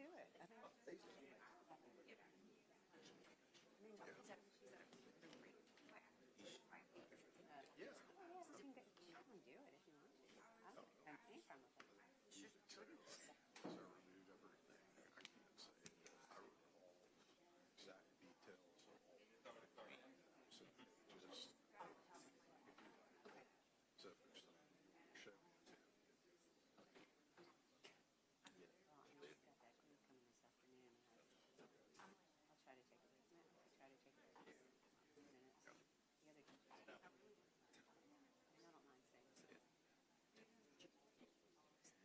do it. I think it's easy. Yeah. Oh, yeah, you can definitely do it if you want to. I don't have any problem with that. So I removed everything. I can't say that I recall exact details of all the so just so if there's something you show me to Well, I know we've got that group coming this afternoon. I'll try to take it. I'll try to take it in minutes. The other teachers.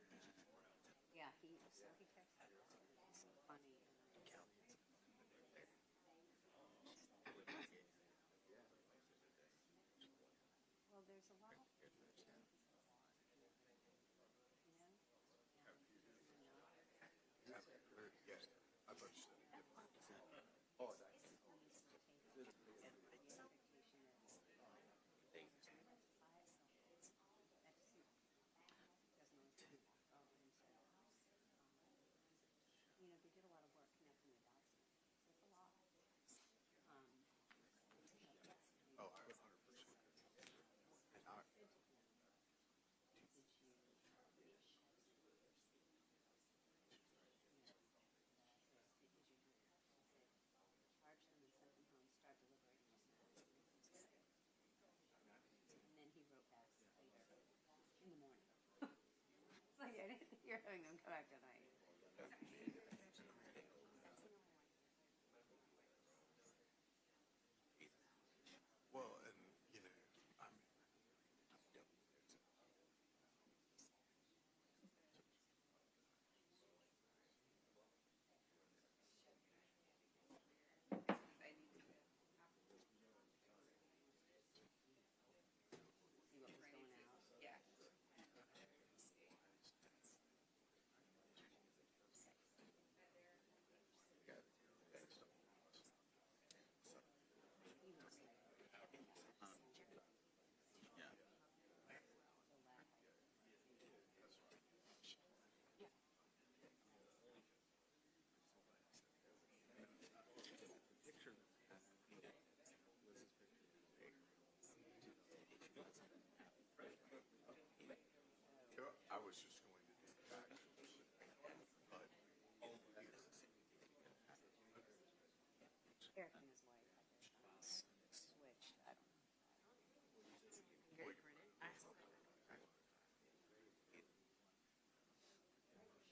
I don't mind saying it. Yeah, he texted. It's so funny. Well, there's a lot. You know? yeah, I thought you said it different. Oh, that. You know, they did a lot of work connecting the dots. So it's a lot. Oh, I 100%. And I, Charge them and send them home, start deliberating just now. And then he wrote back later in the morning. It's like, I didn't think you're having them come back tonight. well, and you know, I mean, See what was going out. Yeah. yeah, that's stuff. He was like, Picture was his picture. I was just going to do factuals, but Eric and his wife, I guess, switched. I don't know.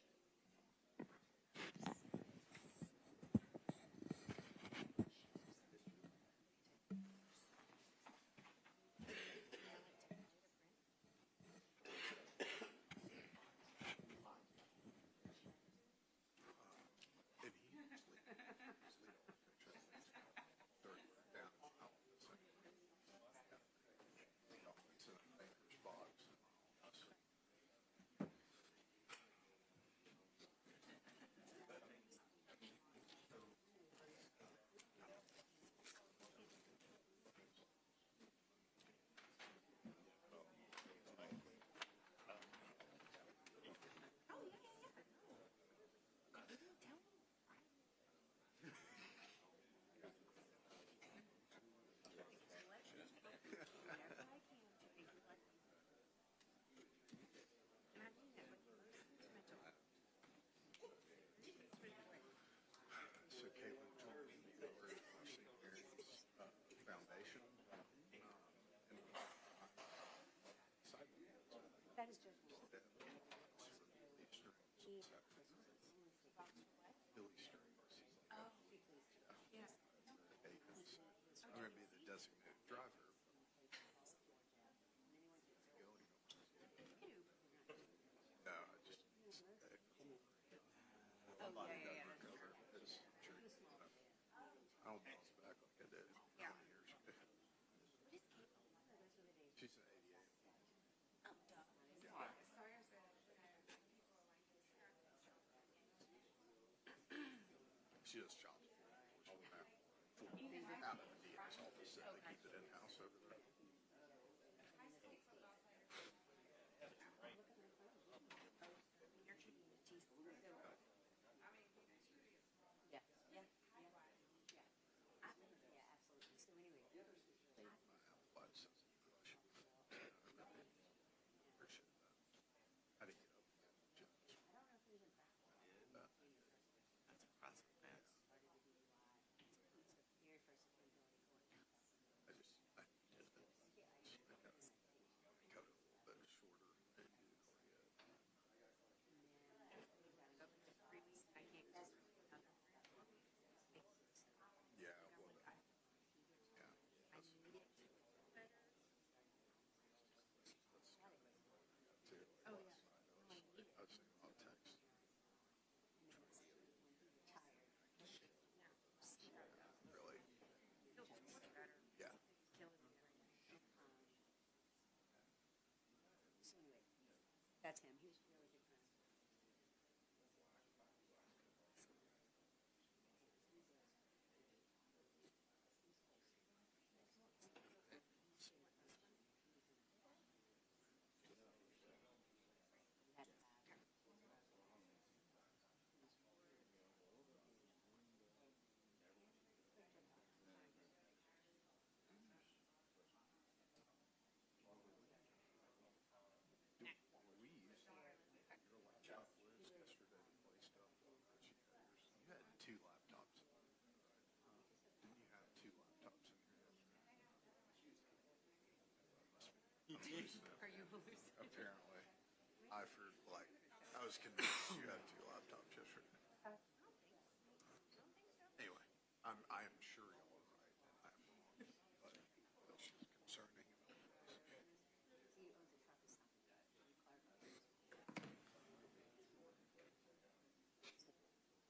and he was leaving the picture. Third down in my office. The office in a banker's box in my office. So Caitlin told me over at St. Mary's Foundation, and That is just one. that Billy Strings. Oh, yeah. Athens. I'm going to be the designated driver. No, I just Oh, yeah. recover his injury. I'll bounce back like I did 20 years ago. She's an 88. Oh, duh. Yeah. She does child support now. Out of the DA's office, they keep it in-house over there. That's him. He was a really good friend. We used your laptop was yesterday placed up on Prosecutors. You had two laptops. Didn't you have two laptops in here yesterday? Are you hallucinating? Apparently. I was convinced you had two laptops yesterday. Anyway, I am sure y'all are right. I am wrong. But that's just concerning. He owns a truck or something. Yeah. Well, okay, that's what we can do. Quick, some space here. Next week is a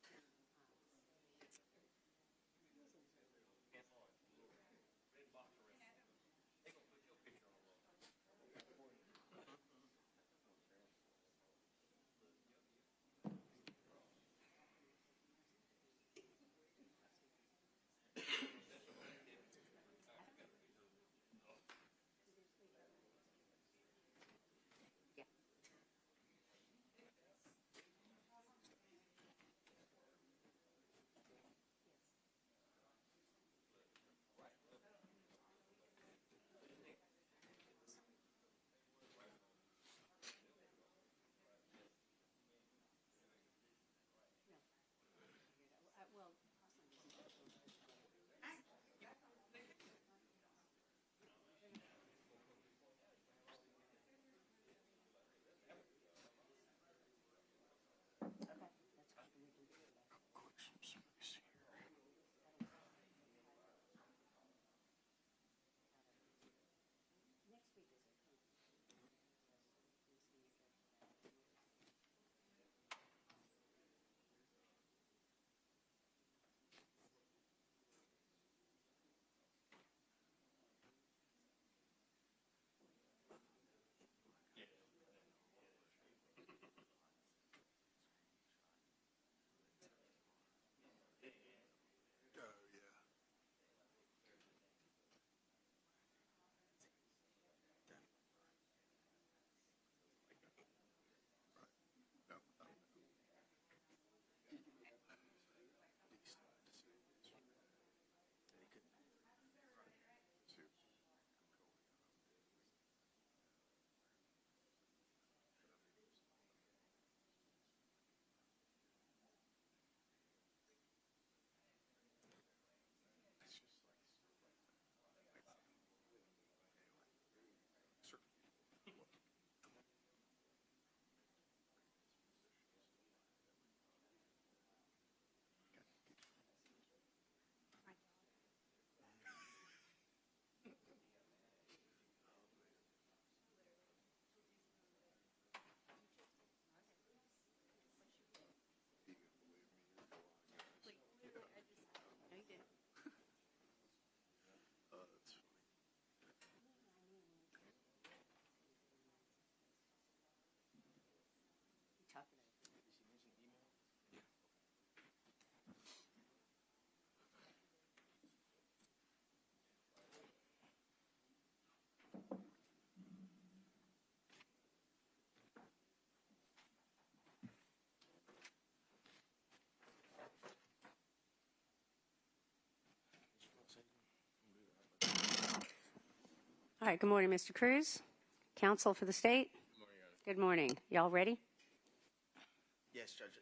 Oh, yeah. No, Sir. You can believe me, you're lying. No, you didn't. That's funny. We talked about it. All right, good morning, Mr. Cruz, counsel for the state. Good morning. Y'all ready? Yes, Judge.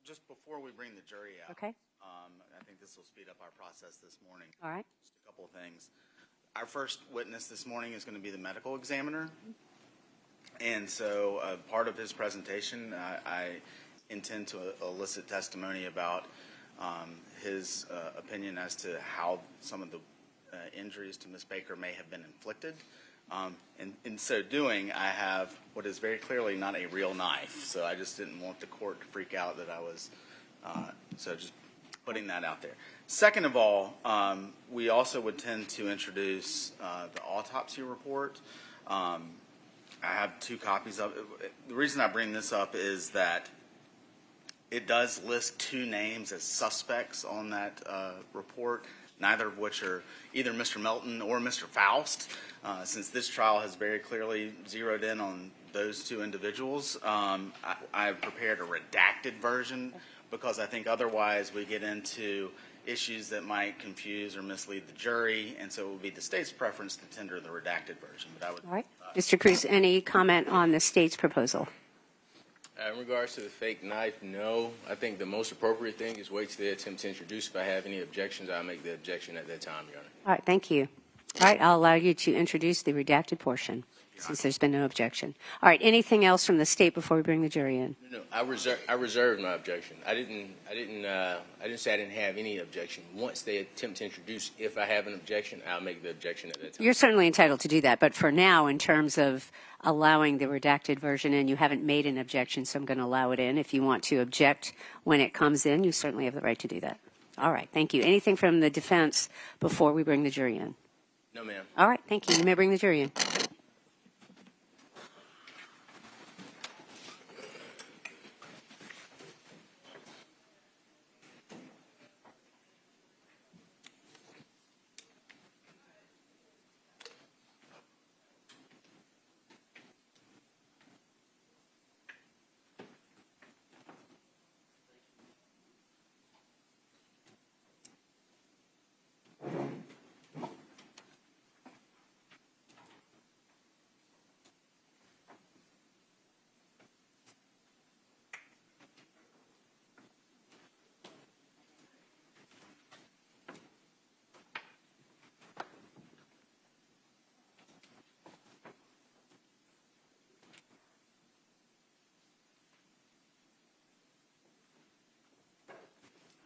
Just before we bring the jury out, Okay. I think this will speed up our process this morning. All right. Just a couple of things. Our first witness this morning is going to be the medical examiner. And so part of his presentation, I intend to elicit testimony about his opinion as to how some of the injuries to Ms. Baker may have been inflicted. And in so doing, I have what is very clearly not a real knife. So I just didn't want the court to freak out that I was, so just putting that out there. Second of all, we also would tend to introduce the autopsy report. I have 2 copies of it. The reason I bring this up is that it does list 2 names as suspects on that report, neither of which are either Mr. Melton or Mr. Faust. Since this trial has very clearly zeroed in on those 2 individuals, I've prepared a redacted version because I think otherwise we get into issues that might confuse or mislead the jury, and so it would be the state's preference to tender the redacted version. But I would. All right. Mr. Cruz, any comment on the state's proposal? In regards to the fake knife, no. I think the most appropriate thing is wait till they attempt to introduce. If I have any objections, I'll make the objection at that time, Your Honor. All right, thank you. All right, I'll allow you to introduce the redacted portion since there's been no objection. All right, anything else from the state before we bring the jury in? No, I reserved my objection. I didn't say I didn't have any objection. Once they attempt to introduce, if I have an objection, I'll make the objection at that time. You're certainly entitled to do that, but for now, in terms of allowing the redacted version in, you haven't made an objection, so I'm going to allow it in. If you want to object when it comes in, you certainly have the right to do that. All right, thank you. Anything from the defense before we bring the jury in? No, ma'am. All right, thank you. You may bring the jury in.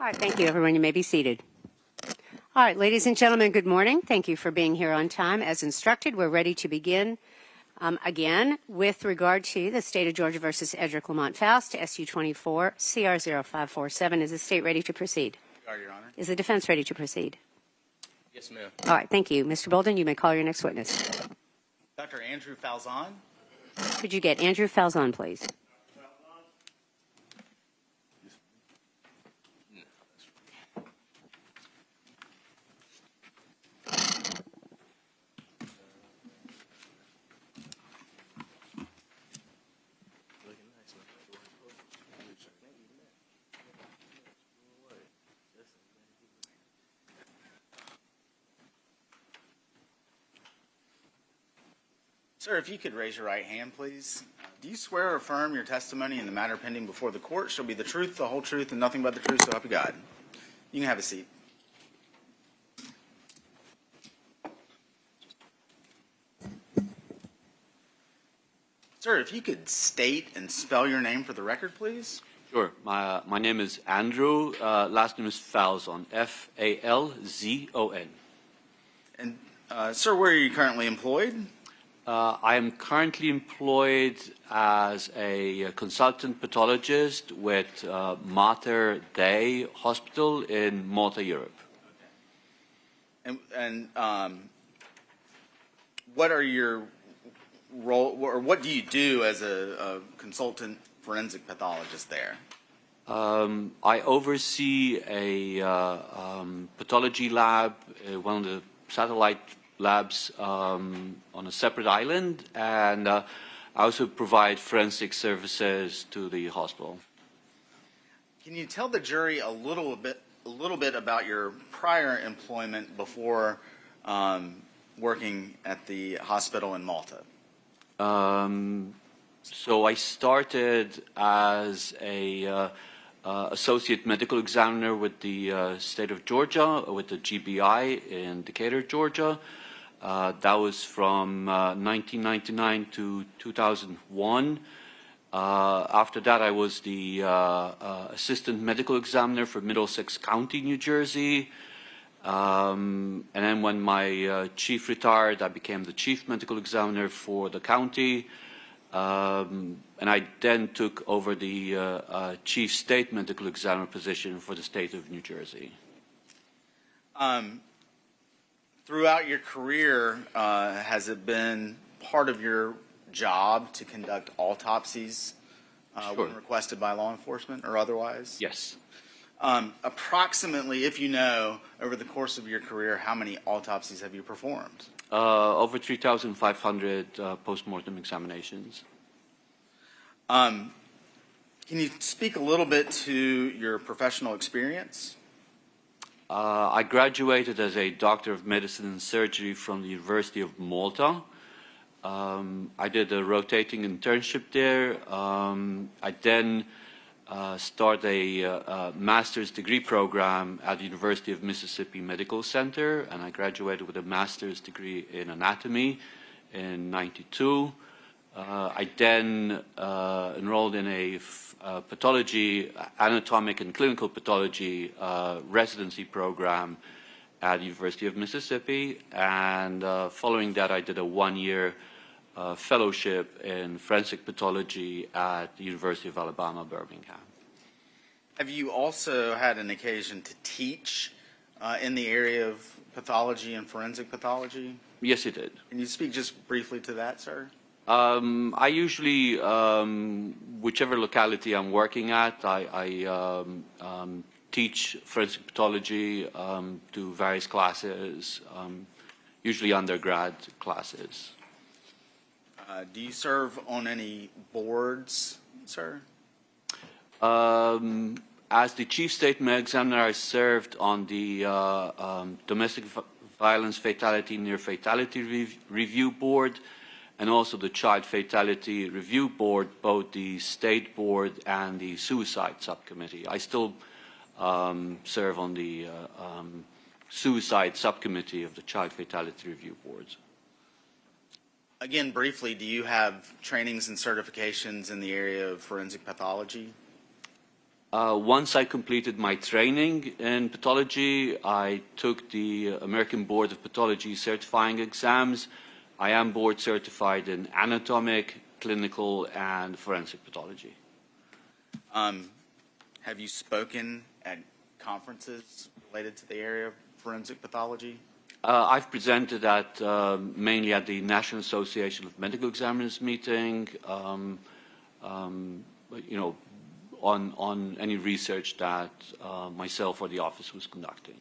All right, thank you, everyone. You may be seated. All right, ladies and gentlemen, good morning. Thank you for being here on time. As instructed, we're ready to begin again with regard to the State of Georgia versus Edrick Faust, SU 24 CR 0547. Is the state ready to proceed? We are, Your Honor. Is the defense ready to proceed? Yes, ma'am. All right, thank you. Mr. Bolden, you may call your next witness. Dr. Andrew Falzon. Could you get Andrew Falzon, please? Sir, if you could raise your right hand, please. Do you swear or affirm your testimony in the matter pending before the court shall be the truth, the whole truth, and nothing but the truth, so help you God? You can have a seat. Sir, if you could state and spell your name for the record, please. Sure. My name is Andrew. Last name is Falzon, F-A-L-Z-O-N. And, sir, where are you currently employed? I am currently employed as a consultant pathologist with Mater Dei Hospital in Malta, Europe. And what are your role, or what do you do as a consultant forensic pathologist there? I oversee a pathology lab, one of the satellite labs on a separate island, and I also provide forensic services to the hospital. Can you tell the jury a little bit about your prior employment before working at the hospital in Malta? So I started as a associate medical examiner with the state of Georgia, with the GBI in Decatur, Georgia. That was from 1999 to 2001. After that, I was the assistant medical examiner for Middlesex County, New Jersey. And then when my chief retired, I became the chief medical examiner for the county. And I then took over the chief state medical examiner position for the state of New Jersey. Throughout your career, has it been part of your job to conduct autopsies Sure. when requested by law enforcement or otherwise? Yes. Approximately, if you know, over the course of your career, how many autopsies have you performed? Over 3,500 post-mortem examinations. Can you speak a little bit to your professional experience? I graduated as a doctor of medicine and surgery from the University of Malta. I did a rotating internship there. I then started a master's degree program at the University of Mississippi Medical Center, and I graduated with a master's degree in anatomy in '92. I then enrolled in a pathology, anatomic and clinical pathology residency program at the University of Mississippi, and following that I did a one-year fellowship in forensic pathology at the University of Alabama, Birmingham. Have you also had an occasion to teach in the area of pathology and forensic pathology? Yes, it did. Can you speak just briefly to that, sir? I usually, whichever locality I'm working at, I teach forensic pathology to various classes, usually undergrad classes. Do you serve on any boards, sir? As the Chief State Med Examiner, I served on the Domestic Violence Fatality Near Fatality Review Board, and also the Child Fatality Review Board, both the State Board and the Suicide Subcommittee. I still serve on the Suicide Subcommittee of the Child Fatality Review Board. Again, briefly, do you have trainings and certifications in the area of forensic pathology? Once I completed my training in pathology, I took the American Board of Pathology certifying exams. I am board certified in anatomic, clinical, and forensic pathology. Have you spoken at conferences related to the area of forensic pathology? I've presented at mainly at the National Association of Medical Examiners meeting, you know, on any research that myself or the office was conducting.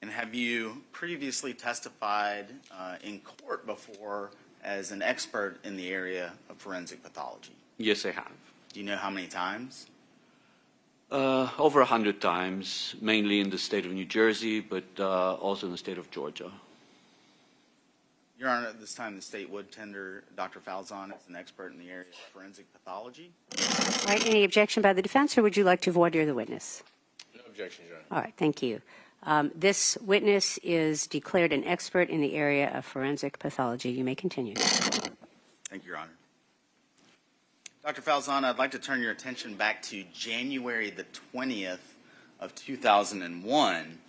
And have you previously testified in court before as an expert in the area of forensic pathology? Yes, I have. Do you know how many times? Over 100 times, mainly in the state of New Jersey, but also in the state of Georgia. Your Honor, at this time, the state would tender Dr. Falzon as an expert in the area of forensic pathology. All right, any objection by the defense, or would you like to voir dire the witness? No objection, Your Honor. All right, thank you. This witness is declared an expert in the area of forensic pathology. You may continue. Thank you, Your Honor. Dr. Falzon, I'd like to turn your attention back to January the 20th of 2001.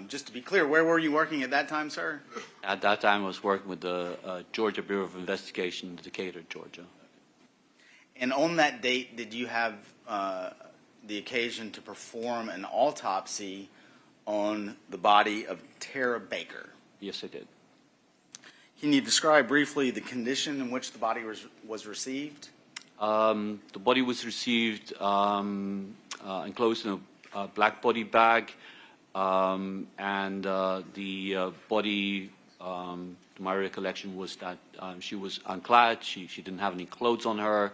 Just to be clear, where were you working at that time, sir? At that time, I was working with the Georgia Bureau of Investigation in Decatur, Georgia. And on that date, did you have the occasion to perform an autopsy on the body of Tara Baker? Yes, I did. Can you describe briefly the condition in which the body was received? The body was received enclosed in a black body bag, and the body, to my recollection, was that she was unclad, she didn't have any clothes on her,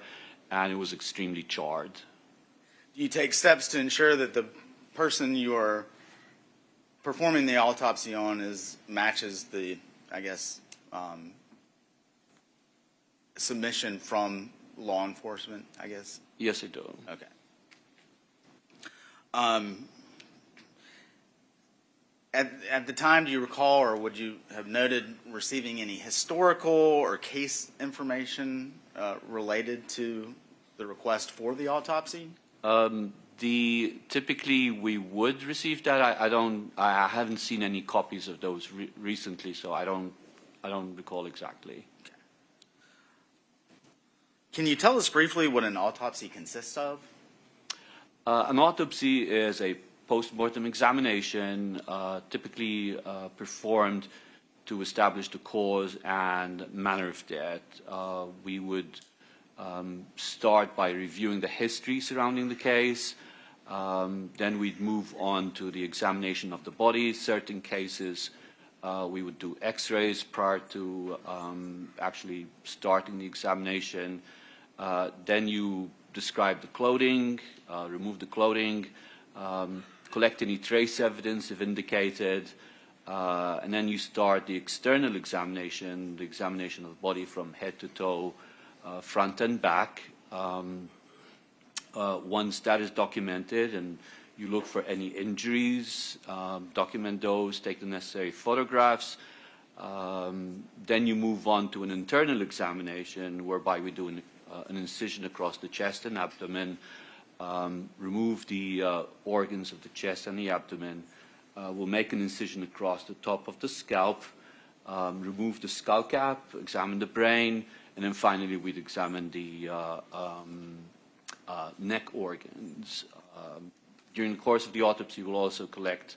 and it was extremely charred. Do you take steps to ensure that the person you are performing the autopsy on matches the, I guess, submission from law enforcement, I guess? Yes, I do. Okay. At the time, do you recall, or would you have noted receiving any historical or case information related to the request for the autopsy? Typically we would receive that. I haven't seen any copies of those recently, so I don't recall exactly. Okay. Can you tell us briefly what an autopsy consists of? An autopsy is a post-mortem examination typically performed to establish the cause and manner of death. We would start by reviewing the history surrounding the case. Then we'd move on to the examination of the body. Certain cases, we would do x-rays prior to actually starting the examination. Then you describe the clothing, remove the clothing, collect any trace evidence if indicated, and then you start the external examination, the examination of the body from head to toe, front and back. Once that is documented and you look for any injuries, document those, take the necessary photographs. Then you move on to an internal examination whereby we do an incision across the chest and abdomen, remove the organs of the chest and the abdomen. We'll make an incision across the top of the scalp, remove the skull cap, examine the brain, and then finally we'd examine the neck organs. During the course of the autopsy, we'll also collect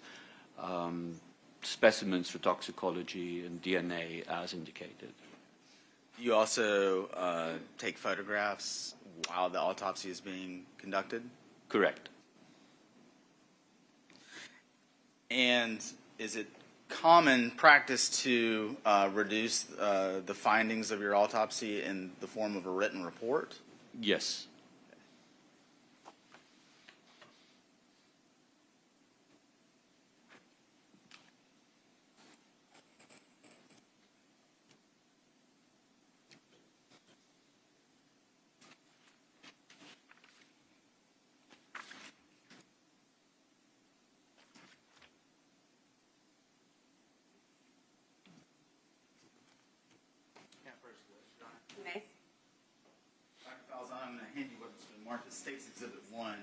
specimens for toxicology and DNA as indicated. You also take photographs while the autopsy is being conducted? Correct. And is it common practice to reduce the findings of your autopsy in the form of a written report? Yes. You may. Dr. Falzon, I'm going to hand you what's been marked as State's Exhibit 1.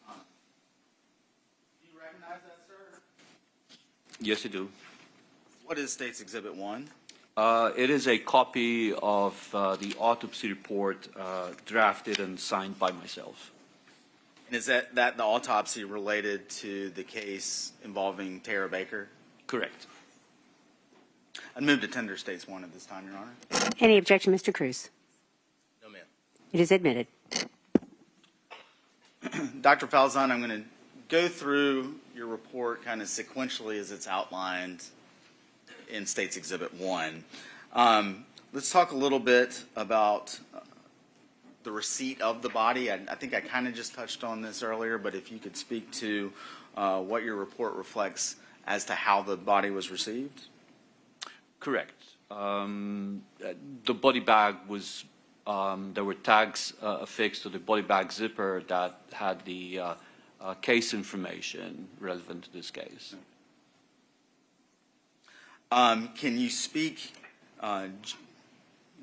Do you recognize that, sir? Yes, you do. What is State's Exhibit 1? It is a copy of the autopsy report drafted and signed by myself. And is that the autopsy related to the case involving Tara Baker? Correct. I'd move to tender States 1 at this time, Your Honor. Any objection, Mr. Cruz? No, ma'am. It is admitted. Dr. Falzon, I'm going to go through your report kind of sequentially as it's outlined in State's Exhibit 1. Let's talk a little bit about the receipt of the body. I think I kind of just touched on this earlier, but if you could speak to what your report reflects as to how the body was received. Correct. The body bag was, there were tags affixed to the body bag zipper that had the case information relevant to this case. Can you speak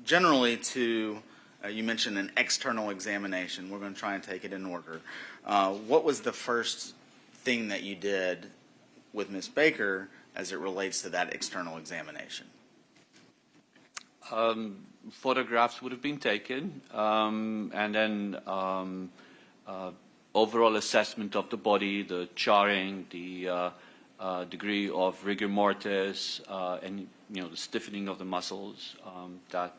generally to, you mentioned an external examination. We're going to try and take it in order. What was the first thing that you did with Ms. Baker as it relates to that external examination? Photographs would have been taken, and then overall assessment of the body, the charring, the degree of rigor mortis, and the stiffening of the muscles that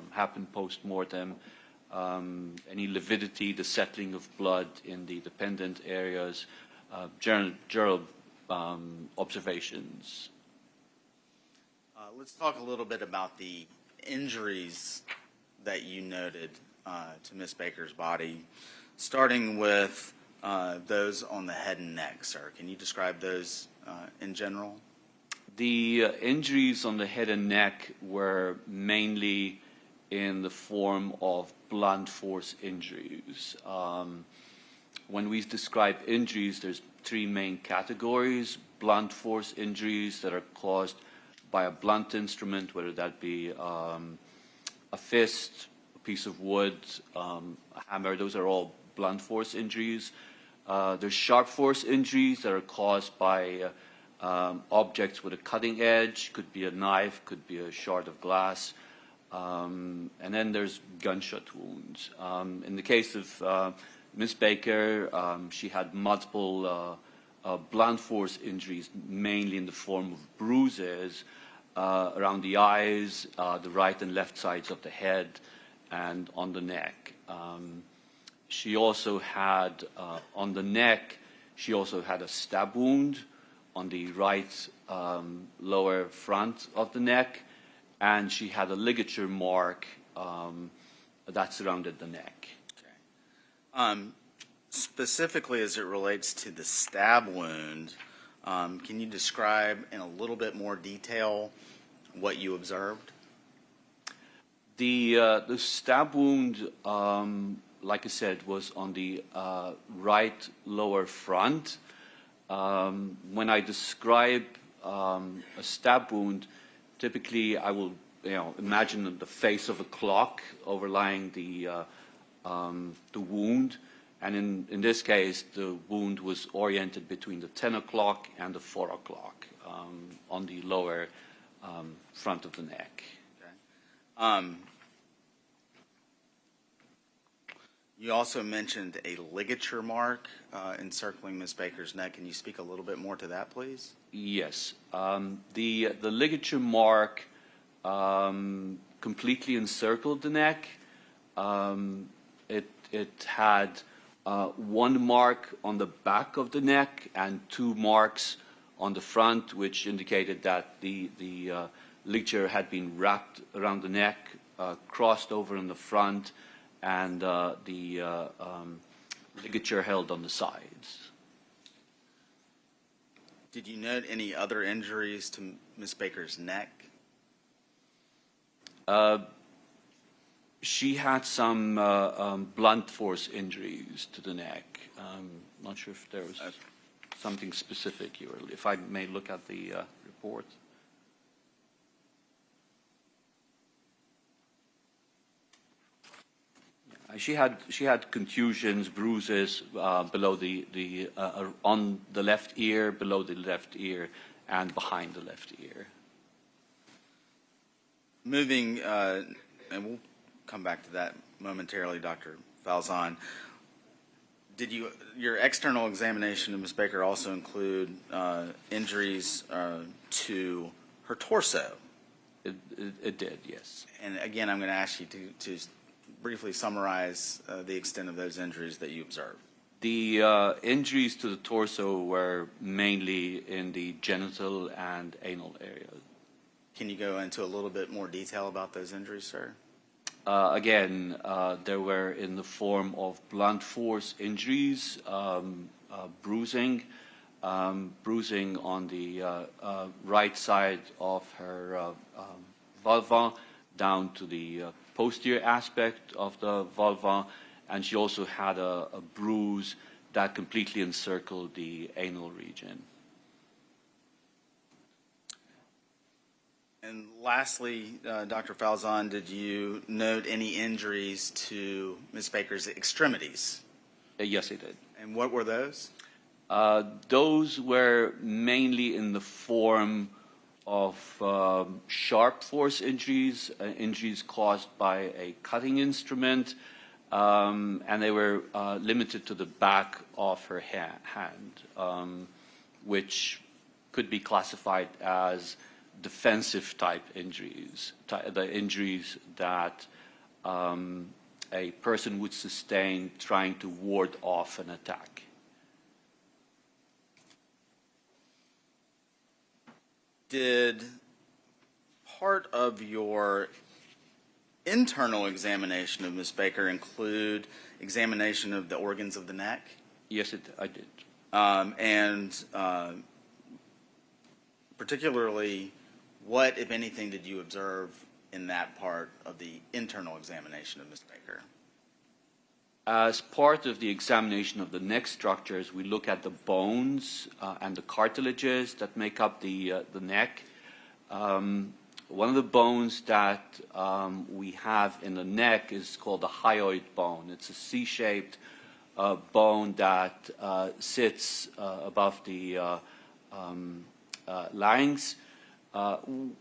happened post-mortem, any lividity, the settling of blood in the dependent areas, general observations. Let's talk a little bit about the injuries that you noted to Ms. Baker's body, starting with those on the head and neck, sir. Can you describe those in general? The injuries on the head and neck were mainly in the form of blunt force injuries. When we describe injuries, there's three main categories: blunt force injuries that are caused by a blunt instrument, whether that be a fist, a piece of wood, a hammer. Those are all blunt force injuries. There's sharp force injuries that are caused by objects with a cutting edge. Could be a knife, could be a shard of glass. And then there's gunshot wounds. In the case of Ms. Baker, she had multiple blunt force injuries, mainly in the form of bruises. around the eyes, the right and left sides of the head, and on the neck. She also had, on the neck, she also had a stab wound on the right lower front of the neck, and she had a ligature mark that surrounded the neck. Okay. Specifically as it relates to the stab wound, can you describe in a little bit more detail what you observed? The stab wound, like I said, was on the right lower front. When I describe a stab wound, typically I will, imagine the face of a clock overlying the wound. And in this case, the wound was oriented between the 10 o'clock and the 4 o'clock on the lower front of the neck. Okay. You also mentioned a ligature mark encircling Ms. Baker's neck. Can you speak a little bit more to that, please? Yes. The ligature mark completely encircled the neck. It had one mark on the back of the neck and two marks on the front, which indicated that the ligature had been wrapped around the neck, crossed over in the front, and the ligature held on the sides. Did you note any other injuries to Ms. Baker's neck? She had some blunt force injuries to the neck. Not sure if there was something specific here, if I may look at the report. Yeah, she had contusions, bruises below on the left ear, below the left ear, and behind the left ear. Moving, and we'll come back to that momentarily, Dr. Falzon. Did your external examination of Ms. Baker also include injuries to her torso? It did, yes. And again, I'm going to ask you to briefly summarize the extent of those injuries that you observed. The injuries to the torso were mainly in the genital and anal areas. Can you go into a little bit more detail about those injuries, sir? Again, they were in the form of blunt force injuries, bruising on the right side of her vulva down to the posterior aspect of the vulva, and she also had a bruise that completely encircled the anal region. And lastly, Dr. Falzon, did you note any injuries to Ms. Baker's extremities? Yes, I did. And what were those? Those were mainly in the form of sharp force injuries, injuries caused by a cutting instrument, and they were limited to the back of her hand, which could be classified as defensive type injuries, the injuries that a person would sustain trying to ward off an attack. Did part of your internal examination of Ms. Baker include examination of the organs of the neck? Yes, I did. And particularly, what, if anything, did you observe in that part of the internal examination of Ms. Baker? As part of the examination of the neck structures, we look at the bones and the cartilages that make up the neck. One of the bones that we have in the neck is called the hyoid bone. It's a C-shaped bone that sits above the larynx.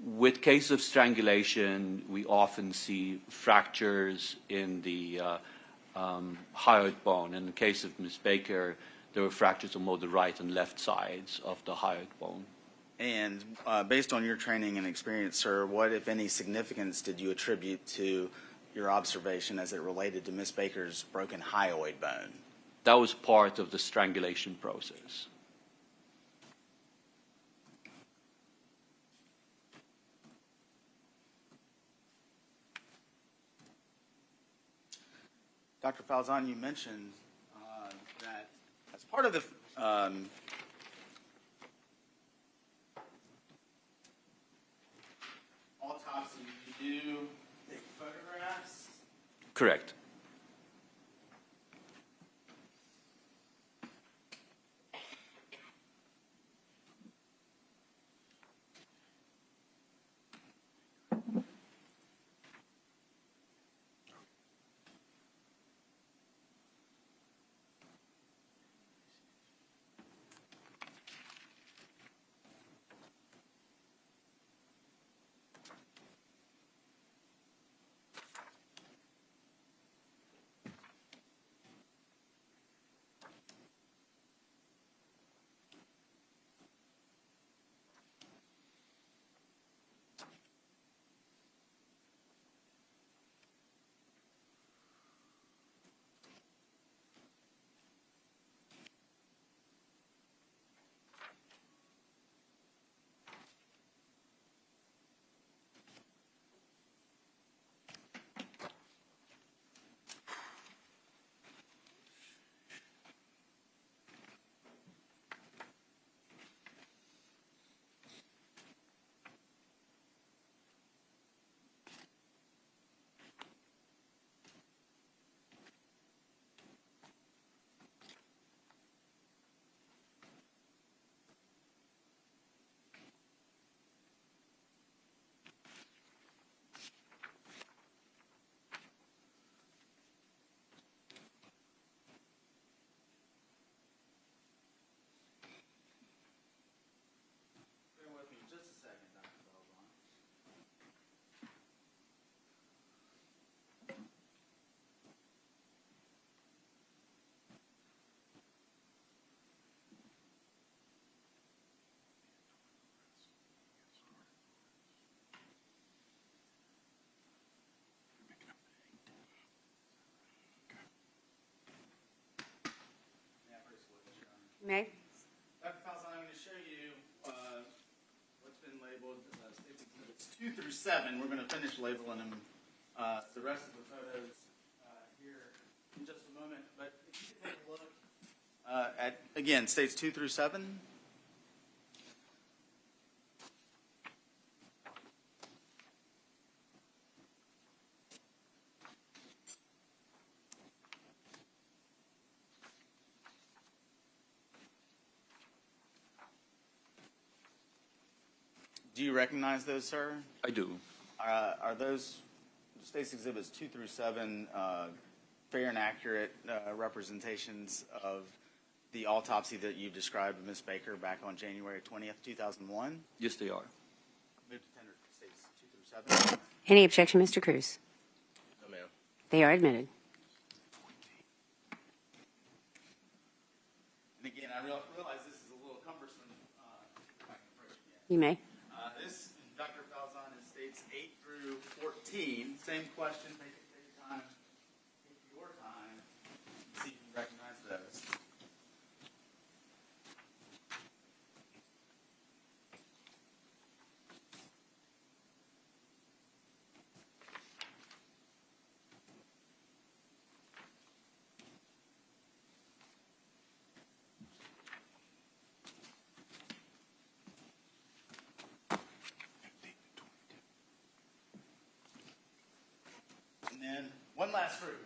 With cases of strangulation, we often see fractures in the hyoid bone. In the case of Ms. Baker, there were fractures on both the right and left sides of the hyoid bone. And based on your training and experience, sir, what, if any, significance did you attribute to your observation as it related to Miss Baker's broken hyoid bone? That was part of the strangulation process. Dr. Falzon, you mentioned that as part of the autopsy, you do take photographs. Correct. Bear with me just a second, Dr. Falzon. May? Dr. Falzon, I'm going to show you what's been labeled States Exhibits 2 through 7. We're going to finish labeling them, the rest of the photos here in just a moment. But if you could take a look at, again, States 2 through 7. Do you recognize those, sir? I do. Are those States Exhibits 2 through 7 fair and accurate representations of the autopsy that you described of Ms. Baker back on January 20th, 2001? Yes, they are. Move to tender States 2 through 7. Any objection, Mr. Cruz? No, ma'am. They are admitted. And again, I realize this is a little cumbersome. If I can approach it yet. You may. This, Dr. Falzon, is States 8 through 14. Same question. Take your time. Take your time. See if you recognize those. And then one last group.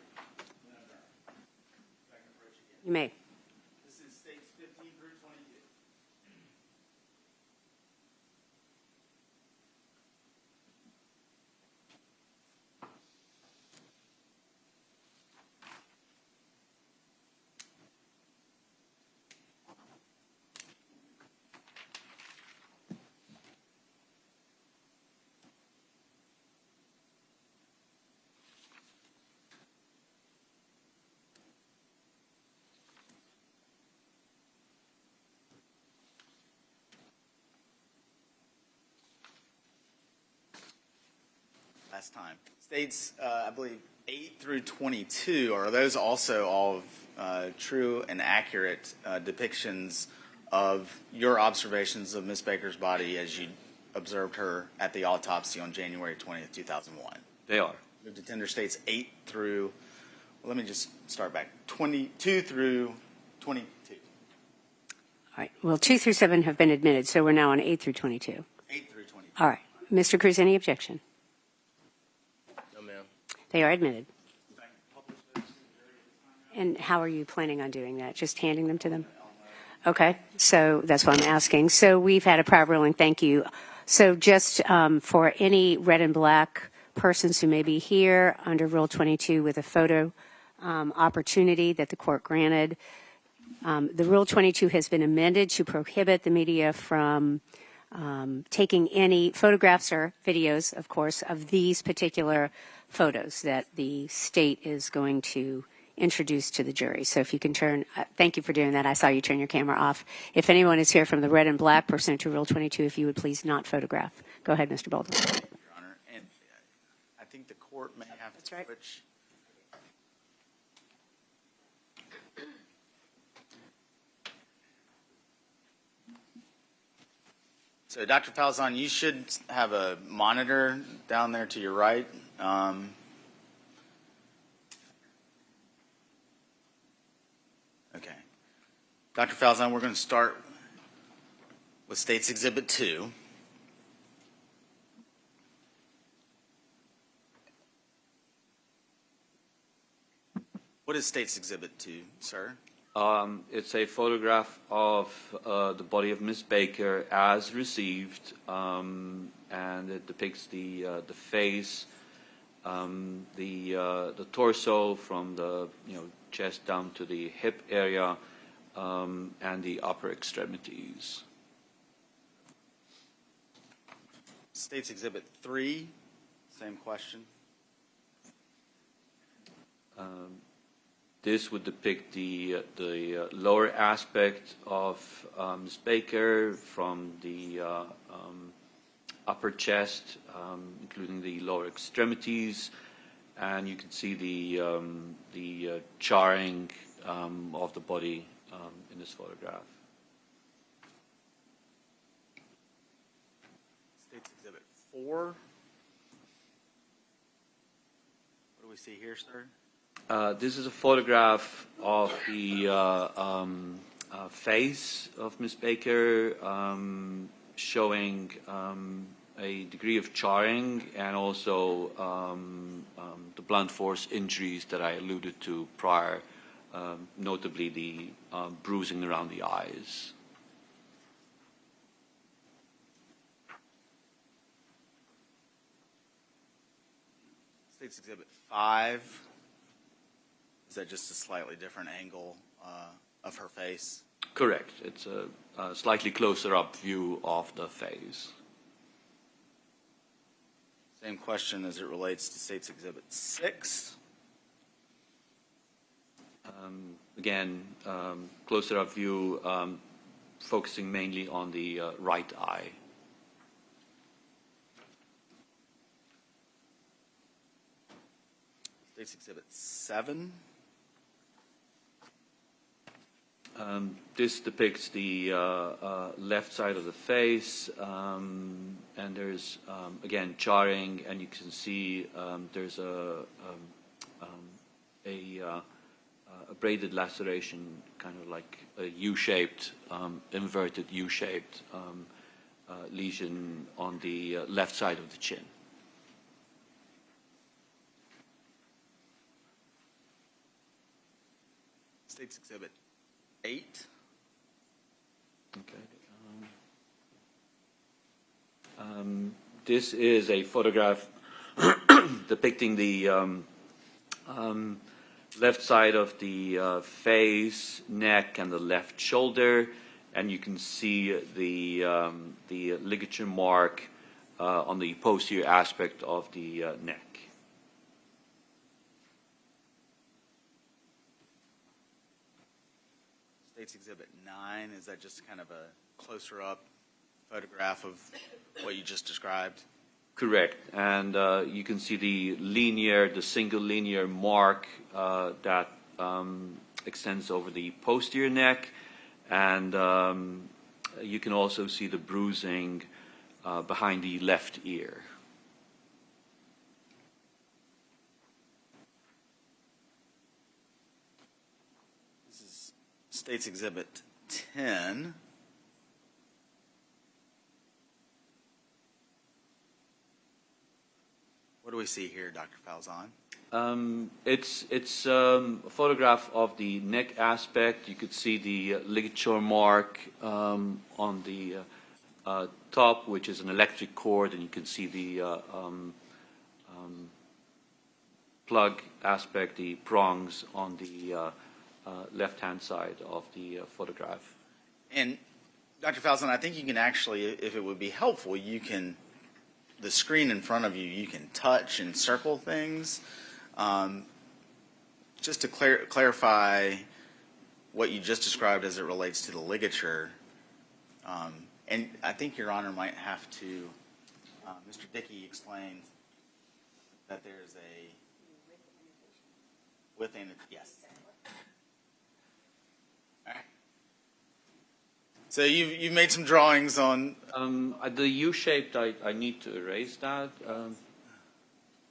You may. This is States 15 through 22. last time. States, I believe, 8 through 22, are those also all true and accurate depictions of your observations of Ms. Baker's body as you observed her at the autopsy on January 20th, 2001? They are. Move to tender states 8 through, well, let me just start back, 22 through 22. All right. Well, 2 through 7 have been admitted, so we're now on 8 through 22. 8 through 22. All right. Mr. Cruz, any objection? No, ma'am. They are admitted. And how are you planning on doing that? Just handing them to them? Okay. So that's what I'm asking. So we've had a prior ruling. Thank you. So just for any red and black persons who may be here under Rule 22 with a photo opportunity that the court granted, the Rule 22 has been amended to prohibit the media from taking any photographs or videos, of course, of these particular photos that the state is going to introduce to the jury. So if you can turn, thank you for doing that. I saw you turn your camera off. If anyone is here from the red and black pursuant to Rule 22, if you would please not photograph. Go ahead, Mr. Bolden. Your Honor, and I think the court may have That's to right. switch. So, Dr. Falzon, you should have a monitor down there to your right. Okay. Dr. Falzon, we're going to start with State's Exhibit 2. What is State's Exhibit 2, sir? It's a photograph of the body of Miss Baker as received, and it depicts the face, the torso from the chest down to the hip area, and the upper extremities. State's Exhibit 3, same question. This would depict the lower aspect of Ms. Baker from the upper chest, including the lower extremities, and you can see the charring of the body in this photograph. State's Exhibit 4. What do we see here, sir? This is a photograph of the face of Ms. Baker, showing a degree of charring and also the blunt force injuries that I alluded to prior, notably the bruising around the eyes. State's Exhibit 5. Is that just a slightly different angle of her face? Correct. It's a slightly closer up view of the face. Same question as it relates to State's Exhibit 6. Again, closer up view, focusing mainly on the right eye. State's Exhibit 7. This depicts the left side of the face, and there's, again, charring, and you can see there's a braided laceration, kind of like a U-shaped, inverted U-shaped lesion on the left side of the chin. State's Exhibit 8. Okay. This is a photograph depicting the left side of the face, neck, and the left shoulder, and you can see the ligature mark on the posterior aspect of the neck. State's Exhibit 9, is that just kind of a closer up photograph of what you just described? Correct, and you can see the single linear mark that extends over the posterior neck, and you can also see the bruising behind the left ear. This is State's Exhibit 10. What do we see here, Dr. Falzon? It's a photograph of the neck aspect. You could see the ligature mark on the top, which is an electric cord, and you can see the plug aspect, the prongs on the left-hand side of the photograph. And Dr. Falzon, I think you can actually, if it would be helpful, the screen in front of you, you can touch and circle things. Just to clarify what you just described as it relates to the ligature, and I think Your Honor might have to, Mr. Dickey explained that there's a within, yes. All right. So you've made some drawings on. The U-shaped, I need to erase that.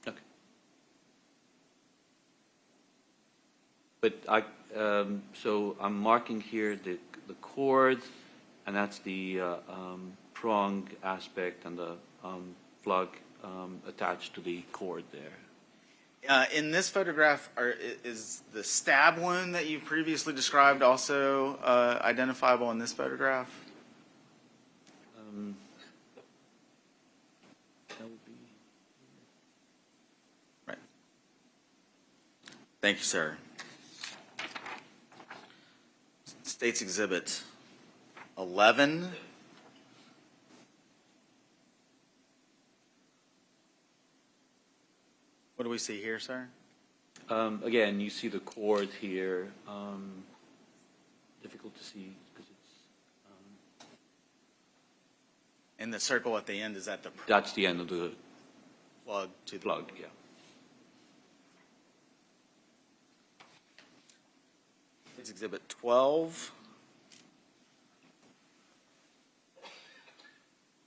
Okay. But so I'm marking here the cord, and that's the prong aspect and the plug attached to the cord there. In this photograph, is the stab wound that you previously described also identifiable in this photograph? That would be right. Thank you, sir. State's Exhibit 11. What do we see here, sir? Again, you see the cord here. Difficult to see because it's. And the circle at the end, is that the That's the end of the plug to the plug, yeah. It's Exhibit 12.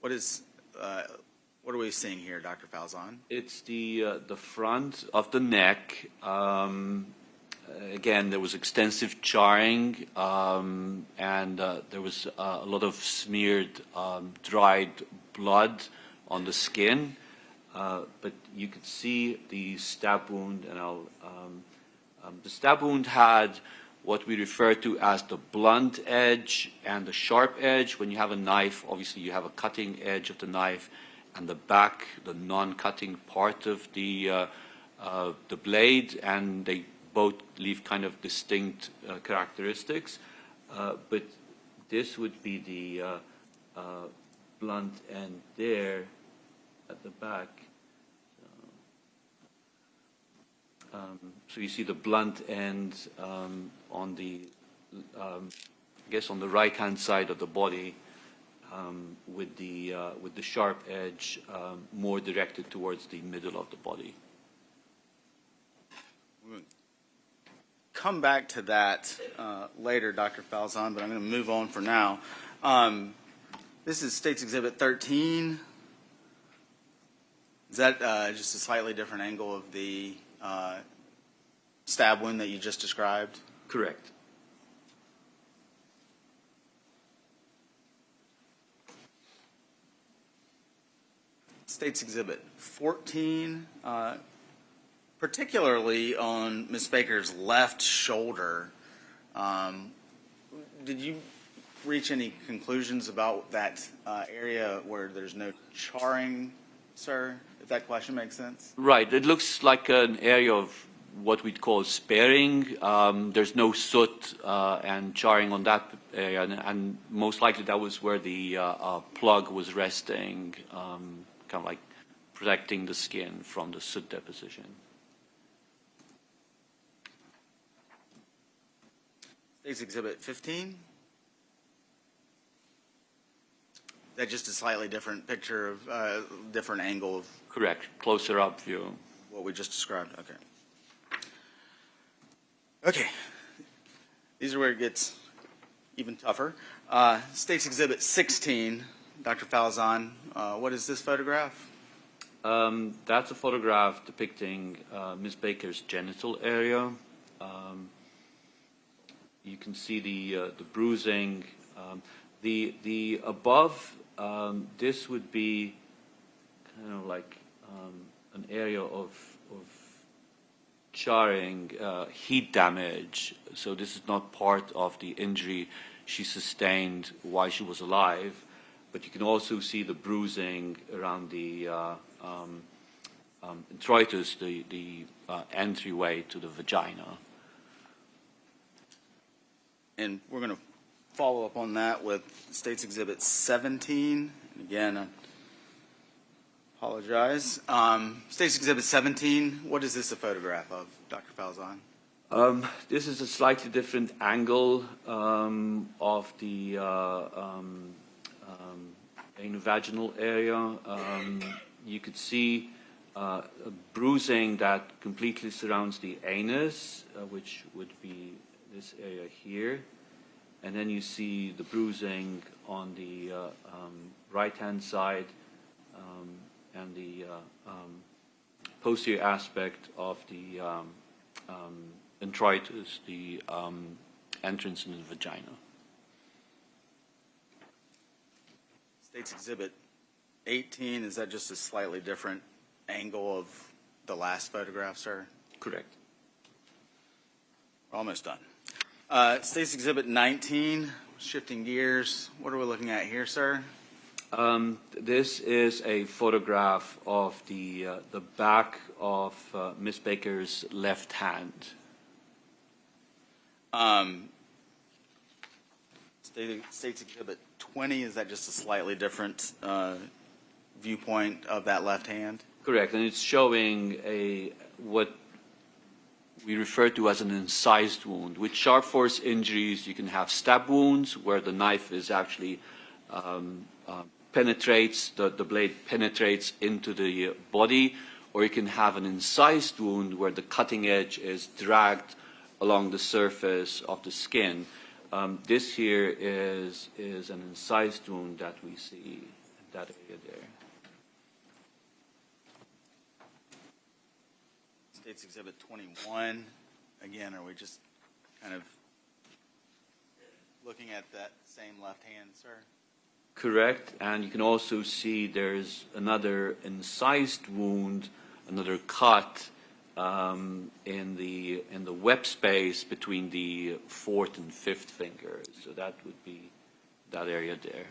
What are we seeing here, Dr. Falzon? It's the front of the neck. Again, there was extensive charring, and there was a lot of smeared, dried blood on the skin. But you could see the stab wound, and the stab wound had what we refer to as the blunt edge and the sharp edge. When you have a knife, obviously you have a cutting edge of the knife, and the back, the non-cutting part of the blade, and they both leave kind of distinct characteristics. But this would be the blunt end there at the back. So you see the blunt end on the, I guess, on the right-hand side of the body, with the sharp edge more directed towards the middle of the body. We'll come back to that later, Dr. Falzon, but I'm going to move on for now. This is State's Exhibit 13. Is that just a slightly different angle of the stab wound that you just described? Correct. State's Exhibit 14, particularly on Ms. Baker's left shoulder. Did you reach any conclusions about that area where there's no charring, sir? If that question makes sense? Right. It looks like an area of what we'd call sparing. There's no soot and charring on that area, and most likely that was where the plug was resting, kind of like protecting the skin from the soot deposition. State's Exhibit 15. that just a slightly different picture of, different angle of Correct. Closer up view. what we just described? Okay. Okay. These are where it gets even tougher. State's Exhibit 16, Dr. Falzon, what is this photograph? That's a photograph depicting Ms. Baker's genital area. You can see the bruising. The above, this would be kind of like an area of charring, heat damage. So this is not part of the injury she sustained while she was alive, but you can also see the bruising around the introitus, the entryway to the vagina. And we're going to follow up on that with State's Exhibit 17. And again, I apologize. State's Exhibit 17, what is this a photograph of, Dr. Falzon? This is a slightly different angle of the anal-vaginal area. You could see a bruising that completely surrounds the anus, which would be this area here. And then you see the bruising on the right-hand side and the posterior aspect of the introitus, the entrance into the vagina. State's Exhibit 18, is that just a slightly different angle of the last photograph, sir? Correct. We're almost done. State's Exhibit 19, shifting gears. What are we looking at here, sir? This is a photograph of the back of Miss Baker's left hand. State's Exhibit 20, is that just a slightly different viewpoint of that left hand? Correct, and it's showing what we refer to as an incised wound. With sharp force injuries, you can have stab wounds where the knife is actually penetrates, the blade penetrates into the body, or you can have an incised wound where the cutting edge is dragged along the surface of the skin. This here is an incised wound that we see in that area there. State's Exhibit 21, again, are we just kind of looking at that same left hand, sir? Correct, and you can also see there's another incised wound, another cut in the web space between the fourth and fifth fingers. So that would be that area there.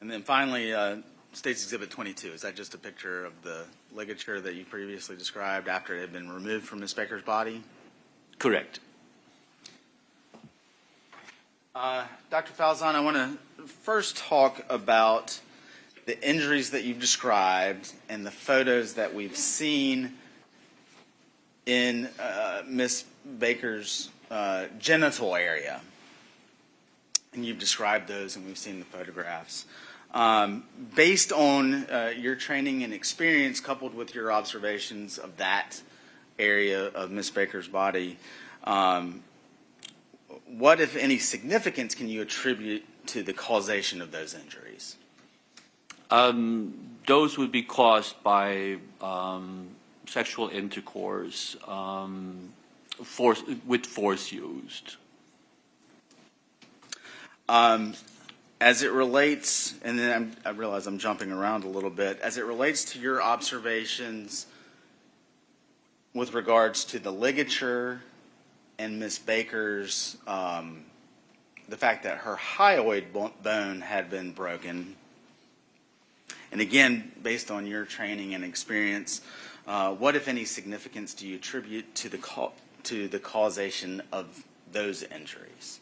And then finally, State's Exhibit 22, is that just a picture of the ligature that you previously described after it had been removed from Ms. Baker's body? Correct. Dr. Falzon, I want to first talk about the injuries that you've described and the photos that we've seen in Ms. Baker's genital area. And you've described those and we've seen the photographs. Based on your training and experience coupled with your observations of that area of Ms. Baker's body, what, if any, significance can you attribute to the causation of those injuries? Those would be caused by sexual intercourse with force used. As it relates, and then I realize I'm jumping around a little bit, as it relates to your observations with regards to the ligature and Ms. Baker's, the fact that her hyoid bone had been broken, and again, based on your training and experience, what, if any, significance do you attribute to the causation of those injuries?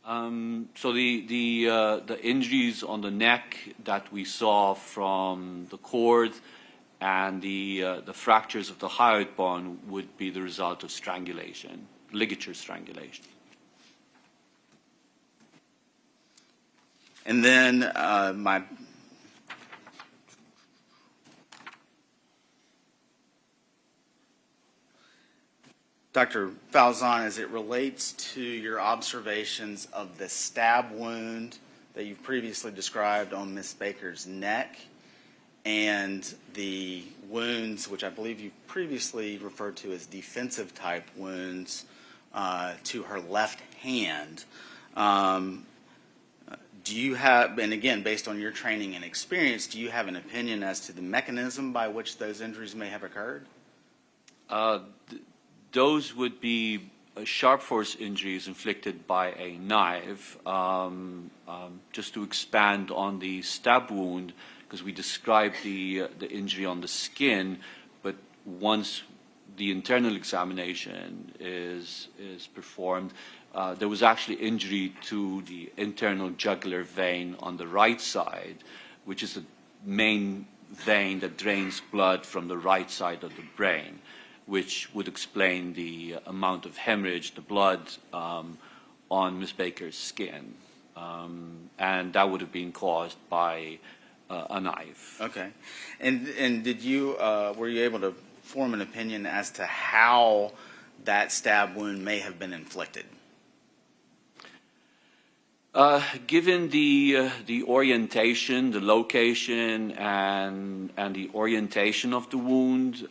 So the injuries on the neck that we saw from the cord and the fractures of the hyoid bone would be the result of strangulation, ligature strangulation. And then Dr. Falzon, as it relates to your observations of the stab wound that you've previously described on Miss Baker's neck and the wounds, which I believe you previously referred to as defensive type wounds to her left hand, do you have, and again, based on your training and experience, do you have an opinion as to the mechanism by which those injuries may have occurred? Those would be sharp force injuries inflicted by a knife. Just to expand on the stab wound, because we described the injury on the skin, but once the internal examination is performed, there was actually injury to the internal jugular vein on the right side, which is the main vein that drains blood from the right side of the brain, which would explain the amount of hemorrhage, the blood on Ms. Baker's skin. And that would have been caused by a knife. Okay. And did you, were you able to form an opinion as to how that stab wound may have been inflicted? Given the orientation, the location, and the orientation of the wound,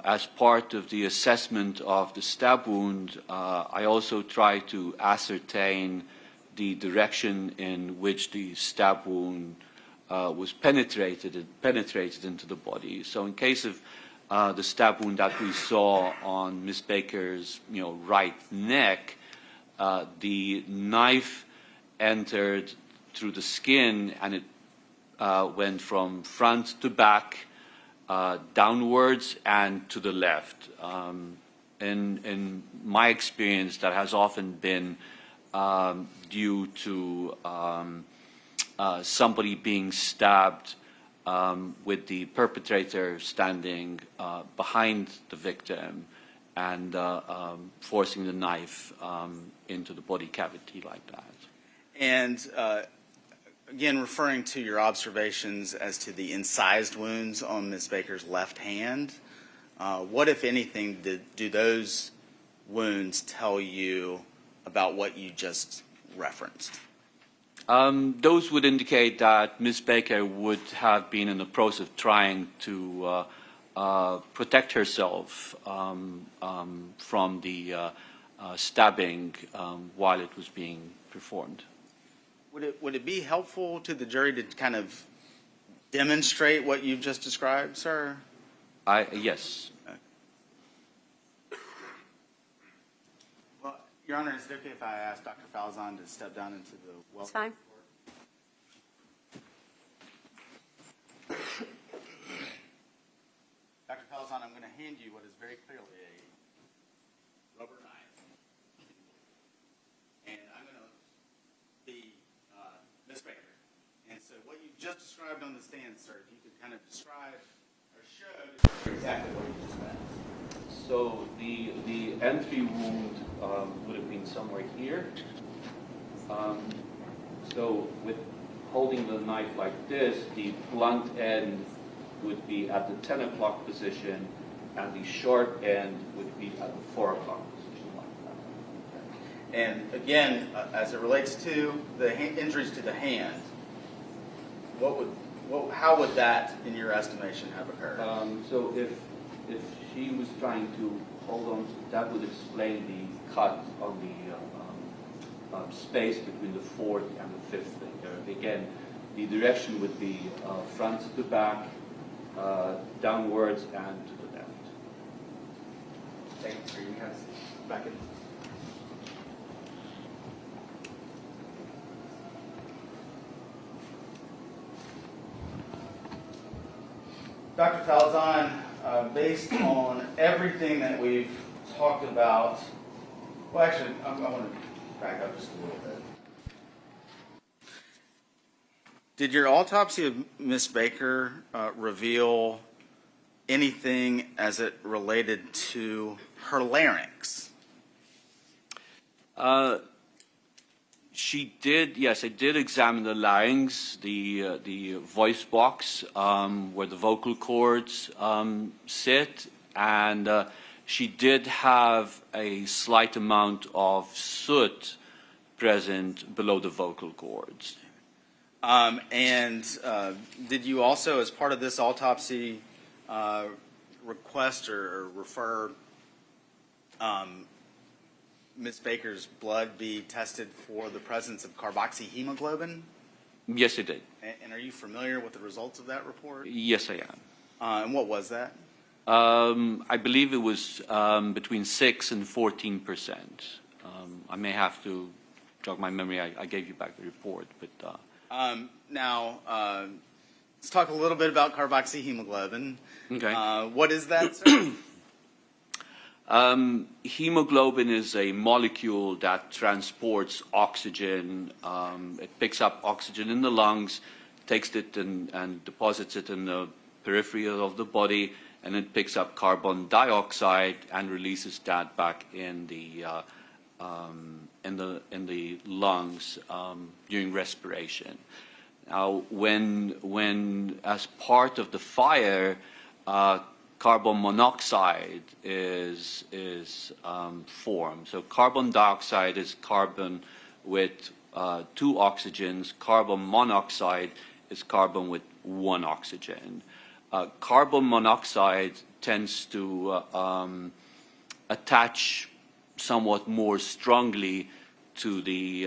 as part of the assessment of the stab wound, I also try to ascertain the direction in which the stab wound was penetrated into the body. So in case of the stab wound that we saw on Ms. Baker's right neck, the knife entered through the skin and it went from front to back, downwards and to the left. In my experience, that has often been due to somebody being stabbed with the perpetrator standing behind the victim and forcing the knife into the body cavity like that. And again, referring to your observations as to the incised wounds on Ms. Baker's left hand, what, if anything, do those wounds tell you about what you just referenced? Those would indicate that Ms. Baker would have been in the process of trying to protect herself from the stabbing while it was being performed. Would it be helpful to the jury to kind of demonstrate what you've just described, sir? Yes. Well, Your Honor, is it okay if I ask Dr. Falzon to step down into the well? It's fine. Dr. Falzon, I'm going to hand you what is very clearly a rubber knife. And I'm going to be Ms. Baker. And so what you just described on the stand, sir, if you could kind of describe or show exactly what you just said. So the entry wound would have been somewhere here. So with holding the knife like this, the blunt end would be at the 10 o'clock position, and the sharp end would be at the 4 o'clock position like that. And again, as it relates to the injuries to the hand, how would that, in your estimation, have occurred? So if she was trying to hold on to, that would explain the cut on the space between the fourth and the fifth finger. Again, the direction would be front to back, downwards, and to the left. Thank you, sir. You guys back in. Dr. Falzon, based on everything that we've talked about, well, actually, I want to back up just a little bit. Did your autopsy of Ms. Baker reveal anything as it related to her larynx? She did, yes, I did examine the larynx, the voice box, where the vocal cords sit, and she did have a slight amount of soot present below the vocal cords. Did you also, as part of this autopsy, request or refer Ms. Baker's blood be tested for the presence of carboxyhemoglobin? Yes, I did. And are you familiar with the results of that report? Yes, I am. And what was that? I believe it was between 6 and 14%. I may have to jog my memory. I gave you back the report, but. Now, let's talk a little bit about carboxyhemoglobin. Okay. What is that, sir? Hemoglobin is a molecule that transports oxygen. It picks up oxygen in the lungs, takes it and deposits it in the periphery of the body, and it picks up carbon dioxide and releases that back in the lungs during respiration. Now, when as part of the fire, carbon monoxide is formed. So carbon dioxide is carbon with 2 oxygens. Carbon monoxide is carbon with 1 oxygen. Carbon monoxide tends to attach somewhat more strongly to the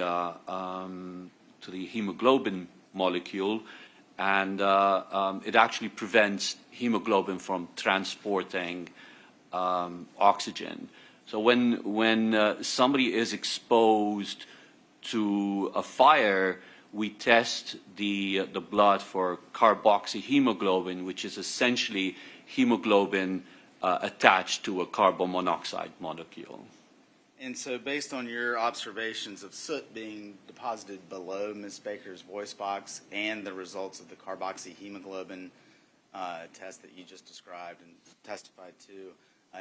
hemoglobin molecule, and it actually prevents hemoglobin from transporting oxygen. So when somebody is exposed to a fire, we test the blood for carboxyhemoglobin, which is essentially hemoglobin attached to a carbon monoxide molecule. And so based on your observations of soot being deposited below Ms. Baker's voice box and the results of the carboxyhemoglobin test that you just described and testified to,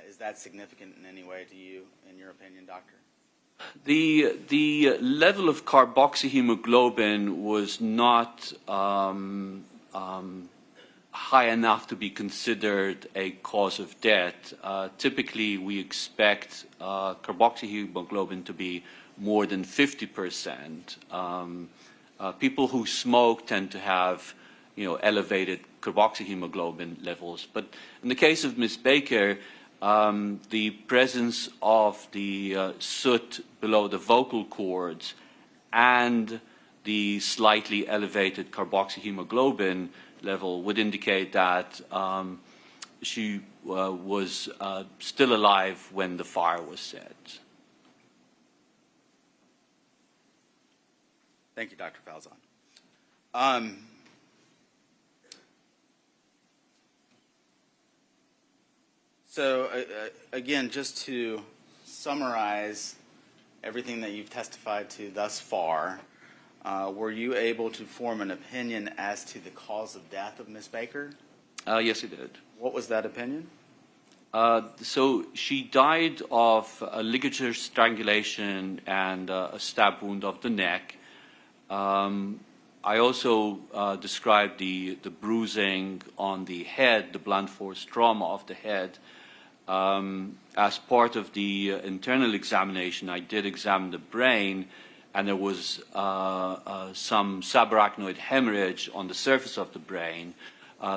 is that significant in any way to you, in your opinion, doctor? The level of carboxyhemoglobin was not high enough to be considered a cause of death. Typically, we expect carboxyhemoglobin to be more than 50%. People who smoke tend to have, elevated carboxyhemoglobin levels. But in the case of Ms. Baker, the presence of the soot below the vocal cords and the slightly elevated carboxyhemoglobin level would indicate that she was still alive when the fire was set. Thank you, Dr. Falzon. So, again, just to summarize everything that you've testified to thus far, were you able to form an opinion as to the cause of death of Ms. Baker? Yes, I did. What was that opinion? So she died of a ligature strangulation and a stab wound of the neck. I also described the bruising on the head, the blunt force trauma of the head. As part of the internal examination, I did examine the brain, and there was some subarachnoid hemorrhage on the surface of the brain.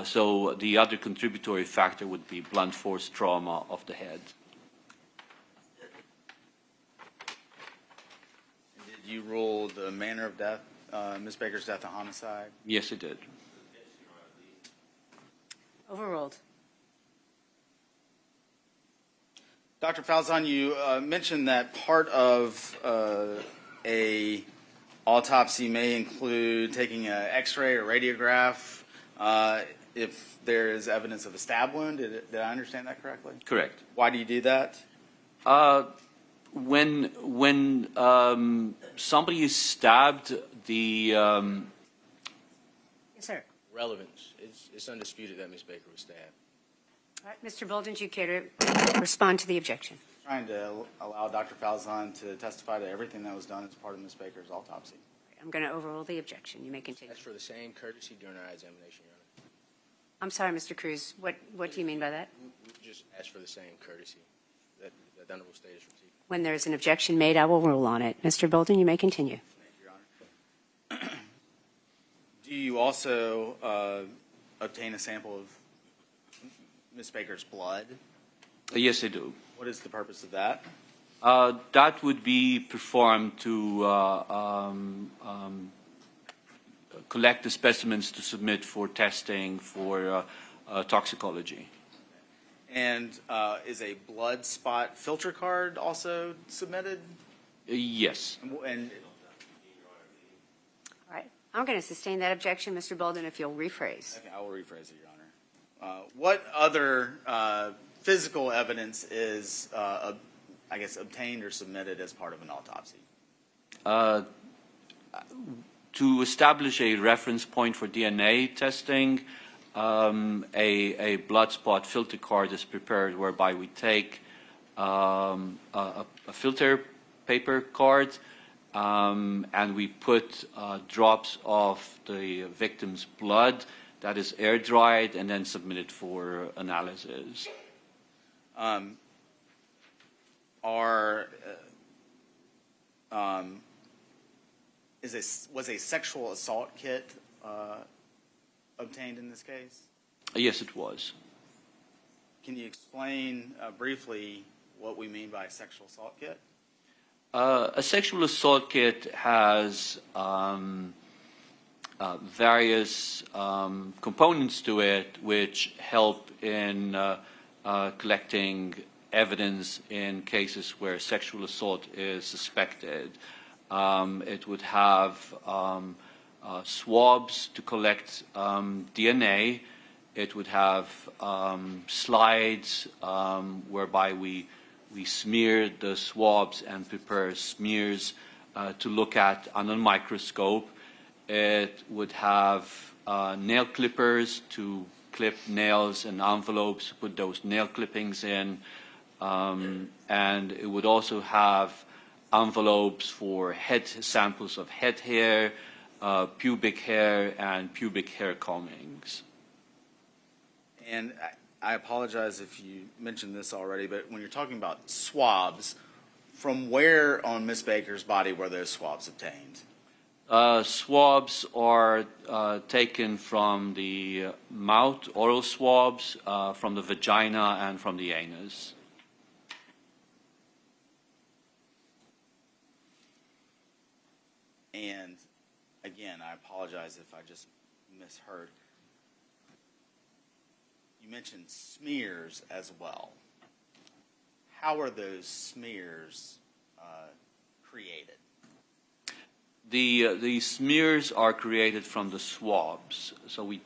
So the other contributory factor would be blunt force trauma of the head. Did you rule the manner of death, Ms. Baker's death, a homicide? Yes, I did. Overruled. Dr. Falzon, you mentioned that part of a autopsy may include taking an X-ray or radiograph if there is evidence of a stab wound. Did I understand that correctly? Correct. Why do you do that? When somebody is stabbed, the Yes, sir. Relevance. It's undisputed that Ms. Baker was stabbed. All right, Mr. Bolden, do you care to respond to the objection? Trying to allow Dr. Falzon to testify to everything that was done as part of Ms. Baker's autopsy. I'm going to overrule the objection. You may continue. That's for the same courtesy during our examination, Your Honor. I'm sorry, Mr. Cruz. What do you mean by that? We just asked for the same courtesy that the Honorable State has received. When there's an objection made, I will rule on it. Mr. Bolden, you may continue. Thank you, Your Honor. Do you also obtain a sample of Ms. Baker's blood? Yes, I do. What is the purpose of that? That would be performed to collect the specimens to submit for testing for toxicology. And is a blood spot filter card also submitted? Yes. And All right. I'm going to sustain that objection, Mr. Bolden, if you'll rephrase. okay, I will rephrase it, Your Honor. What other physical evidence is, I guess, obtained or submitted as part of an autopsy? To establish a reference point for DNA testing, a blood spot filter card is prepared whereby we take a filter paper card and we put drops of the victim's blood that is air dried and then submitted for analysis. Was a sexual assault kit obtained in this case? Yes, it was. Can you explain briefly what we mean by a sexual assault kit? A sexual assault kit has various components to it which help in collecting evidence in cases where sexual assault is suspected. It would have swabs to collect DNA. It would have slides whereby we smear the swabs and prepare smears to look at under a microscope. It would have nail clippers to clip nails and envelopes, put those nail clippings in. And it would also have envelopes for head samples of head hair, pubic hair, and pubic hair combings. And I apologize if you mentioned this already, but when you're talking about swabs, from where on Ms. Baker's body were those swabs obtained? Swabs are taken from the mouth, oral swabs, from the vagina, and from the anus. And again, I apologize if I just misheard. You mentioned smears as well. How are those smears created? The smears are created from the swabs. So we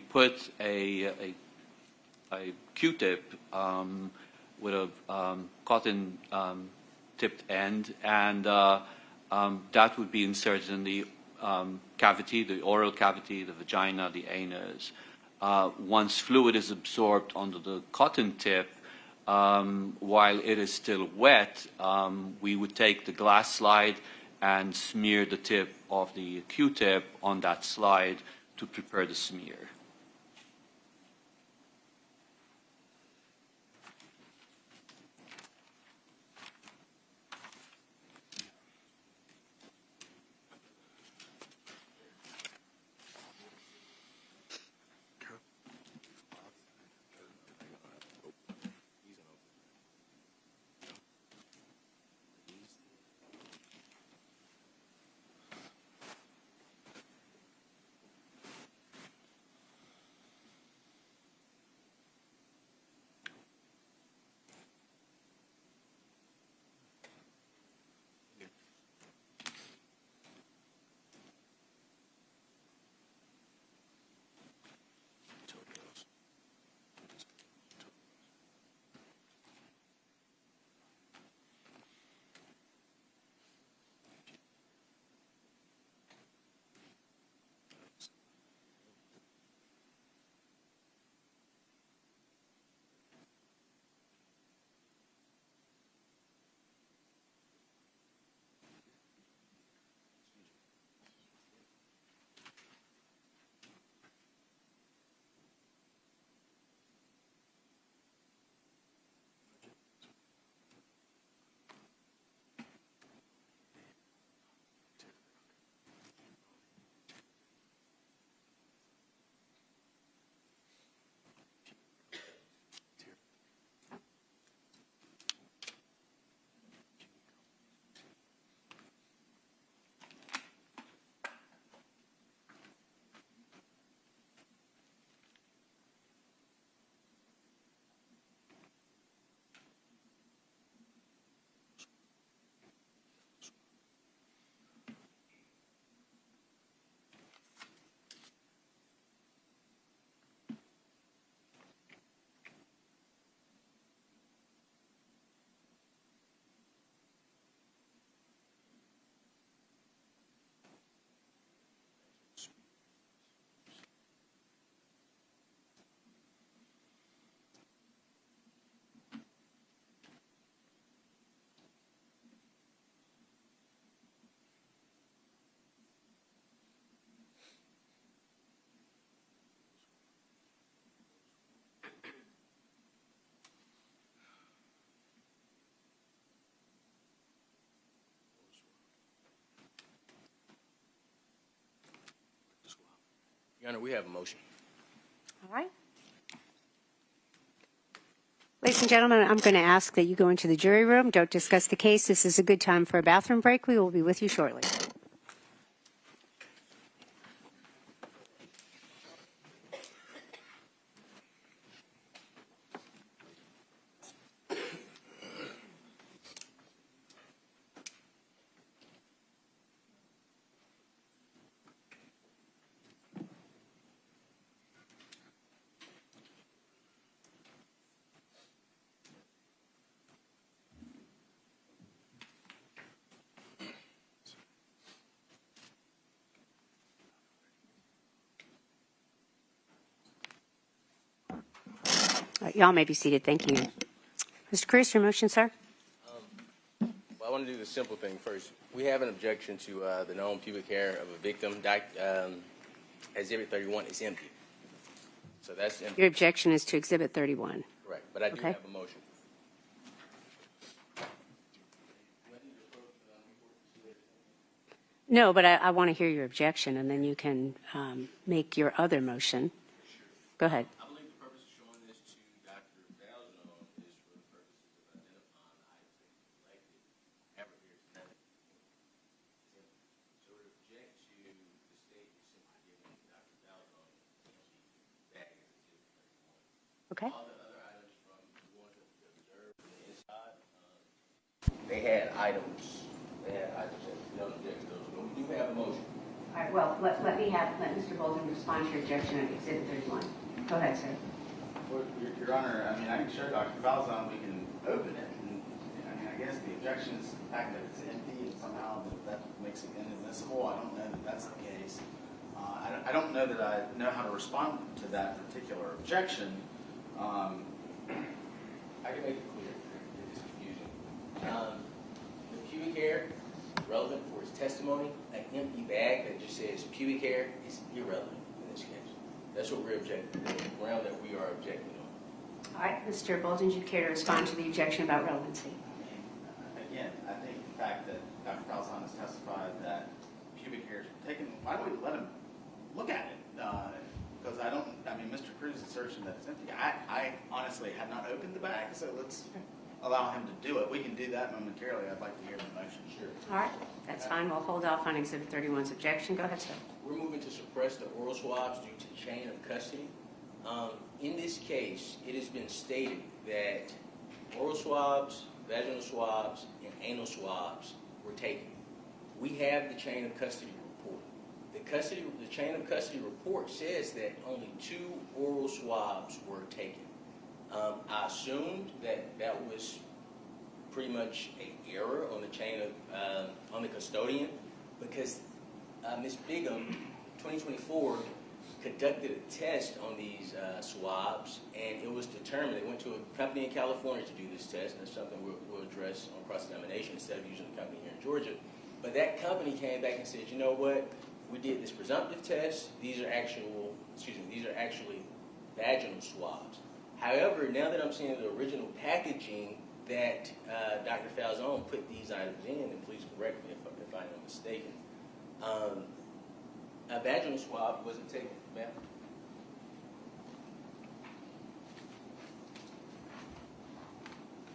put a Q-tip with a cotton tipped end, and that would be inserted in the cavity, the oral cavity, the vagina, the anus. Once fluid is absorbed onto the cotton tip, while it is still wet, we would take the glass slide and smear the tip of the Q-tip on that slide to prepare the smear. Your Honor, we have a motion. All right. Ladies and gentlemen, I'm going to ask that you go into the jury room. Don't discuss the case. This is a good time for a bathroom break. We will be with you shortly. Y'all may be seated. Thank you. Mr. Cruz, your motion, sir? Well, I want to do the simple thing first. We have an objection to the known pubic hair of a victim. Exhibit 31 is empty. So that's empty. Your objection is to Exhibit 31. Correct. But I do Okay. have a motion. No, but I want to hear your objection, and then you can make your other motion. Go ahead. I believe the purpose of showing this to Dr. Falzone is for the purposes of identifying the items that he collected ever here tonight. So we object to the state simply giving Dr. Falzone an empty bag as Exhibit 31. Okay. All the other items from the ones that we observed from the inside, they had items. They had items that we don't object to those. But we do have a motion. All right, well, let Mr. Bolden respond to your objection on Exhibit 31. Go ahead, sir. Well, Your Honor, I mean, I can show Dr. Falzone, we can open it, and I mean, I guess the objection is the fact that it's empty, and somehow that makes it inadmissible. I don't know that that's the case. I don't know that I know how to respond to that particular objection. I can make it clear if it's confusing. The pubic hair, relevant for his testimony. An empty bag that just says pubic hair is irrelevant in this case. That's what we're objecting to, the ground that we are objecting on. All right, Mr. Bolden, do you care to respond to the objection about relevancy? Again, I think the fact that Dr. Falzone has testified that pubic hairs were taken, why don't we let him look at it? Because I mean, Mr. Cruz's assertion that it's empty, I honestly had not opened the bag, so let's allow him to do it. We can do that momentarily. I'd like to hear the motion. Sure. All right, that's fine. We'll hold off on Exhibit 31's objection. Go ahead, sir. We're moving to suppress the oral swabs due to chain of custody. In this case, it has been stated that oral swabs, vaginal swabs, and anal swabs were taken. We have the chain of custody report. The chain of custody report says that only 2 oral swabs were taken. I assumed that was pretty much an error on the chain of on the custodian, because Ms. Bigham, 2024, conducted a test on these swabs, and it was determined. They went to a company in California to do this test, and it's something we'll address on cross-examination instead of using a company here in Georgia. But that company came back and said, you know what? We did this presumptive test. These are actually vaginal swabs. However, now that I'm seeing the original packaging that Dr. Falzone put these items in, and please correct me if I am mistaken, a vaginal swab wasn't taken, ma'am.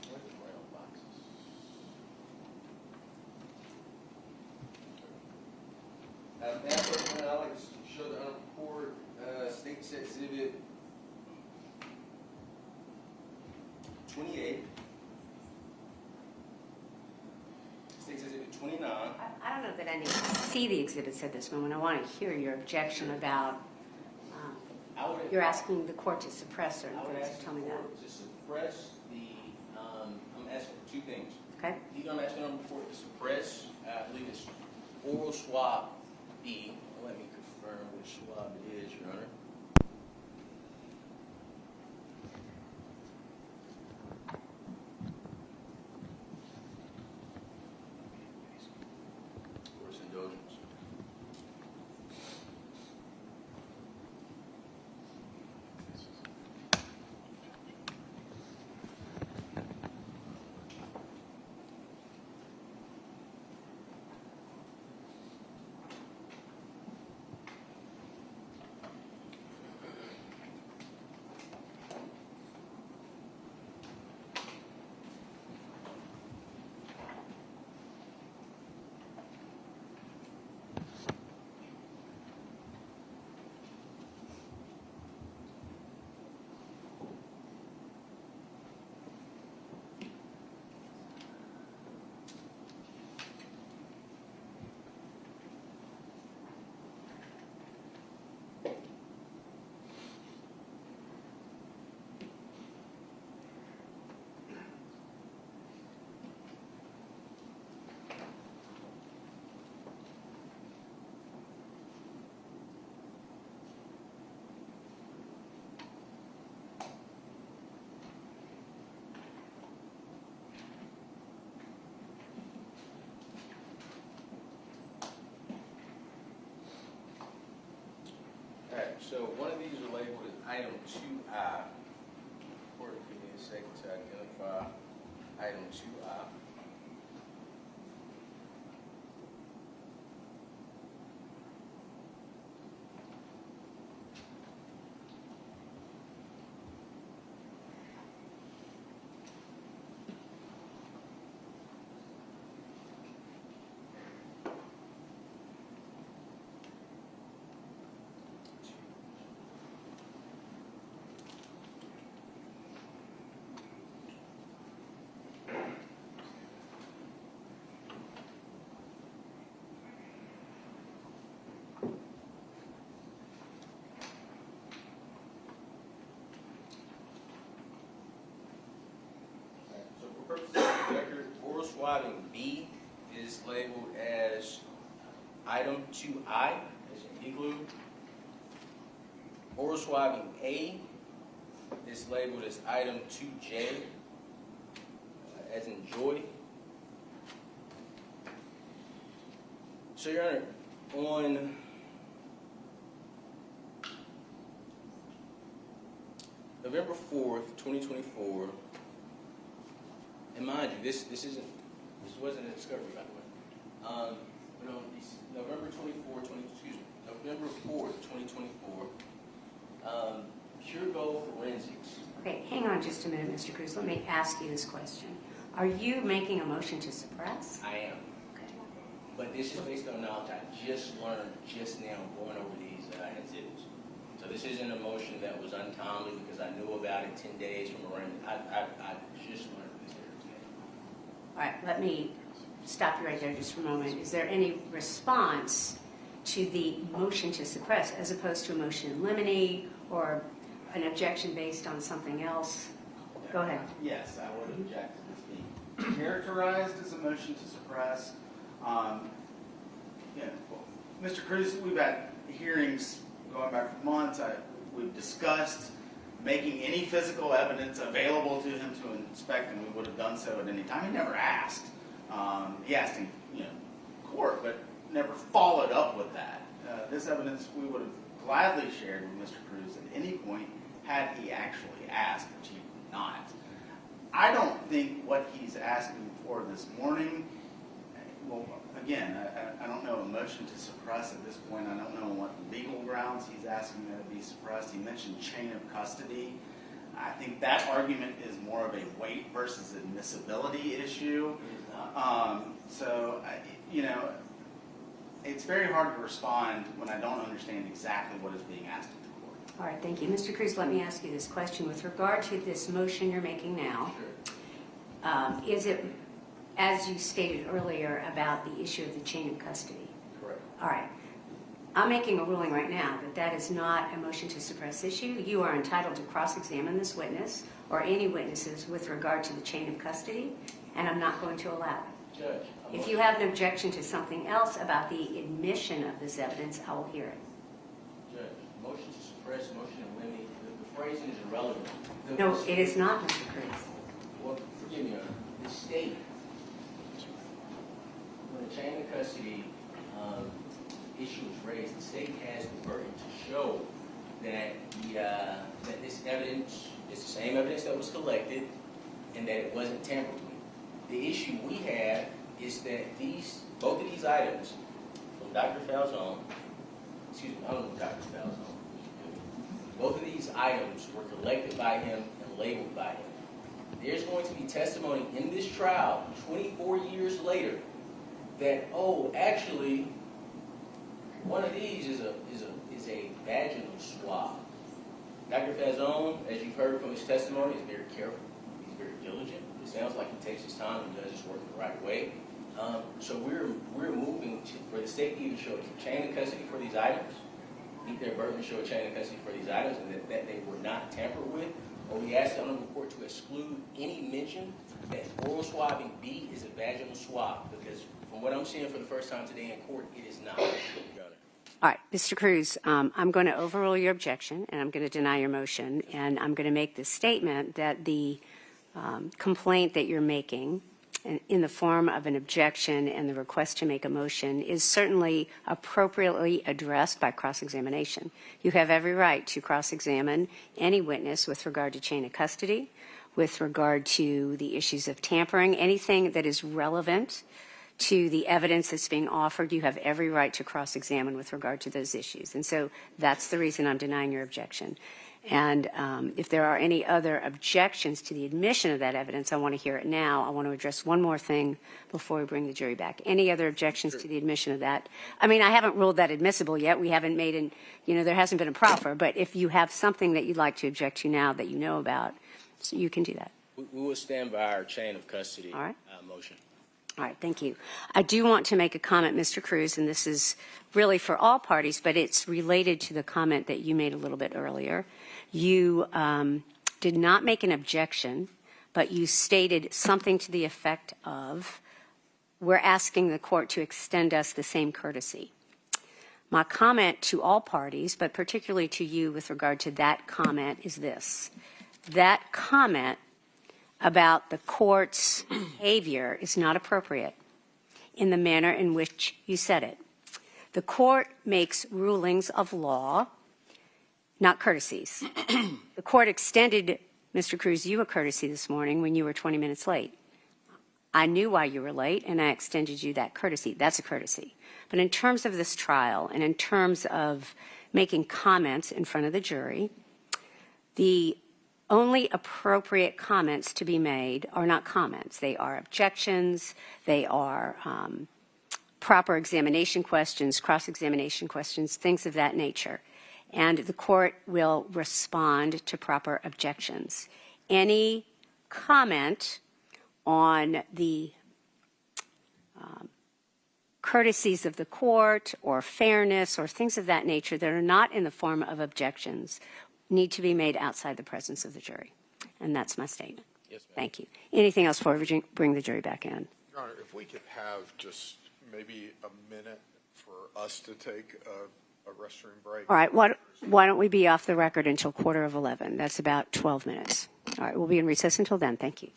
Where's the brown boxes? Ma'am, I'd like to show the report, State Exhibit 28. State Exhibit 29. I don't know that I need to see the exhibits at this moment. I want to hear your objection about, you're asking the court to suppress certain I would things. ask Tell me the that. court to suppress the, I'm asking for 2 things. Okay? Either I'm asking the court to suppress, I believe it's oral swab B. Let me confirm which swab it is, Your Honor. Court's indulgence. So one of these are labeled as item 2I. Court, give me a second to identify item 2I. So for purposes of the record, oral swabbing B is labeled as item 2I, as in igloo. Oral swabbing A is labeled as item 2J, as in joy. So, Your Honor, on November 4th, 2024, and mind you, this wasn't a discovery, by the way. But on November 4th, 2024, Pure Gold Forensics. Okay, hang on just a minute, Mr. Cruz. Let me ask you this question. Are you making a motion to suppress? I am. Okay. But this is based on knowledge I just learned just now going over these exhibits. So this isn't a motion that was untimely because I knew about it 10 days from arraignment. I just learned this here today. All right, let me stop you right there just for a moment. Is there any response to the motion to suppress as opposed to a motion in limine or an objection based on something else? Go ahead. Yes, I would object to this being characterized as a motion to suppress. Mr. Cruz, we've had hearings going back for months. We've discussed making any physical evidence available to him to inspect, and we would have done so at any time. He never asked. He asked in court, but never followed up with that. This evidence we would have gladly shared with Mr. Cruz at any point had he actually asked, which he did not. I don't think what he's asking for this morning, well, again, I don't know a motion to suppress at this point. I don't know what legal grounds he's asking that it be suppressed. He mentioned chain of custody. I think that argument is more of a weight versus admissibility issue. It's very hard to respond when I don't understand exactly what is being asked of the court. All right, thank you. Mr. Cruz, let me ask you this question. With regard to this motion you're making now, is it, as you stated earlier, about the issue of the chain of custody? Correct. All right. I'm making a ruling right now that that is not a motion to suppress issue. You are entitled to cross-examine this witness or any witnesses with regard to the chain of custody, and I'm not going to allow it. Judge. If you have an objection to something else about the admission of this evidence, I will hear it. Judge, motion to suppress, motion in limine, the phrasing is irrelevant. No, it is not, Mr. Cruz. Well, forgive me, Your Honor. The state, when the chain of custody issue is raised, the state has the burden to show that that this evidence is the same evidence that was collected and that it wasn't tampered with. The issue we have is that both of these items from Dr. Falzone, I don't know Dr. Falzone, both of these items were collected by him and labeled by him. There's going to be testimony in this trial 24 years later that, actually, one of these is a vaginal swab. Dr. Falzone, as you've heard from his testimony, is very careful. He's very diligent. It sounds like he takes his time and does his work the right way. So we're moving for the state to either show a chain of custody for these items, meet their burden to show a chain of custody for these items, and that they were not tampered with, or we ask the Honorable Court to exclude any mention that oral swabbing B is a vaginal swab, because from what I'm seeing for the first time today in court, it is not. All right, Mr. Cruz, I'm going to overrule your objection, and I'm going to deny your motion, and I'm going to make the statement that the complaint that you're making in the form of an objection and the request to make a motion is certainly appropriately addressed by cross-examination. You have every right to cross-examine any witness with regard to chain of custody, with regard to the issues of tampering, anything that is relevant to the evidence that's being offered. You have every right to cross-examine with regard to those issues. And so that's the reason I'm denying your objection. And if there are any other objections to the admission of that evidence, I want to hear it now. I want to address one more thing before we bring the jury back. Any other objections to the admission of that? I mean, I haven't ruled that admissible yet. We haven't made an, there hasn't been a proffer. But if you have something that you'd like to object to now that you know about, so you can do that. We will stand by our chain of custody motion. All right, thank you. I do want to make a comment, Mr. Cruz, and this is really for all parties, but it's related to the comment that you made a little bit earlier. You did not make an objection, but you stated something to the effect of, we're asking the court to extend us the same courtesy. My comment to all parties, but particularly to you with regard to that comment, is this. That comment about the court's behavior is not appropriate in the manner in which you said it. The court makes rulings of law, not courtesies. The court extended, Mr. Cruz, you a courtesy this morning when you were 20 minutes late. I knew why you were late, and I extended you that courtesy. That's a courtesy. But in terms of this trial and in terms of making comments in front of the jury, the only appropriate comments to be made are not comments. They are objections. They are proper examination questions, cross-examination questions, things of that nature. And the court will respond to proper objections. Any comment on the courtesies of the court or fairness or things of that nature that are not in the form of objections need to be made outside the presence of the jury. And that's my statement. Yes, ma'am. Thank you. Anything else before we bring the jury back in? Your Honor, if we could have just maybe a minute for us to take a restroom break. All right. Why don't we be off the record until 11:15? That's about 12 minutes. All right. We'll be in recess until then. Thank you.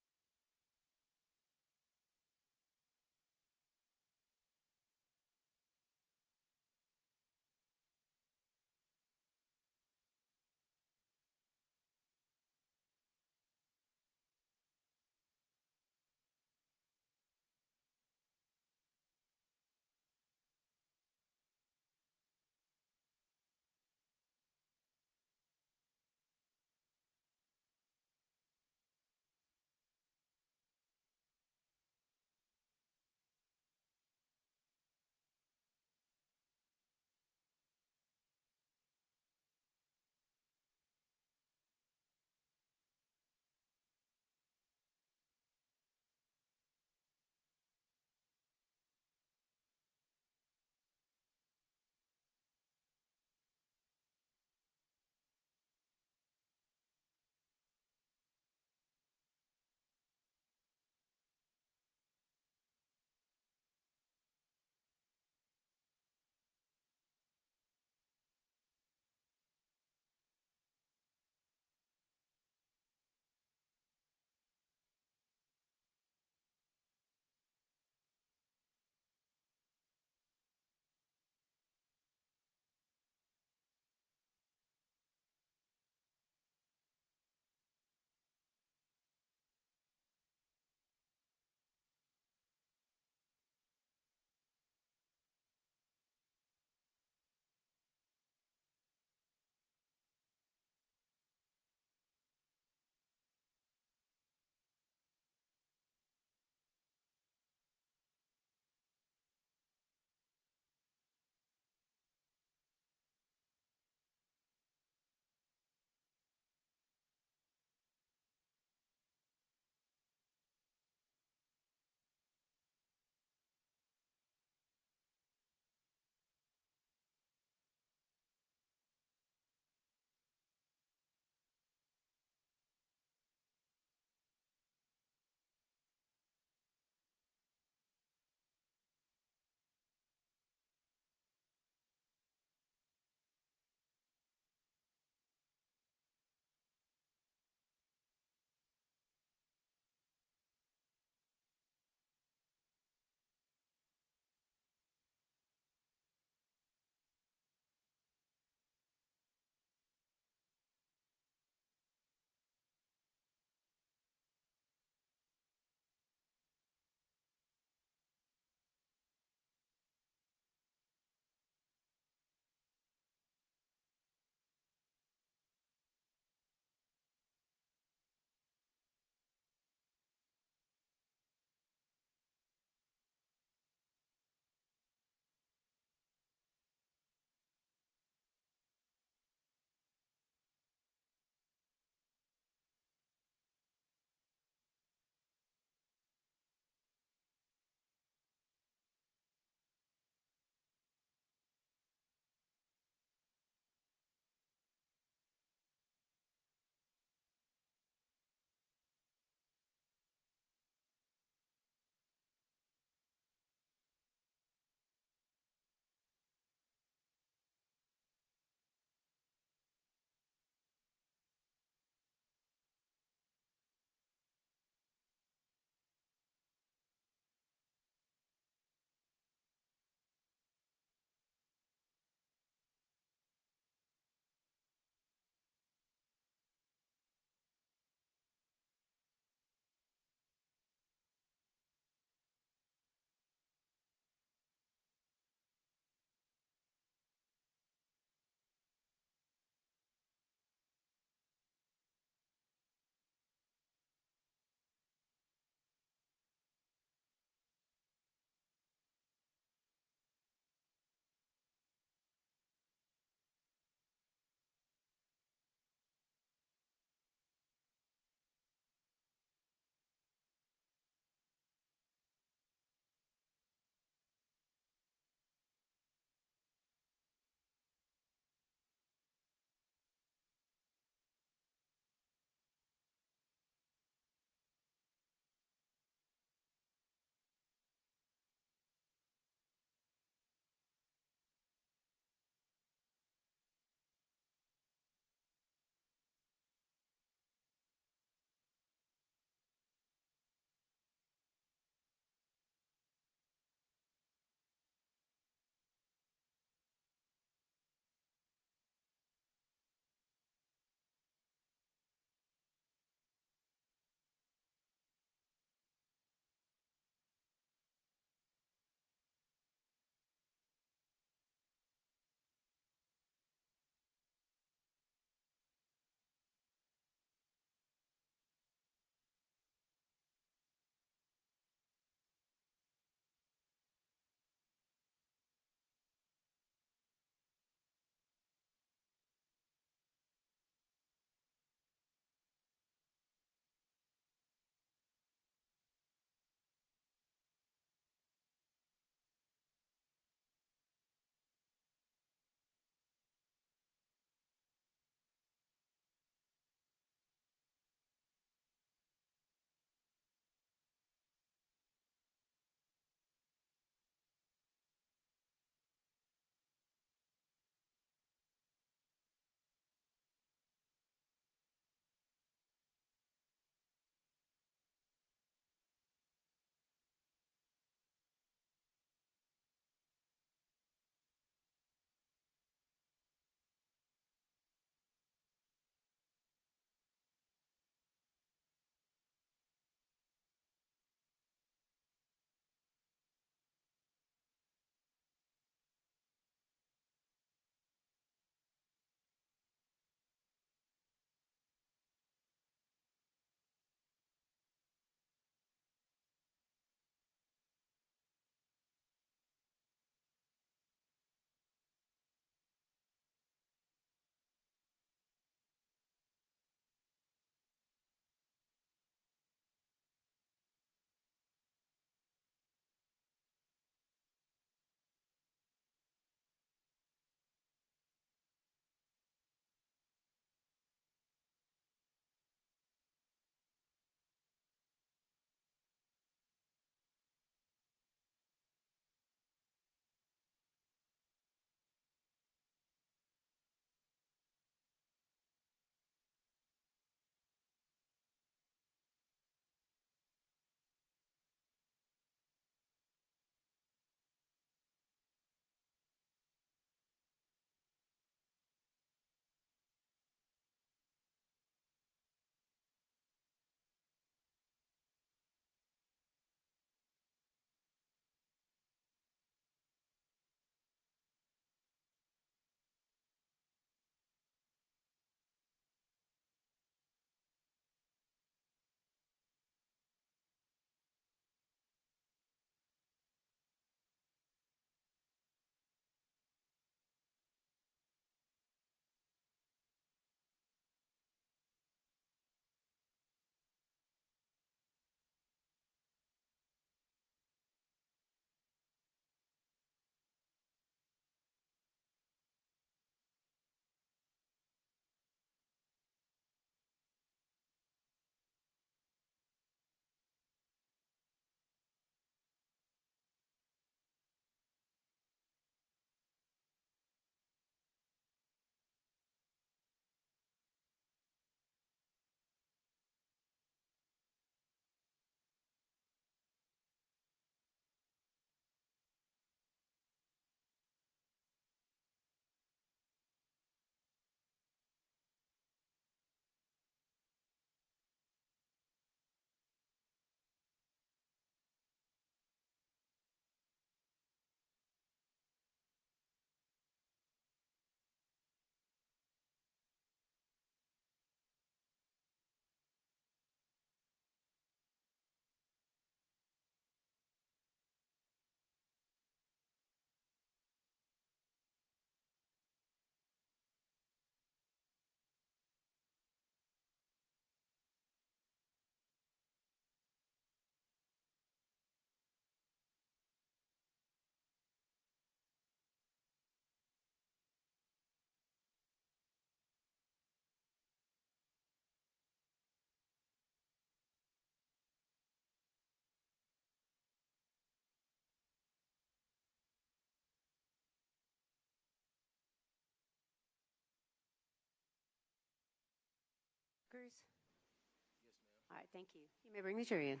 thank you. You may bring the jury in.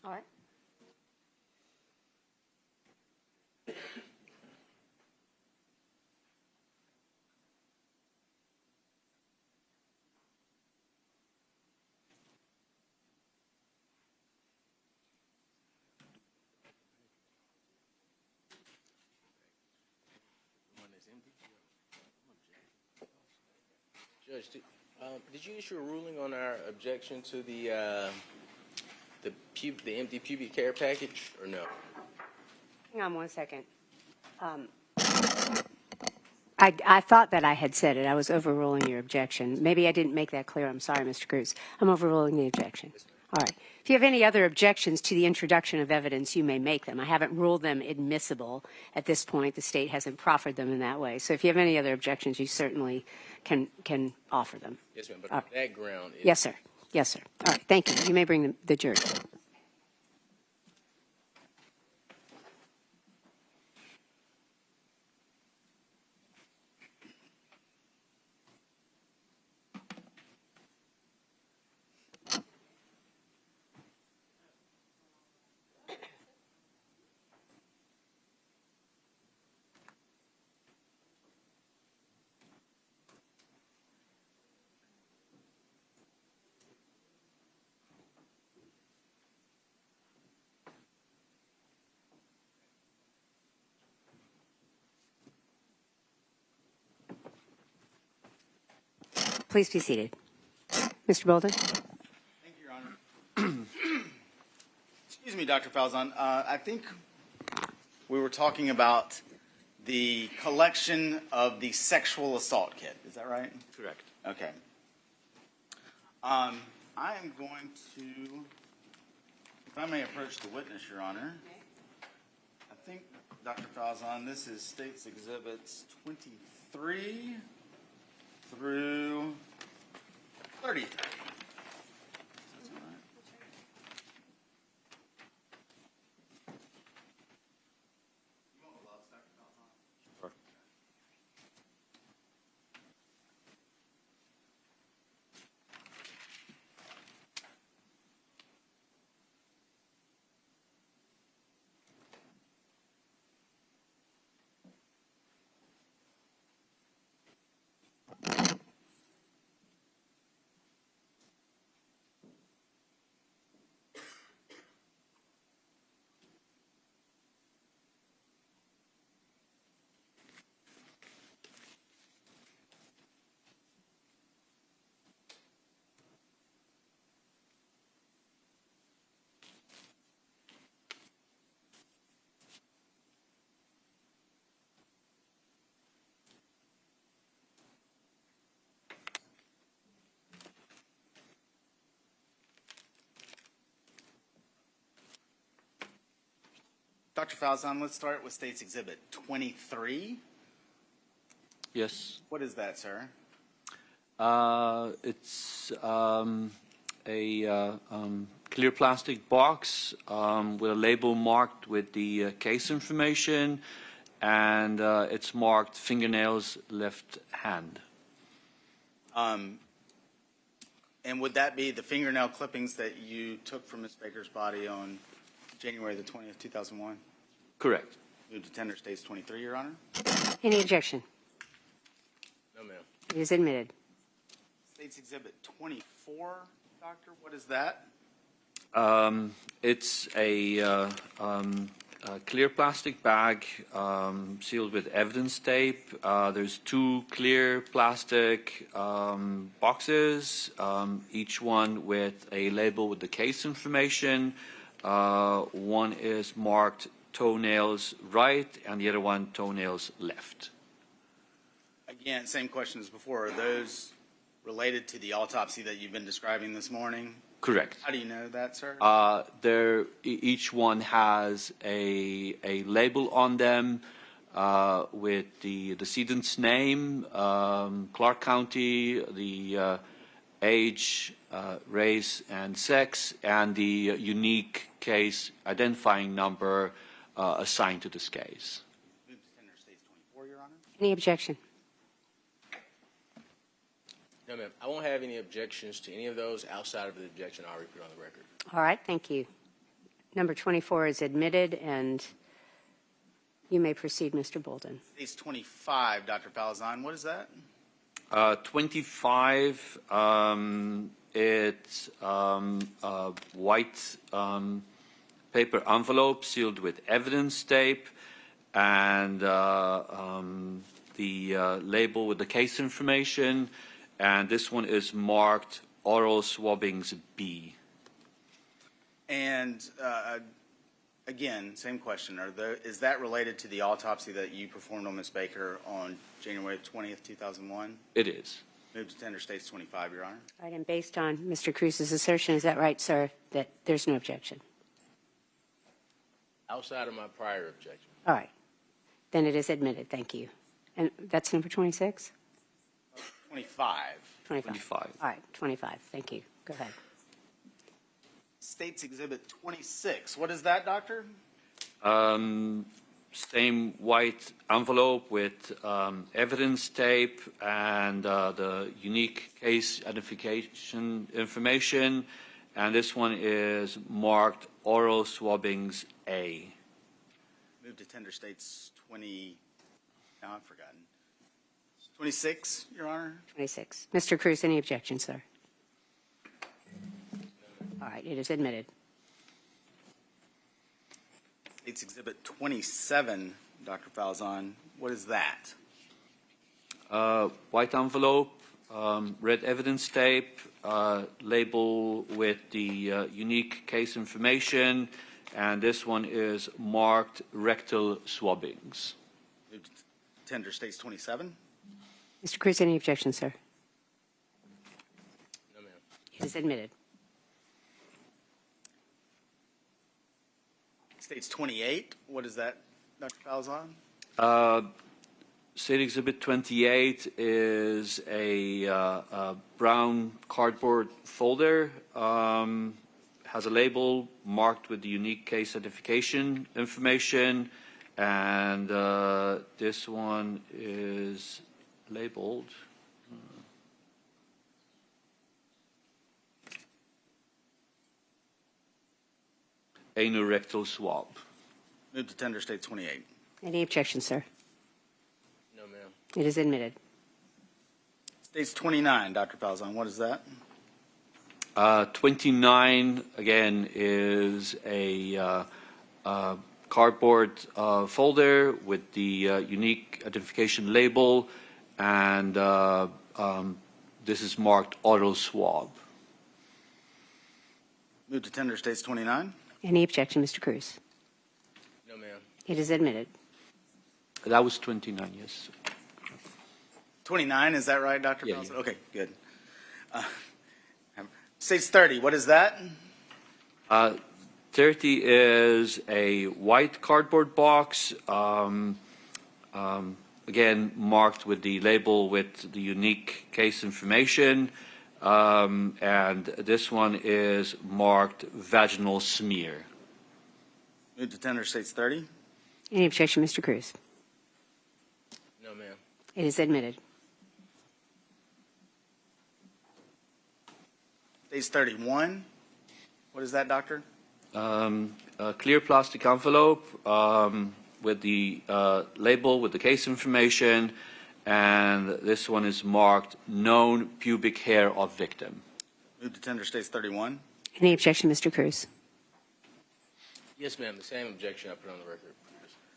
All right. Judge, did you issue a ruling on our objection to the empty pubic hair package, or no? Hang on 1 second. I thought that I had said it. I was overruling your objection. Maybe I didn't make that clear. I'm sorry, Mr. Cruz. I'm overruling the objection. All right. If you have any other objections to the introduction of evidence, you may make them. I haven't ruled them admissible at this point. The state hasn't proffered them in that way. So if you have any other objections, you certainly can offer them. Yes, ma'am. But on that ground, Yes, sir. Yes, sir. All right. Thank you. You may bring the jury. Please be seated. Mr. Bolden? Thank you, Your Honor. Excuse me, Dr. Falzon. I think we were talking about the collection of the sexual assault kit. Is that right? Correct. Okay. I am going to, if I may approach the witness, Your Honor. I think, Dr. Falzon, this is State's Exhibits 23 through 33. That's all right. You want the gloves, Dr. Falzon? Sure. Dr. Falzon, let's start with State's Exhibit 23. Yes. What is that, sir? It's a clear plastic box with a label marked with the case information, and it's marked fingernails left hand. And would that be the fingernail clippings that you took from Ms. Baker's body on January the 20th, 2001? Correct. Moved to tender State's 23, Your Honor. Any objection? No, ma'am. It is admitted. State's Exhibit 24, Doctor, what is that? It's a clear plastic bag sealed with evidence tape. There's two clear plastic boxes, each one with a label with the case information. One is marked toenails right, and the other one toenails left. Again, same question as before. Are those related to the autopsy that you've been describing this morning? Correct. How do you know that, sir? Each one has a label on them. with the decedent's name, Clark County, the age, race, and sex, and the unique case identifying number assigned to this case. Move to tender States 24, Your Honor. Any objection? No, ma'am. I won't have any objections to any of those outside of the objection I already put on the record. All right, thank you. Number 24 is admitted, and you may proceed, Mr. Bolden. States 25, Dr. Falzon, what is that? 25, it's a white paper envelope sealed with evidence tape, and the label with the case information, and this one is marked oral swabbings B. And again, same question. Is that related to the autopsy that you performed on Ms. Baker on January 20th, 2001? It is. Move to tender States 25, Your Honor. All right, and based on Mr. Cruz's assertion, is that right, sir, that there's no objection? Outside of my prior objection. All right. Then it is admitted. Thank you. And that's number 26? 25. 25. All right, 25. Thank you. Go ahead. States Exhibit 26. What is that, Doctor? Same white envelope with evidence tape and the unique case identification information, and this one is marked oral swabbings A. Move to tender States 20. Now I've forgotten. 26, Your Honor. 26. Mr. Cruz, any objection, sir? All right, it is admitted. States Exhibit 27, Dr. Falzon. What is that? White envelope, red evidence tape, label with the unique case information, and this one is marked rectal swabbings. Move to tender States 27. Mr. Cruz, any objection, sir? No, ma'am. It is admitted. States 28. What is that, Dr. Falzon? State Exhibit 28 is a brown cardboard folder, has a label marked with the unique case identification information, and this one is labeled anorectal swab. Move to tender States 28. Any objection, sir? No, ma'am. It is admitted. States 29, Dr. Falzon. What is that? 29, again, is a cardboard folder with the unique identification label, and this is marked oral swab. Move to tender States 29. Any objection, Mr. Cruz? No, ma'am. It is admitted. That was 29, yes. 29, is that right, Dr. Yeah, Falzon? yeah. Okay, good. States 30, what is that? 30 is a white cardboard box, again marked with the label with the unique case information, and this one is marked vaginal smear. Move to tender States 30. Any objection, Mr. Cruz? No, ma'am. It is admitted. States 31. What is that, Doctor? A clear plastic envelope with the label with the case information, and this one is marked known pubic hair of victim. Move to tender States 31. Any objection, Mr. Cruz? Yes, ma'am. The same objection I put on the record.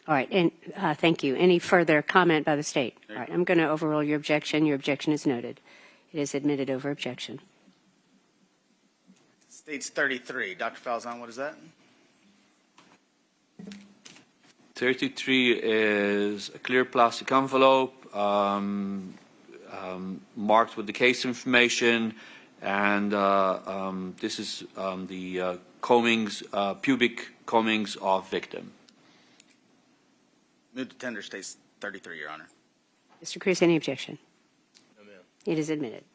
All right, and thank you. Any further comment by the state? All right, I'm going to overrule your objection. Your objection is noted. It is admitted over objection. States 33. Dr. Falzon, what is that? 33 is a clear plastic envelope marked with the case information, and this is the combings, pubic combings of victim. Move to tender States 33, Your Honor. Mr. Cruz, any objection? No, ma'am. It is admitted.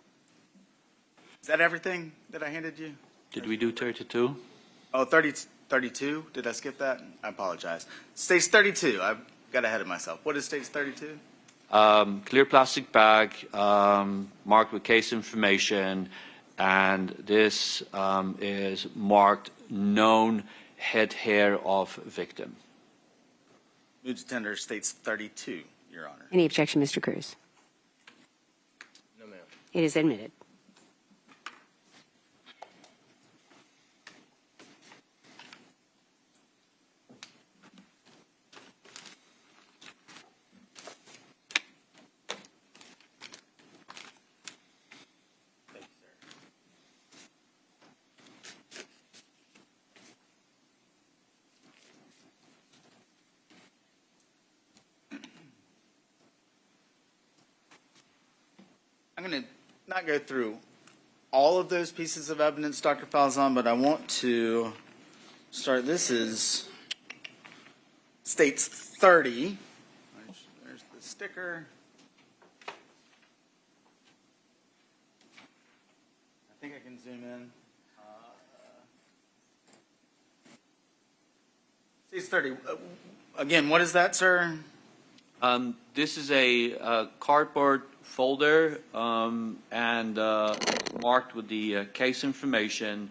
Is that everything that I handed you? Did we do 32? Oh, 32? Did I skip that? I apologize. States 32. I got ahead of myself. What is States 32? Clear plastic bag marked with case information, and this is marked known head hair of victim. Move to tender States 32, Your Honor. Any objection, Mr. Cruz? No, ma'am. It is admitted. Thank you, sir. I'm going to not go through all of those pieces of evidence, Dr. Falzon, but I want to start. This is States 30. There's the sticker. I think I can zoom in. States 30. Again, what is that, sir? This is a cardboard folder and marked with the case information,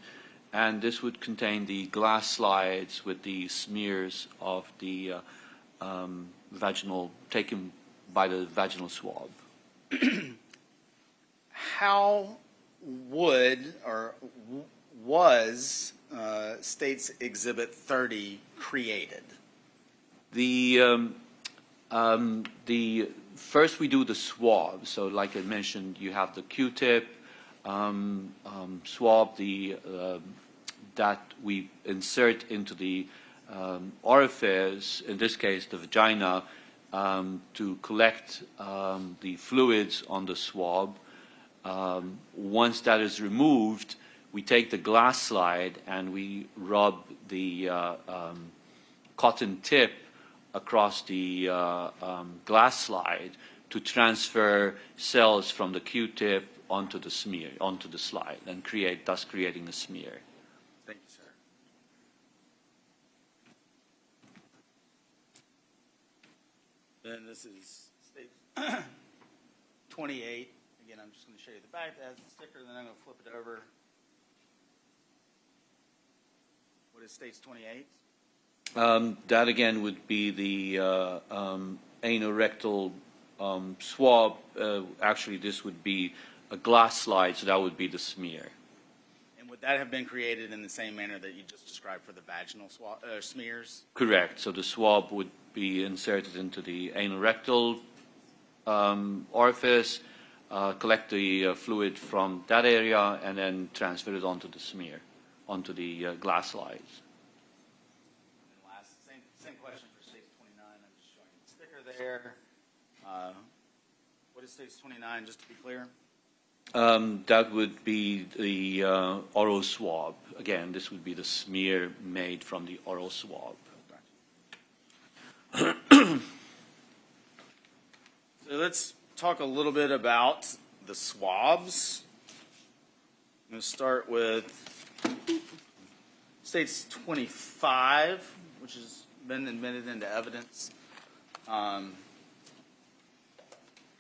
and this would contain the glass slides with the smears of the vaginal, taken by the vaginal swab. How would or was States Exhibit 30 created? The first we do the swab. So, like I mentioned, you have the Q-tip swab, that we insert into the orifice, in this case the vagina, to collect the fluids on the swab. Once that is removed, we take the glass slide and we rub the cotton tip across the glass slide to transfer cells from the Q-tip onto the smear, onto the slide, and thus creating a smear. Thank you, sir. Then this is State 28. Again, I'm just going to show you the back. That has the sticker, then I'm going to flip it over. What is States 28? That again would be the anorectal swab. Actually, this would be a glass slide, so that would be the smear. And would that have been created in the same manner that you just described for the vaginal smears? Correct. So the swab would be inserted into the anorectal orifice, collect the fluid from that area, and then transfer it onto the smear, onto the glass slides. Same question for States 29. I'm just showing the sticker there. What is States 29, just to be clear? That would be the oral swab. Again, this would be the smear made from the oral swab. So let's talk a little bit about the swabs. I'm going to start with States 25, which has been admitted into evidence.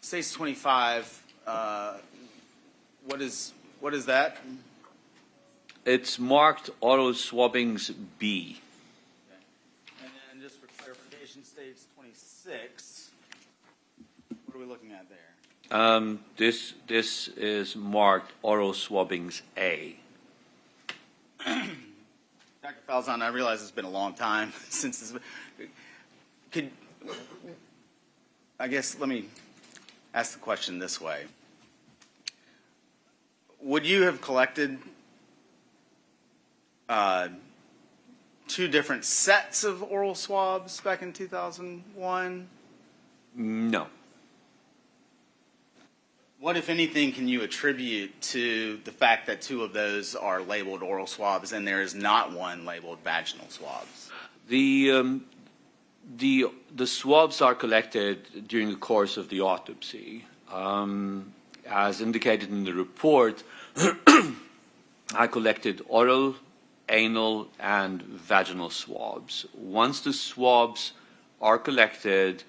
States 25, what is that? It's marked oral swabbings B. Okay. And then just for clarification, States 26, what are we looking at there? This is marked oral swabbings A. Dr. Falzon, I realize it's been a long time since this. I guess let me ask the question this way. Would you have collected two different sets of oral swabs back in 2001? No. What, if anything, can you attribute to the fact that two of those are labeled oral swabs and there is not one labeled vaginal swabs? The swabs are collected during the course of the autopsy. As indicated in the report, I collected oral, anal, and vaginal swabs. Once the swabs are collected,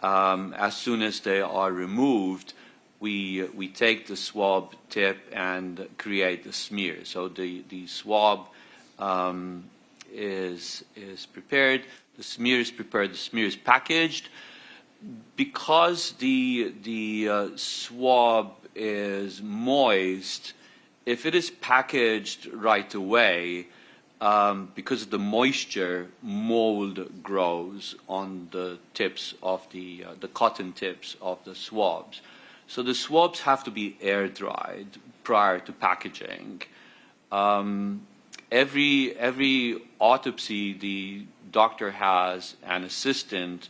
as soon as they are removed, we take the swab tip and create a smear. So the swab is prepared, the smear is prepared, the smear is packaged. Because the swab is moist, if it is packaged right away, because of the moisture, mold grows on the tips of the cotton tips of the swabs. So the swabs have to be air dried prior to packaging. Every autopsy, the doctor has an assistant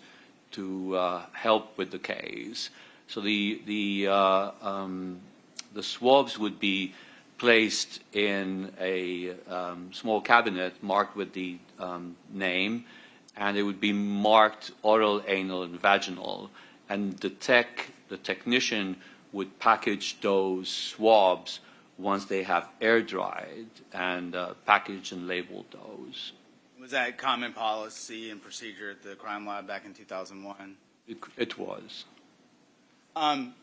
to help with the case. So the swabs would be placed in a small cabinet marked with the name, and it would be marked oral, anal, and vaginal. And the technician would package those swabs once they have air dried and package and label those. Was that common policy and procedure at the crime lab back in 2001? It was. Bear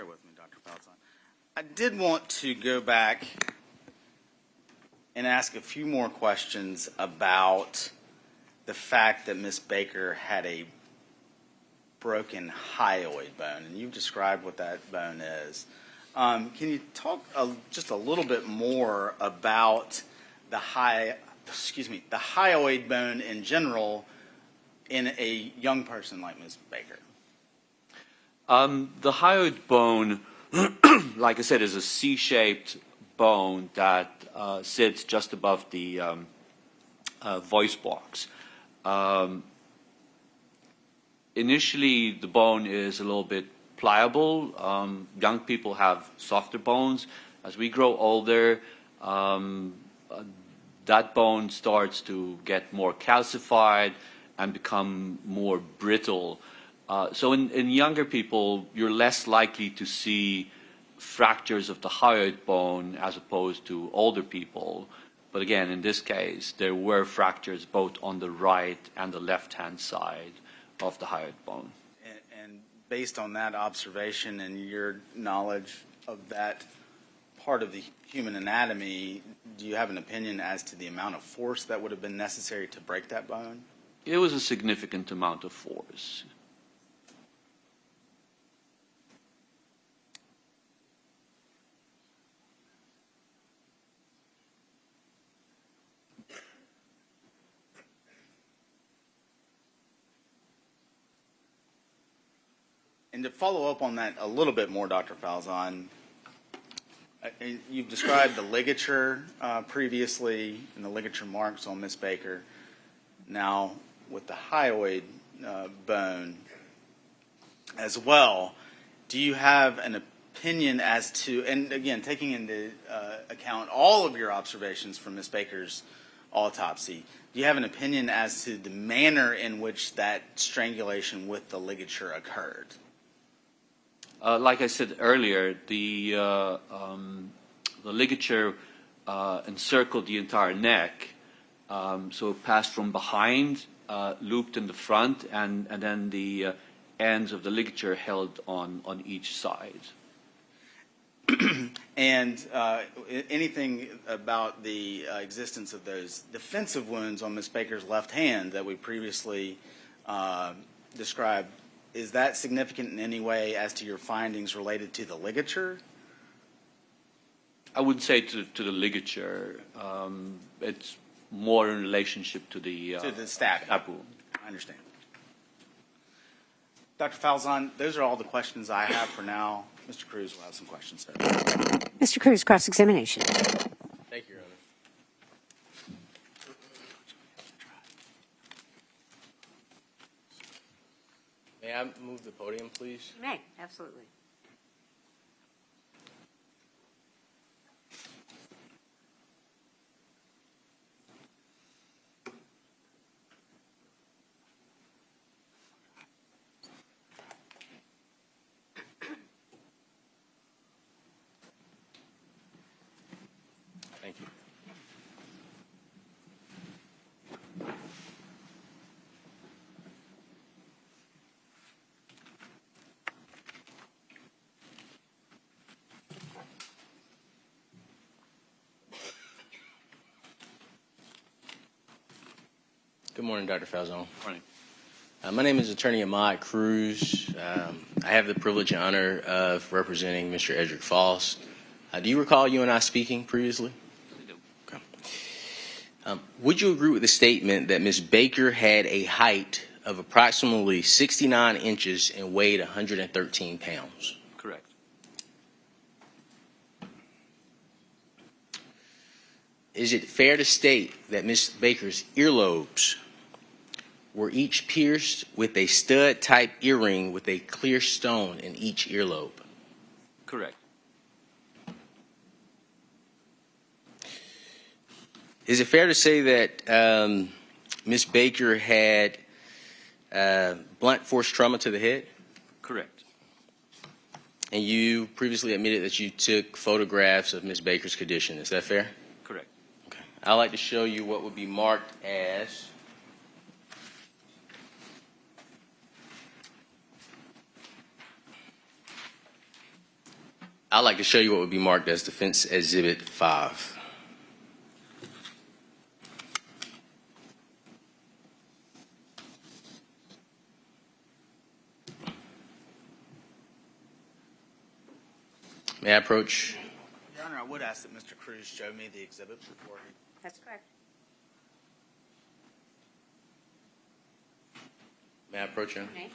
with me, Dr. Falzon. I did want to go back and ask a few more questions about the fact that Ms. Baker had a broken hyoid bone, and you've described what that bone is. Can you talk just a little bit more about the hyoid bone in general in a young person like Ms. Baker? The hyoid bone, like I said, is a C-shaped bone that sits just above the voice box. Initially, the bone is a little bit pliable. Young people have softer bones. As we grow older, that bone starts to get more calcified and become more brittle. So in younger people, you're less likely to see fractures of the hyoid bone as opposed to older people. But again, in this case, there were fractures both on the right and the left-hand side of the hyoid bone. And based on that observation and your knowledge of that part of the human anatomy, do you have an opinion as to the amount of force that would have been necessary to break that bone? It was a significant amount of force. And to follow up on that a little bit more, Dr. Falzon, you've described the ligature previously and the ligature marks on Ms. Baker. Now, with the hyoid bone as well, do you have an opinion as to, and again, taking into account all of your observations from Ms. Baker's autopsy, do you have an opinion as to the manner in which that strangulation with the ligature occurred? Like I said earlier, the ligature encircled the entire neck, so it passed from behind, looped in the front, and then the ends of the ligature held on each side. And anything about the existence of those defensive wounds on Ms. Baker's left hand that we previously described, is that significant in any way as to your findings related to the ligature? I wouldn't say to the ligature. It's more in relationship to the stabbing. wound. I understand. Dr. Falzon, those are all the questions I have for now. Mr. Cruz will have some questions, sir. Mr. Cruz, cross-examination. Thank you, Your Honor. May I move the podium, please? You may, absolutely. Thank you. Good morning, Dr. Falzone. Morning. My name is Attorney Ahmad Cruz. I have the privilege and honor of representing Mr. Edrick Faust. Do you recall you and I speaking previously? I do. Okay. Would you agree with the statement that Ms. Baker had a height of approximately 69 inches and weighed 113 pounds? Correct. Is it fair to state that Ms. Baker's earlobes were each pierced with a stud-type earring with a clear stone in each earlobe? Correct. Is it fair to say that Ms. Baker had blunt force trauma to the head? Correct. And you previously admitted that you took photographs of Ms. Baker's condition. Is that fair? Correct. Okay. I'd like to show you what would be marked as Defense Exhibit 5. May I approach? Your Honor, I would ask that Mr. Cruz show me the exhibit before he... That's correct. May I approach, Your Honor? Okay.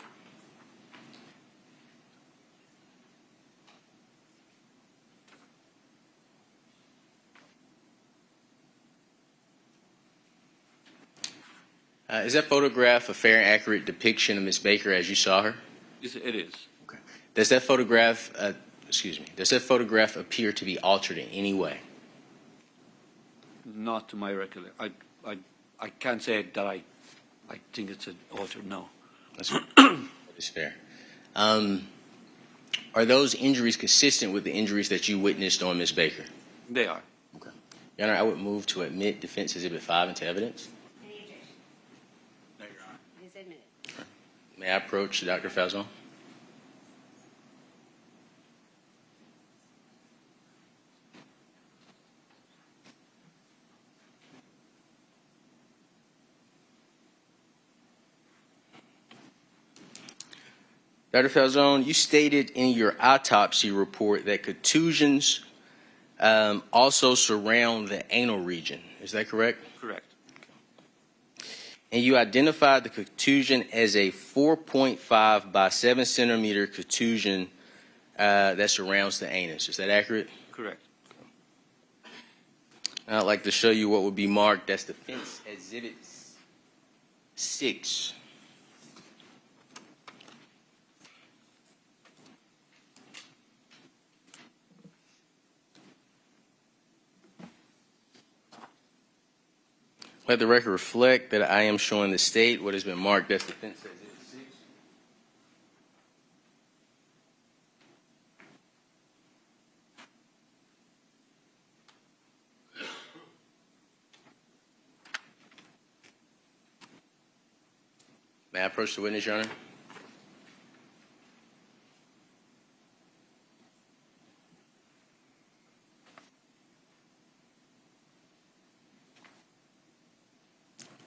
Is that photograph a fair and accurate depiction of Ms. Baker as you saw her? Yes, it is. Okay. Does that photograph, appear to be altered in any way? Not to my recollection. I can't say that I think it's an altered, no. That is fair. Are those injuries consistent with the injuries that you witnessed on Ms. Baker? They are. Okay. Your Honor, I would move to admit Defense Exhibit 5 into evidence. Any objection? No, Your Honor. It is admitted. May I approach Dr. Falzone? Dr. Falzone, you stated in your autopsy report that contusions also surround the anal region. Is that correct? Correct. And you identified the contusion as a 4.5 by 7 centimeter contusion that surrounds the anus. Is that accurate? Correct. I'd like to show you what would be marked as Defense Exhibit 6. Let the record reflect that I am showing the state what has been marked as Defense Exhibit 6. May I approach the witness, Your Honor?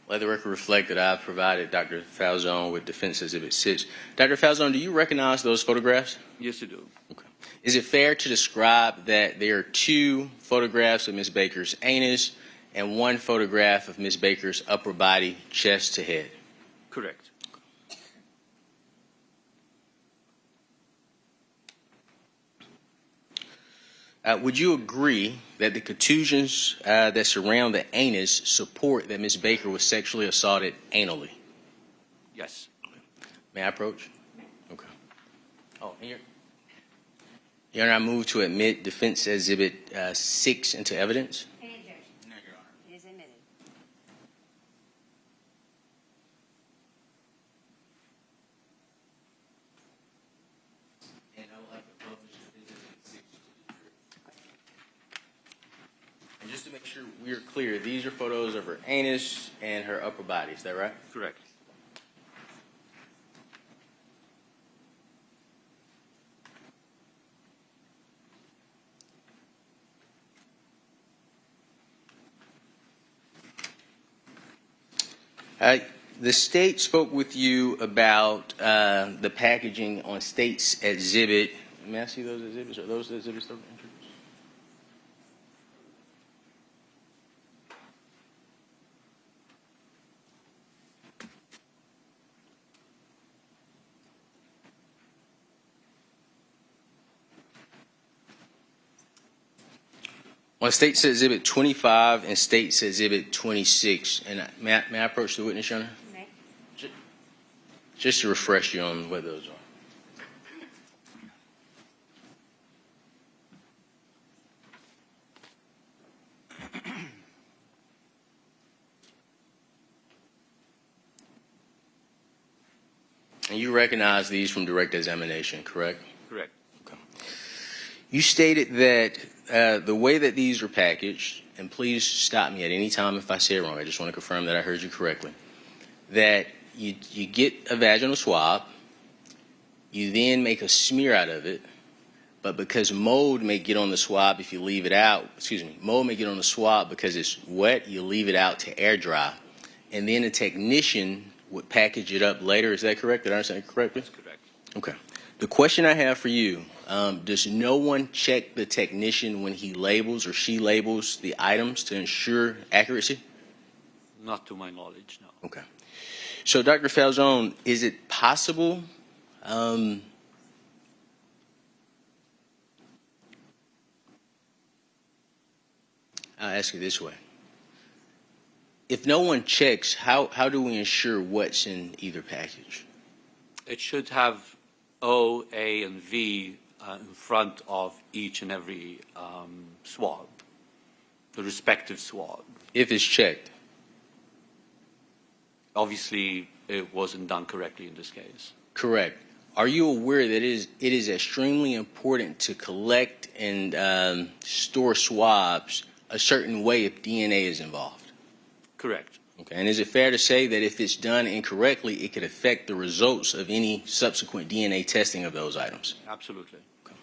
Let the record reflect that I've provided Dr. Falzone with Defense Exhibit 6. Dr. Falzone, do you recognize those photographs? Yes, you do. Okay. Is it fair to describe that there are 2 photographs of Ms. Baker's anus and 1 photograph of Ms. Baker's upper body, chest to head? Correct. Would you agree that the contusions that surround the anus support that Ms. Baker was sexually assaulted anally? Yes. May I approach? Okay. Oh, here. Your Honor, I move to admit Defense Exhibit 6 into evidence. Any objection? No, Your Honor. It is admitted. And I would like to publish Defense Exhibit 6 to the jury. And just just to make sure we're clear, these are photos of her anus and her upper body. Is that right? Correct. The state spoke with you about the packaging on state's exhibit. May I see those exhibits? Are those the exhibits that were introduced? On State's Exhibit 25 and State's Exhibit 26. And may I approach the witness, Your Honor? May. Just to refresh you on what those are. And you recognize these from direct examination, correct? Correct. Okay. You stated that the way that these are packaged, and please stop me at any time if I say it wrong, I just want to confirm that I heard you correctly, that you get a vaginal swab, you then make a smear out of it, but because mold may get on the swab if you leave it out, mold may get on the swab because it's wet, you leave it out to air dry, and then a technician would package it up later. Is that correct? Did I understand it correctly? That's correct. Okay. The question I have for you, does no one check the technician when he labels or she labels the items to ensure accuracy? Not to my knowledge, no. Okay. So, Dr. Falzone, is it possible I'll ask you this way. If no one checks, how do we ensure what's in either package? It should have O, A, and V in front of each and every swab, the respective swab. If it's checked. Obviously, it wasn't done correctly in this case. Correct. Are you aware that it is extremely important to collect and store swabs a certain way if DNA is involved? Correct. Okay. And is it fair to say that if it's done incorrectly, it could affect the results of any subsequent DNA testing of those items? Absolutely. Okay.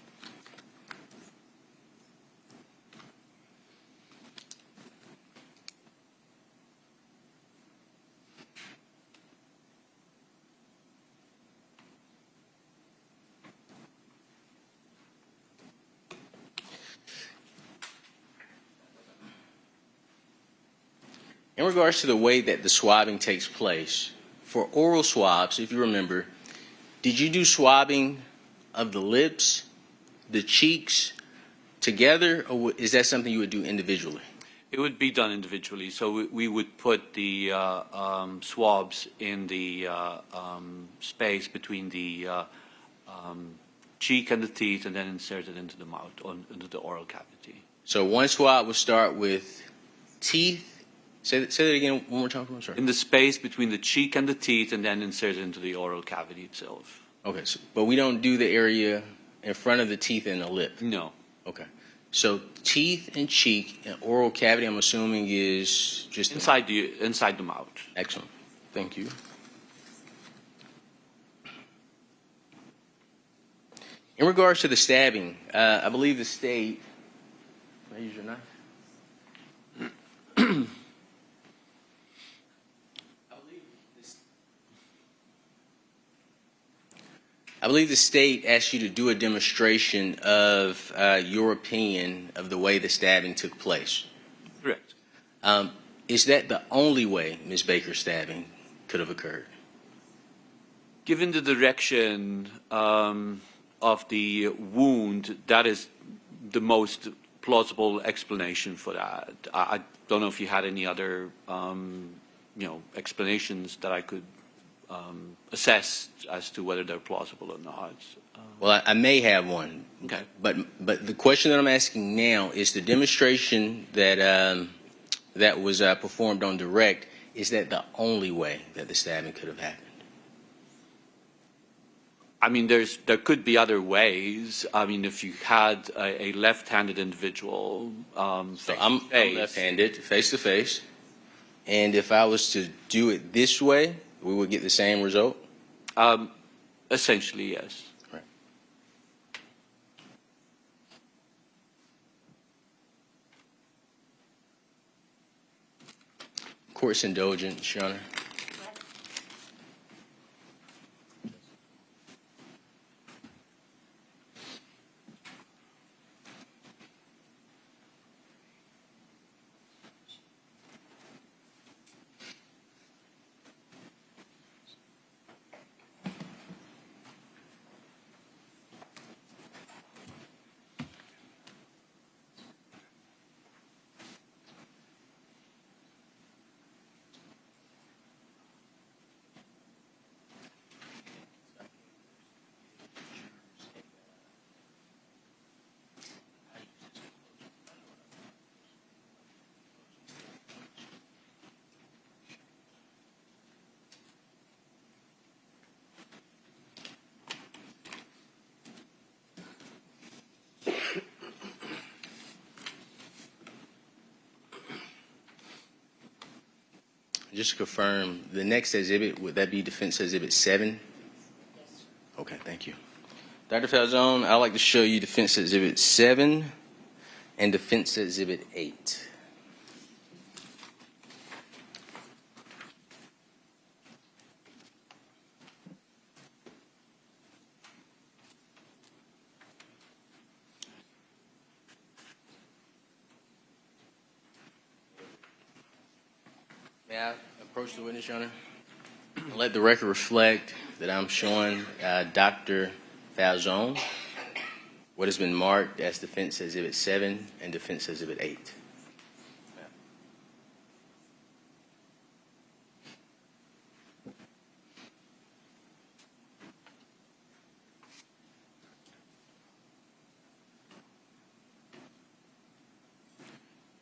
In regards to the way that the swabbing takes place, for oral swabs, if you remember, did you do swabbing of the lips, the cheeks together, or is that something you would do individually? It would be done individually. So we would put the swabs in the space between the cheek and the teeth, and then insert it into the mouth, or into the oral cavity. So one swab would start with teeth. Say that again one more time. I'm sorry. In the space between the cheek and the teeth, and then insert it into the oral cavity itself. Okay, but we don't do the area in front of the teeth and the lip. No. Okay. So teeth and cheek and oral cavity, I'm assuming, is just inside the mouth. Excellent. Thank you. In regards to the stabbing, I believe the state. Can I use your knife? I believe the state asked you to do a demonstration of your opinion of the way the stabbing took place. Correct. Is that the only way Ms. Baker's stabbing could have occurred? Given the direction of the wound, that is the most plausible explanation for that. I don't know if you had any other, explanations that I could assess as to whether they're plausible or not. Well, I may have one. Okay. But the question that I'm asking now is the demonstration that that was performed on direct. Is that the only way that the stabbing could have happened? I mean, there could be other ways. I mean, if you had a left-handed individual, So I'm left-handed, face-to-face. And if I was to do it this way, we would get the same result? Essentially, yes. Right. Court's indulgence, Your Honor. Just to confirm, the next exhibit, would that be Defense Exhibit 7? Yes. Okay, thank you. Dr. Falzone, I'd like to show you Defense Exhibit 7 and Defense Exhibit 8. May I approach the witness, Your Honor? Let the record reflect that I'm showing Dr. Falzone what has been marked as Defense Exhibit 7 and Defense Exhibit 8.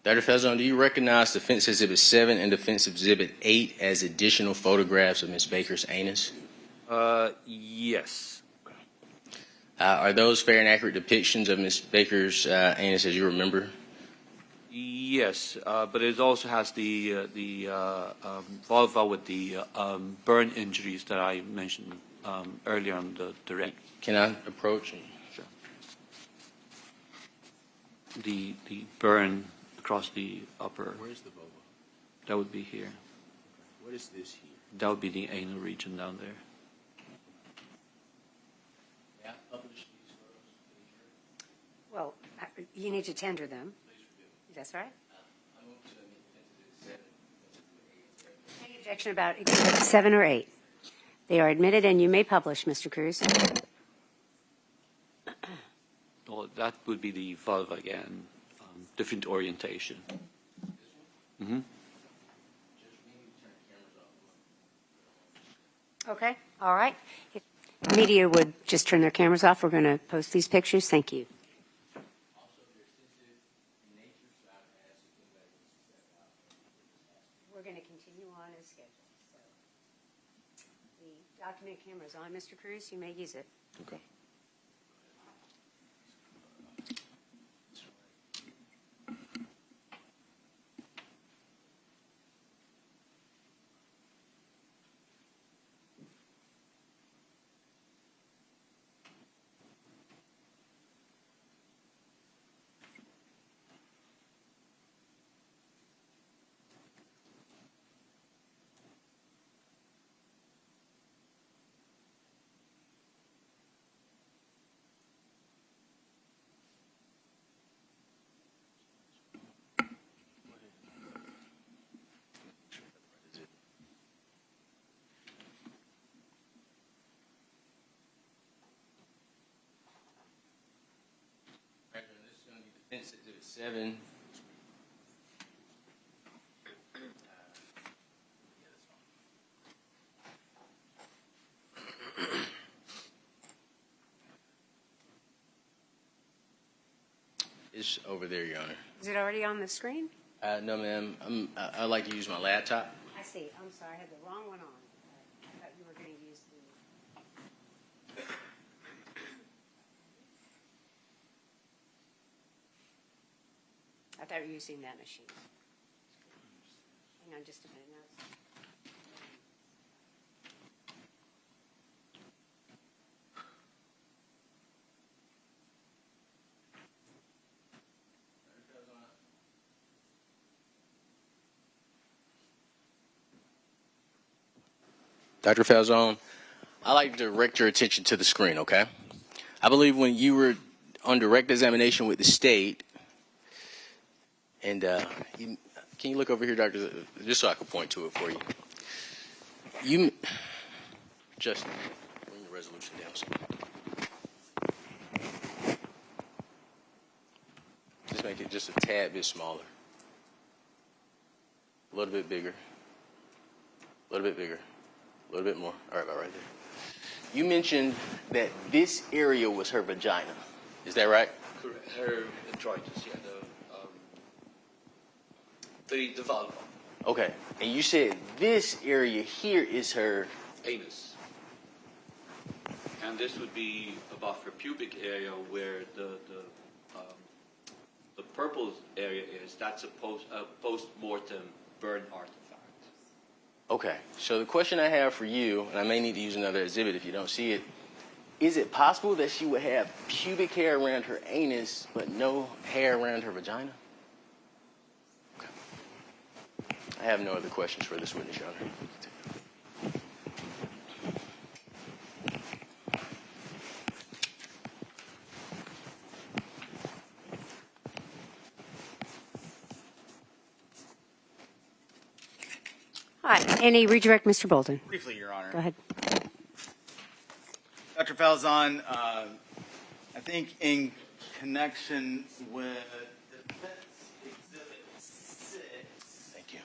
Dr. Falzone, do you recognize Defense Exhibit 7 and Defense Exhibit 8 as additional photographs of Ms. Baker's anus? Yes. Are those fair and accurate depictions of Ms. Baker's anus as you remember? Yes, but it also has the vulva with the burn injuries that I mentioned earlier on the direct. Can I approach? Sure. The burn across the upper. Where's the vulva? That would be here. What is this here? That would be the anal region down there. Yeah, publish these photos. Well, you need to tender them. That's right. Any objection about Exhibit 7 or 8? They are admitted, and you may publish, Mr. Cruz. Well, that would be the vulva again, different orientation. Mm-hmm. Okay, all right. If media would just turn their cameras off, we're going to post these pictures. Thank you. We're going to continue on as scheduled. So the document camera is on, Mr. Cruz. You may use it. Okay. Defense Exhibit 7. It's over there, Your Honor. Is it already on the screen? No, ma'am. I'd like to use my laptop. I see. I'm sorry. I had the wrong one on. I thought you were going to use the... thought you were using that machine. Hang on just a minute now. Dr. Falzone, I'd like to direct your attention to the screen, okay? I believe when you were on direct examination with the state, and can you look over here, Doctor, just so I can point to it for you. Justin, bring the resolution down. Just make it just a tad bit smaller. A little bit bigger. A little bit bigger. A little bit more. All right, about right there. You mentioned that this area was her vagina. Is that right? Correct. Her introitus, yeah, the vulva. Okay. And you said this area here is her Anus. And this would be above her pubic area where the purple area is. That's a post-mortem burn artifact. Okay, so the question I have for you, and I may need to use another exhibit if you don't see it, is it possible that she would have pubic hair around her anus but no hair around her vagina? Okay. I have no other questions for this witness, Your Honor. Hi, any redirect, Mr. Bolden? Briefly, Your Honor. Go ahead. Dr. Falzon, I think in connection with Defense Exhibit 6. Thank you.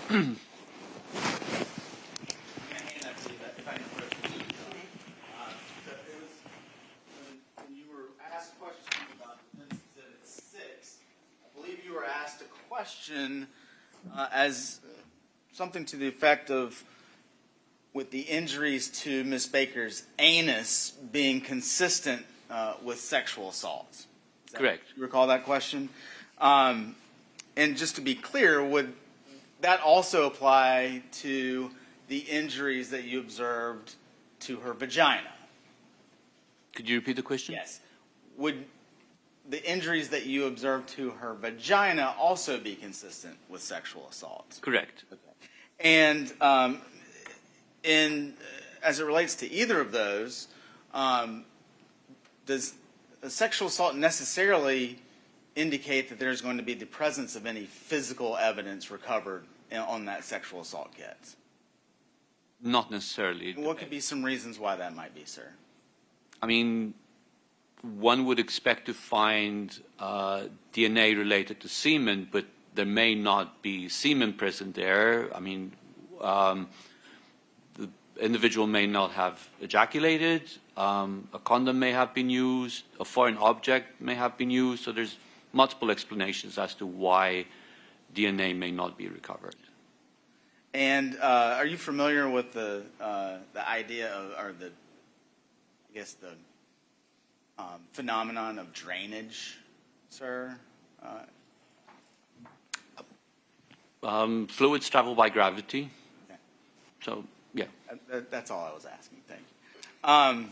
When you were asked questions about Defense Exhibit 6, I believe you were asked a question as something to the effect of, with the injuries to Ms. Baker's anus being consistent with sexual assault. Correct. You recall that question? And just to be clear, would that also apply to the injuries that you observed to her vagina? Could you repeat the question? Yes. Would the injuries that you observed to her vagina also be consistent with sexual assault? Correct. Okay. And as it relates to either of those, does a sexual assault necessarily indicate that there's going to be the presence of any physical evidence recovered on that sexual assault kit? Not necessarily. What could be some reasons why that might be, sir? I mean, one would expect to find DNA related to semen, but there may not be semen present there. I mean, the individual may not have ejaculated, a condom may have been used, a foreign object may have been used, so there's multiple explanations as to why DNA may not be recovered. And are you familiar with the idea of, or the, I guess the phenomenon of drainage, sir? Fluids travel by gravity. Okay. So, yeah. That's all I was asking. Thank you.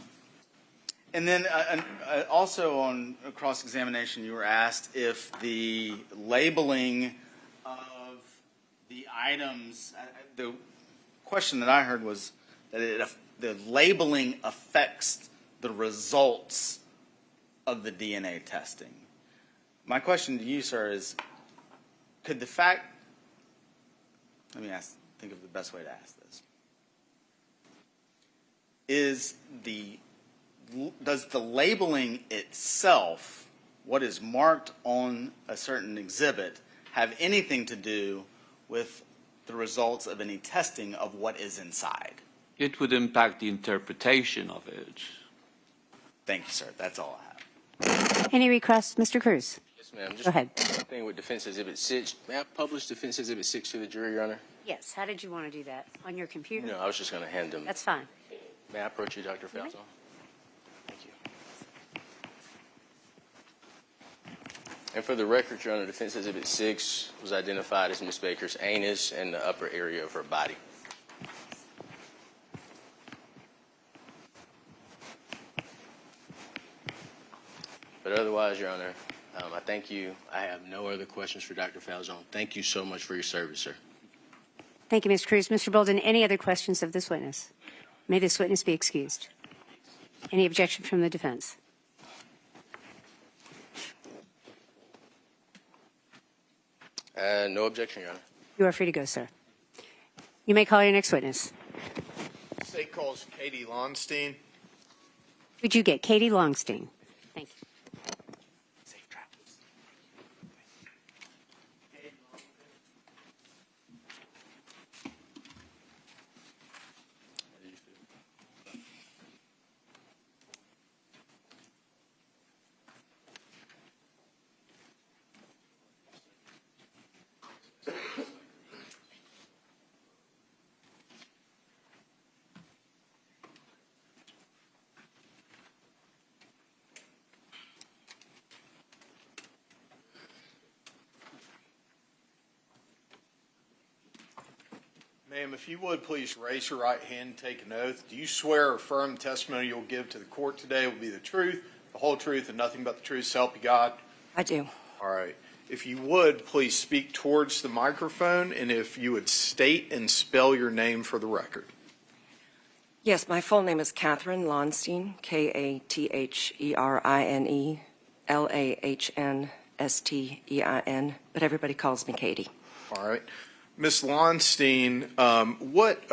And then also on cross-examination, you were asked if the labeling of the items, the question that I heard was that the labeling affects the results of the DNA testing. My question to you, sir, is could the fact, let me think of the best way to ask this. Does the labeling itself, what is marked on a certain exhibit, have anything to do with the results of any testing of what is inside? It would impact the interpretation of it. Thank you, sir. That's all I have. Any requests, Mr. Cruz? Yes, ma'am. Just Go ahead. one thing with Defense Exhibit 6. May I publish Defense Exhibit 6 to the jury, Your Honor? Yes. How did you want to do that? On your computer? No, I was just going to hand them. That's fine. May I approach you, Dr. Falzone? Thank you. And for the record, Your Honor, Defense Exhibit 6 was identified as Ms. Baker's anus and the upper area of her body. But otherwise, Your Honor, I thank you. I have no other questions for Dr. Falzon. Thank you so much for your service, sir. Thank you, Ms. Cruz. Mr. Bolden, any other questions of this witness? May this witness be excused. Any objection from the defense? No objection, Your Honor. You are free to go, sir. You may call your next witness. State calls Katie Lonstein. Would you get Katie Longstein? Thank you. Safe travels. Ma'am, if you would please raise your right hand and take an oath. Do you swear or affirm the testimony you'll give to the court today will be the truth, the whole truth, and nothing but the truth, so help you God? I do. All right. If you would, please speak towards the microphone, and if you would state and spell your name for the record. Yes, my full name is Catherine Launstein, Katherin, Lahnstein, but everybody calls me Katie. All right. Ms. Lonstein, what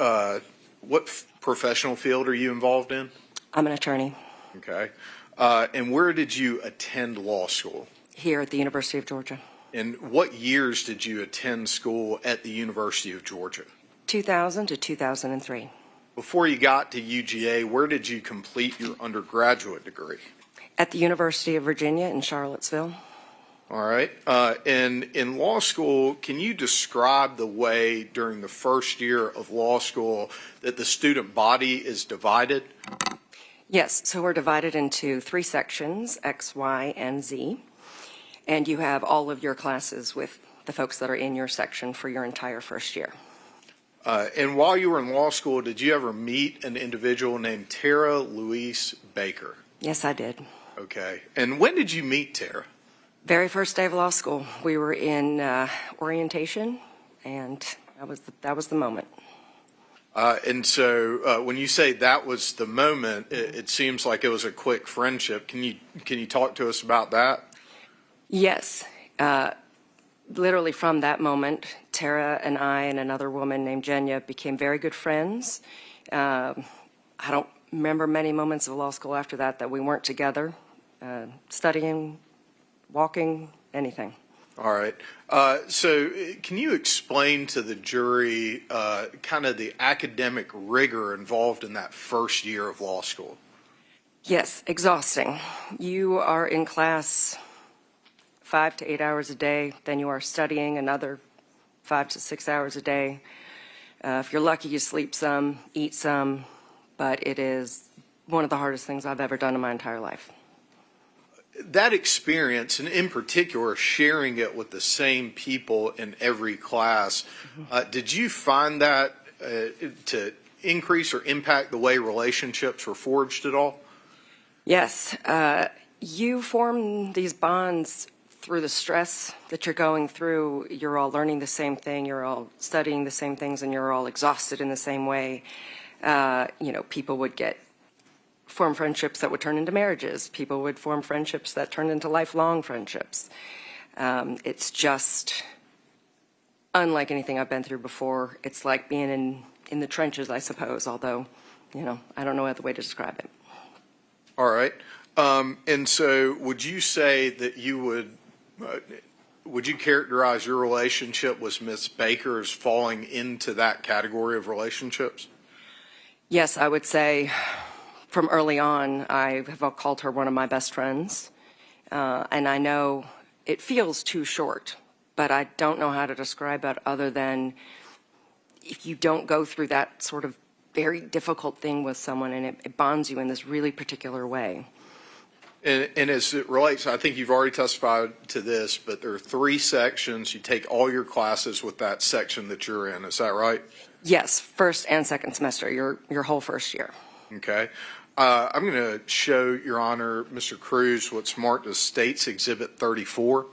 professional field are you involved in? I'm an attorney Okay. And where did you attend law school? here at the University of Georgia. And what years did you attend school at the University of Georgia? 2000 to 2003. Before you got to UGA, where did you complete your undergraduate degree? At the University of Virginia in Charlottesville. All right. And in law school, can you describe the way during the first year of law school that the student body is divided? Yes, so we're divided into 3 sections, X, Y, and Z. And you have all of your classes with the folks that are in your section for your entire first year. And while you were in law school, did you ever meet an individual named Tara Louise Baker? Yes, I did. Okay. And when did you meet Tara? Very first day of law school, we were in orientation, and that was the moment. And so when you say that was the moment, it seems like it was a quick friendship. Can you talk to us about that? Yes. Literally from that moment, Tara and I and another woman named Jenya became very good friends. I don't remember many moments of law school after that we weren't together, studying, walking, anything. All right. So can you explain to the jury kind of the academic rigor involved in that first year of law school? Yes, exhausting. You are in class 5 to 8 hours a day, then you are studying another 5 to 6 hours a day. If you're lucky, you sleep some, eat some, but it is one of the hardest things I've ever done in my entire life. That experience, and in particular, sharing it with the same people in every class, did you find that to increase or impact the way relationships were forged at all? Yes. You form these bonds through the stress that you're going through. You're all learning the same thing, you're all studying the same things, and you're all exhausted in the same way. People would form friendships that would turn into marriages. People would form friendships that turned into lifelong friendships. It's just unlike anything I've been through before. It's like being in the trenches, I suppose, although, I don't know other way to describe it. All right. And so would you say that you would you characterize your relationship with Ms. Baker as falling into that category of relationships? Yes, I would say from early on, I have called her one of my best friends. And I know it feels too short, but I don't know how to describe it other than if you don't go through that sort of very difficult thing with someone and it bonds you in this really particular way. And as it relates, I think you've already testified to this, but there are 3 sections. You take all your classes with that section that you're in. Is that right? Yes, first and second semester, your whole first year. Okay. I'm going to show Your Honor, Mr. Cruz, what's marked as State's Exhibit 34.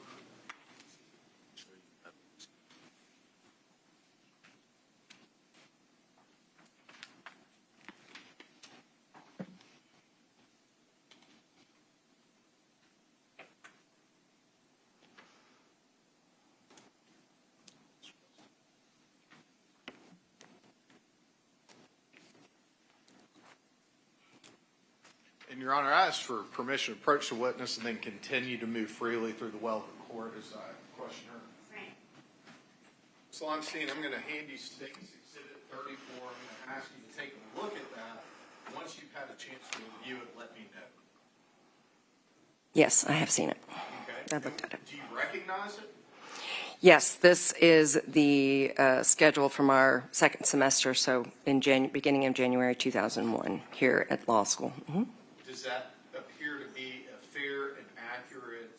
And Your Honor, I ask for permission to approach the witness and then continue to move freely through the well of the court as I question her. Ms. Lonstein, I'm going to hand you State's Exhibit 34. I'm going to ask you to take a look at that. Once you've had a chance to review it, let me know. Yes, I have seen it. Okay. I've looked at it. Do you recognize it? Yes, this is the schedule from our second semester, so in beginning of January 2001 here at law school. Mm-hmm. Does that appear to be a fair and accurate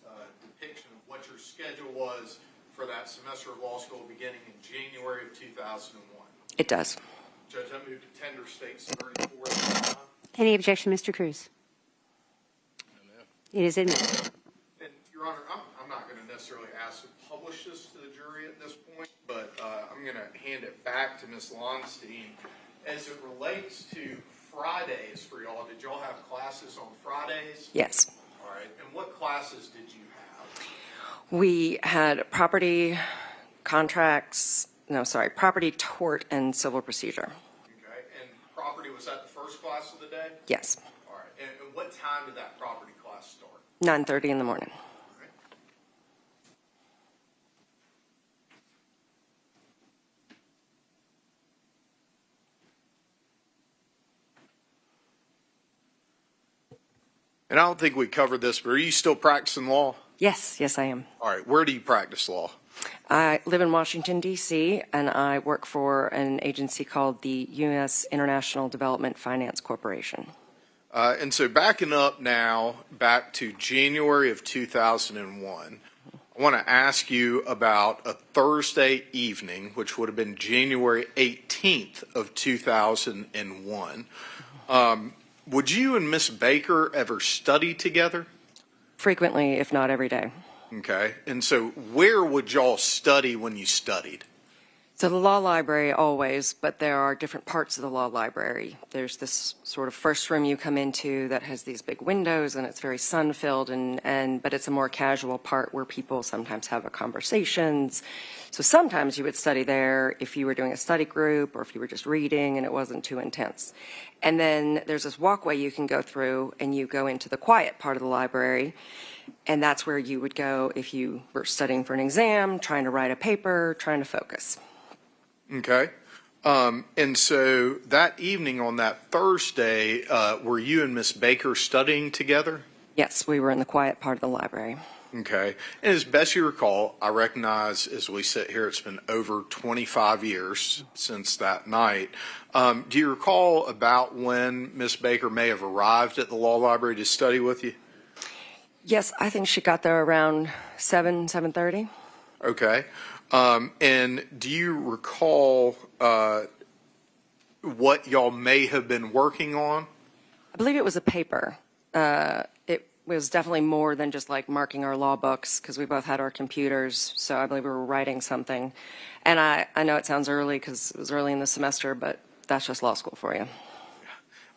depiction of what your schedule was for that semester of law school beginning in January of 2001? It does. Judge, I move to tender State's 34 at this time. Any objection, Mr. Cruz? It is admitted. And, Your Honor, I'm not going to necessarily ask to publish this to the jury at this point, but I'm going to hand it back to Ms. Lonstein. As it relates to Fridays for y'all, did y'all have classes on Fridays? Yes. All right. And what classes did you have? We had property property, tort, and civil procedure. Okay. And property, was that the first class of the day? Yes. All right. And what time did that property class start? 9:30 in the morning. And I don't think we covered this, but are you still practicing law? Yes, I am. All right. Where do you practice law? I live in Washington, D.C., and I work for an agency called the U.S. International Development Finance Corporation. And so backing up now, back to January of 2001, I want to ask you about a Thursday evening, which would have been January 18th of 2001. Would you and Miss Baker ever study together? Frequently, if not every day. Okay. And so where would y'all study when you studied? So the law library always, but there are different parts of the law library. There's this sort of first room you come into that has these big windows and it's very sun-filled, but it's a more casual part where people sometimes have conversations. So sometimes you would study there if you were doing a study group or if you were just reading and it wasn't too intense. And then there's this walkway you can go through and you go into the quiet part of the library, and that's where you would go if you were studying for an exam, trying to write a paper, trying to focus. Okay. And so that evening on that Thursday, were you and Miss Baker studying together? Yes, we were in the quiet part of the library. Okay. And as best you recall, I recognize as we sit here, it's been over 25 years since that night. Do you recall about when Miss Baker may have arrived at the law library to study with you? Yes, I think she got there around 7:30. Okay. And do you recall what y'all may have been working on? I believe it was a paper. It was definitely more than just like marking our law books because we both had our computers. So I believe we were writing something. And I know it sounds early because it was early in the semester, but that's just law school for you.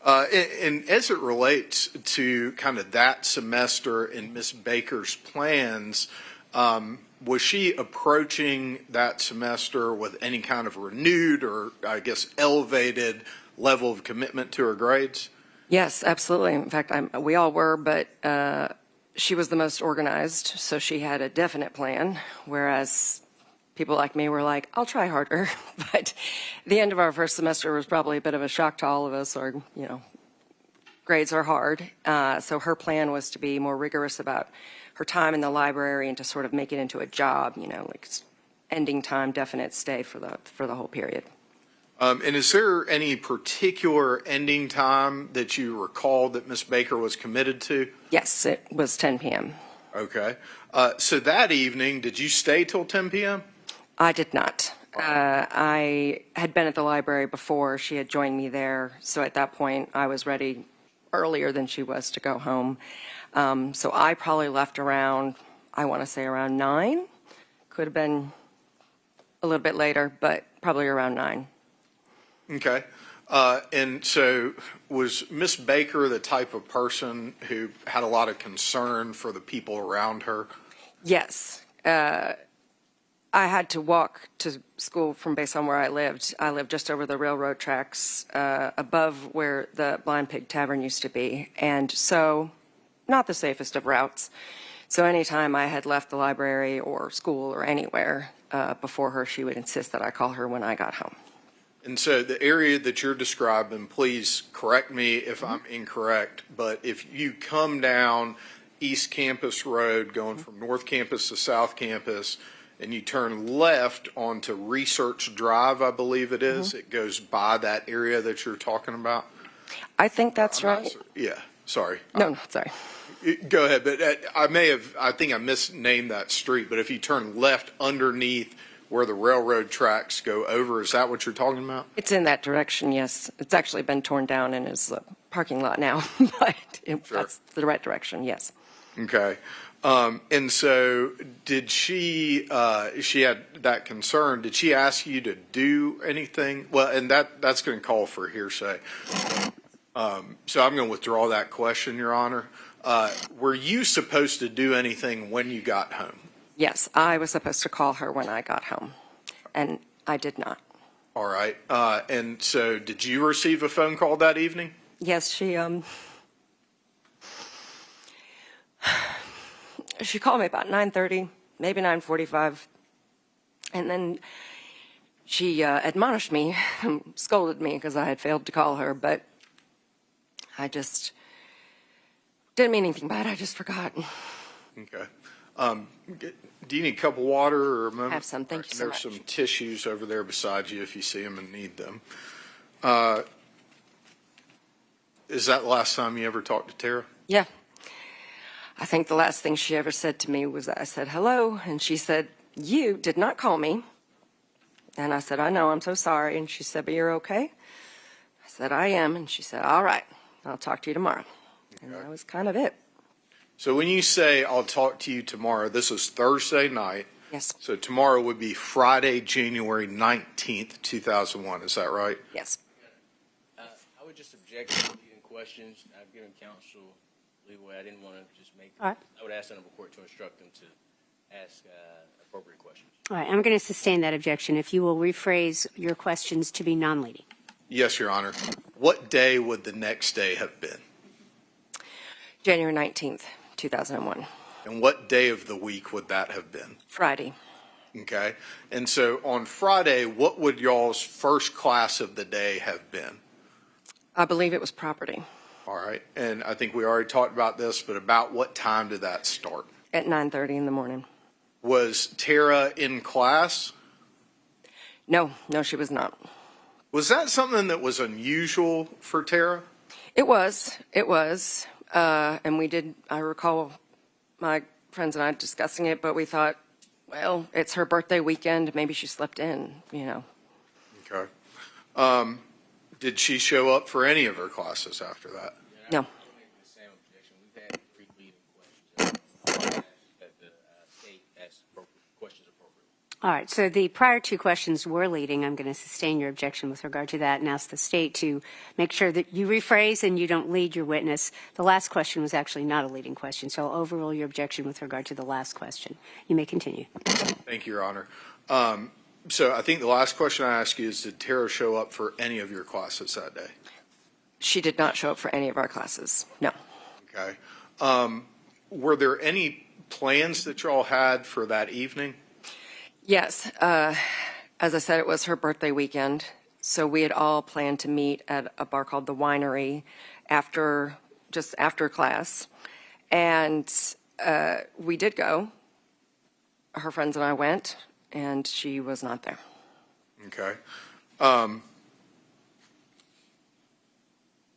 And as it relates to kind of that semester and Miss Baker's plans, was she approaching that semester with any kind of renewed or, I guess, elevated level of commitment to her grades? Yes, absolutely. In fact, we all were, but she was the most organized, so she had a definite plan, whereas people like me were like, I'll try harder. But the end of our first semester was probably a bit of a shock to all of us, or, grades are hard. So her plan was to be more rigorous about her time in the library and to sort of make it into a job, like ending time, definite stay for the whole period. And is there any particular ending time that you recall that Ms. Baker was committed to? Yes, it was 10 p.m. Okay. So that evening, did you stay till 10 p.m.? I did not. I had been at the library before. She had joined me there. So at that point, I was ready earlier than she was to go home. So I probably left around, I want to say around 9. Could have been a little bit later, but probably around 9. Okay. And so was Miss Baker the type of person who had a lot of concern for the people around her? Yes. I had to walk to school from based on where I lived. I lived just over the railroad tracks, above where the Blind Pig Tavern used to be. And so, not the safest of routes. So anytime I had left the library or school or anywhere before her, she would insist that I call her when I got home. And so the area that you're describing, please correct me if I'm incorrect, but if you come down East Campus Road going from North Campus to South Campus, and you turn left onto Research Drive, I believe it is. It goes by that area that you're talking about. I think that's right. Yeah, sorry. No, sorry. Go ahead, but I think I misnamed that street, but if you turn left underneath where the railroad tracks go over, is that what you're talking about? It's in that direction, yes. It's actually been torn down and is a parking lot now, but that's the right direction, yes. Okay. And so did she had that concern, did she ask you to do anything? Well, and that's going to call for hearsay. So I'm going to withdraw that question, Your Honor. Were you supposed to do anything when you got home? Yes, I was supposed to call her when I got home, and I did not. All right. And so did you receive a phone call that evening? Yes, she called me about 9:30, maybe 9:45, and then she admonished me, scolded me because I had failed to call her, but I just didn't mean anything by it. I just forgot. Okay. Do you need a cup of water or a moment? Have some. Thank you so much. There's some tissues over there beside you if you see them and need them. Is that the last time you ever talked to Tara? Yeah. I think the last thing she ever said to me was I said, hello, and she said, you did not call me. And I said, I know, I'm so sorry. And she said, but you're okay? I said, I am. And she said, all right, I'll talk to you tomorrow. And that was kind of it. So when you say I'll talk to you tomorrow, this is Thursday night. Yes. So tomorrow would be Friday, January 19th, 2001. Is that right? Yes. I would just object to leading questions. I've given counsel leeway. I didn't want to just make. All right. I would ask the court to instruct them to ask appropriate questions. All right, I'm going to sustain that objection. If you will rephrase your questions to be non-leading. Yes, Your Honor. What day would the next day have been? January 19th, 2001. And what day of the week would that have been? Friday. Okay. And so on Friday, what would y'all's first class of the day have been? I believe it was property. All right. And I think we already talked about this, but about what time did that start? At 9:30 in the morning. Was Tara in class? No, she was not. Was that something that was unusual for Tara? It was. And we did, I recall my friends and I discussing it, but we thought, well, it's her birthday weekend. Maybe she slept in, Okay. Did she show up for any of her classes after that? No. I'll make the same objection. We've had 3 leading questions. That the state asks questions appropriately. All right, so the prior 2 questions were leading. I'm going to sustain your objection with regard to that and ask the state to make sure that you rephrase and you don't lead your witness. The last question was actually not a leading question, so I'll overrule your objection with regard to the last question. You may continue. Thank you, Your Honor. So I think the last question I ask you is, did Tara show up for any of your classes that day? She did not show up for any of our classes. No. Okay. Were there any plans that y'all had for that evening? Yes. As I said, it was her birthday weekend. So we had all planned to meet at a bar called The Winery just after class. And we did go. Her friends and I went, and she was not there. Okay.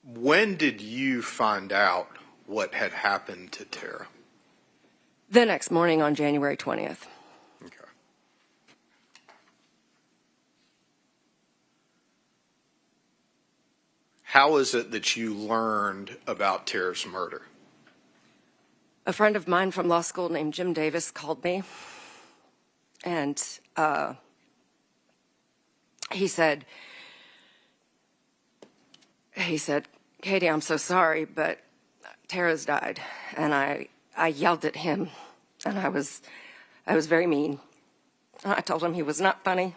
When did you find out what had happened to Tara? The next morning on January 20th. Okay. How is it that you learned about Tara's murder? A friend of mine from law school named Jim Davis called me, and he said, Katie, I'm so sorry, but Tara's died. And I yelled at him, and I was very mean. I told him he was not funny,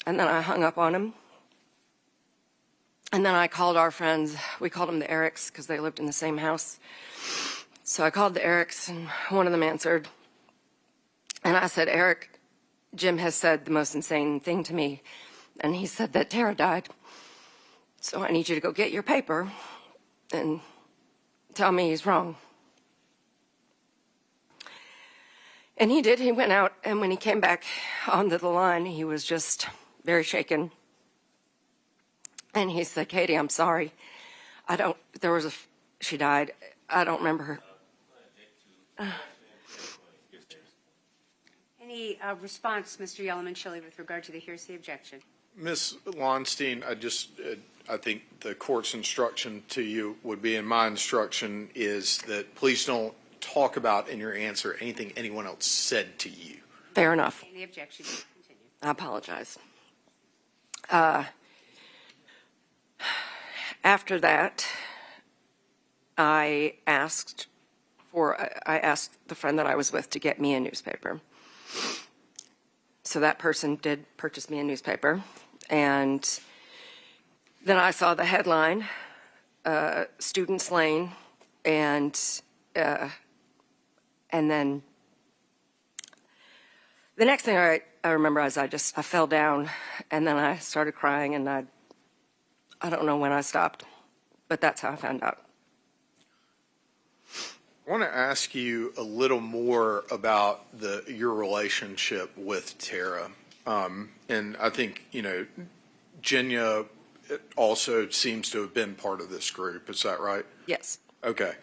and then I hung up on him. And then I called our friends. We called them the Ericks because they lived in the same house. So I called the Ericks, and one of them answered. And I said, Eric, Jim has said the most insane thing to me. And he said that Tara died. So I need you to go get your paper and tell me he's wrong. And he did. He went out, and when he came back onto the line, he was just very shaken. And he said, Katie, I'm sorry. She died. I don't remember her. Any response, Mr. Yellowman-Shilley, with regard to the hearsay objection? Ms. Launstein, I think the court's instruction to you would be, and my instruction is that please don't talk about in your answer anything anyone else said to you. Fair enough. Any objection? Continue. I apologize. After that, I asked the friend that I was with to get me a newspaper. So that person did purchase me a newspaper. And then I saw the headline, Student Slain, and then the next thing I remember is I fell down, and then I started crying, and I don't know when I stopped, but that's how I found out. I want to ask you a little more about your relationship with Tara. And I think, Jenya also seems to have been part of this group. Is that right? Yes. Okay.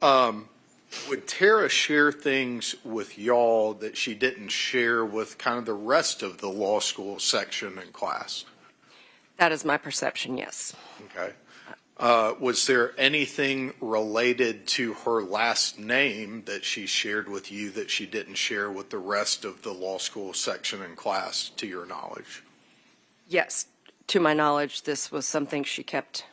Would Tara share things with y'all that she didn't share with kind of the rest of the law school section and class? That is my perception, yes. Okay. Was there anything related to her last name that she shared with you that she didn't share with the rest of the law school section and class, to your knowledge? Yes. To my knowledge, this was something she kept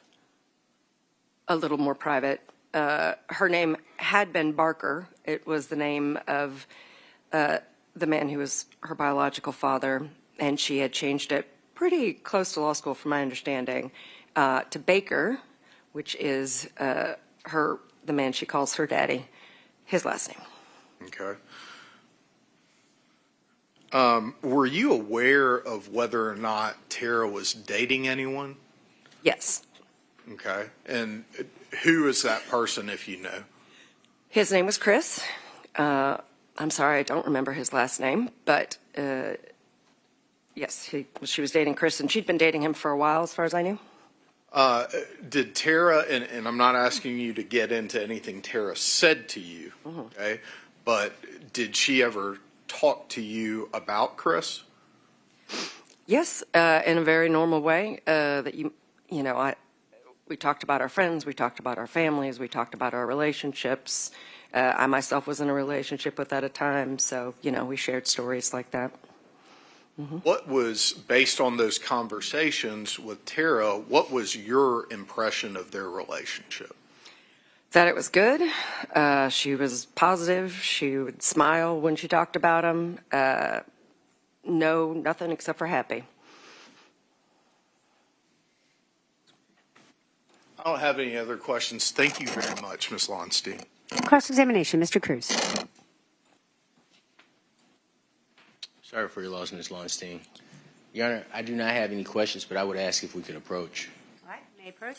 a little more private. Her name had been Barker. It was the name of the man who was her biological father, and she had changed it pretty close to law school, from my understanding, to Baker, which is the man she calls her daddy, his last name. Okay. Were you aware of whether or not Tara was dating anyone? Yes. Okay. And who is that person, if you know? His name was Chris. I'm sorry, I don't remember his last name, but yes, she was dating Chris, and she'd been dating him for a while, as far as I knew. Did Tara, and I'm not asking you to get into anything Tara said to you, okay, but did she ever talk to you about Chris? Yes, in a very normal way. We talked about our friends, we talked about our families, we talked about our relationships. I myself was in a relationship with at a time, so we shared stories like that. Mm-hmm. What was, based on those conversations with Tara, what was your impression of their relationship? That it was good. She was positive. She would smile when she talked about him. No, nothing except for happy. I don't have any other questions. Thank you very much, Ms. Launstein. Cross-examination, Mr. Cruz. Sorry for your loss, Ms. Launstein. Your Honor, I do not have any questions, but I would ask if we could approach. All right, may approach.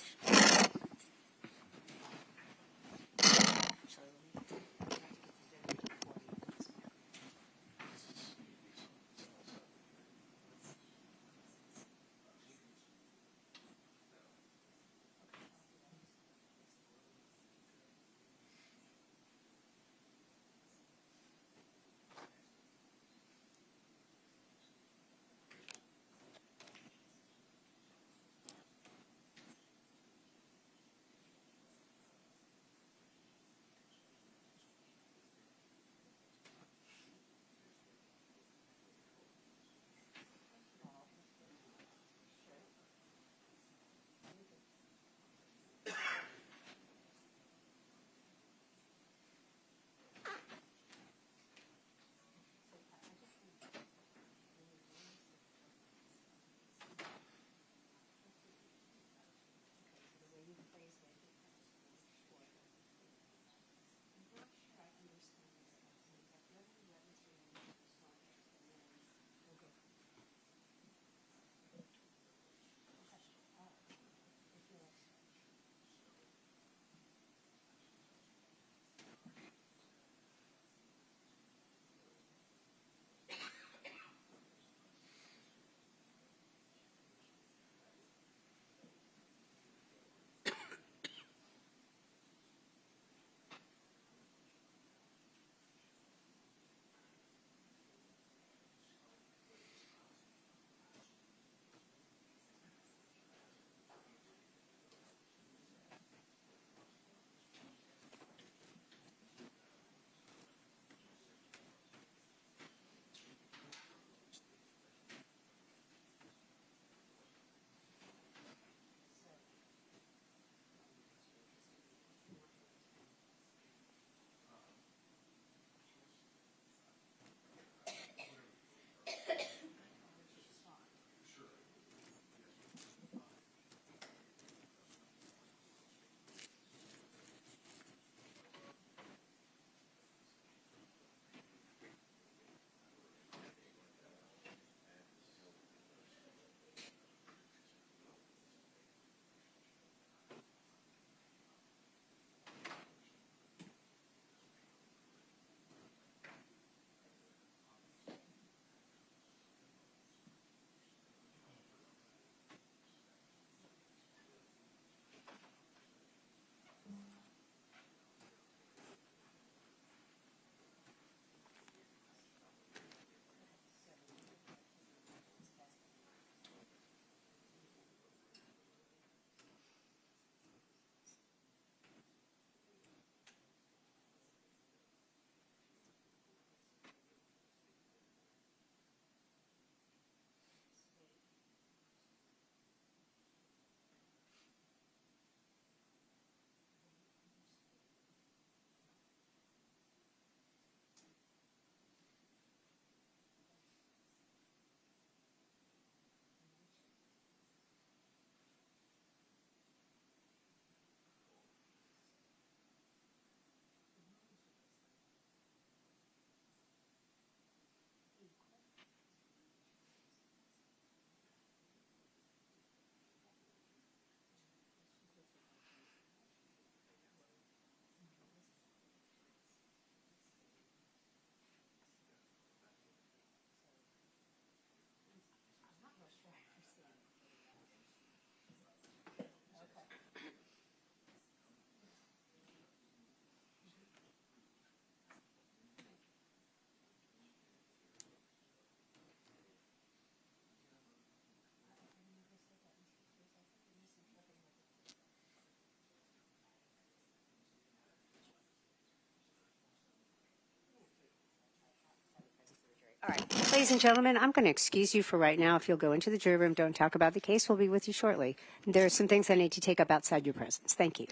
All right. Ladies and gentlemen, I'm going to excuse you for right now. If you'll go into the jury room, don't talk about the case. We'll be with you shortly. There are some things I need to take up outside your presence. Thank you.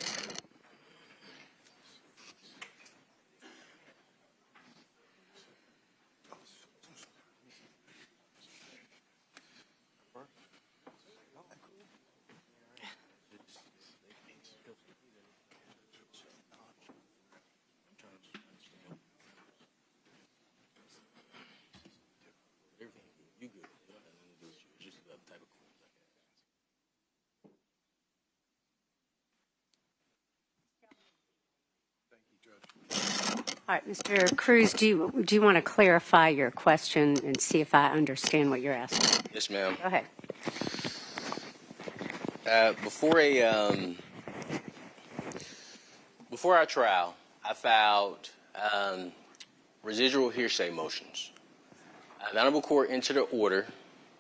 All right, Mr. Cruz, do you want to clarify your question and see if I understand what you're asking? Yes, ma'am. Go ahead. Before our trial, I filed residual hearsay motions. The Honorable Court entered an order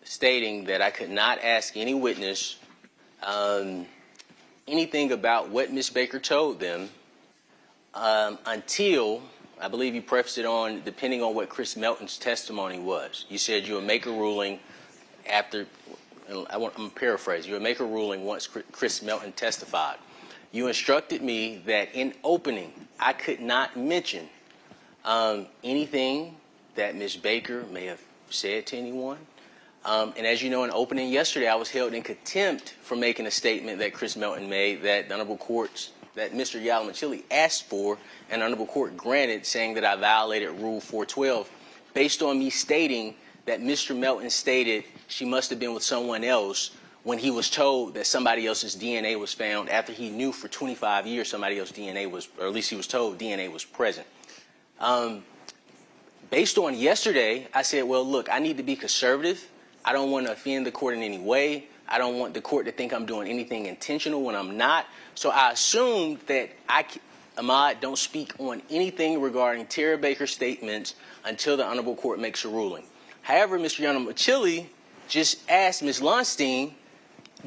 stating that I could not ask any witness anything about what Ms. Baker told them until, I believe you prefaced it on, depending on what Chris Melton's testimony was. You said you would make a ruling after, I'm going to paraphrase, you would make a ruling once Chris Melton testified. You instructed me that in opening, I could not mention anything that Ms. Baker may have said to anyone. And as you know, in opening yesterday, I was held in contempt for making a statement that Chris Melton made that the Honorable Courts, that Mr. Yalamachili asked for, and the Honorable Court granted, saying that I violated Rule 412, based on me stating that Mr. Melton stated she must have been with someone else when he was told that somebody else's DNA was found after he knew for 25 years somebody else's DNA was, or at least he was told DNA was present. Based on yesterday, I said, well, look, I need to be conservative. I don't want to offend the court in any way. I don't want the court to think I'm doing anything intentional when I'm not. So I assumed that Ahmad don't speak on anything regarding Tara Baker's statements until the Honorable Court makes a ruling. However, Mr. Yalamachili just asked Ms. Lunstein,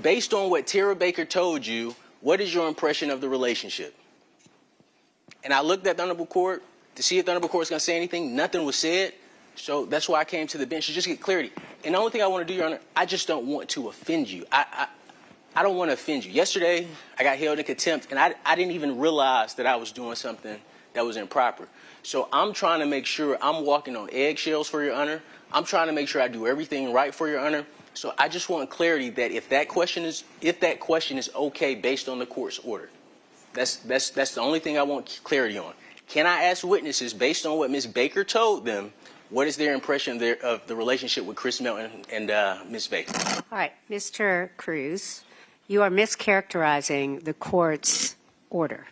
based on what Tara Baker told you, what is your impression of the relationship? And I looked at the Honorable Court to see if the Honorable Court was going to say anything. Nothing was said. So that's why I came to the bench to just get clarity. And the only thing I want to do, Your Honor, I just don't want to offend you. I don't want to offend you. Yesterday, I got held in contempt, and I didn't even realize that I was doing something that was improper. So I'm trying to make sure I'm walking on eggshells for Your Honor. I'm trying to make sure I do everything right for Your Honor. So I just want clarity that if that question is okay based on the court's order. That's the only thing I want clarity on. Can I ask witnesses based on what Ms. Baker told them? What is their impression of the relationship with Chris Melton and Ms. Baker? All right, Mr. Cruz, you are mischaracterizing the court's order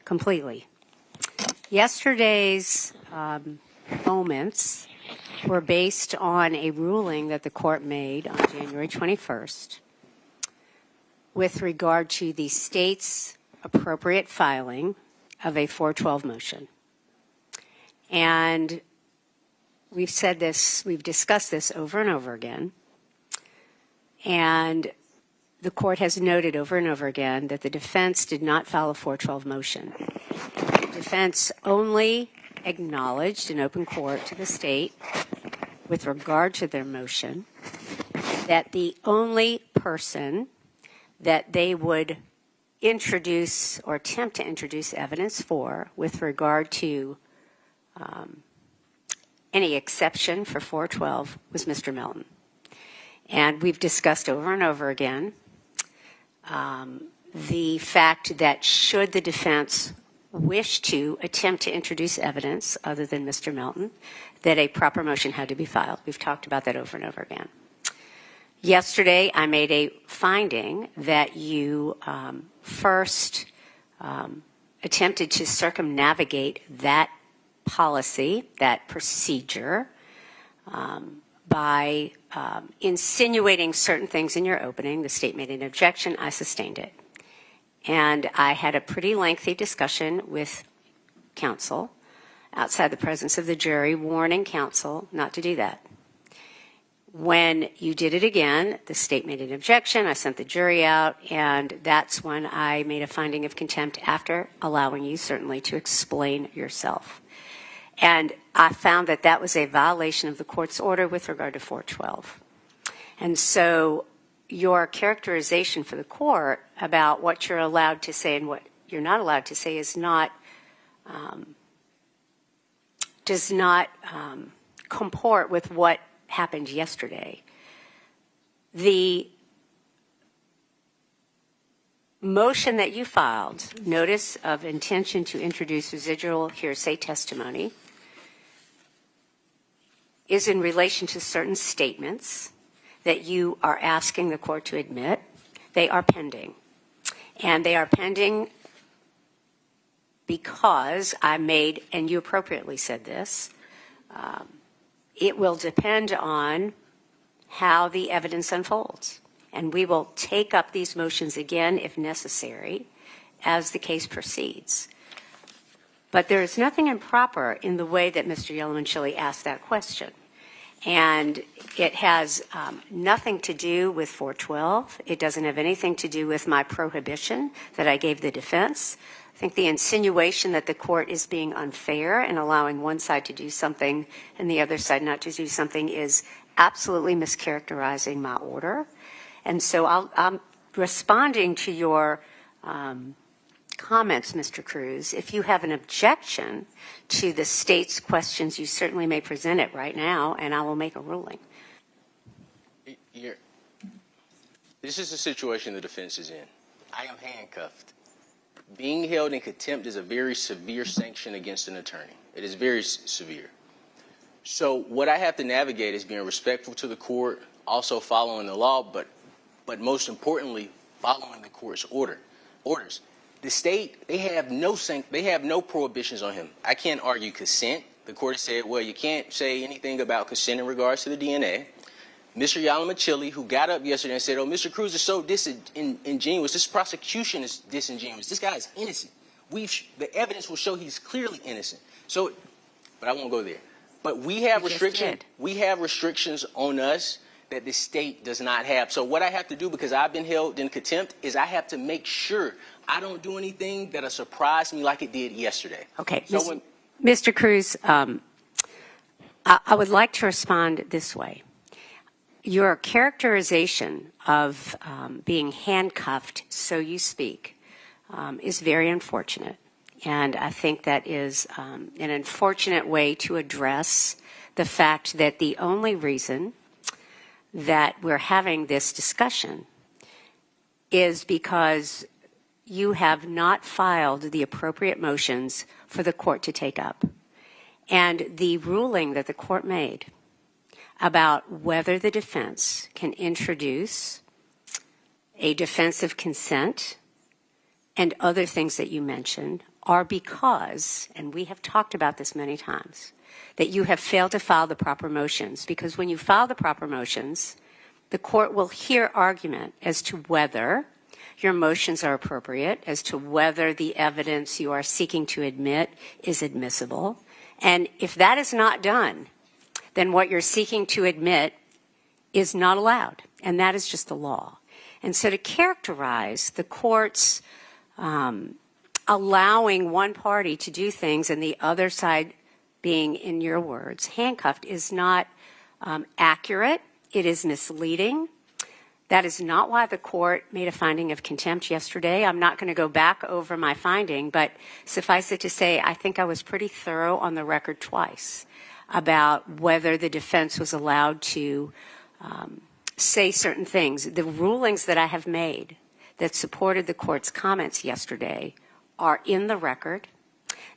completely. Yesterday's moments were based on a ruling that the court made on January 21st with regard to the state's appropriate filing of a 412 motion. And we've said this, we've discussed this over and over again, and the court has noted over and over again that the defense did not file a 412 motion. The defense only acknowledged in open court to the state, with regard to their motion, that the only person that they would introduce or attempt to introduce evidence for with regard to any exception for 412 was Mr. Melton. And we've discussed over and over again the fact that should the defense wish to attempt to introduce evidence other than Mr. Melton, that a proper motion had to be filed. We've talked about that over and over again. Yesterday, I made a finding that you first attempted to circumnavigate that policy, that procedure, by insinuating certain things in your opening. The state made an objection. I sustained it. And I had a pretty lengthy discussion with counsel outside the presence of the jury, warning counsel not to do that. When you did it again, the state made an objection. I sent the jury out, and that's when I made a finding of contempt after allowing you certainly to explain yourself. And I found that that was a violation of the court's order with regard to 412. And so your characterization for the court about what you're allowed to say and what you're not allowed to say is not, does not comport with what happened yesterday. The motion that you filed, notice of intention to introduce residual hearsay testimony, is in relation to certain statements that you are asking the court to admit. They are pending. And they are pending because I made, and you appropriately said this, it will depend on how the evidence unfolds. And we will take up these motions again, if necessary, as the case proceeds. But there is nothing improper in the way that Mr. Yellowman-Chili asked that question. And it has nothing to do with 412. It doesn't have anything to do with my prohibition that I gave the defense. I think the insinuation that the court is being unfair and allowing one side to do something and the other side not to do something is absolutely mischaracterizing my order. And so I'm responding to your comments, Mr. Cruz. If you have an objection to the state's questions, you certainly may present it right now, and I will make a ruling. This is the situation the defense is in. I am handcuffed. Being held in contempt is a very severe sanction against an attorney. It is very severe. So what I have to navigate is being respectful to the court, also following the law, but most importantly, following the court's orders. The state, they have no prohibitions on him. I can't argue consent. The court has said, well, you can't say anything about consent in regards to the DNA. Mr. Yellowman-Chili, who got up yesterday and said, oh, Mr. Cruz is so disingenuous. This prosecution is disingenuous. This guy is innocent. The evidence will show he's clearly innocent. So, but I won't go there. But we have restrictions. We have restrictions on us that the state does not have. So what I have to do, because I've been held in contempt, is I have to make sure I don't do anything that'll surprise me like it did yesterday. Okay. So Mr. Cruz, I would like to respond this way. Your characterization of being handcuffed, so you speak, is very unfortunate. And I think that is an unfortunate way to address the fact that the only reason that we're having this discussion is because you have not filed the appropriate motions for the court to take up. And the ruling that the court made about whether the defense can introduce a defense of consent and other things that you mentioned are because, and we have talked about this many times, that you have failed to file the proper motions. Because when you file the proper motions, the court will hear argument as to whether your motions are appropriate, as to whether the evidence you are seeking to admit is admissible. And if that is not done, then what you're seeking to admit is not allowed. And that is just the law. And so to characterize the court's allowing one party to do things and the other side being, in your words, handcuffed is not accurate. It is misleading. That is not why the court made a finding of contempt yesterday. I'm not going to go back over my finding, but suffice it to say, I think I was pretty thorough on the record twice about whether the defense was allowed to say certain things. The rulings that I have made that supported the court's comments yesterday are in the record.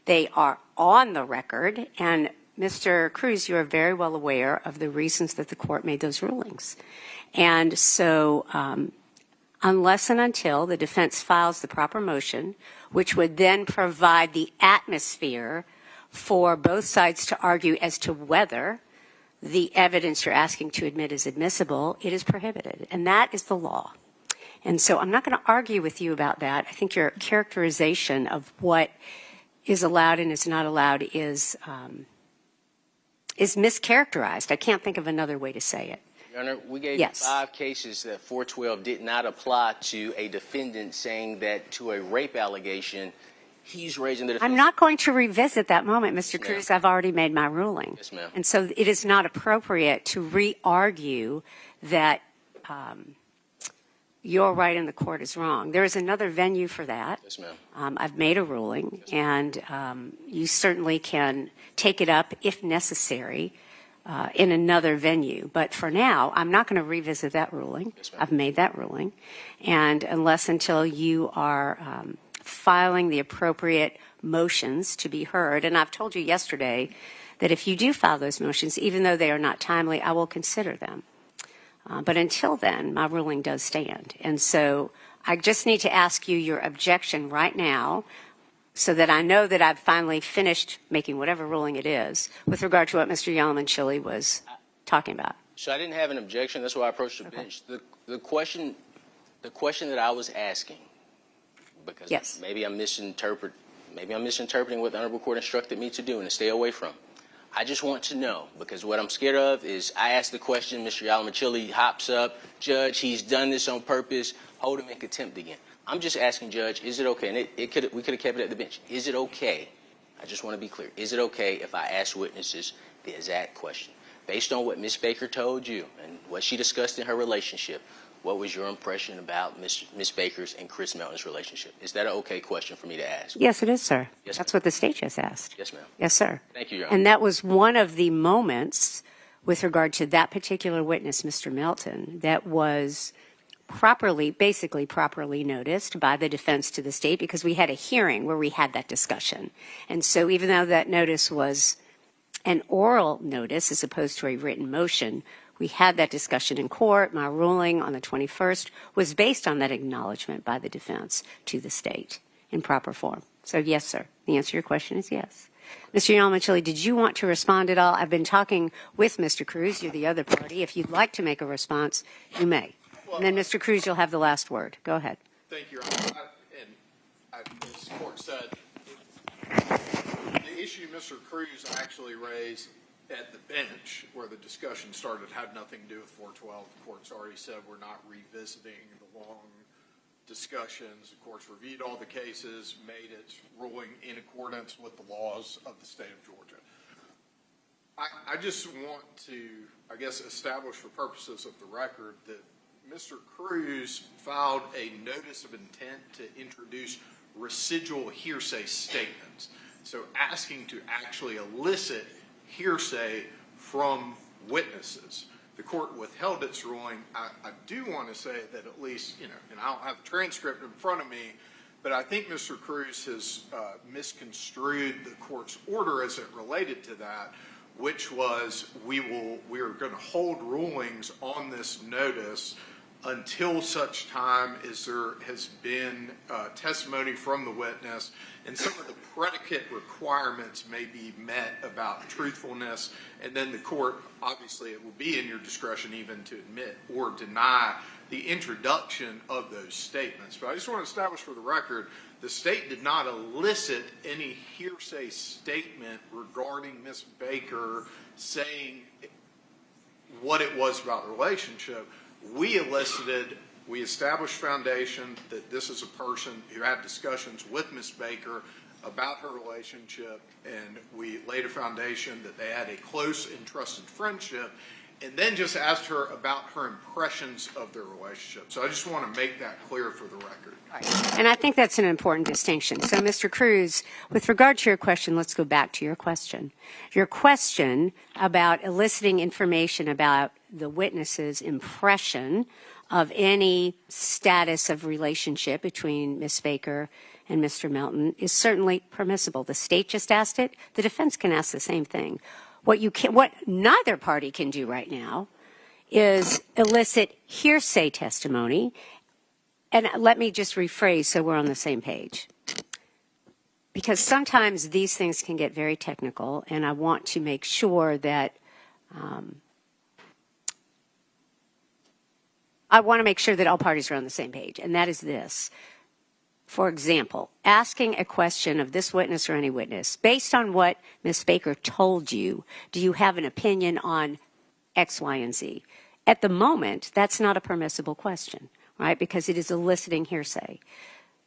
They are on the record. And Mr. Cruz, you are very well aware of the reasons that the court made those rulings. And so unless and until the defense files the proper motion, which would then provide the atmosphere for both sides to argue as to whether the evidence you're asking to admit is admissible, it is prohibited. And that is the law. And so I'm not going to argue with you about that. I think your characterization of what is allowed and is not allowed is mischaracterized. I can't think of another way to say it. Your Honor, we gave 5 cases that 412 did not apply to a defendant saying that to a rape allegation, he's raising the defense. I'm not going to revisit that moment, Mr. Cruz. I've already made my ruling. Yes, ma'am. And so it is not appropriate to re-argue that you're right and the court is wrong. There is another venue for that. Yes, ma'am. I've made a ruling, and you certainly can take it up if necessary in another venue. But for now, I'm not going to revisit that ruling. Yes, ma'am. I've made that ruling. And until you are filing the appropriate motions to be heard, and I've told you yesterday that if you do file those motions, even though they are not timely, I will consider them. But until then, my ruling does stand. And so I just need to ask you your objection right now so that I know that I've finally finished making whatever ruling it is with regard to what Mr. Yalamanchili was talking about. So I didn't have an objection. That's why I approached the bench. The question that I was asking, because Yes. maybe I'm misinterpreting what the Honorable Court instructed me to do and to stay away from. I just want to know, because what I'm scared of is I ask the question, Mr. Yalamanchili hops up, Judge, he's done this on purpose, hold him in contempt again. I'm just asking, Judge, is it okay? And we could have kept it at the bench. Is it okay? I just want to be clear. Is it okay if I ask witnesses the exact question? Based on what Ms. Baker told you and what she discussed in her relationship, what was your impression about Ms. Baker's and Chris Melton's relationship? Is that an okay question for me to ask? Yes, it is, sir. Yes, That's ma'am. what the state just asked. Yes, ma'am. Yes, sir. Thank you, Your Honor. And that was one of the moments with regard to that particular witness, Mr. Melton, that was basically properly noticed by the defense to the state, because we had a hearing where we had that discussion. And so even though that notice was an oral notice as opposed to a written motion, we had that discussion in court. My ruling on the 21st was based on that acknowledgement by the defense to the state in proper form. So yes, sir. The answer to your question is yes. Mr. Yalamanchili, did you want to respond at all? I've been talking with Mr. Cruz. You're the other party. If you'd like to make a response, you may. And then, Mr. Cruz, you'll have the last word. Go ahead. Thank you, Your Honor. As the court said, the issue Mr. Cruz actually raised at the bench where the discussion started had nothing to do with 412. The court's already said we're not revisiting the long discussions. The court's reviewed all the cases, made its ruling in accordance with the laws of the state of Georgia. I just want to, I guess, establish for purposes of the record that Mr. Cruz filed a notice of intent to introduce residual hearsay statements. So asking to actually elicit hearsay from witnesses. The court withheld its ruling. I do want to say that at least, and I don't have the transcript in front of me, but I think Mr. Cruz has misconstrued the court's order as it related to that, which was we are going to hold rulings on this notice until such time as there has been testimony from the witness and some of the predicate requirements may be met about truthfulness, and then the court, obviously it will be in your discretion even to admit or deny the introduction of those statements. But I just want to establish for the record, the state did not elicit any hearsay statement regarding Ms. Baker saying what it was about the relationship. We established foundation that this is a person who had discussions with Ms. Baker about her relationship, and we laid a foundation that they had a close and trusted friendship, and then just asked her about her impressions of their relationship. So I just want to make that clear for the record. And I think that's an important distinction. So, Mr. Cruz, with regard to your question, let's go back to your question. Your question about eliciting information about the witness's impression of any status of relationship between Ms. Baker and Mr. Melton is certainly permissible. The state just asked it. The defense can ask the same thing. What neither party can do right now is elicit hearsay testimony. And let me just rephrase so we're on the same page. Because sometimes these things can get very technical, and I want to make sure that all parties are on the same page, and that is this. For example, asking a question of this witness or any witness, based on what Ms. Baker told you, do you have an opinion on X, Y, and Z? At the moment, that's not a permissible question, right? Because it is eliciting hearsay.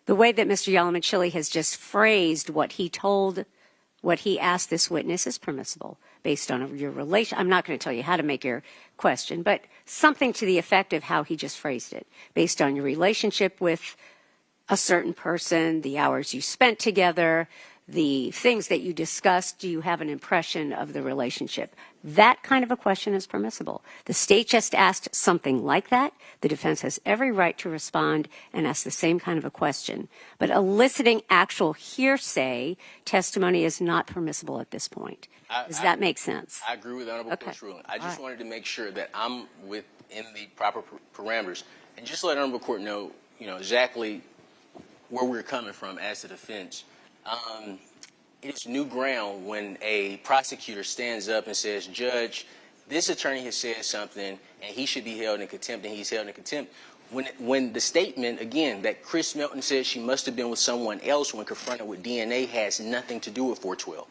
The way that Mr. Yalomachili has just phrased what he asked this witness is permissible based on your relation. I'm not going to tell you how to make your question, but something to the effect of how he just phrased it, based on your relationship with a certain person, the hours you spent together, the things that you discussed. Do you have an impression of the relationship? That kind of a question is permissible. The state just asked something like that. The defense has every right to respond and ask the same kind of a question. But eliciting actual hearsay testimony is not permissible at this point. Does that make sense? I agree with the Honorable Court's ruling. I just wanted to make sure that I'm within the proper parameters, and just let Honorable Court know, exactly where we're coming from as the defense. It's new ground when a prosecutor stands up and says, Judge, this attorney has said something and he should be held in contempt, and he's held in contempt. When the statement, again, that Chris Melton said she must have been with someone else when confronted with DNA has nothing to do with 412.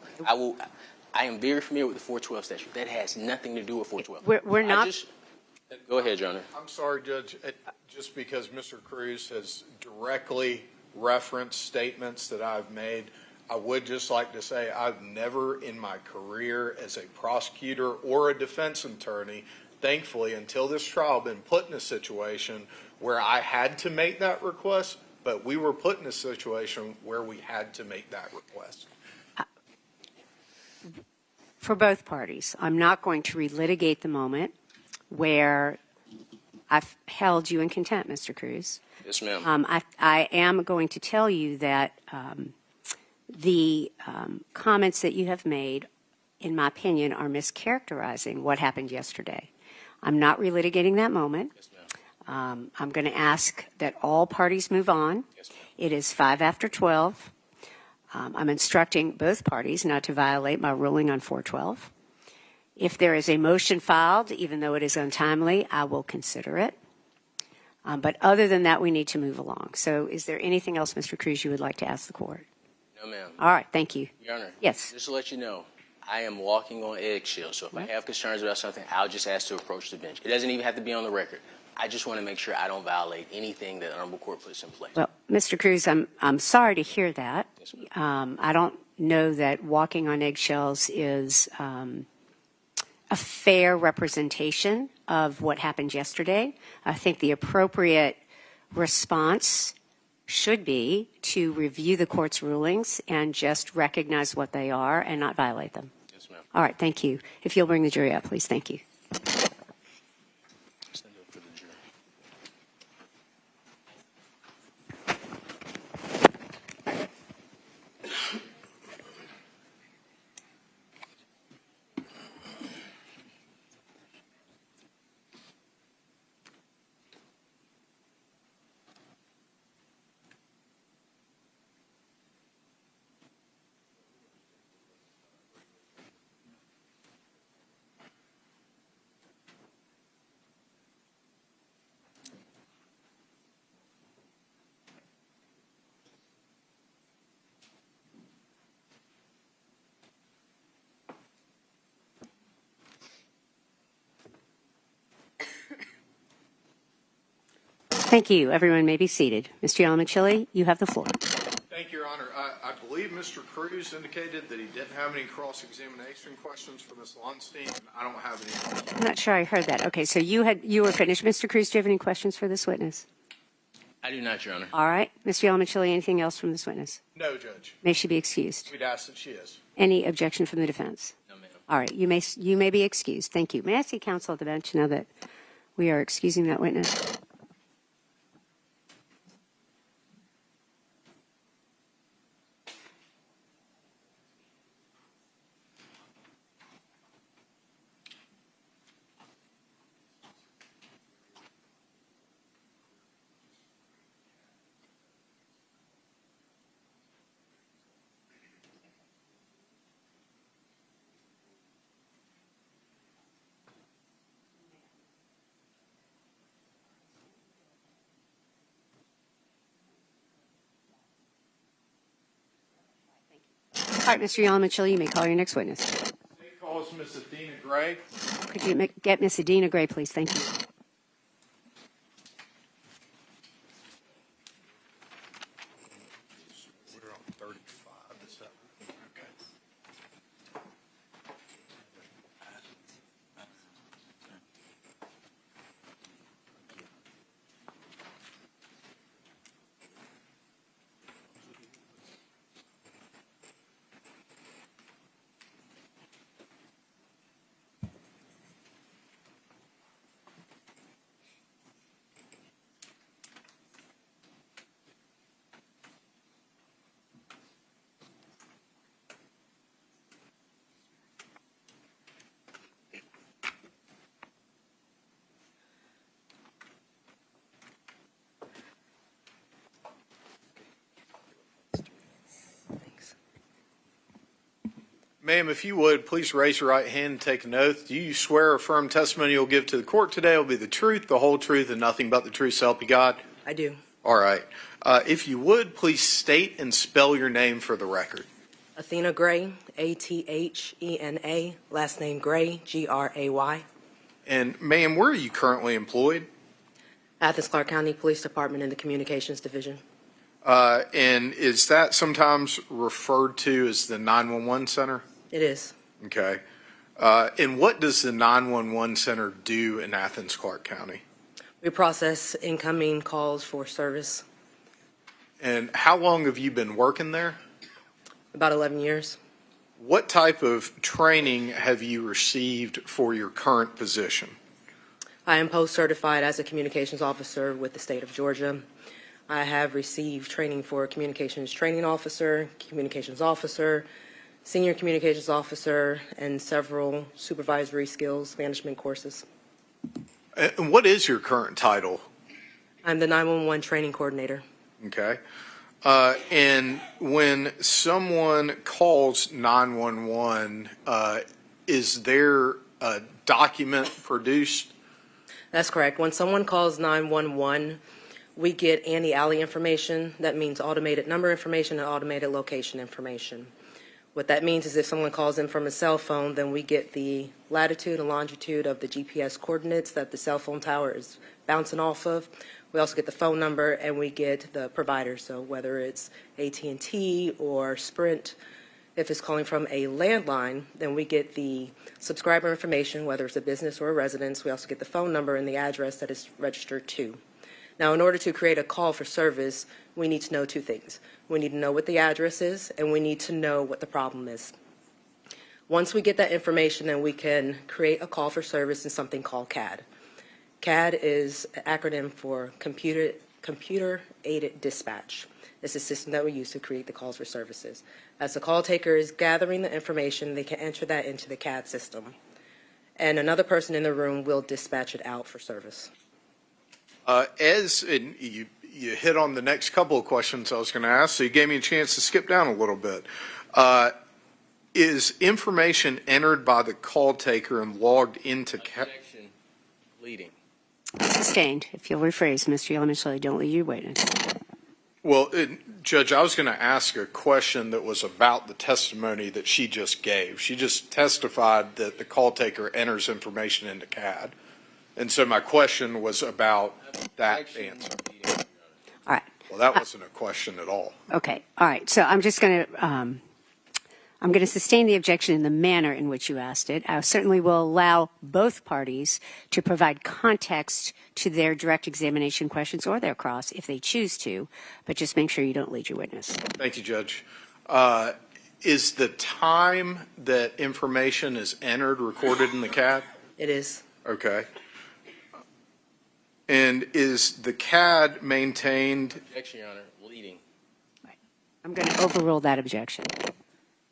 I am very familiar with the 412 statute. That has nothing to do with 412. We're not. Go ahead, Your Honor. I'm sorry, Judge. Just because Mr. Cruz has directly referenced statements that I've made, I would just like to say I've never in my career as a prosecutor or a defense attorney, thankfully, until this trial, been put in a situation where I had to make that request, but we were put in a situation where we had to make that request. For both parties, I'm not going to relitigate the moment where I've held you in contempt, Mr. Cruz. Yes, ma'am. I am going to tell you that the comments that you have made, in my opinion, are mischaracterizing what happened yesterday. I'm not relitigating that moment. Yes, ma'am. I'm going to ask that all parties move on. Yes, ma'am. It is 5 after 12. I'm instructing both parties not to violate my ruling on 412. If there is a motion filed, even though it is untimely, I will consider it. But other than that, we need to move along. So is there anything else, Mr. Cruz, you would like to ask the court? No, ma'am. All right. Thank you. Your Honor. Yes. Just to let you know, I am walking on eggshells. So if I have concerns about something, I'll just ask to approach the bench. It doesn't even have to be on the record. I just want to make sure I don't violate anything that the Honorable Court puts in place. Well, Mr. Cruz, I'm sorry to hear that. Yes, ma'am. I don't know that walking on eggshells is a fair representation of what happened yesterday. I think the appropriate response should be to review the court's rulings and just recognize what they are and not violate them. Yes, ma'am. All right, thank you. If you'll bring the jury up, please. Thank you. Stand up for the jury. Thank you. Everyone may be seated. Mr. Yalomachili, you have the floor. Thank you, Your Honor. I believe Mr. Cruz indicated that he didn't have any cross-examination questions for Ms. Lunstein, and I don't have any. I'm not sure I heard that. Okay, so you were finished. Mr. Cruz, do you have any questions for this witness? I do not, Your Honor. All right. Mr. Yalomachili, anything else from this witness? No, Judge. May she be excused? We'd ask that she is. Any objection from the defense? No, ma'am. All right. You may be excused. Thank you. May I see counsel at the bench now that we are excusing that witness? All right, Mr. Yalomachili, you may call your next witness. State calls Ms. Athena Gray. Could you get Ms. Adina Gray, please? Thank you. Ma'am, if you would, please raise your right hand and take an oath. Do you swear or affirm testimony you'll give to the court today will be the truth, the whole truth, and nothing but the truth, so help you God? I do. All right. If you would, please state and spell your name for the record. Athena Gray, Athena, last name Gray, Gray. And ma'am, where are you currently employed? Athens Clarke County Police Department in the Communications Division. And is that sometimes referred to as the 911 center? It is. Okay. And what does the 911 center do in Athens, Clarke County? We process incoming calls for service. And how long have you been working there? About 11 years. What type of training have you received for your current position? I am post-certified as a communications officer with the state of Georgia. I have received training for communications training officer, communications officer, senior communications officer, and several supervisory skills management courses. And what is your current title? I'm the 911 training coordinator. Okay. And when someone calls 911, is there a document produced? That's correct. When someone calls 911, we get anti-alley information. That means automated number information and automated location information. What that means is if someone calls in from a cell phone, then we get the latitude and longitude of the GPS coordinates that the cell phone tower is bouncing off of. We also get the phone number and we get the provider. So whether it's AT&T or Sprint, if it's calling from a landline, then we get the subscriber information, whether it's a business or a residence. We also get the phone number and the address that it's registered to. Now, in order to create a call for service, we need to know two things. We need to know what the address is, and we need to know what the problem is. Once we get that information, then we can create a call for service in something called CAD. CAD is an acronym for Computer Aided Dispatch. It's a system that we use to create the calls for services. As the call taker is gathering the information, they can enter that into the CAD system, and another person in the room will dispatch it out for service. You hit on the next couple of questions I was going to ask, so you gave me a chance to skip down a little bit. Is information entered by the call taker and logged into Objection. Leading. Sustained. If you'll rephrase, Mr. Elementary, don't leave your witness. Well, Judge, I was going to ask a question that was about the testimony that she just gave. She just testified that the call taker enters information into CAD. And so my question was about that answer. All right. Well, that wasn't a question at all. Okay. All right. So I'm just going to sustain the objection in the manner in which you asked it. I certainly will allow both parties to provide context to their direct examination questions or their cross if they choose to, but just make sure you don't lead your witness. Thank you, Judge. Is the time that information is entered recorded in the CAD? It is. Okay. And is the CAD maintained? Objection, Your Honor. Leading. Right. I'm going to overrule that objection.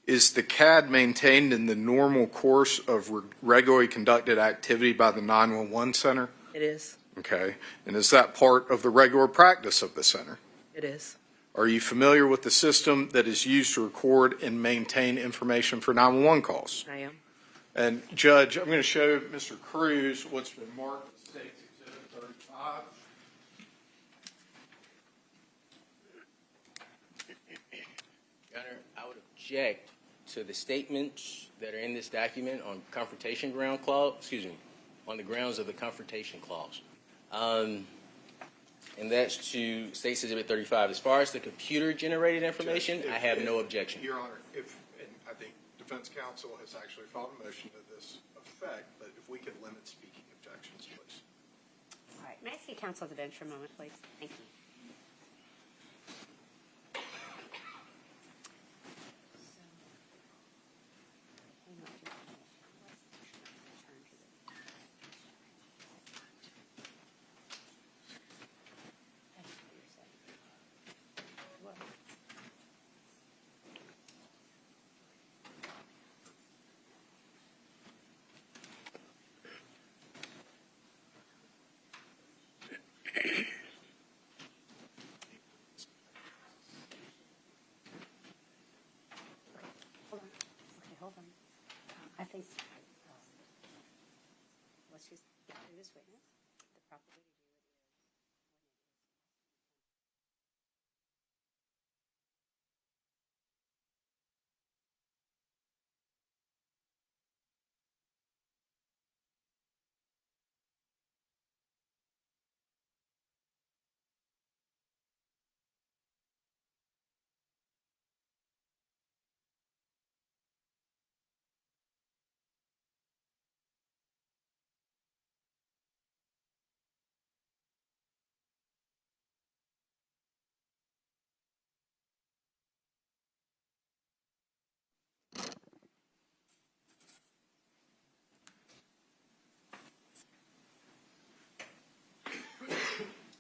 Is the CAD maintained in the normal course of regularly conducted activity by the 911 center? It is. Okay. And is that part of the regular practice of the center? It is. Are you familiar with the system that is used to record and maintain information for 911 calls? I am. And Judge, I'm going to show Mr. Cruz what's been marked as State's Exhibit 35. Your Honor, I would object to the statements that are in this document on confrontation ground clause, on the grounds of the confrontation clause. And that's to State's Exhibit 35. As far as the computer-generated information, I have no objection. Your Honor, and I think defense counsel has actually filed a motion to this effect, but if we could limit speaking objections, please. All right. May I see counsel at the bench for a moment, please? Thank you. think, let's just get through this witness. The proper way to do it is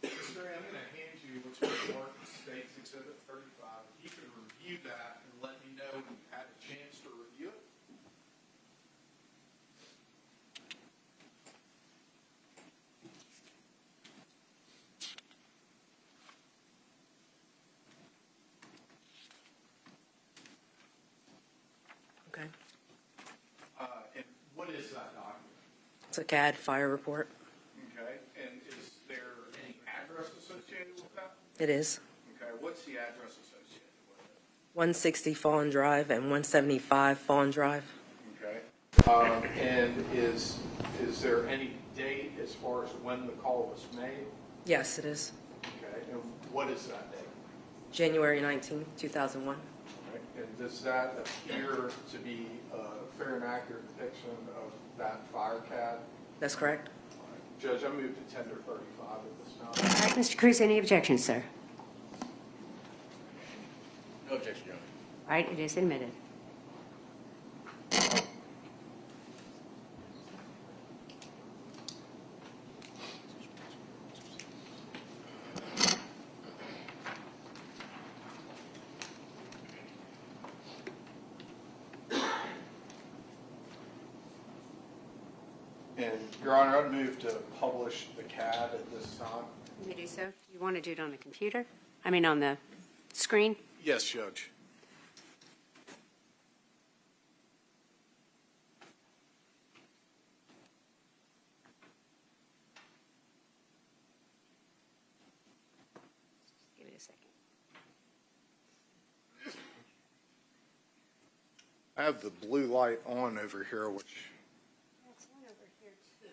Mr. I'm going to hand you what's been marked as State's Exhibit 35. You can review that and let me know when you had a chance to review it. Okay. And what is that document? It's a CAD fire report. Okay. And is there any address associated with that? It is. Okay. What's the address associated with it? 160 Fawn Drive and 175 Fawn Drive. Okay. And is there any date as far as when the call was made? Yes, it is. Okay. And what is that date? January 19, 2001. Okay. And does that appear to be a fair and accurate depiction of that fire CAD? That's correct. All right. Judge, I move to tender 35 at this All time. right, Mr. Cruz, any objections, sir? No objection, Your Honor. All right, it is admitted. And, Your Honor, I'd move to publish the CAD at this time. You may do so. You want to do it on the computer? I mean, on the screen? Yes, Judge. Give it a second. I have the blue light on over here, which, That's one over here, too.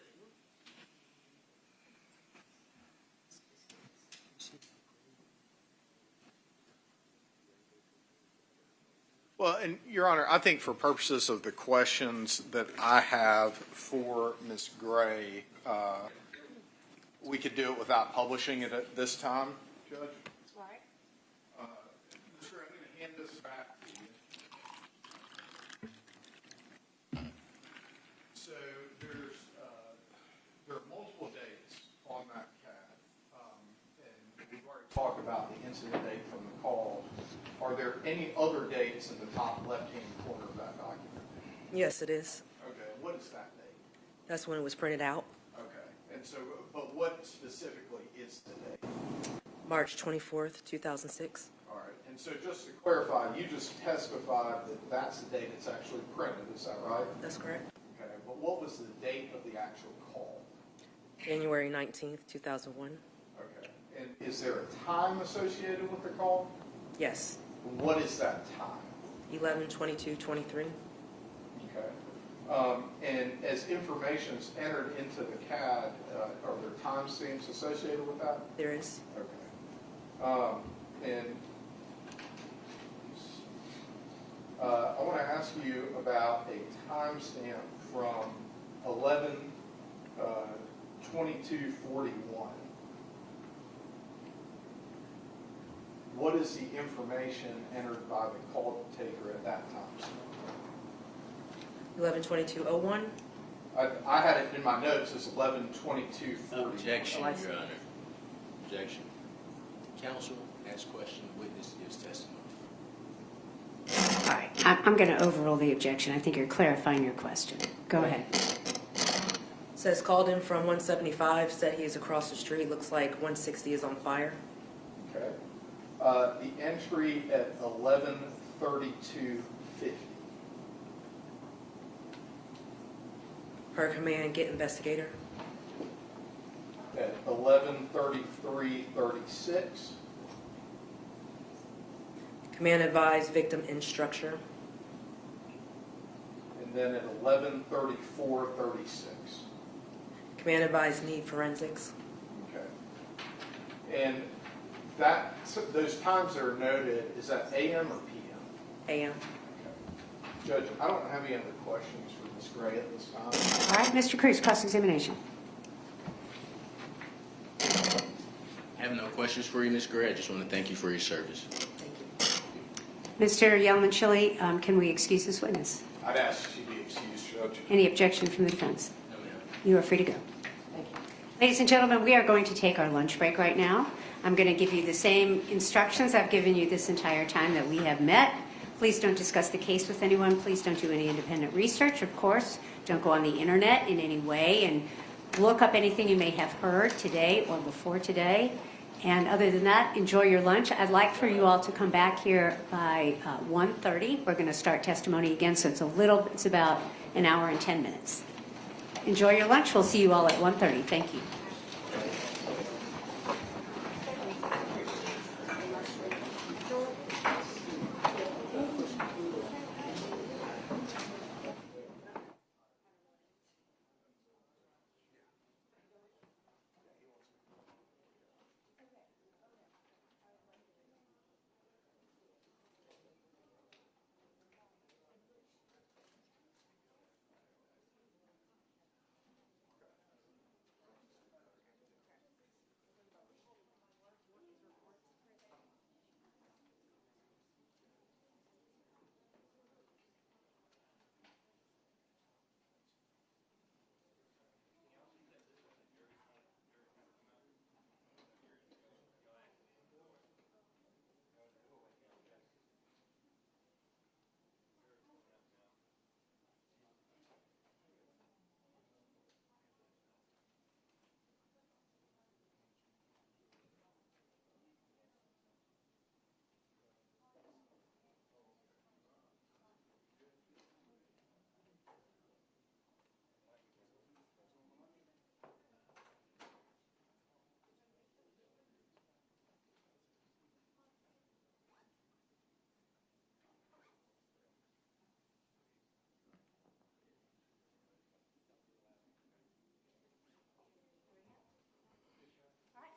well, and Your Honor, I think for purposes of the questions that I have for Ms. Gray, we could do it without publishing it at this time, Judge. All right. Mr. I'm going to hand this back to you. So there are multiple dates on that CAD, and we've already talked about the incident date from the call. Are there any other dates in the top left-hand corner of that document? Yes, it is. Okay, what is that date? That's when it was printed out. Okay, and so, but what specifically is the date? March 24th, 2006. All right, and so just to clarify, you just testified that that's the date it's actually printed, is that right? That's correct. Okay, but what was the date of the actual call? January 19th, 2001. Okay, and is there a time associated with the call? Yes. What is that time? 11/22/23. Okay. And as information is entered into the CAD, are there timestamps associated with that? There is. Okay. And I want to ask you about a timestamp from 11/22/41. What is the information entered by the call taker at that time? 11/22/01. I had it in my notes as 11/22/41. Objection, Oh, I Your see. Honor. Objection. Counsel asks question, witness gives testimony. All right, I'm going to overrule the objection. I think you're clarifying your question. Go ahead. Says called in from 175, said he is across the street. Looks like 160 is on fire. Okay. The entry at 11/32/50. Per command, get investigator. At 11:33:36. Command advise victim in structure. And then at 11:34:36. Command advise need forensics. Okay. And that, so those times that are noted, is that AM or PM? AM. Judge, I don't have any other questions for Ms. Gray at this time. All right, Mr. Cruz, cross-examination. I have no questions for you, Ms. Gray. I just want to thank you for your service. Thank you. Mr. Yelman-Chili, can we excuse this witness? I'd ask she be excused, Judge. Any objection from the defense? No, ma'am. You are free to go. Thank you. Ladies and gentlemen, we are going to take our lunch break right now. I'm going to give you the same instructions I've given you this entire time that we have met. Please don't discuss the case with anyone. Please don't do any independent research, of course. Don't go on the internet in any way and look up anything you may have heard today or before today. And other than that, enjoy your lunch. I'd like for you all to come back here by 1:30. We're going to start testimony again, so it's about an hour and 10 minutes. Enjoy your lunch. We'll see you all at 1:30. Thank you.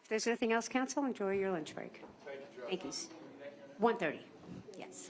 If there's nothing else, counsel, enjoy your lunch break. Thank you, Judge. Thank you. 1:30. Yes.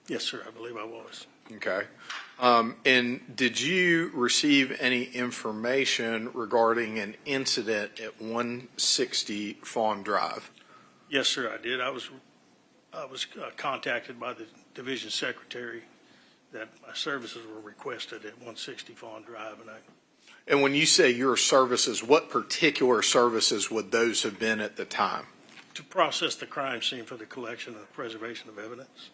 Yes, sir, I believe I was. Okay. And did you receive any information regarding an incident at 160 Fawn Drive? Yes, sir, I did. I was contacted by the division secretary that my services were requested at 160 Fawn Drive, And when you say your services, what particular services would those have been at the time? to process the crime scene for the collection and preservation of evidence.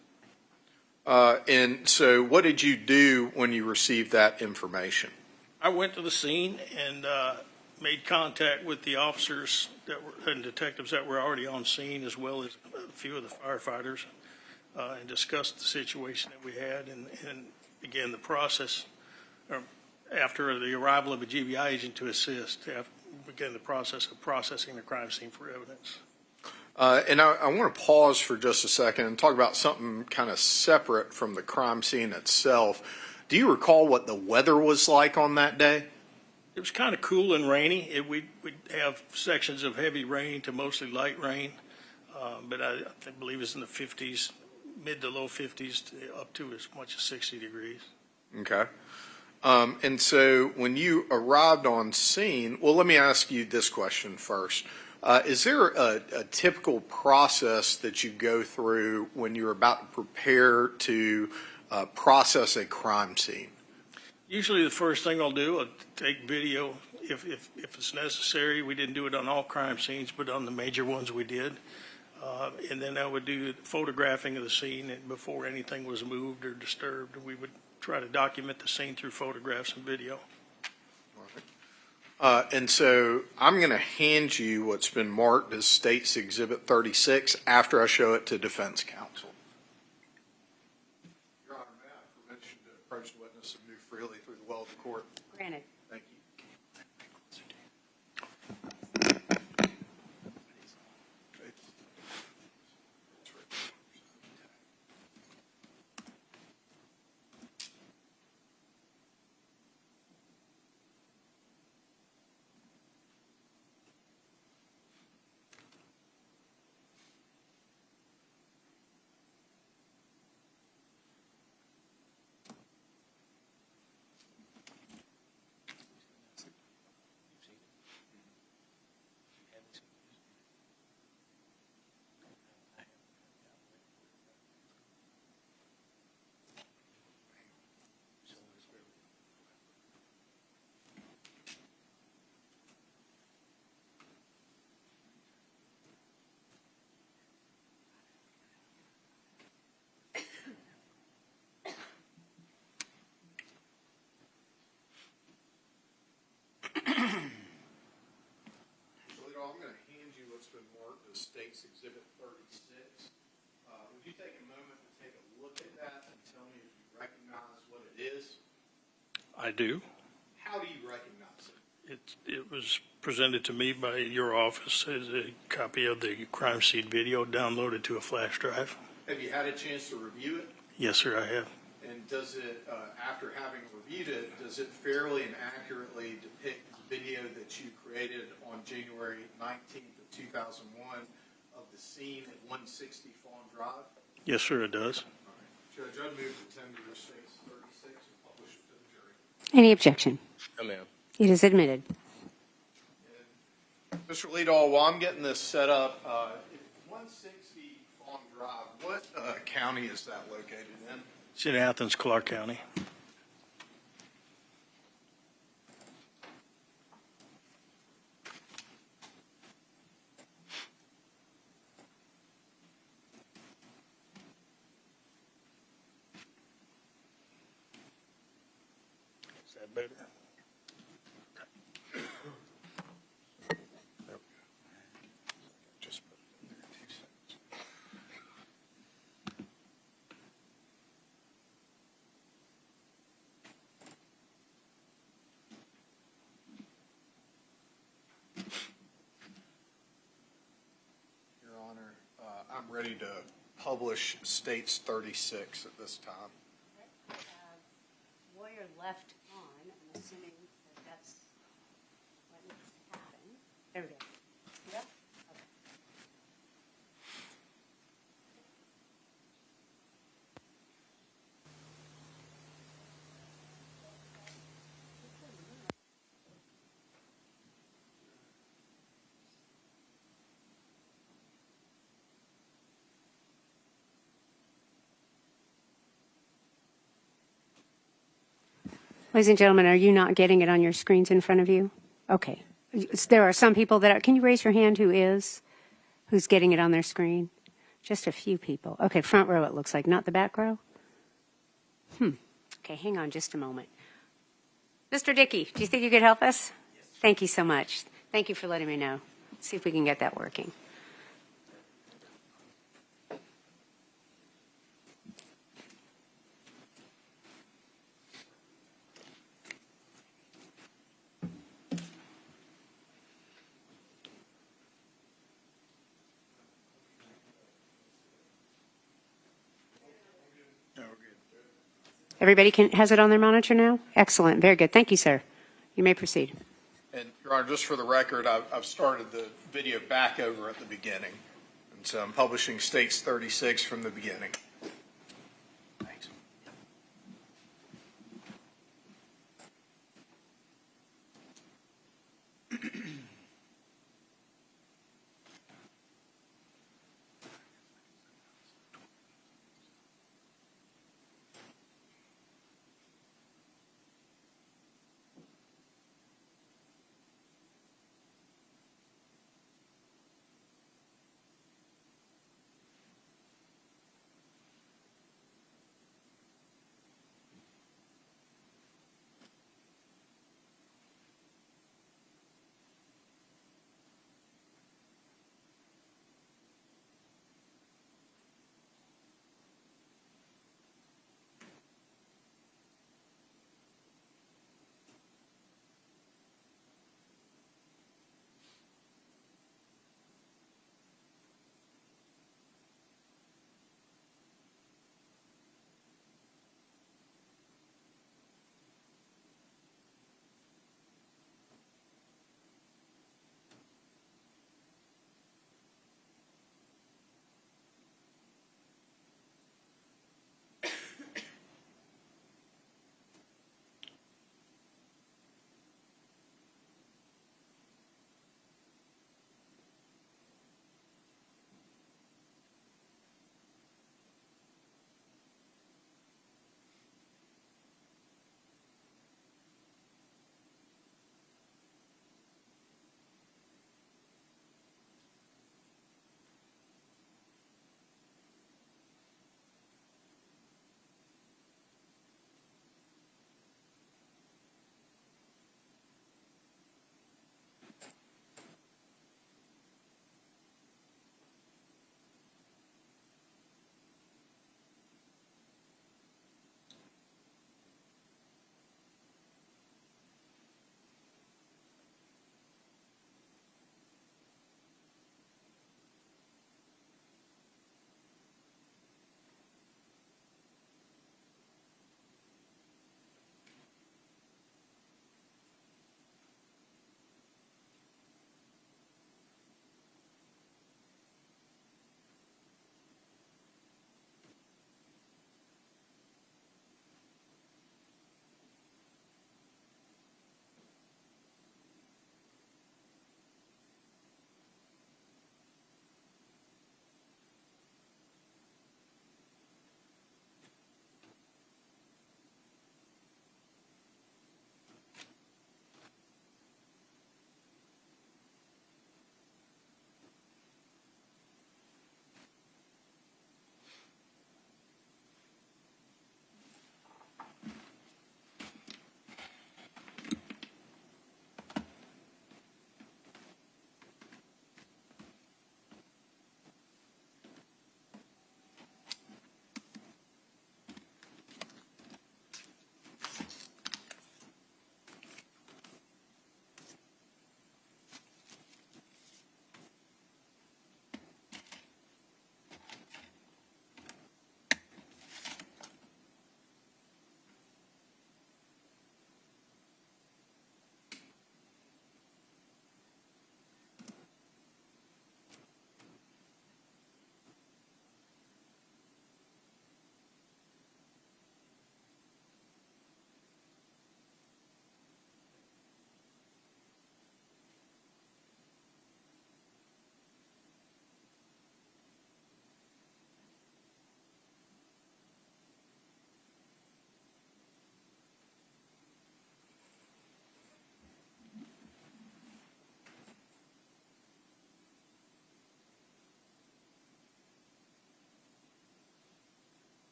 And so what did you do when you received that information? I went to the scene and made contact with the officers and detectives that were already on scene, as well as a few of the firefighters, and discussed the situation that we had and began the process, after the arrival of a GBI agent to assist, began the process of processing the crime scene for evidence. And I want to pause for just a second and talk about something kind of separate from the crime scene itself. Do you recall what the weather was like on that day? It was kind of cool and rainy. We'd have sections of heavy rain to mostly light rain, but I believe it's in the 50s, mid to low 50s, up to as much as 60 degrees. Okay. And so when you arrived on scene, well, let me ask you this question first. Is there a typical process that you go through when you're about to prepare to process a crime scene? Usually the first thing I'll do, I'll take video if it's necessary. We didn't do it on all crime scenes, but on the major ones we did. And then I would do photographing of the scene before anything was moved or disturbed. We would try to document the scene through photographs and video. And so I'm going to hand you what's been marked as State's Exhibit 36 after I show it to defense counsel. Your Honor, may I have permission to approach the witness and move freely through the well of the court? Granted. Thank you. I'm going to hand you what's been marked as State's Exhibit 36. Would you take a moment to take a look at that and tell me if you recognize what it is? I do. How do you recognize it? It was presented to me by your office as a copy of the crime scene video downloaded to a flash drive. Have you had a chance to review it? Yes, sir, I have. And does it, after having reviewed it, does it fairly and accurately depict the video that you created on January 19th of 2001 of the scene at 160 Fawn Drive? Yes, sir, it does. All right. Judge, I move to tender your State's 36 and publish it to the jury. Any objection? No, ma'am. It is admitted. Mr. Leadall, while I'm getting this set up, 160 Fawn Drive, what county is that located in? It's in Athens, Clark County. Is that better? Just put it in there 2 seconds. Your Honor, I'm ready to publish State's 36 at this time. Lawyer left on, I'm assuming that that's what needs to happen. There we go. Yep. Okay. Ladies and gentlemen, are you not getting it on your screens in front of you? Okay. There are some people that are, can you raise your hand who's getting it on their screen? Just a few people. Okay, front row it looks like, not the back row? Okay, hang on just a moment. Mr. Dickey, do you think you could help us? Yes. Thank you so much. Thank you for letting me know. Let's see if we can get that working. Everybody has it on their monitor now? Excellent. Very good. Thank you, sir. You may proceed. And, Your Honor, just for the record, I've started the video back over at the beginning. And so I'm publishing States 36 from the beginning. Thanks.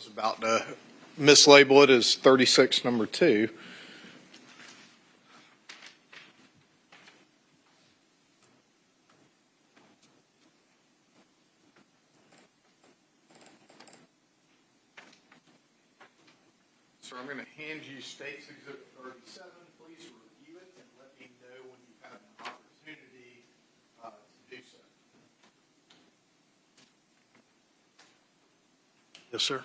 about to mislabel it as 36 number 2. So I'm going to hand you State's Exhibit 37. Please review it and let me know when you have an opportunity to do so. Yes, sir.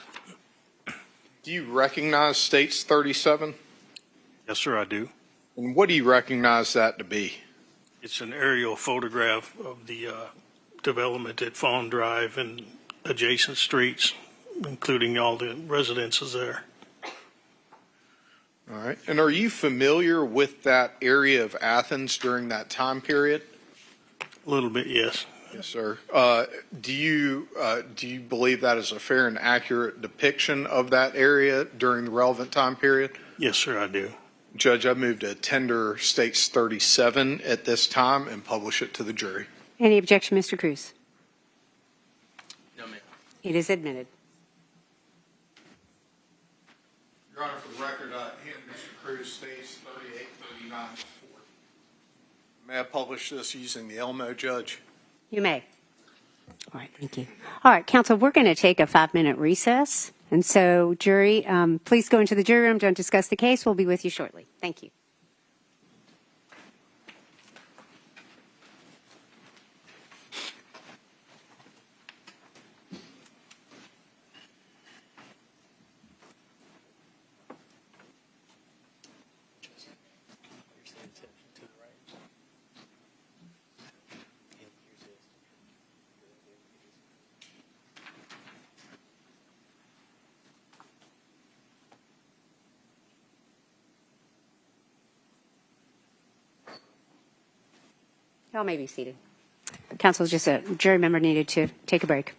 Do you recognize State's 37? Yes, sir, I do. And what do you recognize that to be? It's an aerial photograph of the development at Fawn Drive and adjacent streets, including all the residences there. All right. And are you familiar with that area of Athens during that time period? A little bit, yes. Yes, sir. Do you believe that is a fair and accurate depiction of that area during the relevant time period? Yes, sir, I do. Judge, I move to tender States 37 at this time and publish it to the jury. Any objection, Mr. Cruz? No, ma'am. It is admitted. Your Honor, for the record, hand Mr. Cruz States 38, 39, 40. May I publish this using the Elmo, Judge? You may. All right, thank you. All right, counsel, we're going to take a 5-minute recess. And so, jury, please go into the jury room. Don't discuss the case. We'll be with you shortly. Thank you. Y'all may be seated. Counsel, just a jury member needed to take a break.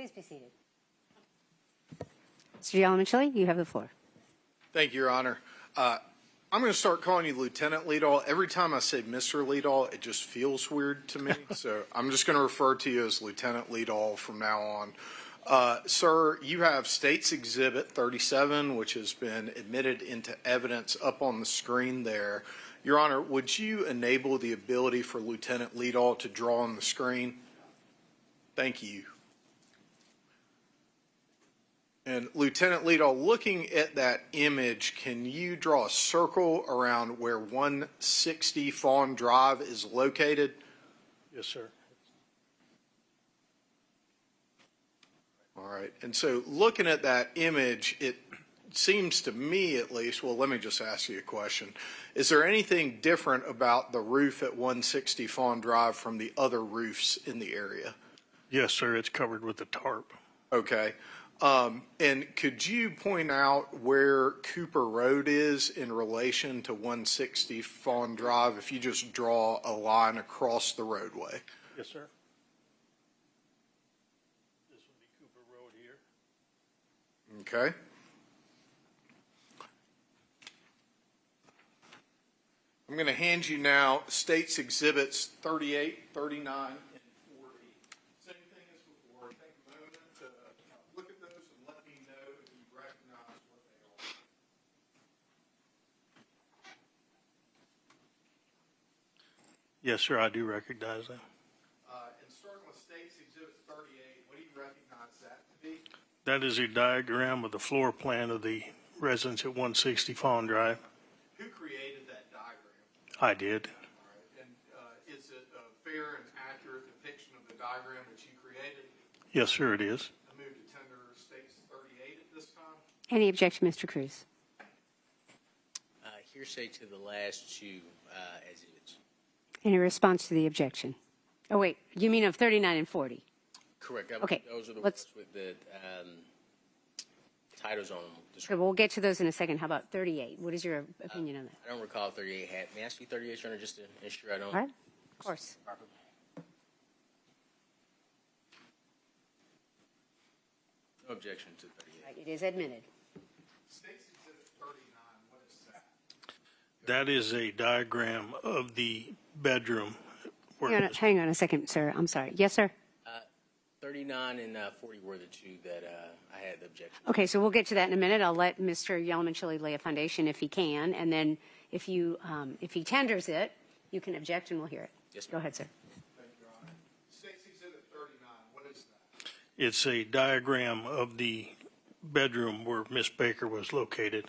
Please be seated. Mr. Yalamanchili, you have the floor. Thank you, Your Honor. I'm going to start calling you Lieutenant Leadall. Every time I say Mr. Leadall, it just feels weird to me. So I'm just going to refer to you as Lieutenant Leadall from now on. Sir, you have State's Exhibit 37, which has been admitted into evidence up on the screen there. Your Honor, would you enable the ability for Lieutenant Leadall to draw on the screen? Thank you. And Lieutenant Leadall, looking at that image, can you draw a circle around where 160 Fawn Drive is located? Yes, sir. All right. And so looking at that image, it seems to me at least, well, let me just ask you a question. Is there anything different about the roof at 160 Fawn Drive from the other roofs in the area? Yes, sir. It's covered with a tarp. Okay. And could you point out where Cooper Road is in relation to 160 Fawn Drive if you just draw a line across the roadway? Yes, sir. This would be Cooper Road here. Okay. I'm going to hand you now State's Exhibits 38, 39, and 40. Same thing as before. Take a moment to look at those and let me know if you recognize what they are. Yes, sir. I do recognize them. And starting with State's Exhibit 38, what do you recognize that to be? That is a diagram of the floor plan of the residence at 160 Fawn Drive. Who created that diagram? I did. All right. And is it a fair and accurate depiction of the diagram that you created? Yes, sir, it is. I move to tender State's 38 at this time. Any objection, Mr. Cruz? Hearsay to the last two exhibits. Any response to the objection? Oh, wait, you mean of 39 and 40? Correct. Okay, Those are the let's- ones with the titles on them. Okay, we'll get to those in a second. How about 38? What is your opinion on that? I don't recall 38 had. May I ask you 38, Your Honor, just to ensure I don't. All right, of course. Properly. No objection to 38. All right, it is admitted. State's Exhibit 39, what is that? That is a diagram of the bedroom. Hang on a second, sir. I'm sorry. Yes, sir? 39 and 40 were the two that I had the objection. Okay, so we'll get to that in a minute. I'll let Mr. Yalamanchili lay a foundation if he can, and then if he tenders it, you can object and we'll hear it. Yes, ma'am. Go ahead, sir. Thank you, Your Honor. State's Exhibit 39, what is that? It's a diagram of the bedroom where Miss Baker was located.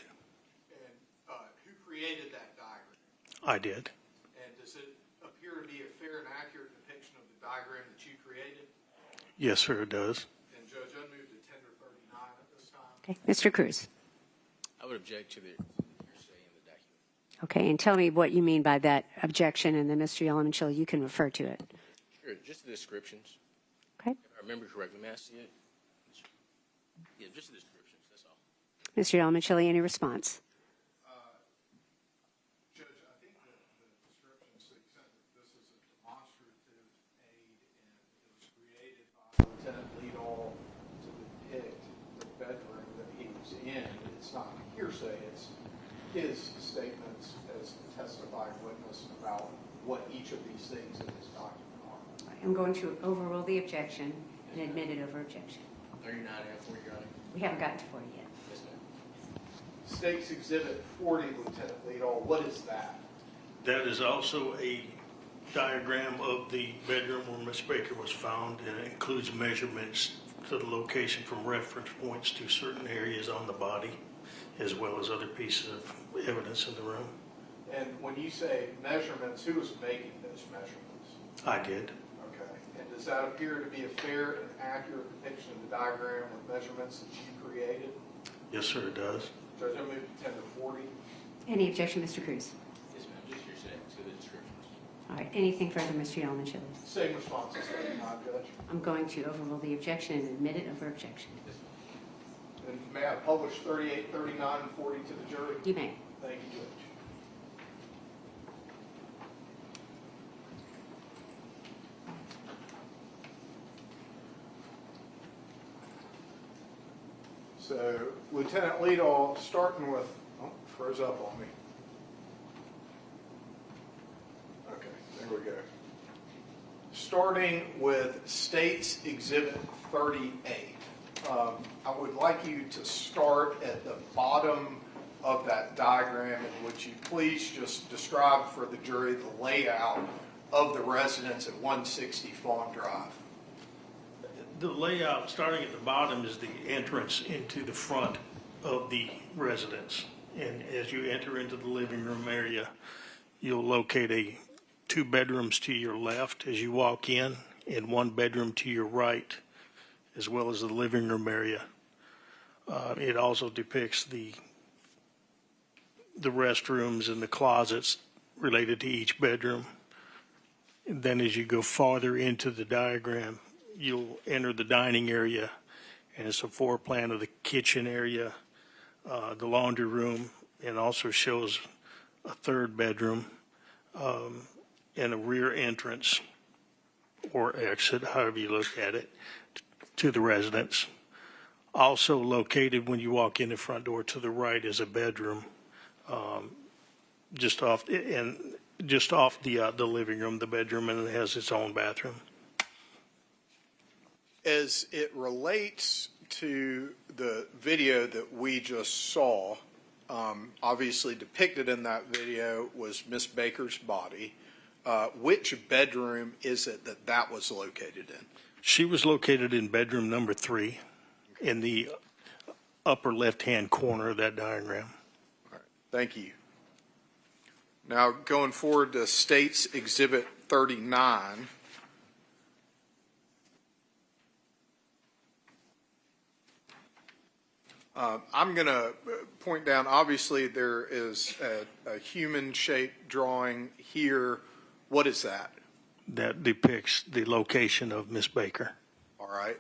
And who created that diagram? I did. And does it appear to be a fair and accurate depiction of the diagram that you created? Yes, sir, it does. And Judge, I move to tender 39 at this time. Okay, Mr. Cruz. I would object to the hearsay in the document. Okay, and tell me what you mean by that objection, and then Mr. Yalamanchili, you can refer to it. Sure, just the descriptions. Okay? If I remember correctly, may I see it? Yeah, just the descriptions, that's all. Mr. Yalamanchili, any response? Judge, I think that the description says that this is a demonstrative aid and it was created by Lieutenant Leadall to depict the bedroom that he was in. It's not hearsay, it's his statements as a testifying witness about what each of these things in this document are. I'm going to overrule the objection and admit it over objection. 39 and 40, Your Honor. We haven't gotten to 40 yet. Yes, ma'am. State's Exhibit 40, Lieutenant Leadall, what is that? That is also a diagram of the bedroom where Miss Baker was found, and it includes measurements to the location from reference points to certain areas on the body, as well as other pieces of evidence in the room. And when you say measurements, who was making those measurements? I did. Okay. And does that appear to be a fair and accurate depiction of the diagram with measurements that you created? Yes, sir, it does. Judge, I move to tender 40. Any objection, Mr. Cruz? Yes, ma'am, just hearsay to the descriptions. All right, anything further, Mr. Yalamanchili? Same response as 39, Judge. I'm going to overrule the objection and admit it over objection. And may I publish 38, 39, and 40 to the jury? You may. Thank you, Judge. So Lieutenant Liedall, starting with, oh, froze up on me. Okay, there we go. Starting with State's Exhibit 38. I would like you to start at the bottom of that diagram, and would you please just describe for the jury the layout of the residence at 160 Fawn Drive? The layout, starting at the bottom, is the entrance into the front of the residence. And as you enter into the living room area, you'll locate two bedrooms to your left as you walk in, and one bedroom to your right, as well as the living room area. It also depicts the restrooms and the closets related to each bedroom. And then as you go farther into the diagram, you'll enter the dining area, and it's a floor plan of the kitchen area, the laundry room, and also shows a third bedroom and a rear entrance or exit, however you look at it, to the residence. Also located when you walk in the front door to the right is a bedroom, just off the living room, the bedroom, and it has its own bathroom. As it relates to the video that we just saw, obviously depicted in that video was Miss Baker's body. Which bedroom is it that was located in? She was located in bedroom number 3 in the upper left-hand corner of that diagram. All right, thank you. Now going forward to State's Exhibit 39. I'm going to point down, obviously there is a human-shaped drawing here. What is that? That depicts the location of Miss Baker. All right.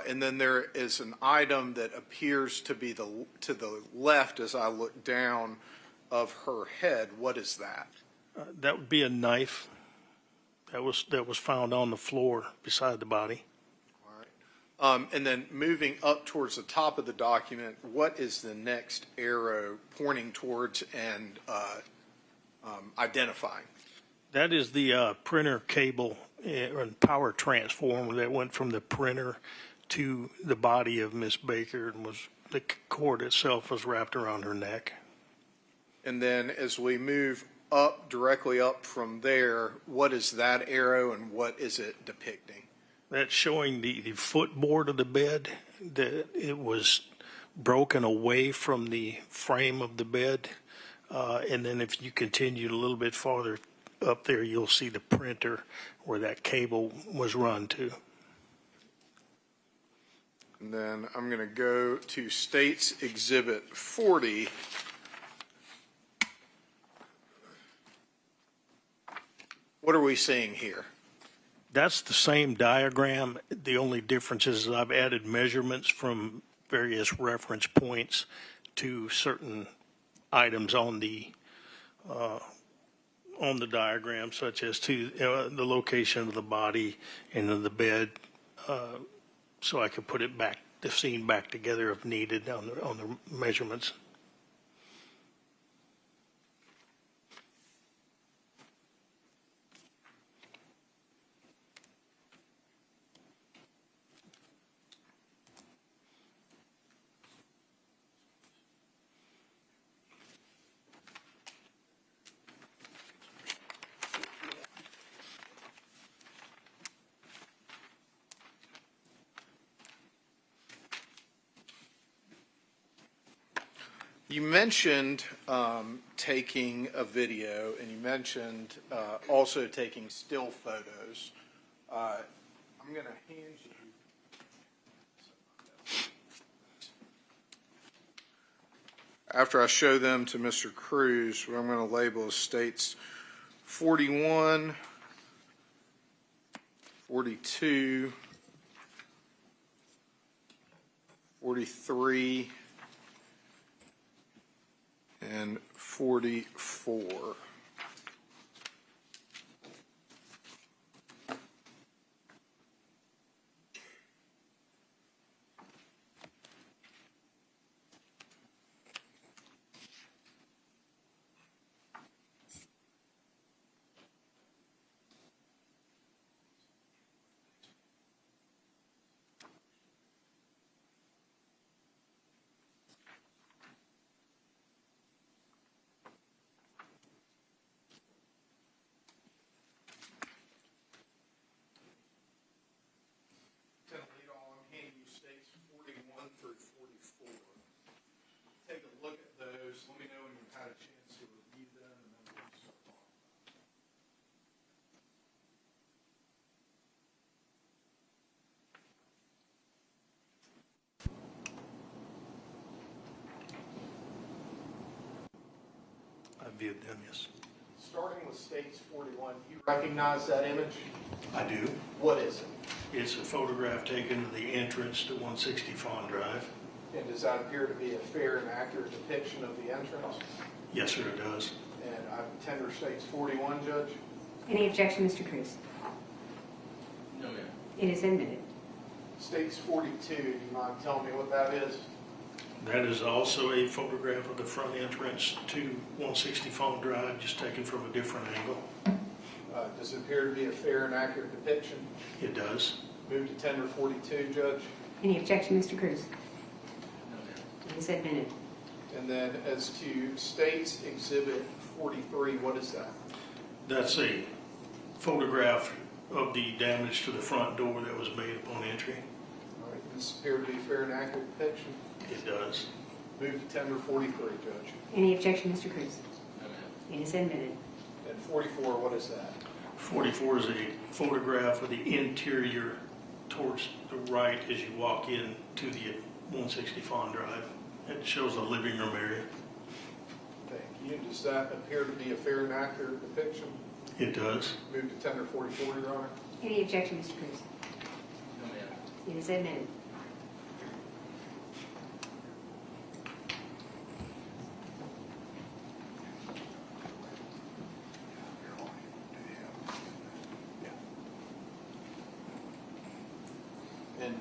And then there is an item that appears to be to the left as I look down of her head. What is that? That would be a knife that was found on the floor beside the body. And then moving up towards the top of the document, what is the next arrow pointing towards and identifying? That is the printer cable and power transformer that went from the printer to the body of Miss Baker, and the cord itself was wrapped around her neck. And then as we move up, directly up from there, what is that arrow and what is it depicting? That's showing the footboard of the bed, that it was broken away from the frame of the bed. And then if you continue a little bit farther up there, you'll see the printer where that cable was run to. And then I'm going to go to State's Exhibit 40. What are we seeing here? That's the same diagram. The only difference is I've added measurements from various reference points to certain items on the diagram, such as to the location of the body and of the bed, so I could put it back, the scene back together if needed on the measurements. You mentioned taking a video, and you mentioned also taking still photos. I'm going to hand you. After I show them to Mr. Cruz, what I'm going to label as States 41, 42, 43, and 44. viewed them, yes. Starting with States 41, you recognize that image? I do. What is it? It's a photograph taken of the entrance to 160 Fawn Drive. And does that appear to be a fair and accurate depiction of the entrance? Yes, sir, it does. And I tender States 41, Judge. Any objection, Mr. Cruz? No, ma'am. It is admitted. States 42, do you mind telling me what that is? That is also a photograph of the front entrance to 160 Fawn Drive, just taken from a different angle. Does it appear to be a fair and accurate depiction? It does. Move to tender 42, Judge. Any objection, Mr. Cruz? No, ma'am. It is admitted. And then as to States Exhibit 43, what is that? That's a photograph of the damage to the front door that was made upon entry. All right, does this appear to be a fair and accurate depiction? It does. Move to tender 43, Judge. Any objection, Mr. Cruz? No, ma'am. It is admitted. And 44, what is that? 44 is a photograph of the interior towards the right as you walk in to the 160 Fawn Drive. It shows the living room area. Thank you. Does that appear to be a fair and accurate depiction? It does. Move to tender 44, Your Honor. Any objection, Mr. Cruz? No, ma'am. It is admitted. And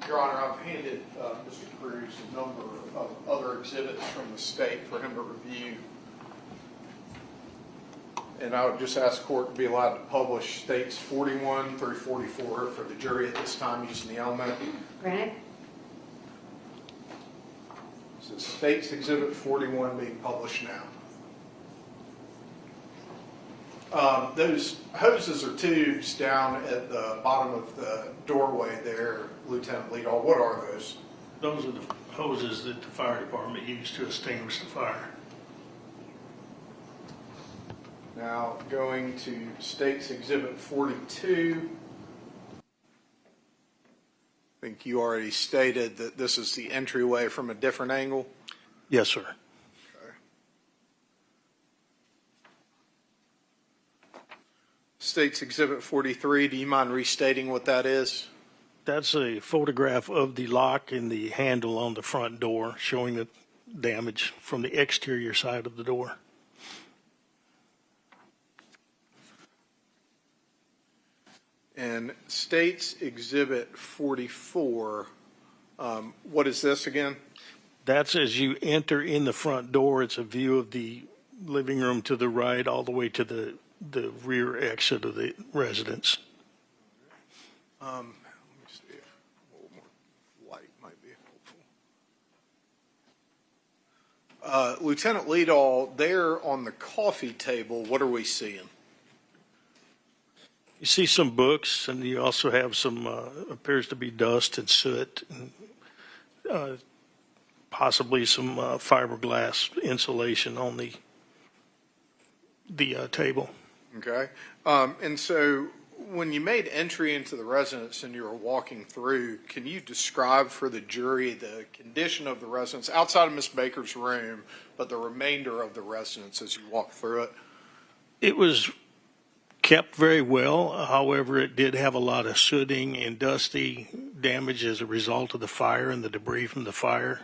Your Honor, I've handed Mr. Cruz a number of other exhibits from the state for him to review. And I would just ask the court to be allowed to publish States 41 through 44 for the jury at this time using the element. Granted. So States Exhibit 41 being published now. Those hoses or tubes down at the bottom of the doorway there, Lieutenant Leadall, what are those? Those are the hoses that the fire department used to extinguish the fire. Now, going to States Exhibit 42. I think you already stated that this is the entryway from a different angle. Yes, sir. States Exhibit 43, do you mind restating what that is? That's a photograph of the lock and the handle on the front door, showing the damage from the exterior side of the door. And States Exhibit 44, what is this again? That's as you enter in the front door. It's a view of the living room to the right all the way to the rear exit of the residence. Let me see if a little more light might be helpful. Lieutenant Leadall, there on the coffee table, what are we seeing? You see some books, and you also have some, appears to be dust and soot, and possibly some fiberglass insulation on the table. Okay. And so when you made entry into the residence and you were walking through, can you describe for the jury the condition of the residence outside of Miss Baker's room, but the remainder of the residence as you walk through it? It was kept very well. However, it did have a lot of sooting and dusty damage as a result of the fire and the debris from the fire,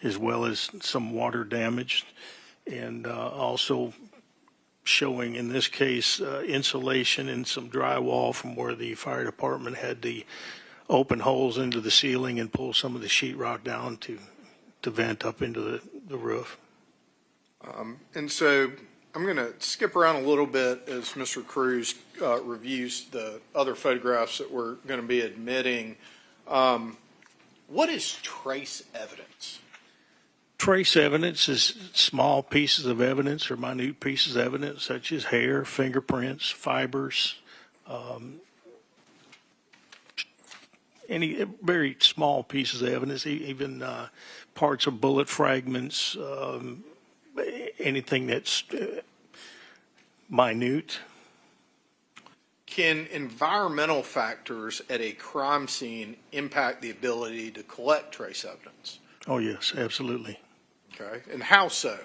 as well as some water damage, and also showing in this case insulation and some drywall from where the fire department had the open holes into the ceiling and pull some of the sheetrock down to vent up into the roof. And so I'm going to skip around a little bit as Mr. Cruz reviews the other photographs that we're going to be admitting. What is trace evidence? Trace evidence is small pieces of evidence or minute pieces of evidence such as hair, fingerprints, fibers, any very small pieces of evidence, even parts of bullet fragments, anything that's minute. Can environmental factors at a crime scene impact the ability to collect trace evidence? Oh, yes, absolutely. Okay, and how so?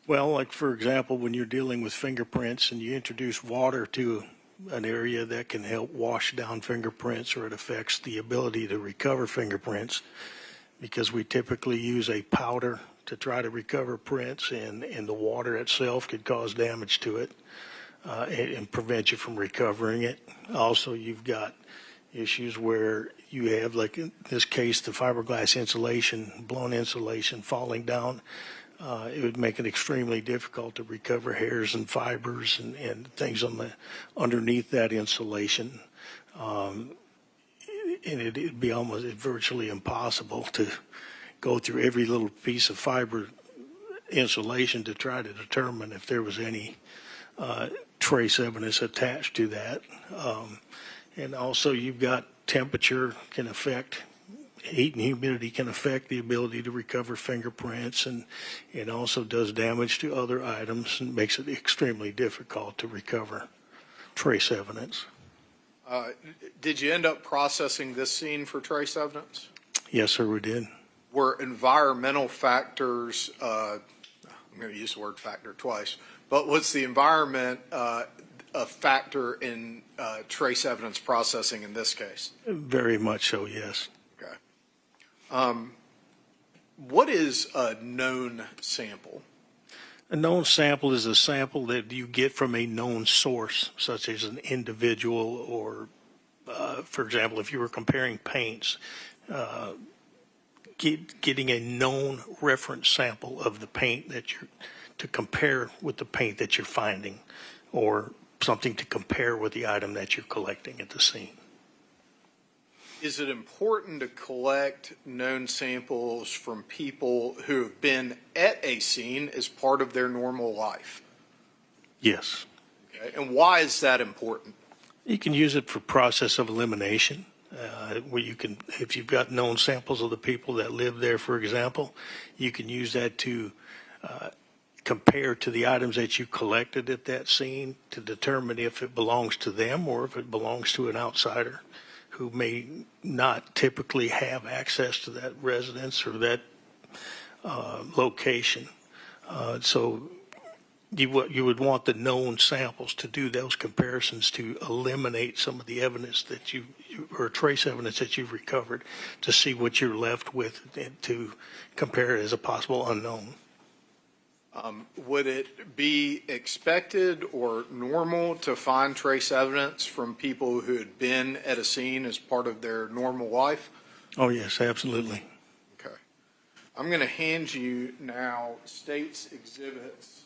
Well, like for example, when you're dealing with fingerprints and you introduce water to an area that can help wash down fingerprints, or it affects the ability to recover fingerprints, because we typically use a powder to try to recover prints, and the water itself could cause damage to it. And prevent you from recovering it. Also, you've got issues where you have, like in this case, the fiberglass insulation, blown insulation falling down. It would make it extremely difficult to recover hairs and fibers and things on the underneath that insulation. And it'd be almost virtually impossible to go through every little piece of fiber insulation to try to determine if there was any trace evidence attached to that. And also you've got temperature can affect, heat and humidity can affect the ability to recover fingerprints, and it also does damage to other items and makes it extremely difficult to recover trace evidence. Did you end up processing this scene for trace evidence? Yes, sir, we did. Were environmental factors, I'm going to use the word factor twice, but was the environment a factor in trace evidence processing in this case? Very much so, yes. Okay. What is a known sample? A known sample is a sample that you get from a known source, such as an individual, or, for example, if you were comparing paints, getting a known reference sample of the paint that you're to compare with the paint that you're finding, or something to compare with the item that you're collecting at the scene. Is it important to collect known samples from people who have been at a scene as part of their normal life? Yes. Okay. And why is that important? You can use it for process of elimination, where you can, if you've got known samples of the people that live there, for example, you can use that to compare to the items that you collected at that scene to determine if it belongs to them or if it belongs to an outsider who may not typically have access to that residence or that location. So you would want the known samples to do those comparisons to eliminate some of the evidence that you or trace evidence that you've recovered, to see what you're left with and to compare it as a possible unknown. Would it be expected or normal to find trace evidence from people who had been at a scene as part of their normal life? Oh, yes, absolutely. Okay. I'm going to hand you now State's Exhibits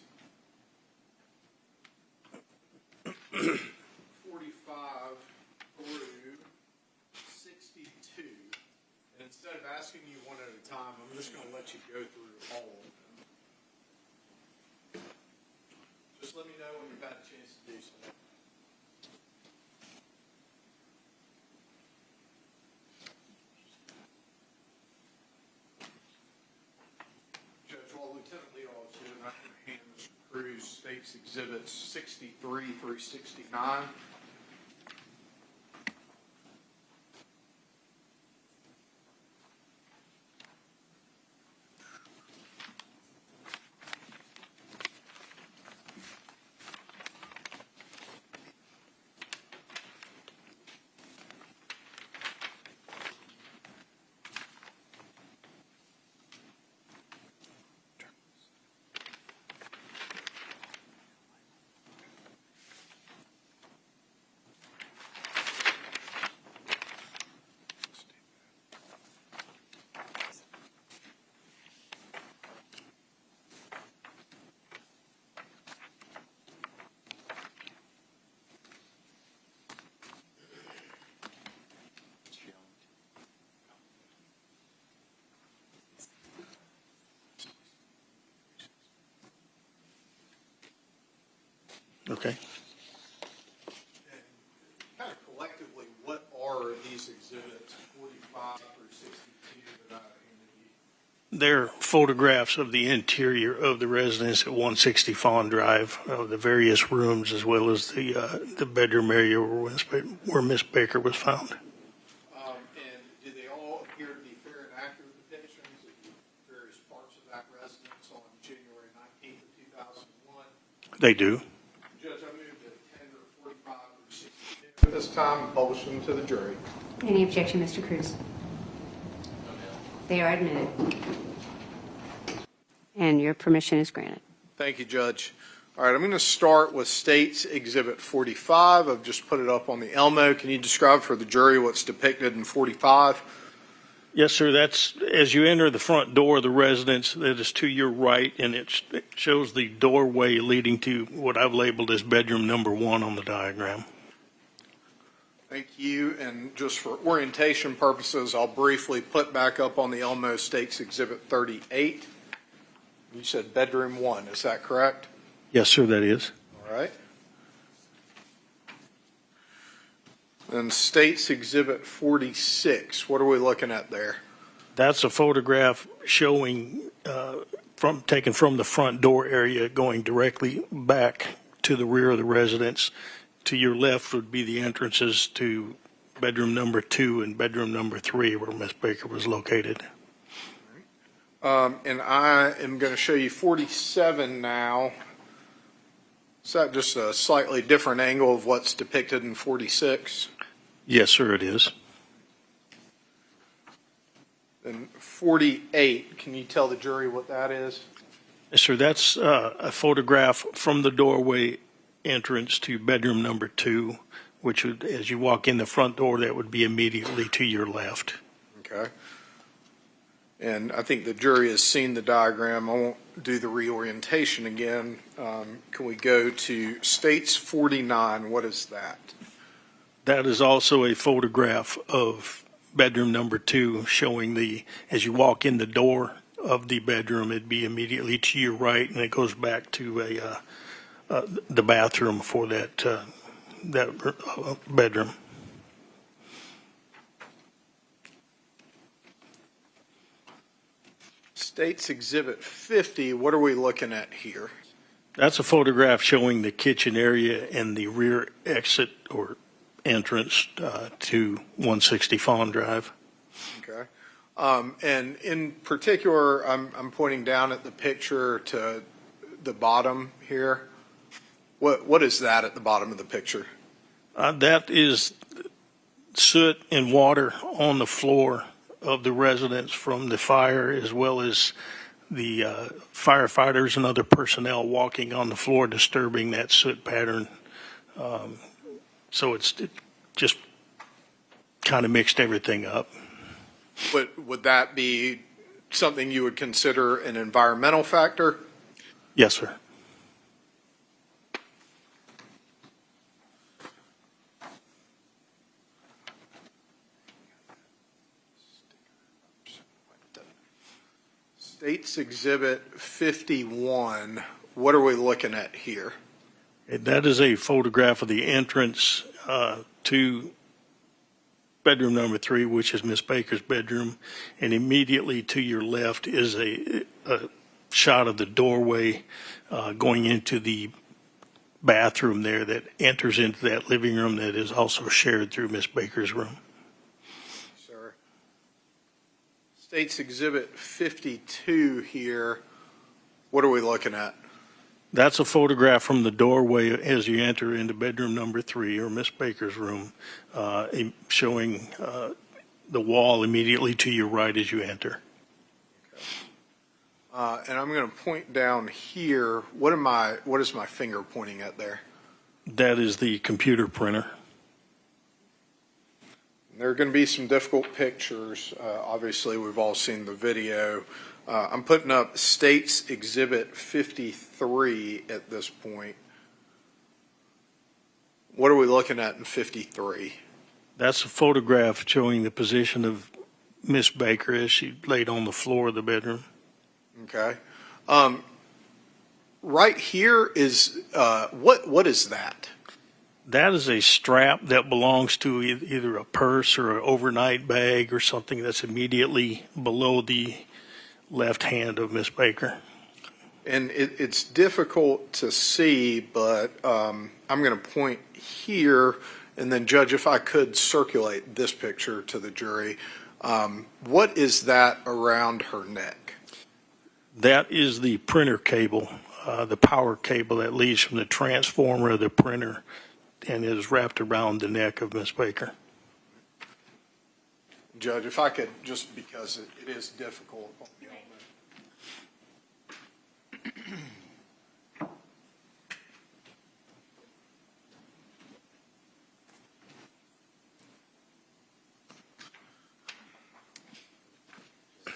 45 through 62. And instead of asking you one at a time, I'm just going to let you go through all of them. Just let me know when you've had a chance to do so. Judge, while Lieutenant Lee is here, I'm going to hand Mr. Cruz State's Exhibits 63 through 69. Okay. Kind of collectively, what are these exhibits 45 through 62 that I handed you? they're photographs of the interior of the residence at 160 Fawn Drive, of the various rooms, as well as the bedroom area where Miss Baker was found. And do they all appear to be fair and accurate depictions of various parts of that residence on January 19th of 2001? They do. Judge, I move to tender 45 or 62 at this time and publish them to the jury. Any objection, Mr. Cruz? They are admitted. And your permission is granted. Thank you, Judge. All right, I'm going to start with State's Exhibit 45. I've just put it up on the Elmo. Can you describe for the jury what's depicted in 45? Yes, sir. That's as you enter the front door of the residence that is to your right, and it shows the doorway leading to what I've labeled as bedroom number 1 on the diagram. Thank you. And just for orientation purposes, I'll briefly put back up on the Elmo State's Exhibit 38. You said bedroom 1. Is that correct? Yes, sir, that is. All right. Then State's Exhibit 46. What are we looking at there? That's a photograph showing taken from the front door area going directly back to the rear of the residence. To your left would be the entrances to bedroom number 2 and bedroom number 3 where Miss Baker was located. And I am going to show you 47 now. Is that just a slightly different angle of what's depicted in 46? Yes, sir, it is. And 48, can you tell the jury what that is? Yes, sir, that's a photograph from the doorway entrance to bedroom number 2, which would, as you walk in the front door, that would be immediately to your left. Okay. And I think the jury has seen the diagram. I won't do the reorientation again. Can we go to States 49? What is that? That is also a photograph of bedroom number 2 showing as you walk in the door of the bedroom, it'd be immediately to your right, and it goes back to the bathroom for that bedroom. State's Exhibit 50, what are we looking at here? That's a photograph showing the kitchen area and the rear exit or entrance to 160 Fawn Drive. Okay. And in particular, I'm pointing down at the picture to the bottom here. What is that at the bottom of the picture? That is soot and water on the floor of the residence from the fire, as well as the firefighters and other personnel walking on the floor, disturbing that soot pattern. So it just kind of mixed everything up. Would that be something you would consider an environmental factor? Yes, sir. State's Exhibit 51, what are we looking at here? That is a photograph of the entrance to bedroom number 3, which is Miss Baker's bedroom, and immediately to your left is a shot of the doorway going into the bathroom there that enters into that living room that is also shared through Miss Baker's room. Sir. State's Exhibit 52 here, what are we looking at? That's a photograph from the doorway as you enter into bedroom number 3 or Miss Baker's room, showing the wall immediately to your right as you enter. And I'm going to point down here. What is my finger pointing at there? That is the computer printer. There are going to be some difficult pictures. Obviously, we've all seen the video. I'm putting up State's Exhibit 53 at this point. What are we looking at in 53? That's a photograph showing the position of Miss Baker as she laid on the floor of the bedroom. Okay. Right here is, what is that? That is a strap that belongs to either a purse or an overnight bag or something that's immediately below the left hand of Miss Baker. And it's difficult to see, but I'm going to point here, and then Judge, if I could circulate this picture to the jury. What is that around her neck? That is the printer cable, the power cable that leads from the transformer of the printer and is wrapped around the neck of Miss Baker. Judge, if I could, just because it is difficult.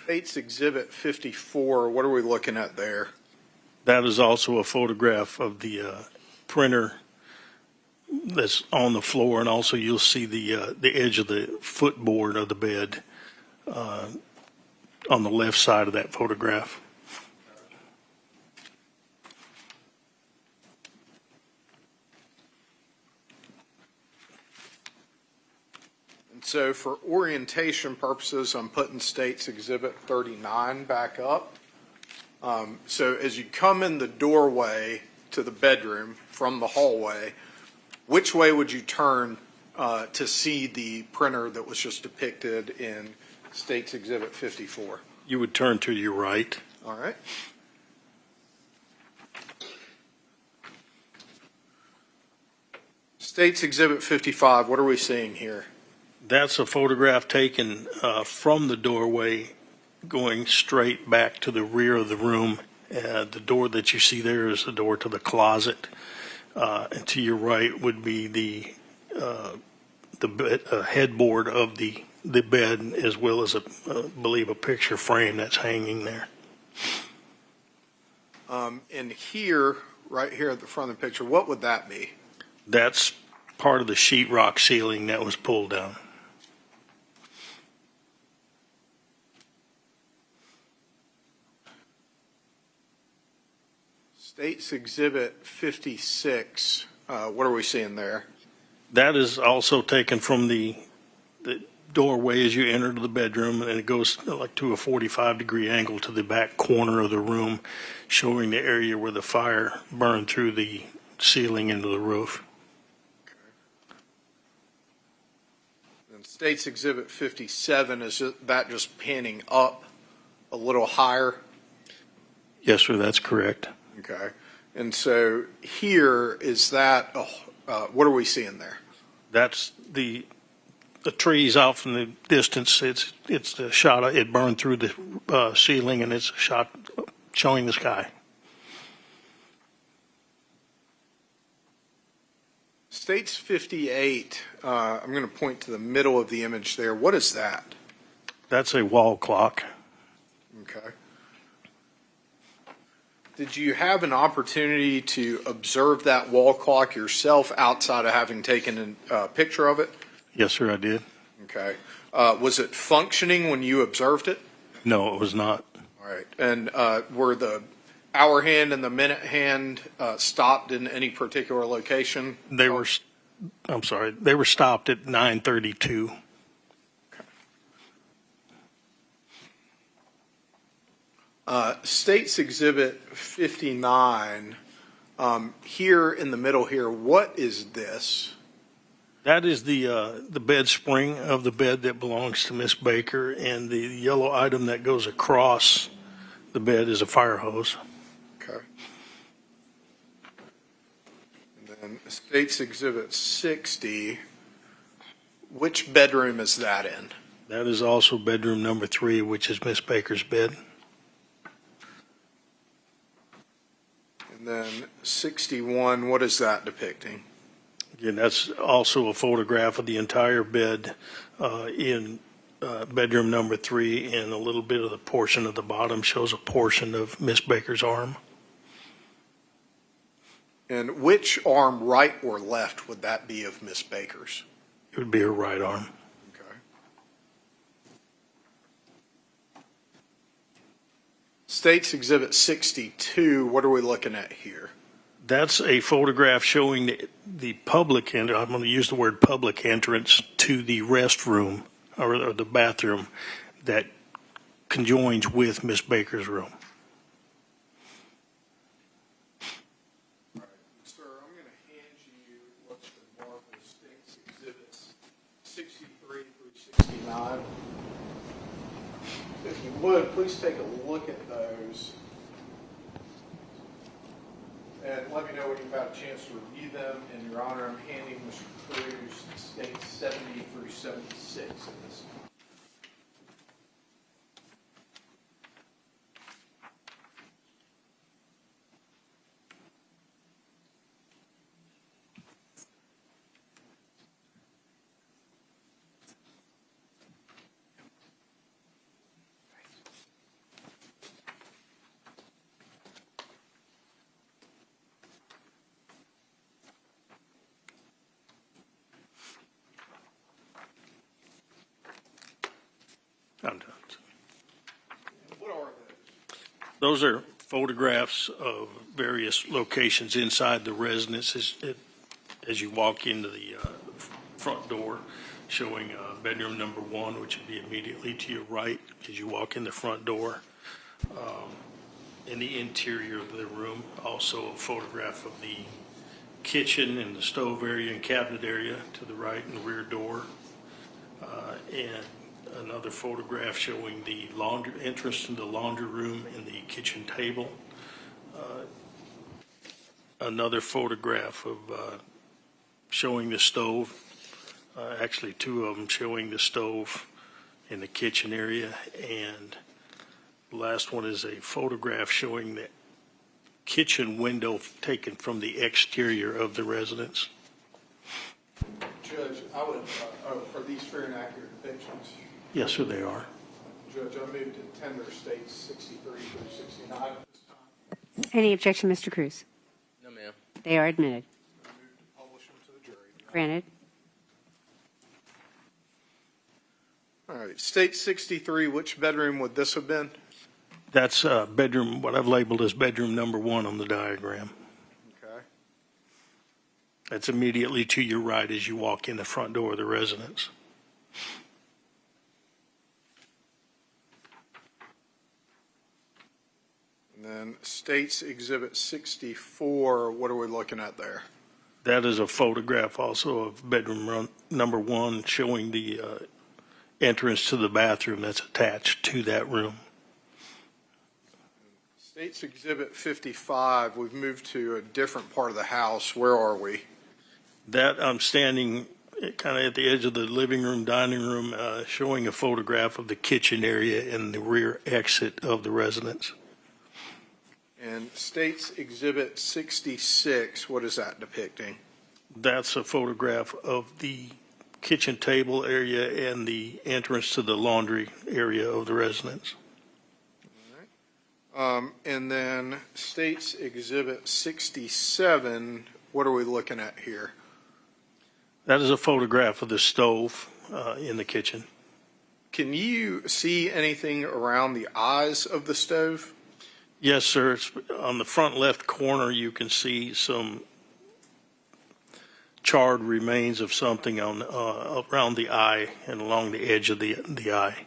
State's Exhibit 54, what are we looking at there? That is also a photograph of the printer that's on the floor, and also you'll see the edge of the footboard of the bed on the left side of that photograph. So for orientation purposes, I'm putting State's Exhibit 39 back up. So as you come in the doorway to the bedroom from the hallway, which way would you turn to see the printer that was just depicted in State's Exhibit 54? You would turn to your right. All right. State's Exhibit 55, what are we seeing here? That's a photograph taken from the doorway going straight back to the rear of the room. The door that you see there is the door to the closet. And to your right would be the headboard of the bed, as well as, I believe, a picture frame that's hanging there. And here, right here at the front of the picture, what would that be? That's part of the sheetrock ceiling that was pulled down. State's Exhibit 56, what are we seeing there? That is also taken from the doorway as you enter the bedroom, and it goes like to a 45-degree angle to the back corner of the room, showing the area where the fire burned through the ceiling into the roof. And State's Exhibit 57, is that just panning up a little higher? Yes, sir, that's correct. Okay. And so here is that, what are we seeing there? That's the trees off in the distance. It's a shot. It burned through the ceiling, and it's a shot showing the sky. State's 58, I'm going to point to the middle of the image there. What is that? That's a wall clock. Okay. Did you have an opportunity to observe that wall clock yourself outside of having taken a picture of it? Yes, sir, I did. Okay. Was it functioning when you observed it? No, it was not. All right. And were the hour hand and the minute hand stopped in any particular location? They were stopped at 9:32. State's Exhibit 59, here in the middle here, what is this? That is the bed spring of the bed that belongs to Miss Baker, and the yellow item that goes across the bed is a fire hose. Okay. And then State's Exhibit 60, which bedroom is that in? That is also bedroom number 3, which is Miss Baker's bed. And then 61, what is that depicting? Again, that's also a photograph of the entire bed in bedroom number 3, and a little bit of the portion of the bottom shows a portion of Miss Baker's arm. And which arm, right or left, would that be of Miss Baker's? It would be her right arm. Okay. State's Exhibit 62, what are we looking at here? That's a photograph showing the public, and I'm going to use the word public entrance to the restroom or the bathroom that conjoins with Miss Baker's room. Sir, I'm going to hand you what's been marked as State's Exhibits 63 through 69. If you would, please take a look at those. And let me know when you've had a chance to review them. And Your Honor, I'm handing Mr. Cruz States 70 through 76 in this. I'm done. What are Those are photographs of various locations inside the residence as you walk into the front door, showing bedroom number 1, which would be immediately to your right as you walk in the front door. In the interior of the room, also a photograph of the kitchen and the stove area and cabinet area to the right and rear door. And another photograph showing the entrance to the laundry room and the kitchen table. Another photograph of showing the stove, actually 2 of them showing the stove in the kitchen area. And the last one is a photograph showing the kitchen window taken from the exterior of the residence. Judge, I would, are these fair and accurate depictions? Yes, sir, they are. Judge, I move to tender States 63 through 69 at this time. Any objection, Mr. Cruz? No, ma'am. They are admitted. I move to publish them to the jury. Granted. All right, State 63, which bedroom would this have been? That's bedroom, what I've labeled as bedroom number 1 on the diagram. Okay. That's immediately to your right as you walk in the front door of the residence. And then States Exhibit 64, what are we looking at there? That is a photograph also of bedroom number 1 showing the entrance to the bathroom that's attached to that room. States Exhibit 55, we've moved to a different part of the house. Where are we? That I'm standing kind of at the edge of the living room, dining room, showing a photograph of the kitchen area and the rear exit of the residence. And States Exhibit 66, what is that depicting? That's a photograph of the kitchen table area and the entrance to the laundry area of the residence. And then States Exhibit 67, what are we looking at here? That is a photograph of the stove in the kitchen. Can you see anything around the eyes of the stove? Yes, sir. It's on the front left corner, you can see some charred remains of something on around the eye and along the edge of the eye.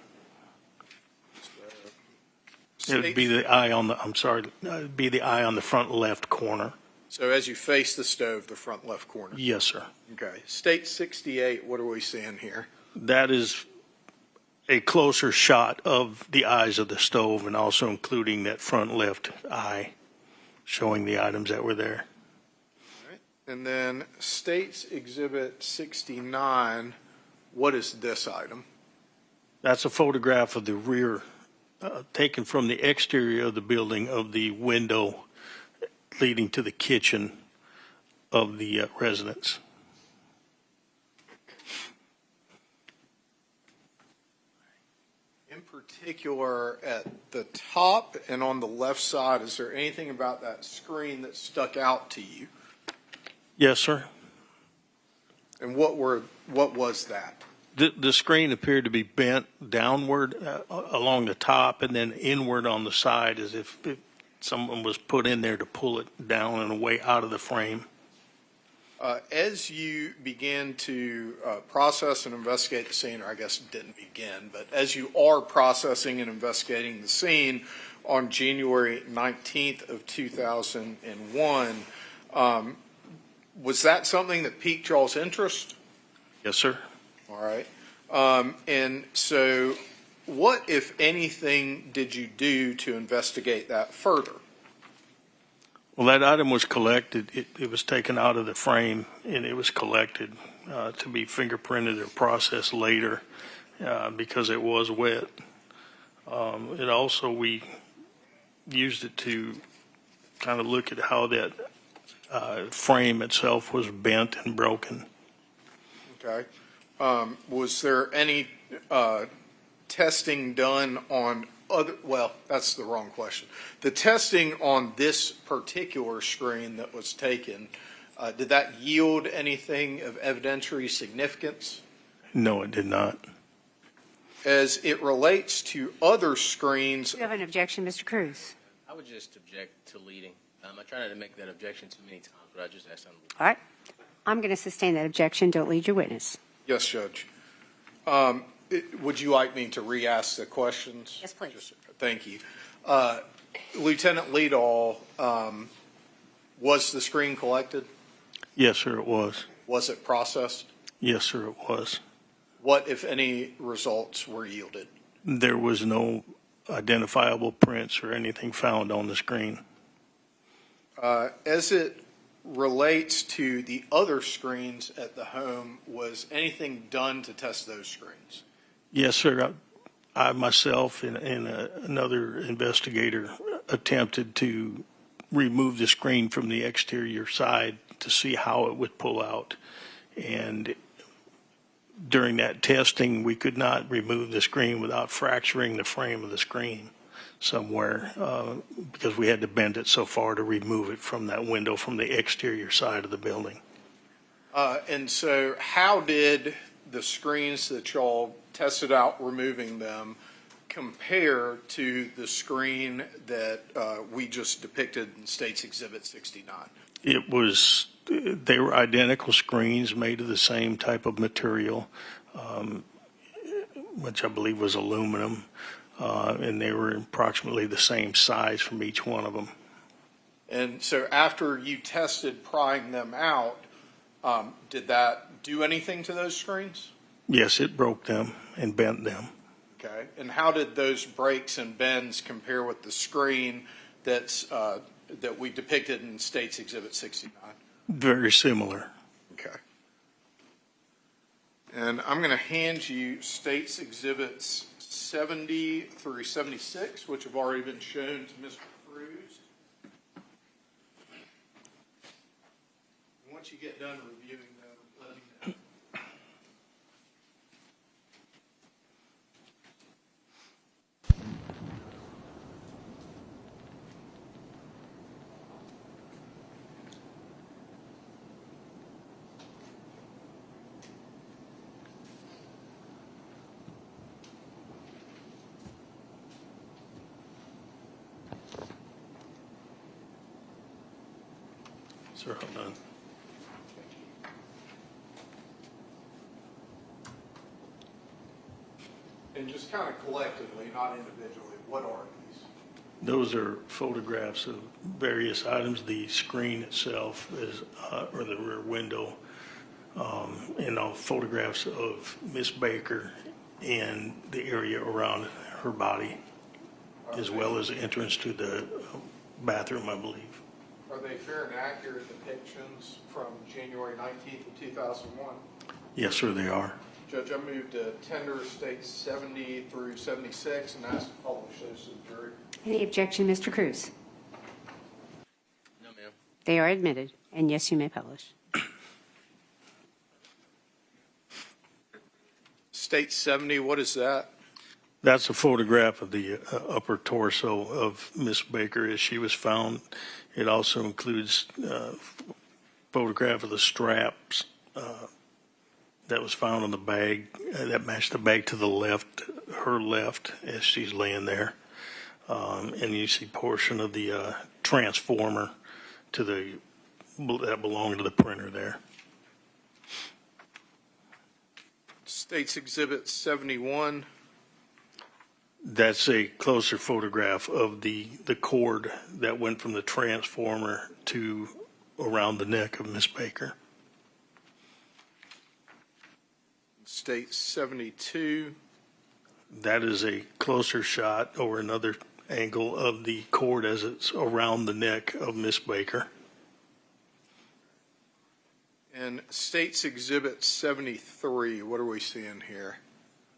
It would be the eye on the, I'm sorry, it would be the eye on the front left corner. So as you face the stove, the front left corner? Yes, sir. Okay. State 68, what are we seeing here? That is a closer shot of the eyes of the stove and also including that front left eye, showing the items that were there. All right. And then States Exhibit 69, what is this item? That's a photograph of the rear, taken from the exterior of the building of the window leading to the kitchen of the residence. In particular, at the top and on the left side, is there anything about that screen that stuck out to you? Yes, sir. And what was that? The screen appeared to be bent downward along the top and then inward on the side as if someone was put in there to pull it down and away out of the frame. As you began to process and investigate the scene, or I guess it didn't begin, but as you are processing and investigating the scene on January 19th of 2001, was that something that piqued y'all's interest? Yes, sir. All right. And so what, if anything, did you do to investigate that further? Well, that item was collected. It was taken out of the frame, and it was collected to be fingerprinted or processed later because it was wet. It also, we used it to kind of look at how that frame itself was bent and broken. Okay. Was there any testing done on well, that's the wrong question. The testing on this particular screen that was taken, did that yield anything of evidentiary significance? No, it did not. As it relates to other screens, You have an objection, Mr. Cruz? I would just object to leading. I try not to make that objection too many times, but I just asked them. All right. I'm going to sustain that objection. Don't lead your witness. yes, Judge. Would you like me to re-ask the questions? Yes, please. Thank you. Lieutenant Leadall, was the screen collected? Yes, sir, it was. Was it processed? Yes, sir, it was. What, if any, results were yielded? There was no identifiable prints or anything found on the screen. As it relates to the other screens at the home, was anything done to test those screens? Yes, sir. I myself and another investigator attempted to remove the screen from the exterior side to see how it would pull out. And during that testing, we could not remove the screen without fracturing the frame of the screen somewhere because we had to bend it so far to remove it from that window from the exterior side of the building. And so how did the screens that y'all tested out removing them compare to the screen that we just depicted in State's Exhibit 69? They were identical screens made of the same type of material, which I believe was aluminum, and they were approximately the same size from each one of them. And so after you tested prying them out, did that do anything to those screens? Yes, it broke them and bent them. Okay. And how did those breaks and bends compare with the screen that we depicted in State's Exhibit 69? Very similar. Okay. And I'm going to hand you State's Exhibits 70 through 76, which have already been shown to Mr. Cruz. Once you get done reviewing them, let me know. Sir, hold on. And just kind of collectively, not individually, what are these? Those are photographs of various items. The screen itself is, or the rear window, and all photographs of Miss Baker and the area around her body, as well as the entrance to the bathroom, I believe. Are they fair and accurate depictions from January 19th of 2001? Yes, sir, they are. Judge, I moved to tender States 70 through 76 and asked to publish those to the jury. Any objection, Mr. Cruz? No, ma'am. They are admitted, and yes, you may publish. State 70, what is that? That's a photograph of the upper torso of Miss Baker as she was found. It also includes a photograph of the straps that was found on the bag that matched the bag to the left, her left, as she's laying there. And you see portion of the transformer to the that belong to the printer there. State's Exhibit 71. That's a closer photograph of the cord that went from the transformer to around the neck of Miss Baker. State 72. That is a closer shot or another angle of the cord as it's around the neck of Miss Baker. And State's Exhibit 73, what are we seeing here?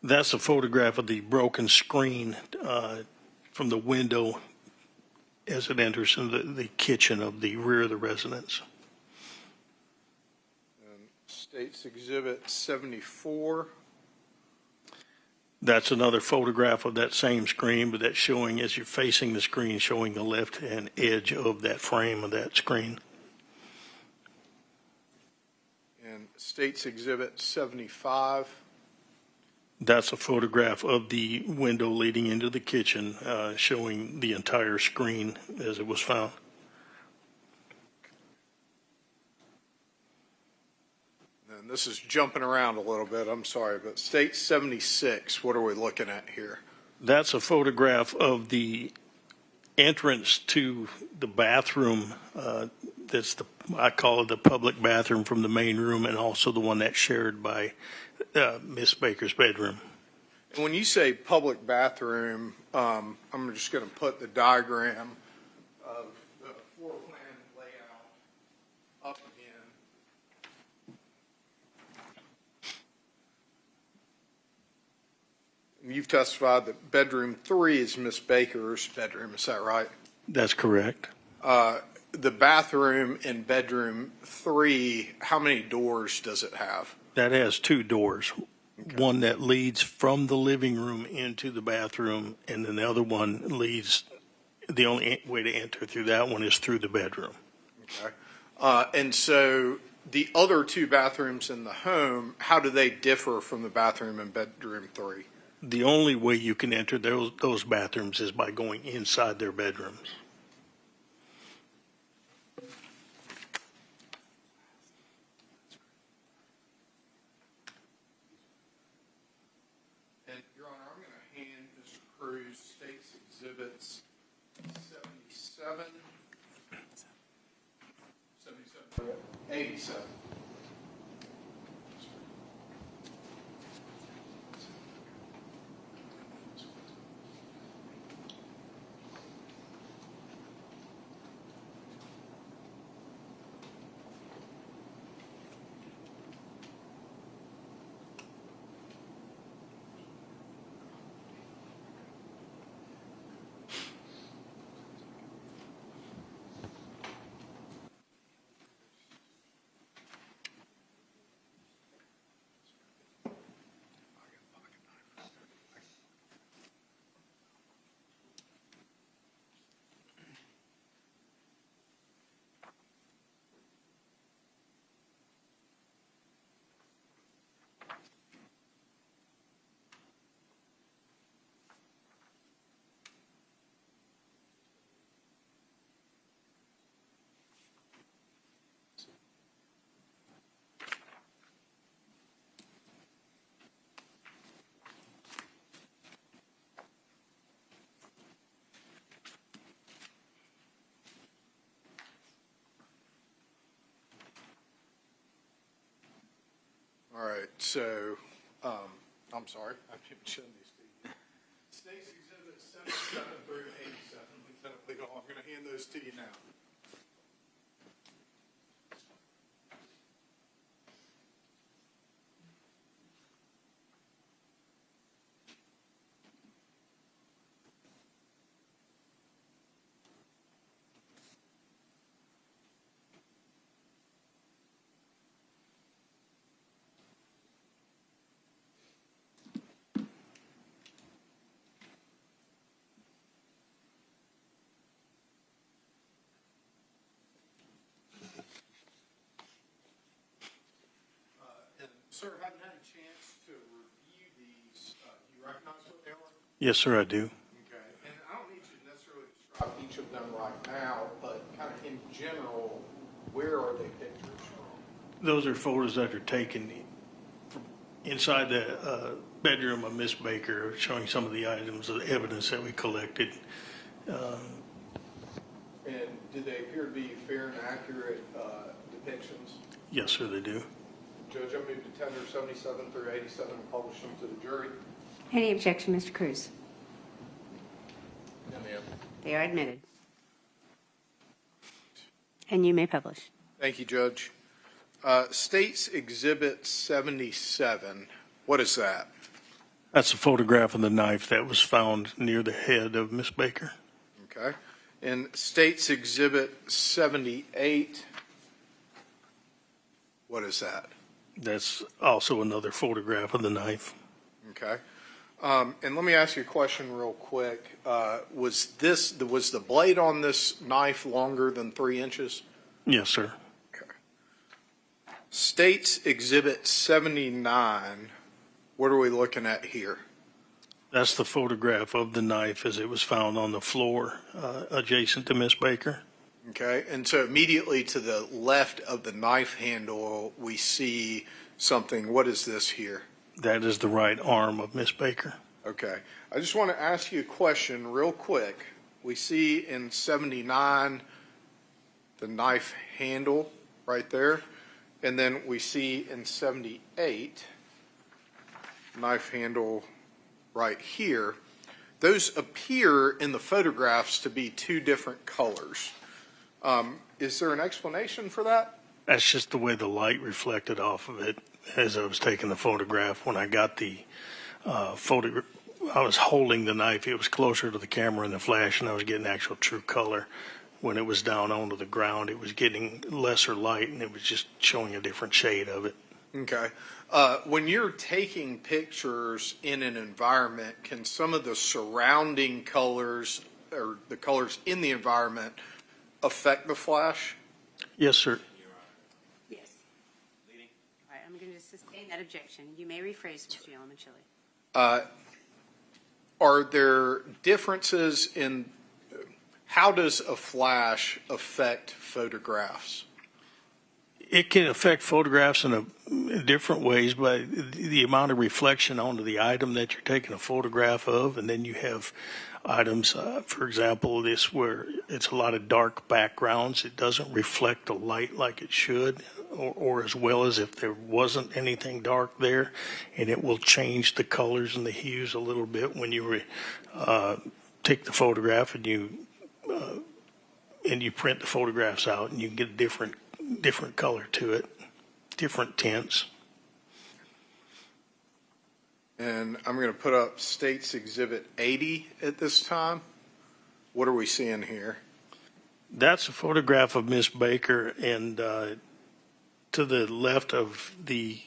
That's a photograph of the broken screen from the window as it enters into the kitchen of the rear of the residence. And State's Exhibit 74. That's another photograph of that same screen, but that's showing as you're facing the screen, showing the left-hand edge of that frame of that screen. And State's Exhibit 75. That's a photograph of the window leading into the kitchen, showing the entire screen as it was found. And this is jumping around a little bit, I'm sorry, but State 76, what are we looking at here? That's a photograph of the entrance to the bathroom. That's I call it the public bathroom from the main room, and also the one that's shared by Miss Baker's bedroom. And when you say public bathroom, I'm just going to put the diagram of the floor plan layout up again. And you've testified that bedroom 3 is Miss Baker's bedroom, is that right? That's correct. The bathroom in bedroom 3, how many doors does it have? That has 2 doors. Okay. One that leads from the living room into the bathroom, and then the other one leads, the only way to enter through that one is through the bedroom. Okay. And so the other 2 bathrooms in the home, how do they differ from the bathroom in bedroom 3? The only way you can enter those bathrooms is by going inside their bedrooms. State's Exhibits 77, 87. All right, so, I'm sorry, I didn't show these to you. State's Exhibit 77 through 87, Lieutenant Lee Hall, I'm going to hand those to you now. Sir, haven't had a chance to review these. Do you recognize what they are? Yes, sir, I do. Okay. And I don't need you to necessarily describe each of them right now, but kind of in general, Where are they pictures from? Those are photos that are taken inside the bedroom of Miss Baker, showing some of the items of evidence that we collected. And did they appear to be fair and accurate depictions? Yes, sir, they do. Judge, I move to tender 77 through 87 and publish them to the jury. Any objection, Mr. Cruz? No, ma'am. They are admitted. And you may publish. Thank you, Judge. State's Exhibit 77, what is that? That's a photograph of the knife that was found near the head of Miss Baker. Okay. And State's Exhibit 78, what is that? That's also another photograph of the knife. Okay. And let me ask you a question real quick. Was the blade on this knife longer than 3 inches? Yes, sir. Okay. State's Exhibit 79, what are we looking at here? That's the photograph of the knife as it was found on the floor adjacent to Miss Baker. Okay. And so immediately to the left of the knife handle, we see something. What is this here? That is the right arm of Miss Baker. Okay. I just want to ask you a question real quick. We see in 79 the knife handle right there, and then we see in 78 knife handle right here. Those appear in the photographs to be 2 different colors. Is there an explanation for that? That's just the way the light reflected off of it as I was taking the photograph. When I got the photograph, I was holding the knife. It was closer to the camera in the flash, and I was getting actual true color. When it was down onto the ground, it was getting lesser light, and it was just showing a different shade of it. Okay. When you're taking pictures in an environment, can some of the surrounding colors or the colors in the environment affect the flash? Yes, sir. Yes. All right, I'm going to sustain that objection. You may rephrase, Mr. Yellow-Chile. Are there differences in how does a flash affect photographs? It can affect photographs in different ways by the amount of reflection onto the item that you're taking a photograph of, and then you have items, for example, this where it's a lot of dark backgrounds. It doesn't reflect the light like it should, or as well as if there wasn't anything dark there, and it will change the colors and the hues a little bit when you take the photograph and you print the photographs out, and you get a different color to it, different tints. And I'm going to put up State's Exhibit 80 at this time. What are we seeing here? That's a photograph of Miss Baker, and to the left of the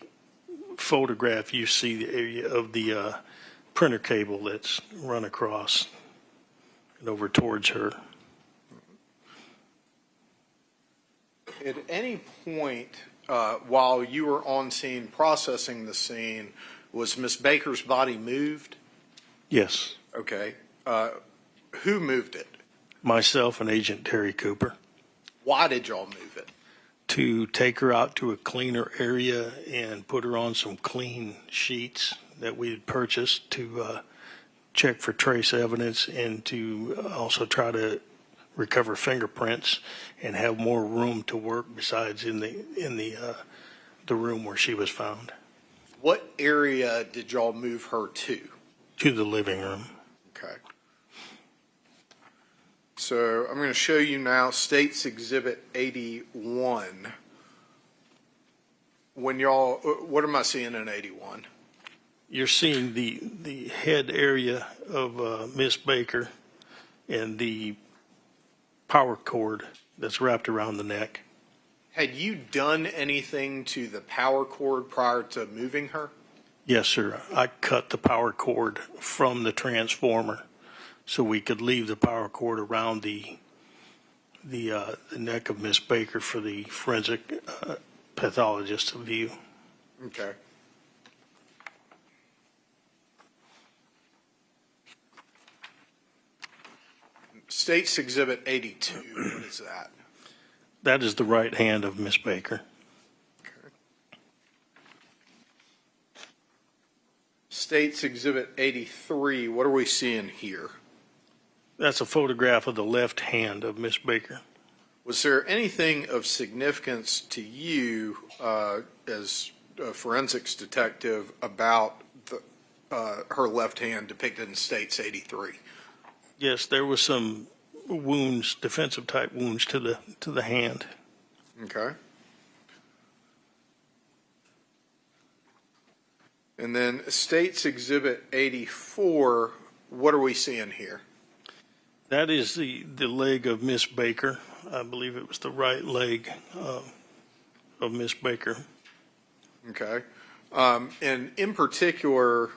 photograph, you see the area of the printer cable that's run across and over towards her. At any point while you were on scene processing the scene, was Miss Baker's body moved? Yes. Okay. Who moved it? Myself and Agent Terry Cooper. Why did y'all move it? To take her out to a cleaner area and put her on some clean sheets that we had purchased to check for trace evidence, and to also try to recover fingerprints and have more room to work besides in the room where she was found. What area did y'all move her to? To the living room. Okay. So I'm going to show you now State's Exhibit 81. When y'all, what am I seeing in 81? You're seeing the head area of Miss Baker and the power cord that's wrapped around the neck. Had you done anything to the power cord prior to moving her? Yes, sir. I cut the power cord from the transformer so we could leave the power cord around the neck of Miss Baker for the forensic pathologist to view. Okay. State's Exhibit 82, what is that? That is the right hand of Miss Baker. State's Exhibit 83, what are we seeing here? That's a photograph of the left hand of Miss Baker. Was there anything of significance to you as a forensics detective about her left hand depicted in State's 83? Yes, there was some wounds, defensive type wounds to the hand. Okay. And then State's Exhibit 84, what are we seeing here? That is the leg of Miss Baker. I believe it was the right leg of Miss Baker. Okay. And in particular,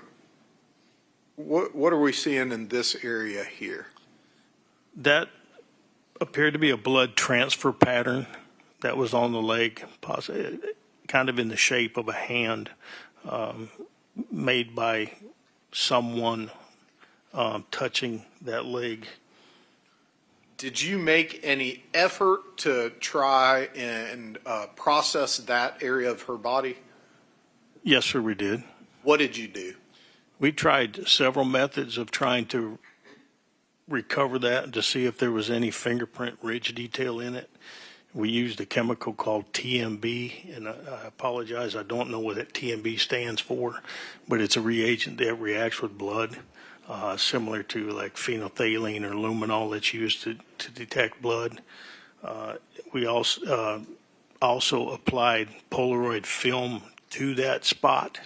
what are we seeing in this area here? That appeared to be a blood transfer pattern that was on the leg, kind of in the shape of a hand, made by someone touching that leg. Did you make any effort to try and process that area of her body? Yes, sir, we did. What did you do? We tried several methods of trying to recover that to see if there was any fingerprint ridge detail in it. We used a chemical called TMB, and I apologize, I don't know what that TMB stands for, but it's a reagent that reacts with blood, similar to like phenolphthalein or luminol that's used to detect blood. We also applied Polaroid film to that spot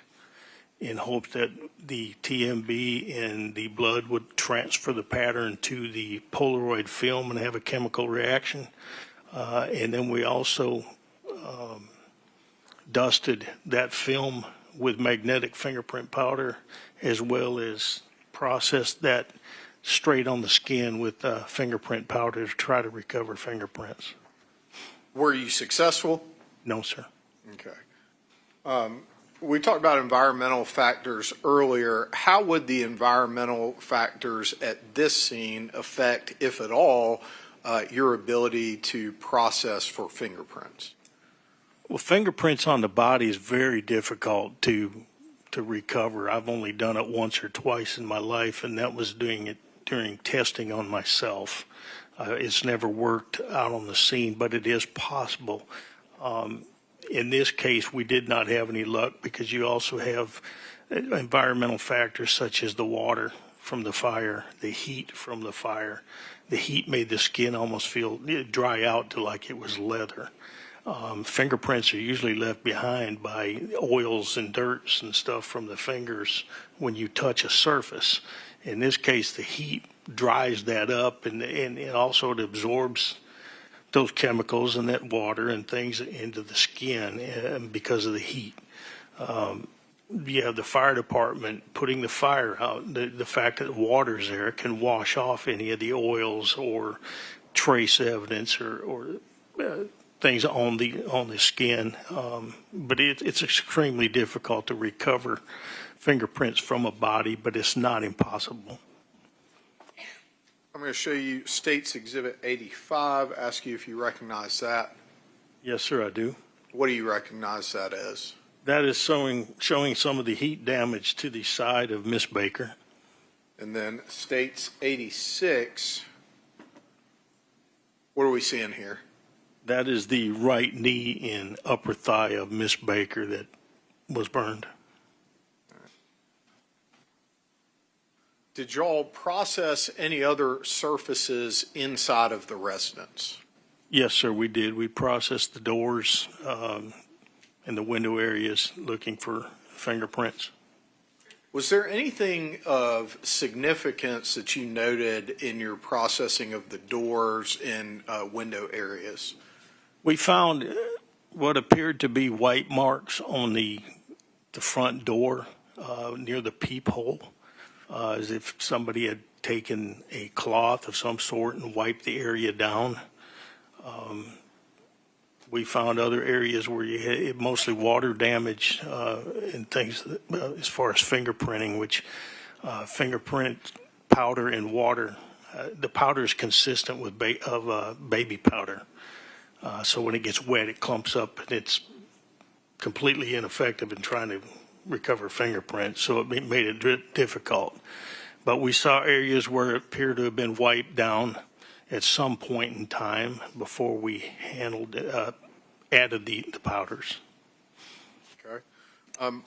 in hopes that the TMB and the blood would transfer the pattern to the Polaroid film and have a chemical reaction. And then we also dusted that film with magnetic fingerprint powder, as well as processed that straight on the skin with fingerprint powder to try to recover fingerprints. Were you successful? No, sir. Okay. We talked about environmental factors earlier. How would the environmental factors at this scene affect, if at all, your ability to process for fingerprints? Well, fingerprints on the body is very difficult to recover. I've only done it once or twice in my life, and that was doing it during testing on myself. It's never worked out on the scene, but it is possible. In this case, we did not have any luck because you also have environmental factors such as the water from the fire, the heat from the fire. The heat made the skin almost feel dry out to like it was leather. Fingerprints are usually left behind by oils and dirts and stuff from the fingers when you touch a surface. In this case, the heat dries that up, and also it absorbs those chemicals and that water and things into the skin because of the heat. You have the fire department putting the fire out. The fact that water's there can wash off any of the oils or trace evidence or things on the skin. But it's extremely difficult to recover fingerprints from a body, but it's not impossible. I'm going to show you State's Exhibit 85, ask you if you recognize that. Yes, sir, I do. What do you recognize that as? That is showing some of the heat damage to the side of Miss Baker. And then State's 86, what are we seeing here? That is the right knee and upper thigh of Miss Baker that was burned. Did y'all process any other surfaces inside of the residence? Yes, sir, we did. We processed the doors and the window areas looking for fingerprints. Was there anything of significance that you noted in your processing of the doors and window areas? We found what appeared to be white marks on the front door near the peephole, as if somebody had taken a cloth of some sort and wiped the area down. We found other areas where you had mostly water damage and things as far as fingerprinting, which fingerprint powder and water, the powder is consistent with baby powder. So when it gets wet, it clumps up, and it's completely ineffective in trying to recover fingerprints. So it made it difficult. But we saw areas where it appeared to have been wiped down at some point in time before we added the powders. Okay.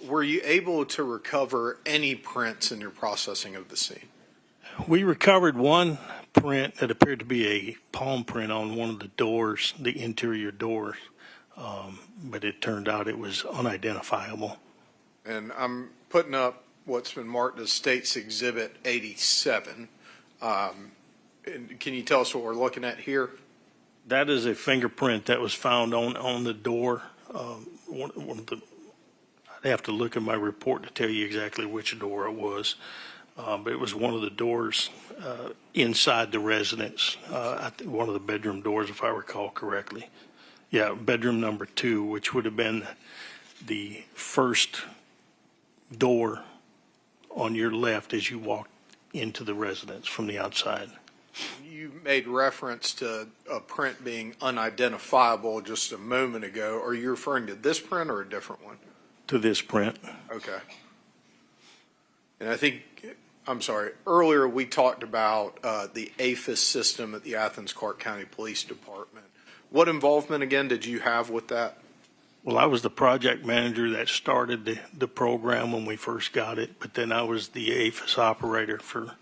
Were you able to recover any prints in your processing of the scene? We recovered one print that appeared to be a palm print on one of the doors, the interior doors, but it turned out it was unidentifiable. And I'm putting up what's been marked as State's Exhibit 87. And can you tell us what we're looking at here? That is a fingerprint that was found on the door. One of the, I'd have to look at my report to tell you exactly which door it was. But it was one of the doors inside the residence, one of the bedroom doors, if I recall correctly. Yeah, bedroom number 2, which would have been the first door on your left as you walk into the residence from the outside. You made reference to a print being unidentifiable just a moment ago. Are you referring to this print or a different one? To this print. Okay. And I think, I'm sorry, earlier we talked about the APHIS system at the Athens Clarke County Police Department. What involvement, again, did you have with that? Well, I was the project manager that started the program when we first got it, but then I was the APHIS operator for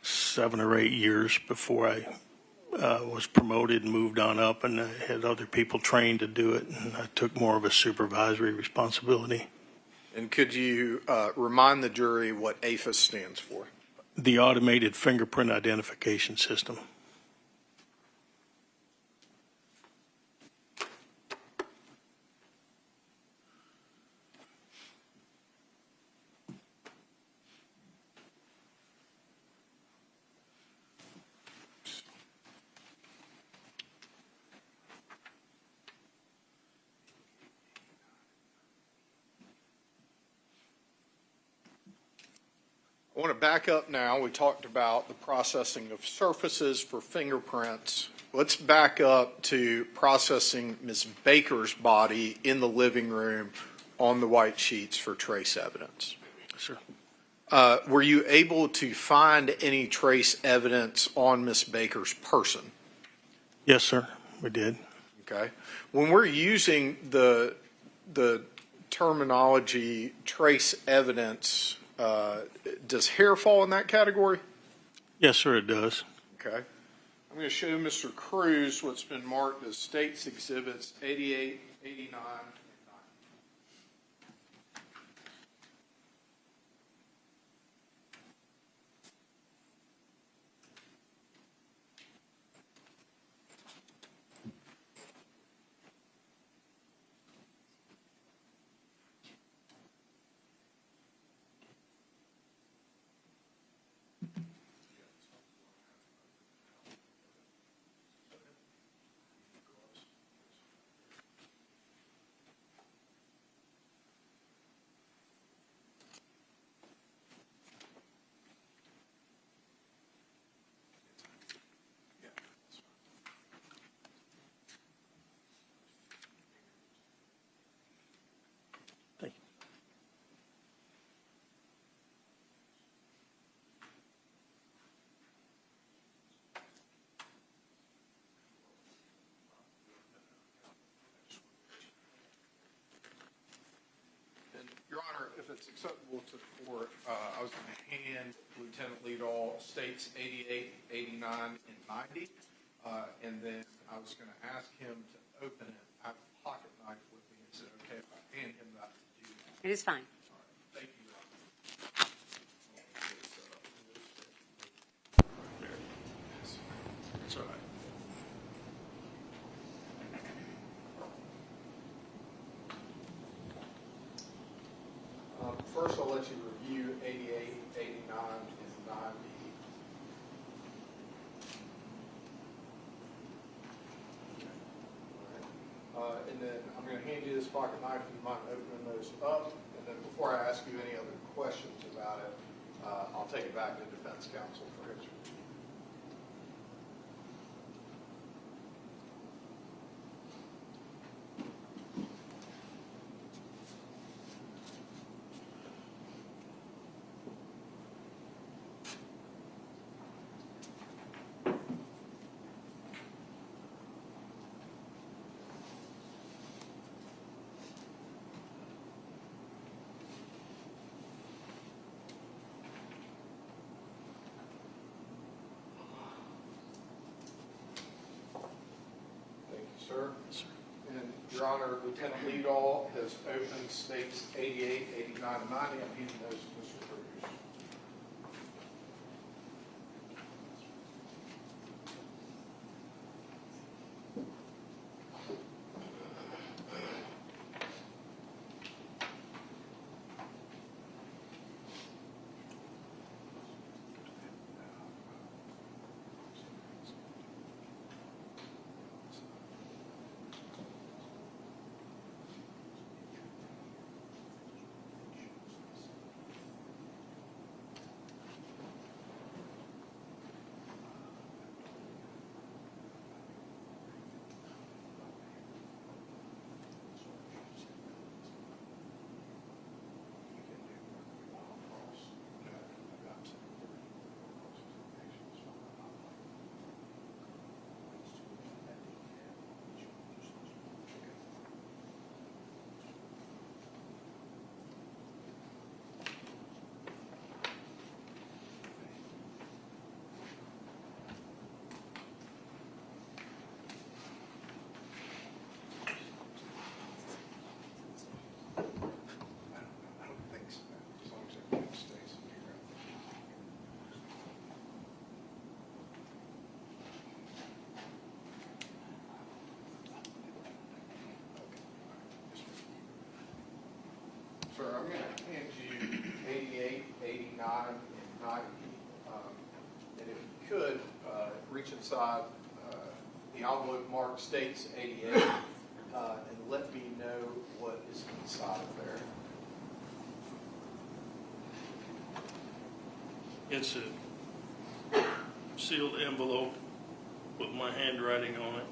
7 or 8 years before I was promoted and moved on up, and I had other people trained to do it, and I took more of a supervisory responsibility. And could you remind the jury what APHIS stands for? The Automated Fingerprint Identification System. I want to back up now. We talked about the processing of surfaces for fingerprints. Let's back up to processing Ms. Baker's body in the living room on the white sheets for trace evidence. Sure. Were you able to find any trace evidence on Ms. Baker's person? Yes, sir, we did. Okay. When we're using the terminology trace evidence, does hair fall in that category? Yes, sir, it does. Okay. I'm going to show Mr. Cruz what's been marked as State's Exhibits 88, 89, and 90. Thank you. And, Your Honor, if it's acceptable to the court, I was going to hand Lieutenant Leadall States 88, 89, and 90, and then I was going to ask him to open it. I have a pocket knife with me. Is it okay if I hand him that to do that? It is fine. All right. Thank you, Your Honor. It's all right. First, I'll let you review 88, 89, and 90. And then I'm going to hand you this pocket knife. Do you mind opening those up? And then before I ask you any other questions about it, I'll take it back to defense counsel for his review. sir. And Your Honor, Lieutenant Leadall has opened states 88, 89, and 90, and he knows Mr. Cruz. Sir, I'm going to hand you 88, 89, and 90. And if you could, reach inside the envelope marked states 88 and let me know what is inside of there. It's a sealed envelope with my handwriting on it,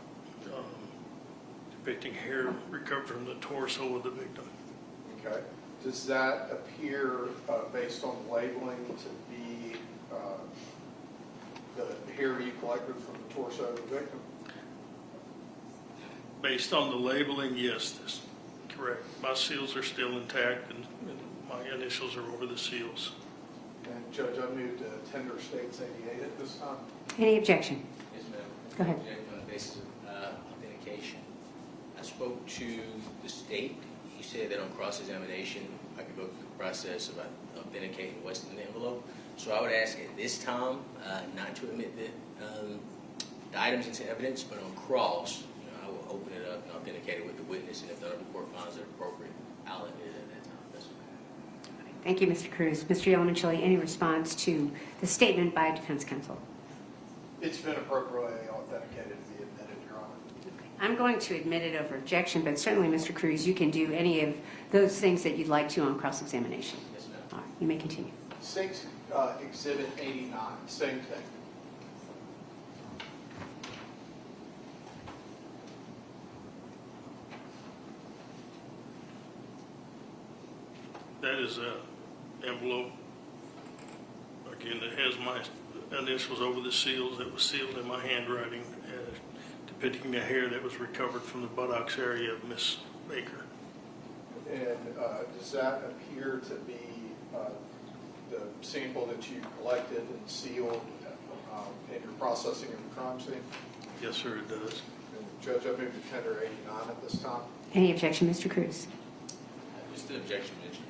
depicting hair recovered from the torso of the victim. Okay. Does that appear, based on the labeling, to be the hair you collected from the torso of the victim? Based on the labeling, yes, that's correct. My seals are still intact, and my initials are over the seals. And Judge, I move to tender states 88 at this time. Any objection? Yes, ma'am. Go ahead. Object on the basis of authentication. I spoke to the state. He said that on cross-examination, I could go through the process of authenticating what's in the envelope. So I would ask at this time not to admit the items into evidence, but on cross, I will open it up and authenticate it with the witness, and if the other court finds it appropriate, I'll admit it at that time. That's fine. Thank you, Mr. Cruz. Mr. Yelmenchili, any response to the statement by defense counsel? It's been appropriately authenticated to be admitted, Your Honor. I'm going to admit it over objection, but certainly, Mr. Cruz, you can do any of those things that you'd like to on cross-examination. Yes, ma'am. All right, you may continue. States Exhibit 89, same thing. That is an envelope, again, that has my initials over the seals that was sealed in my handwriting, depicting the hair that was recovered from the buttocks area of Miss Baker. And does that appear to be the sample that you collected and sealed in your processing of the crime scene? Yes, sir, it does. And Judge, I move to tender 89 at this time. Any objection, Mr. Cruz? Just an objection mentioned.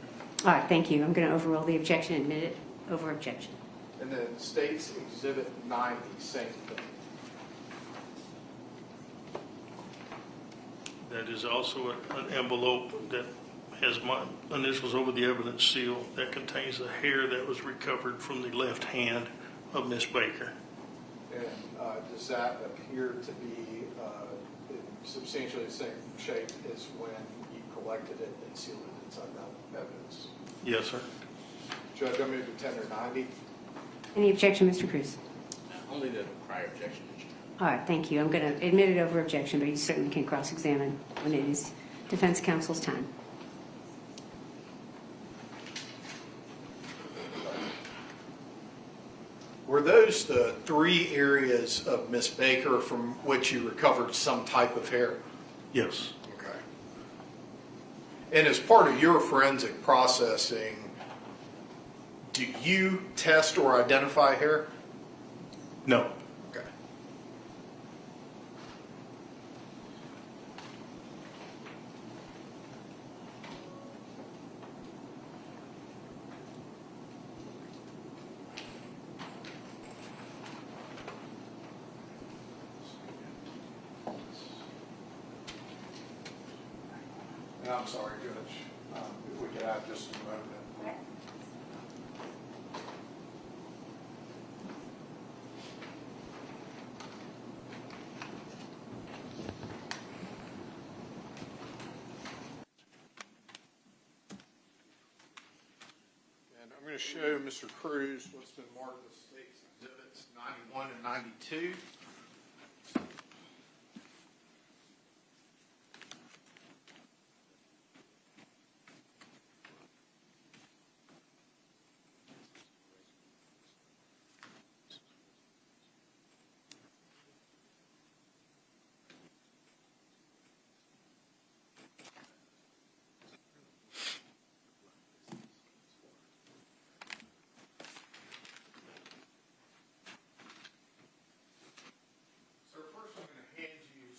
All right, thank you. I'm going to overrule the objection and admit it over objection. And then States Exhibit 90, same thing. That is also an envelope that has my initials over the evidence seal that contains the hair that was recovered from the left hand of Miss Baker. And does that appear to be in substantially the same shape as when you collected it and sealed it inside that evidence? Yes, sir. Judge, I move to tender 90. Any objection, Mr. Cruz? Only the prior objection mentioned. All right, thank you. I'm going to admit it over objection, but you certainly can cross-examine when it is defense counsel's time. Were those the three areas of Miss Baker from which you recovered some type of hair? Yes. Okay. And as part of your forensic processing, do you test or identify hair? No. Okay. I'm sorry, Judge, if we could have just a moment. And I'm going to show Mr. Cruz what's been marked as State's Exhibits 91 and 92.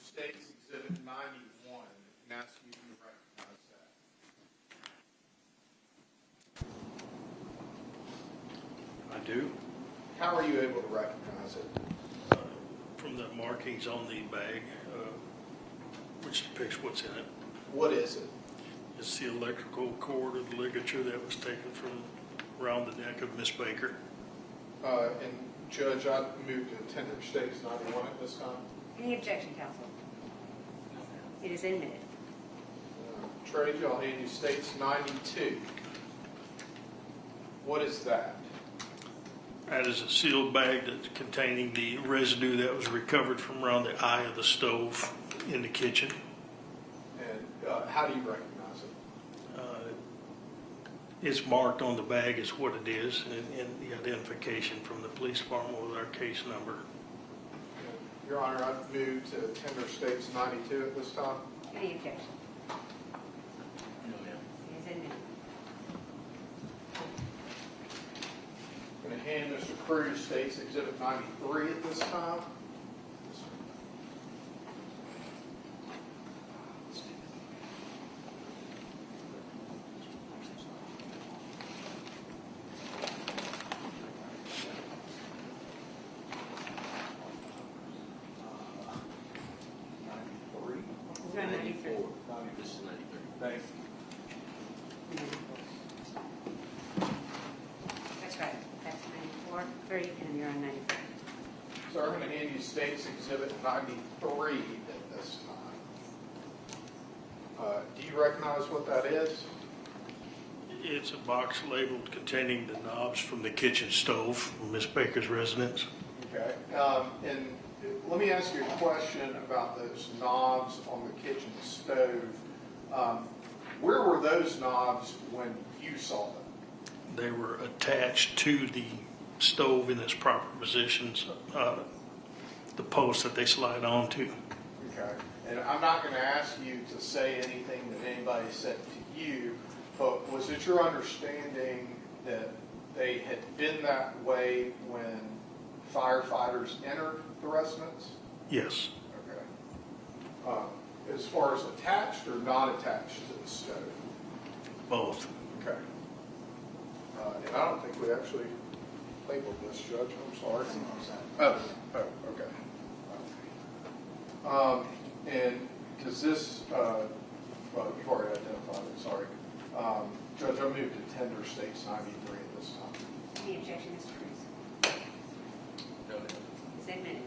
State's Exhibit 91 and ask you to recognize that. I do. How are you able to recognize it? From the markings on the bag, which depicts what's in it. What is it? It's the electrical cord or the ligature that was taken from around the neck of Miss Baker. And Judge, I move to tender State's 91 at this time. Any objection, counsel? It is admitted. Trade, I'll hand you State's 92. What is that? That is a sealed bag that's containing the residue that was recovered from around the eye of the stove in the kitchen. And how do you recognize it? It's marked on the bag as what it is, and the identification from the police department with our case number. Your Honor, I've moved to tender State's 92 at this time. Any objection? No, ma'am. It is admitted. I'm going to hand Mr. Cruz State's Exhibit 93 at this time. This is 93. Thanks. That's right. That's 94, 30, and you're on 93. So I'm going to hand you State's Exhibit 93 at this time. Do you recognize what that is? It's a box labeled containing the knobs from the kitchen stove from Miss Baker's residence. Okay. And let me ask you a question about those knobs on the kitchen stove. Where were those knobs when you saw them? They were attached to the stove in its proper positions, the post that they slide onto. Okay. And I'm not going to ask you to say anything that anybody said to you, but was it your understanding that they had been that way when firefighters entered the residence? Yes. Okay. As far as attached or not attached to the stove? Both. Okay. And I don't think we actually labeled this, Judge. I'm sorry. Oh, okay. And does this, well, you've already identified it, sorry. Judge, I move to tender State's 93 at this time. Any objection, Mr. Cruz? No, ma'am. It's admitted.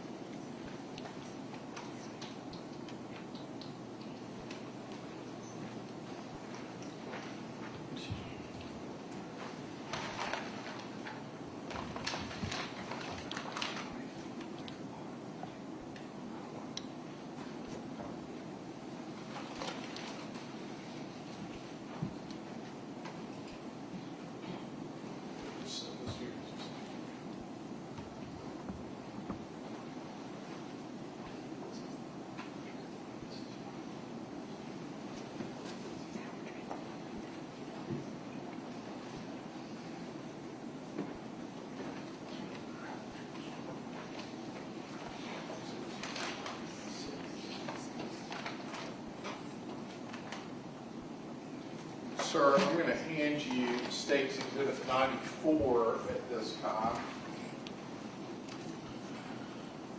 Sir, I'm going to hand you State's Exhibit 94 at this time.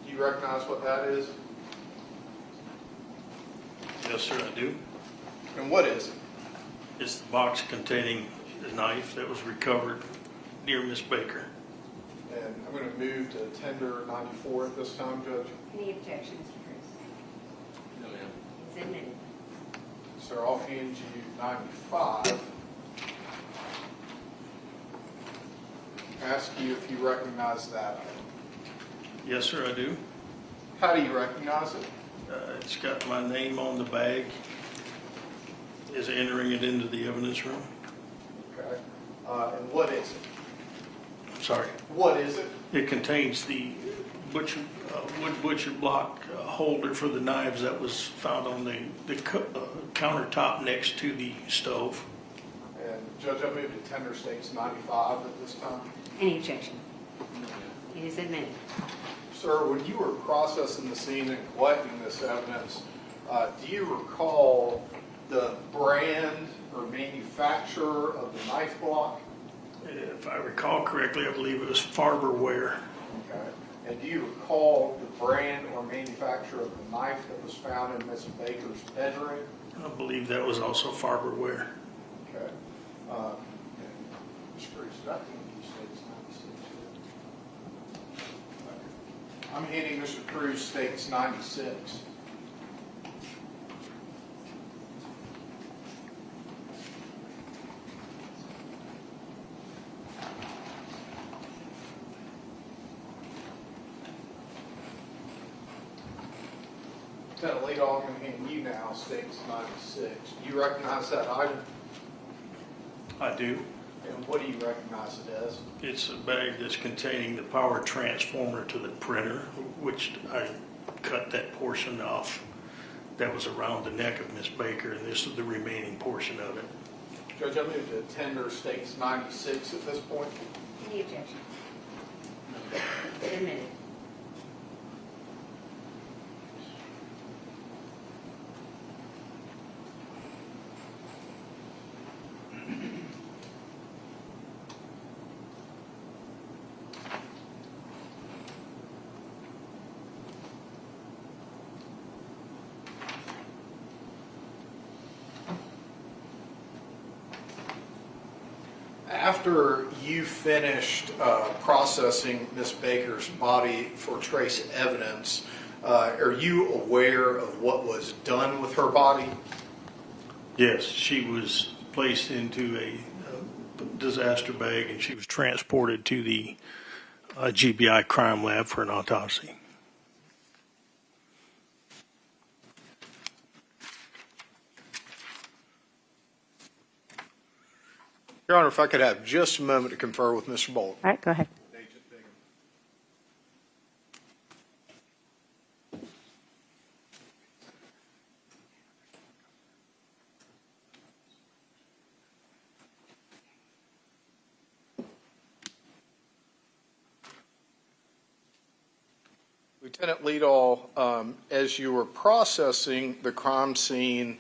Do you recognize what that is? Yes, sir, I do. And what is it? It's the box containing the knife that was recovered near Miss Baker. And I'm going to move to tender 94 at this time, Judge. Any objection, Mr. Cruz? No, ma'am. It's admitted. Sir, I'll hand you 95. Ask you if you recognize that item. Yes, sir, I do. How do you recognize it? It's got my name on the bag. Is entering it into the evidence room. Okay. And what is it? Sorry. What is it? It contains the butcher, wood butcher block holder for the knives that was found on the countertop next to the stove. And Judge, I move to tender states 95 at this time. Any objection? It is admitted. Sir, when you were processing the scene and collecting this evidence, do you recall the brand or manufacturer of the knife block? If I recall correctly, I believe it was Farberware. Okay. And do you recall the brand or manufacturer of the knife that was found in Miss Baker's bedroom? I believe that was also Farberware. Okay. And Mr. Cruz, did I think you said it's 96? Okay. I'm handing Mr. Cruz states 96. Lieutenant Leadoff, I'm handing you now states 96. Do you recognize that item? I do. And what do you recognize it as? It's a bag that's containing the power transformer to the printer, which I cut that portion off that was around the neck of Miss Baker, and this is the remaining portion of it. Judge, I move to tender states 96 at this point. Any objection? Admitted. After you finished processing Miss Baker's body for trace evidence, are you aware of what was done with her body? Yes, she was placed into a disaster bag and she was transported to the GBI crime lab for an autopsy. Your Honor, if I could have just a moment to confer with Mr. Bolton. All right, go ahead. Lieutenant Leadall, as you were processing the crime scene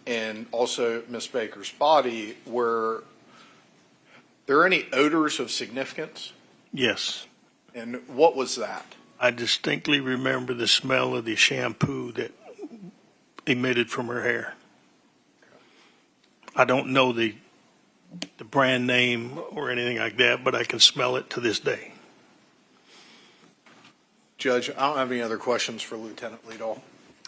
and also Miss Baker's body, were there any odors of significance? Yes. And what was that? I distinctly remember the smell of the shampoo that emitted from her hair. I don't know the brand name or anything like that, but I can smell it to this day. Judge, I don't have any other questions for Lieutenant Leadall.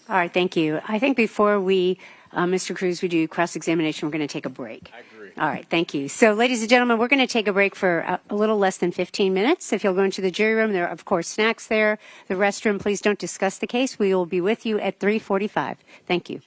All right, thank you. I think before we, Mr. Cruz, we do cross-examination, we're going to take a break. I agree. All right, thank you. So, ladies and gentlemen, we're going to take a break for a little less than 15 minutes. If you'll go into the jury room, there are, of course, snacks there. The restroom, please don't discuss the case. We will be with you at 3:45. Thank you.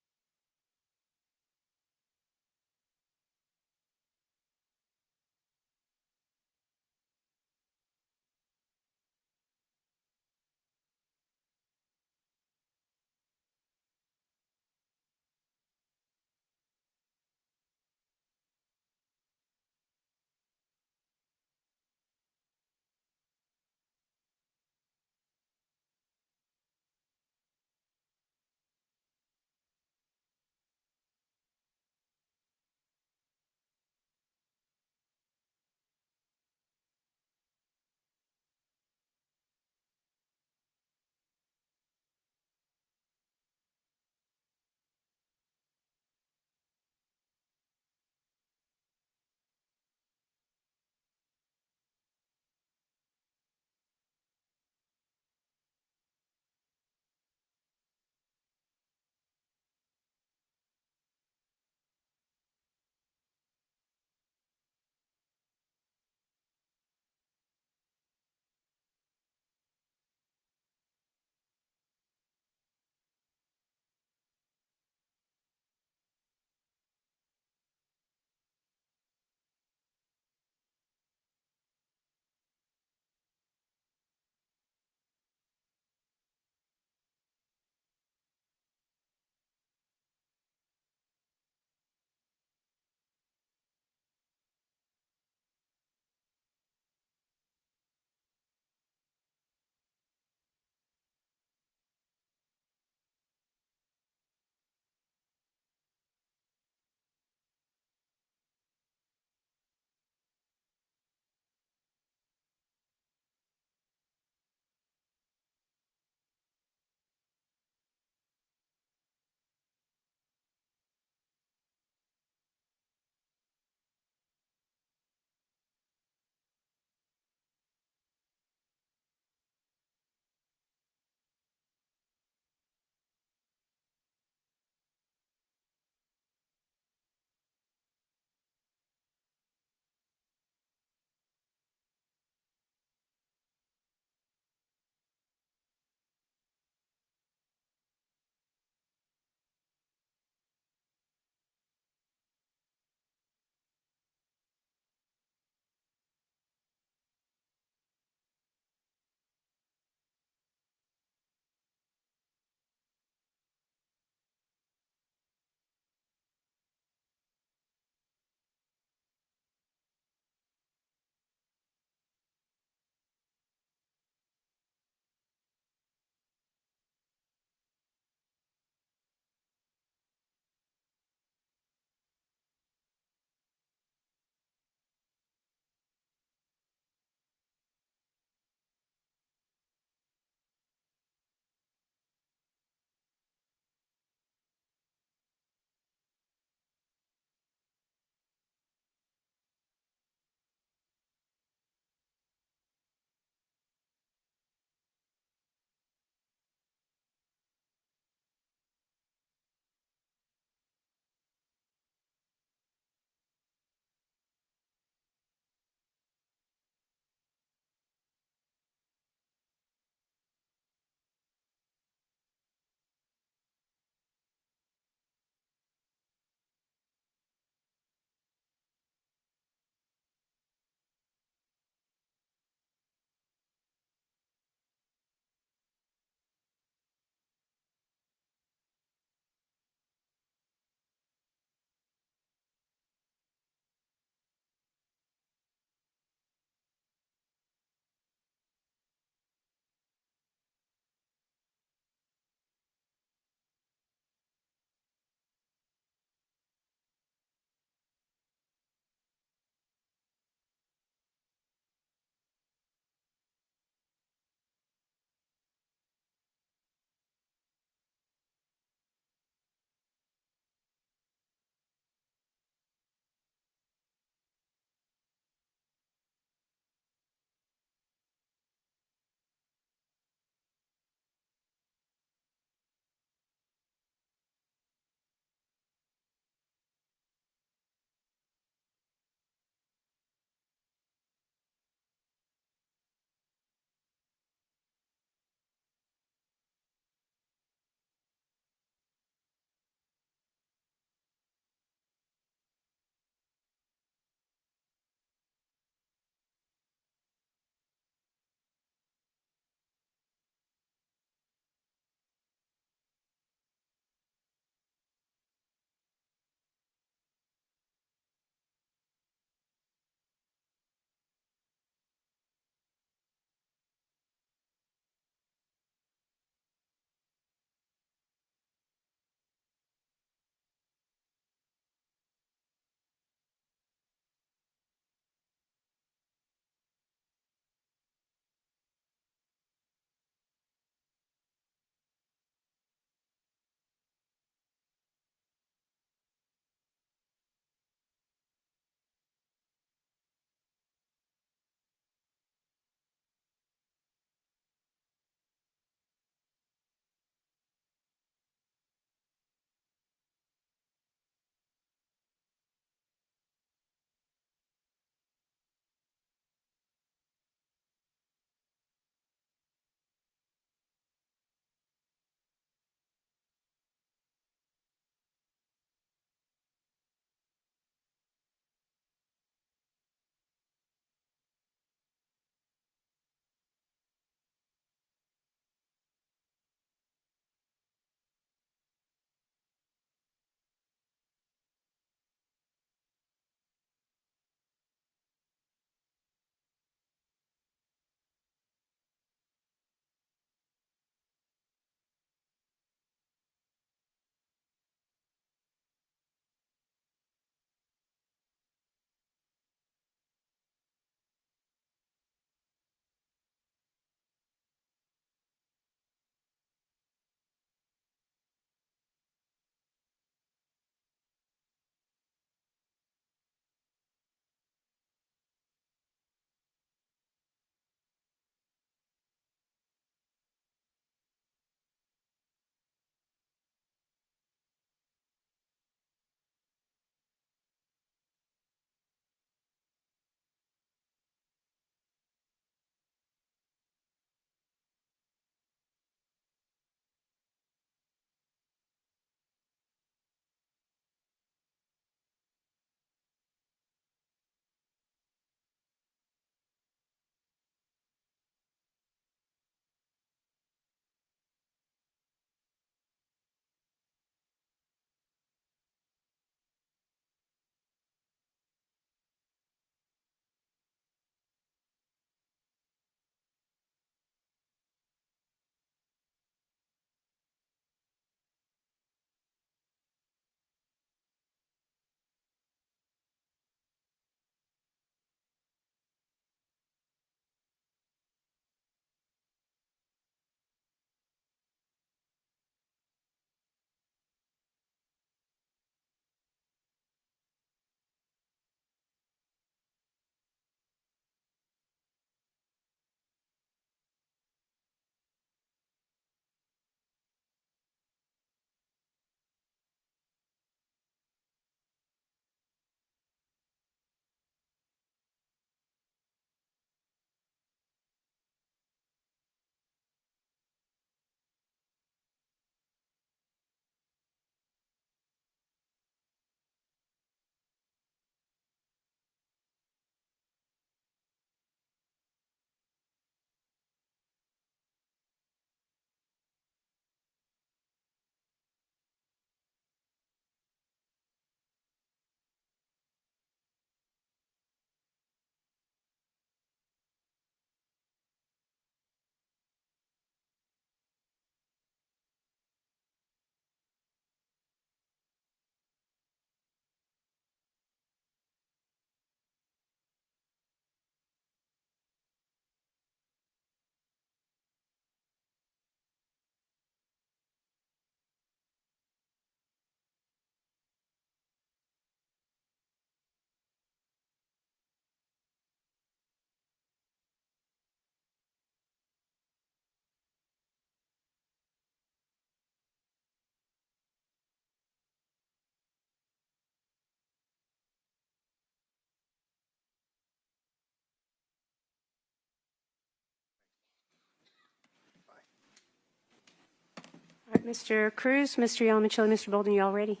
right, Mr. Cruz, Mr. Yalamichili, Mr. Bolden, you all ready?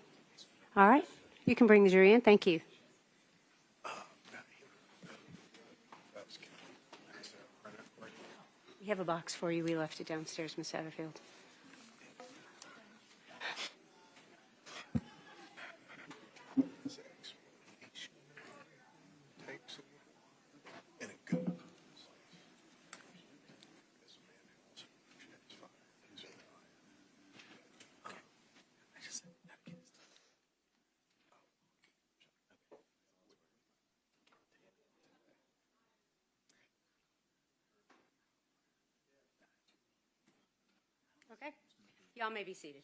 All right. You can bring the jury in. Thank you. We have a box for you. We left it downstairs, Ms. Satterfield. Okay. Y'all may be seated.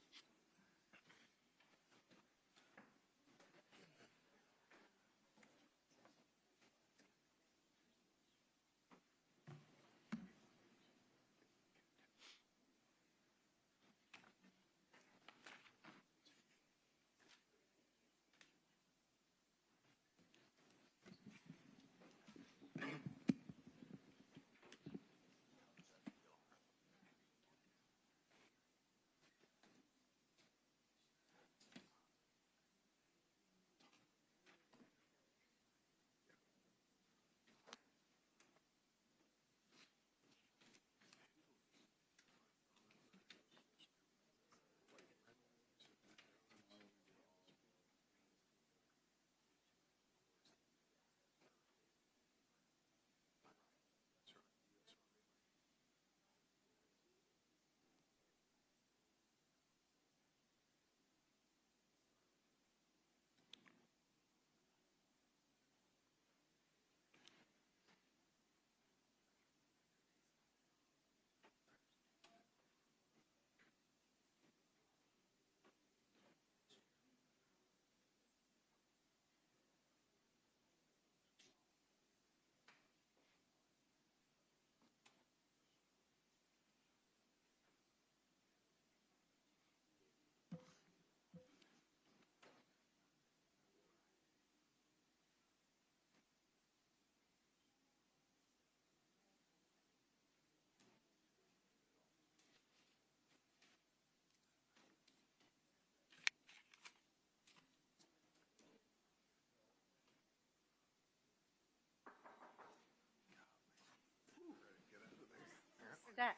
That.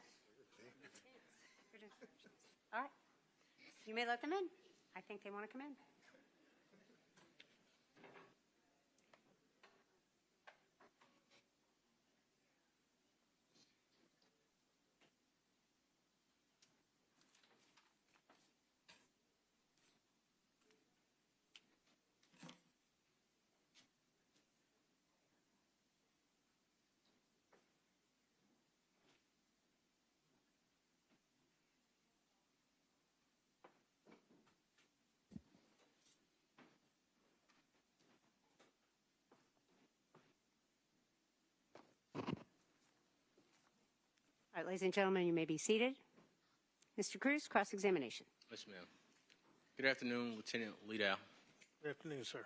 All right. You may let them in. I think they want to come in. All right, ladies and gentlemen, you may be seated. Mr. Cruz, cross-examination. Yes, ma'am. Good afternoon, Lieutenant Liedau. Good afternoon, sir.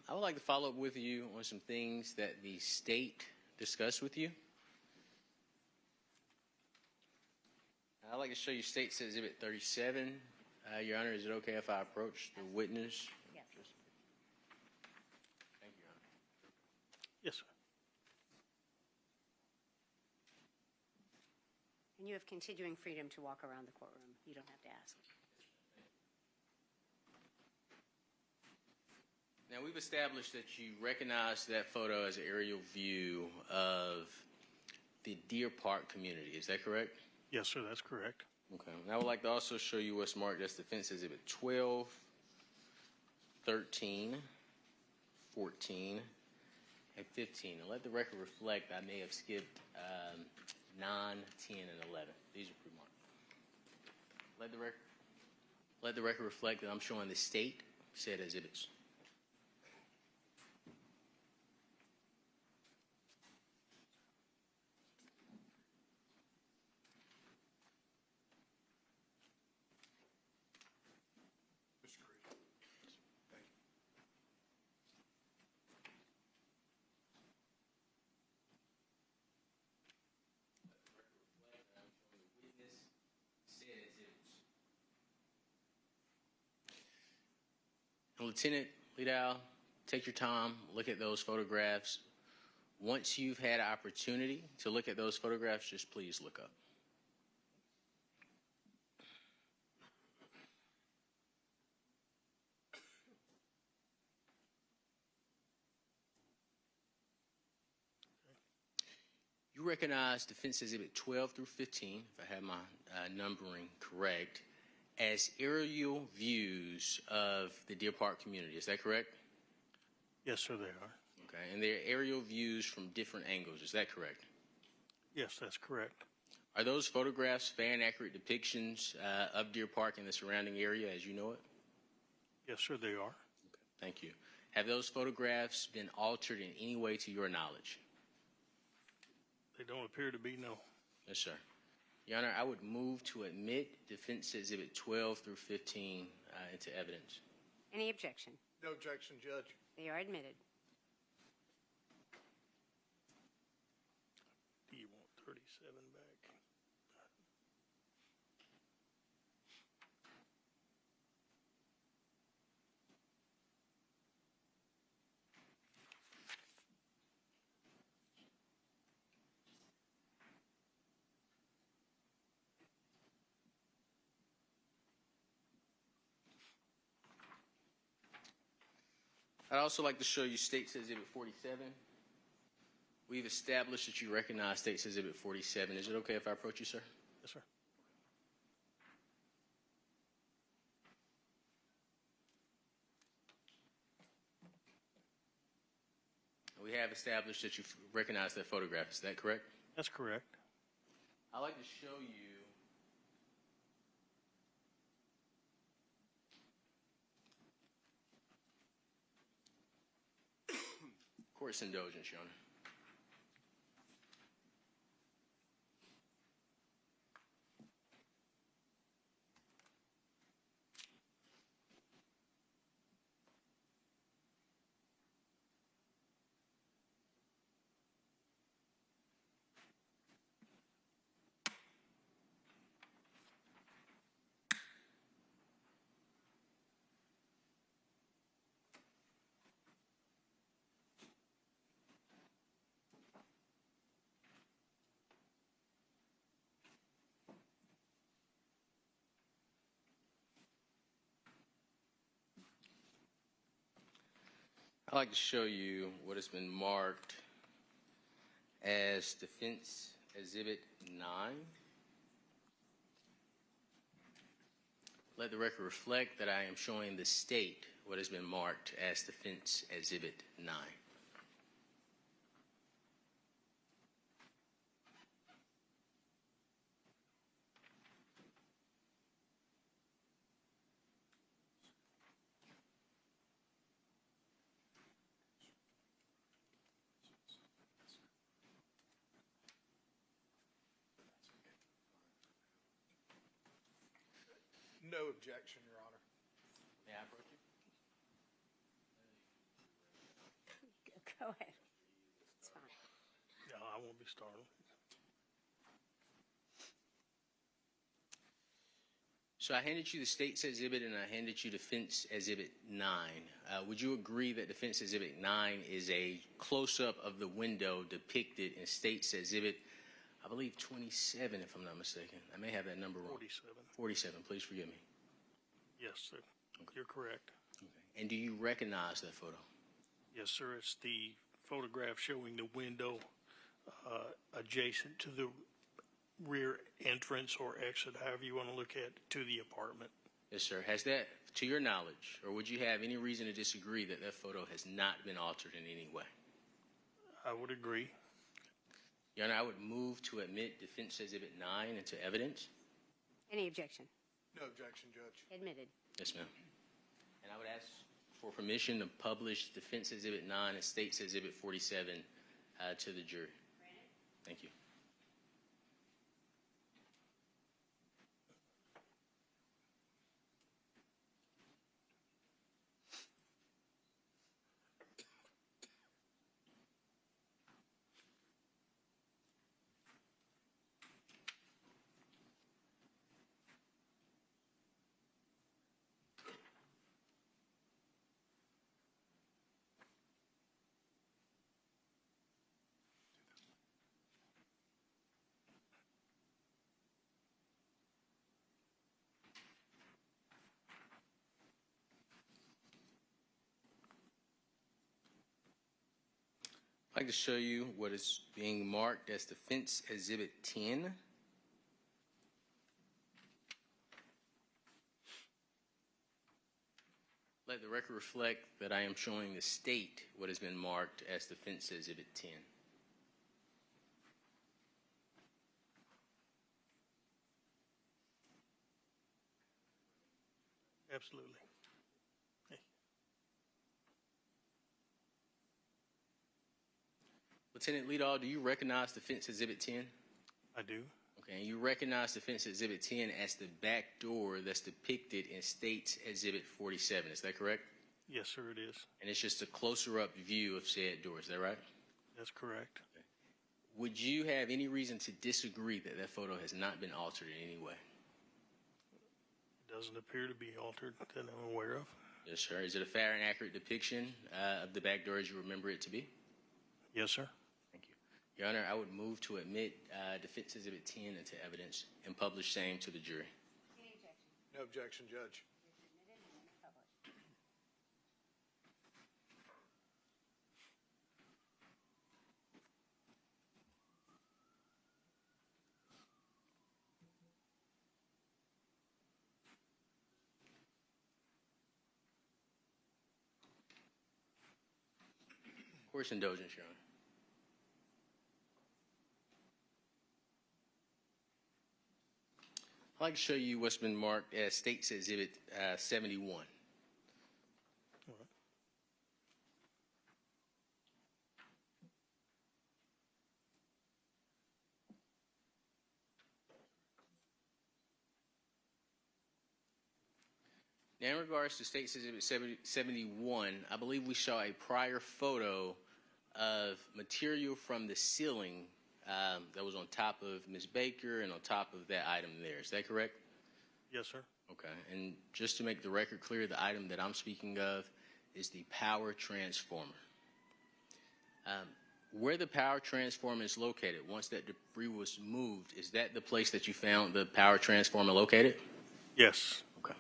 I would like to follow up with you on some things that the state discussed with you. I'd like to show you State's Exhibit 37. Your Honor, is it okay if I approach the witness? Yes. Thank you, Your Honor. Yes, sir. And you have continuing freedom to walk around the courtroom. You don't have to ask. Now, we've established that you recognize that photo as an aerial view of the Deer Park community. Is that correct? Yes, sir, that's correct. Okay. And I would like to also show you what's marked as Defense Exhibit 12, 13, 14, and 15. And let the record reflect I may have skipped 9, 10, and 11. These are pre-marked. Let the record reflect that I'm showing the state said exhibits. Lieutenant Liddell, take your time, look at those photographs. Once you've had an opportunity to look at those photographs, just please look up. You recognize Defense Exhibit 12 through 15, if I have my numbering correct, as aerial views of the Deer Park community. Is that correct? Yes, sir, they are. Okay, and they're aerial views from different angles. Is that correct? Yes, that's correct. Are those photographs fair and accurate depictions of Deer Park and the surrounding area as you know it? Yes, sir, they are. Okay, thank you. Have those photographs been altered in any way to your knowledge? They don't appear to be, no. Yes, sir. Your Honor, I would move to admit Defense Exhibit 12 through 15 into evidence. Any objection? No objection, Judge. They are admitted. Do you want 37 back? I'd also like to show you State's Exhibit 47. We've established that you recognize State's Exhibit 47. Is it okay if I approach you, sir? Yes, sir. We have established that you recognize that photograph. Is that correct? That's correct. I'd like to show you court's indulgence, Your Honor. I'd like to show you what has been marked as Defense Exhibit 9. Let the record reflect that I am showing the State what has been marked as Defense Exhibit 9. No objection, Your Honor. May I approach you? Go ahead. It's fine. Yeah, I won't be startled. So I handed you the State's Exhibit and I handed you Defense Exhibit 9. Would you agree that Defense Exhibit 9 is a close-up of the window depicted in State's Exhibit, I believe 27, if I'm not mistaken? I may have that number wrong. 47. 47, please forgive me. Yes, sir. You're correct. Okay. And do you recognize that photo? Yes, sir. It's the photograph showing the window adjacent to the rear entrance or exit, however you want to look at, to the apartment. Yes, sir. Has that, to your knowledge, or would you have any reason to disagree that that photo has not been altered in any way? I would agree. Your Honor, I would move to admit Defense Exhibit 9 into evidence. Any objection? No objection, Judge. Admitted. Yes, ma'am. And I would ask for permission to publish Defense Exhibit 9 and State's Exhibit 47 to the jury. Thank you. I'd like to show you what is being marked as Defense Exhibit 10. Let the record reflect that I am showing the state what has been marked as Defense Exhibit 10. Absolutely. Lieutenant Leadall, do you recognize Defense Exhibit 10? I do. Okay, and you recognize Defense Exhibit 10 as the back door that's depicted in State's Exhibit 47, is that correct? Yes, sir, it is. And it's just a closer up view of said door, is that right? That's correct. Okay. Would you have any reason to disagree that that photo has not been altered in any way? It doesn't appear to be altered that I'm aware of. Yes, sir. Is it a fair and accurate depiction of the back door as you remember it to be? Yes, sir. Thank you. Your Honor, I would move to admit Defense Exhibit 10 into evidence and publish same to the jury. Any objection? No objection, Judge. Court's indulgence, Your Honor. I'd like to show you what's been marked as State's Exhibit 71. All right. Now, in regards to State's Exhibit 71, I believe we saw a prior photo of material from the ceiling that was on top of Ms. Baker and on top of that item there. Is that correct? Yes, sir. Okay. And just to make the record clear, the item that I'm speaking of is the power transformer. Where the power transformer is located, once that debris was moved, is that the place that you found the power transformer located? Yes. Okay.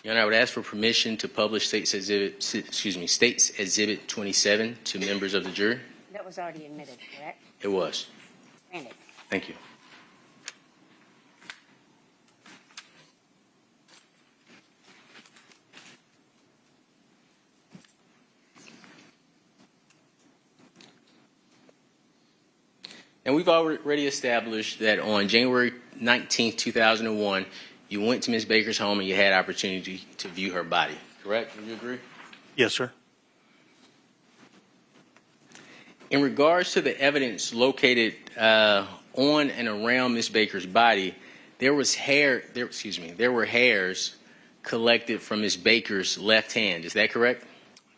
Your Honor, I would ask for permission to publish State's Exhibit 27 to members of the jury. That was already admitted, correct? It was. Granted. Thank you. And we've already established that on January 19th, 2001, you went to Ms. Baker's home and you had opportunity to view her body, correct? Do you agree? Yes, sir. In regards to the evidence located on and around Ms. Baker's body, there were hairs collected from Ms. Baker's left hand. Is that correct?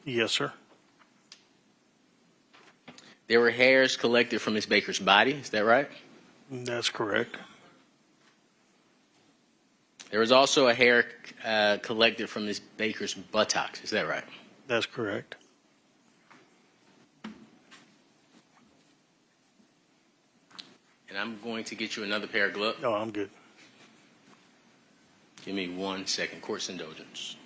Yes, sir. There were hairs collected from Ms. Baker's body. Is that right? That's correct. There was also a hair collected from Ms. Baker's buttocks. Is that right? That's correct. And I'm going to get you another pair of gloves. No, I'm good. Give me 1 second. Court's indulgence.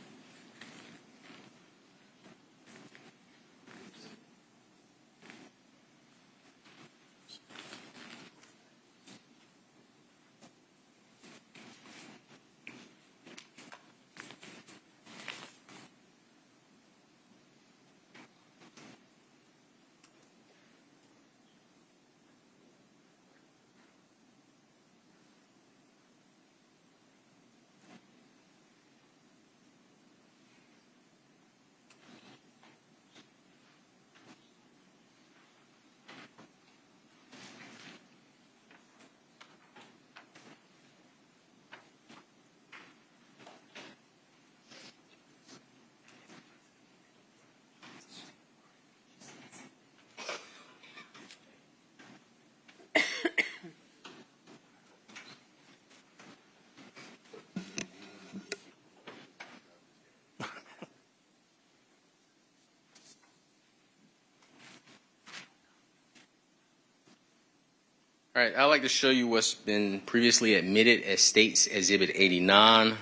All right, I'd like to show you what's been previously admitted as State's Exhibit 89,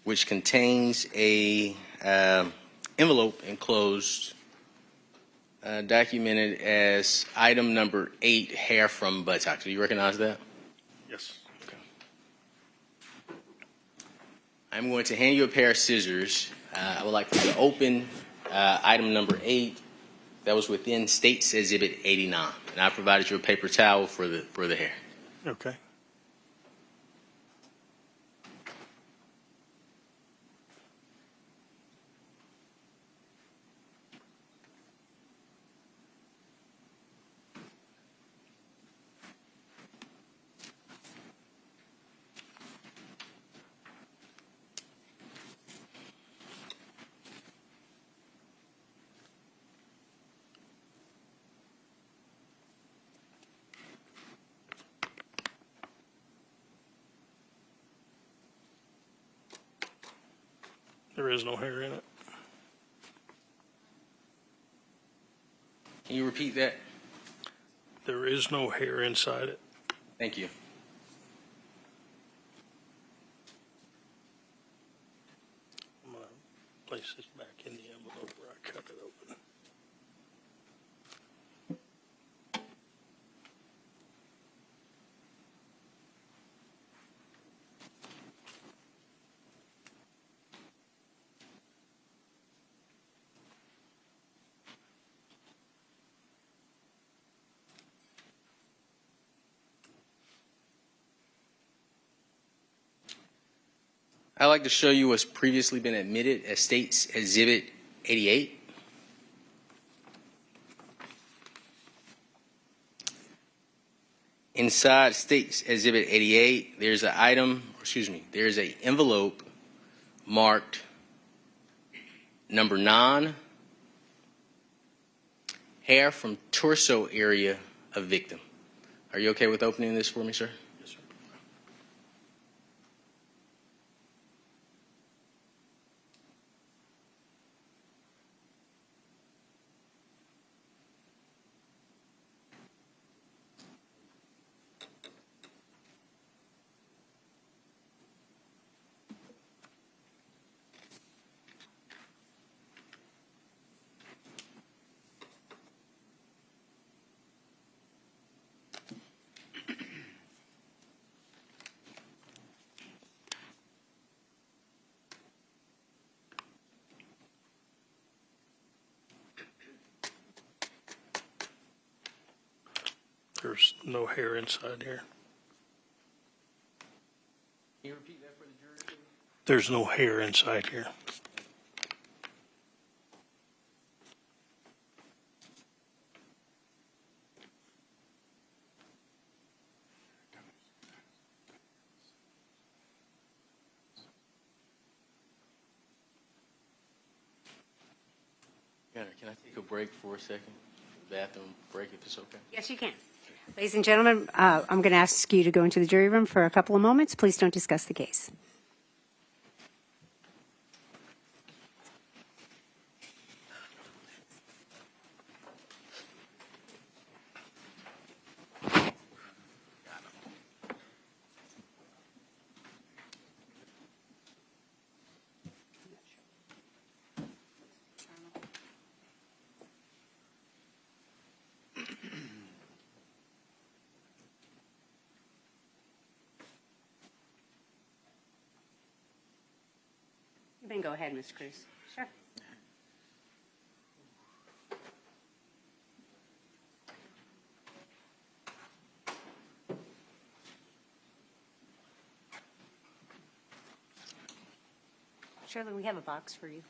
which contains a envelope enclosed documented as item number 8, hair from buttock. Do you recognize that? Yes. I'm going to hand you a pair of scissors. I would like you to open item number 8 that was within State's Exhibit 89. And I provided you a paper towel for the hair. Okay. There is no hair in it. Can you repeat that? There is no hair inside it. Thank you. I'm going to place this back in the envelope where I cut it open. I'd like to show you what's previously been admitted as State's Exhibit 88. Inside State's Exhibit 88, there's there's an envelope marked number 9, hair from torso area of victim. Are you okay with opening this for me, sir? Yes, sir. There's no hair inside here. Can you repeat that for the jury, please? There's no hair inside here. Can I take a break for a second? Bathroom break, if it's okay. Yes, you can. Ladies and gentlemen, I'm going to ask you to go into the jury room for a couple of moments. Please don't discuss the case. You can go ahead, Ms. Cruz. Sure. Shirley, we have a box for you.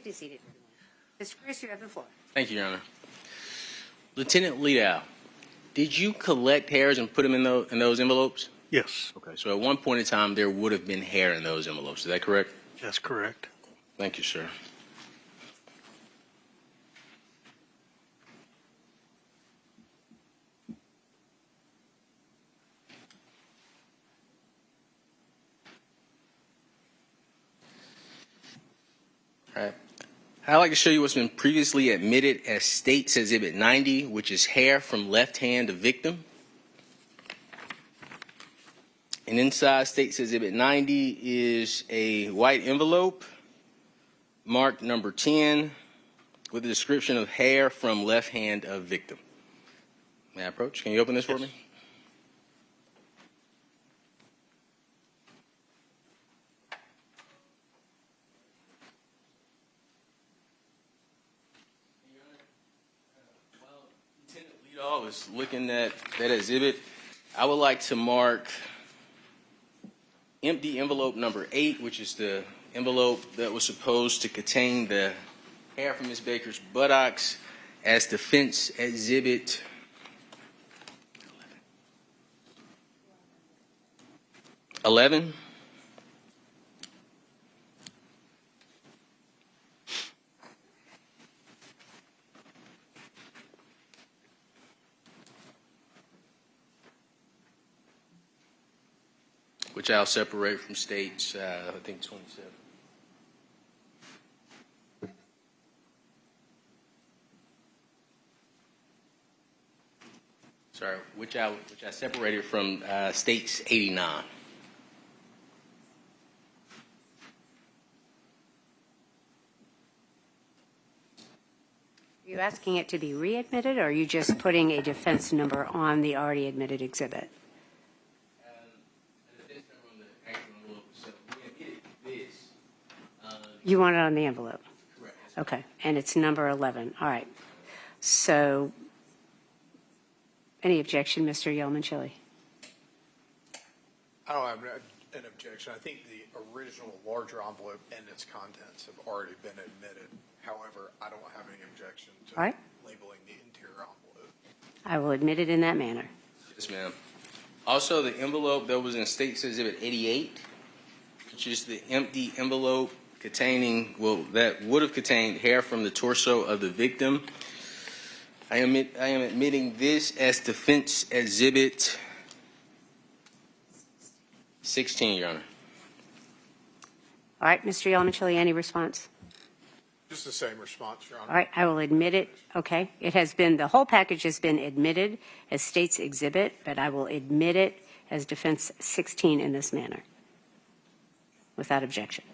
Please be seated. Mr. Chris, you have the floor. Thank you, Your Honor. Lieutenant Lidow, did you collect hairs and put them in those envelopes? Yes, Okay, so at one point in time, there would have been hair in those envelopes. Is that correct? that's correct. Thank you, sir. All right. I'd like to show you what's been previously admitted as State's Exhibit 90, which is hair from left hand of victim. And inside State's Exhibit 90 is a white envelope marked number 10 with a description of hair from left hand of victim. May I approach? Can you open this for me? Lieutenant Lidow is looking at that exhibit. I would like to mark empty envelope number 8, which is the envelope that was supposed to contain the hair from Ms. Baker's buttocks, as defense exhibit 11. Which I'll separate from State's, I think 27. Sorry, which I separated from State's 89. Are you asking it to be readmitted, or are you just putting a defense number on the already admitted exhibit? You want it on the envelope? Correct. Okay, and it's number 11. All right. So, any objection, Mr. Yeoman-Chili? I don't have an objection. I think the original larger envelope and its contents have already been admitted. However, I don't have any objection to All right. labeling the interior envelope. I will admit it in that manner. Yes, ma'am. Also, the envelope that was in State's Exhibit 88, which is the empty envelope containing, well, that would have contained hair from the torso of the victim. I am admitting this as defense exhibit 16, Your Honor. All right, Mr. Yeoman-Chili, any response? Just the same response, Your Honor. All right, I will admit it. Okay, it has been, the whole package has been admitted as State's exhibit, but I will admit it as defense 16 in this manner, without objection.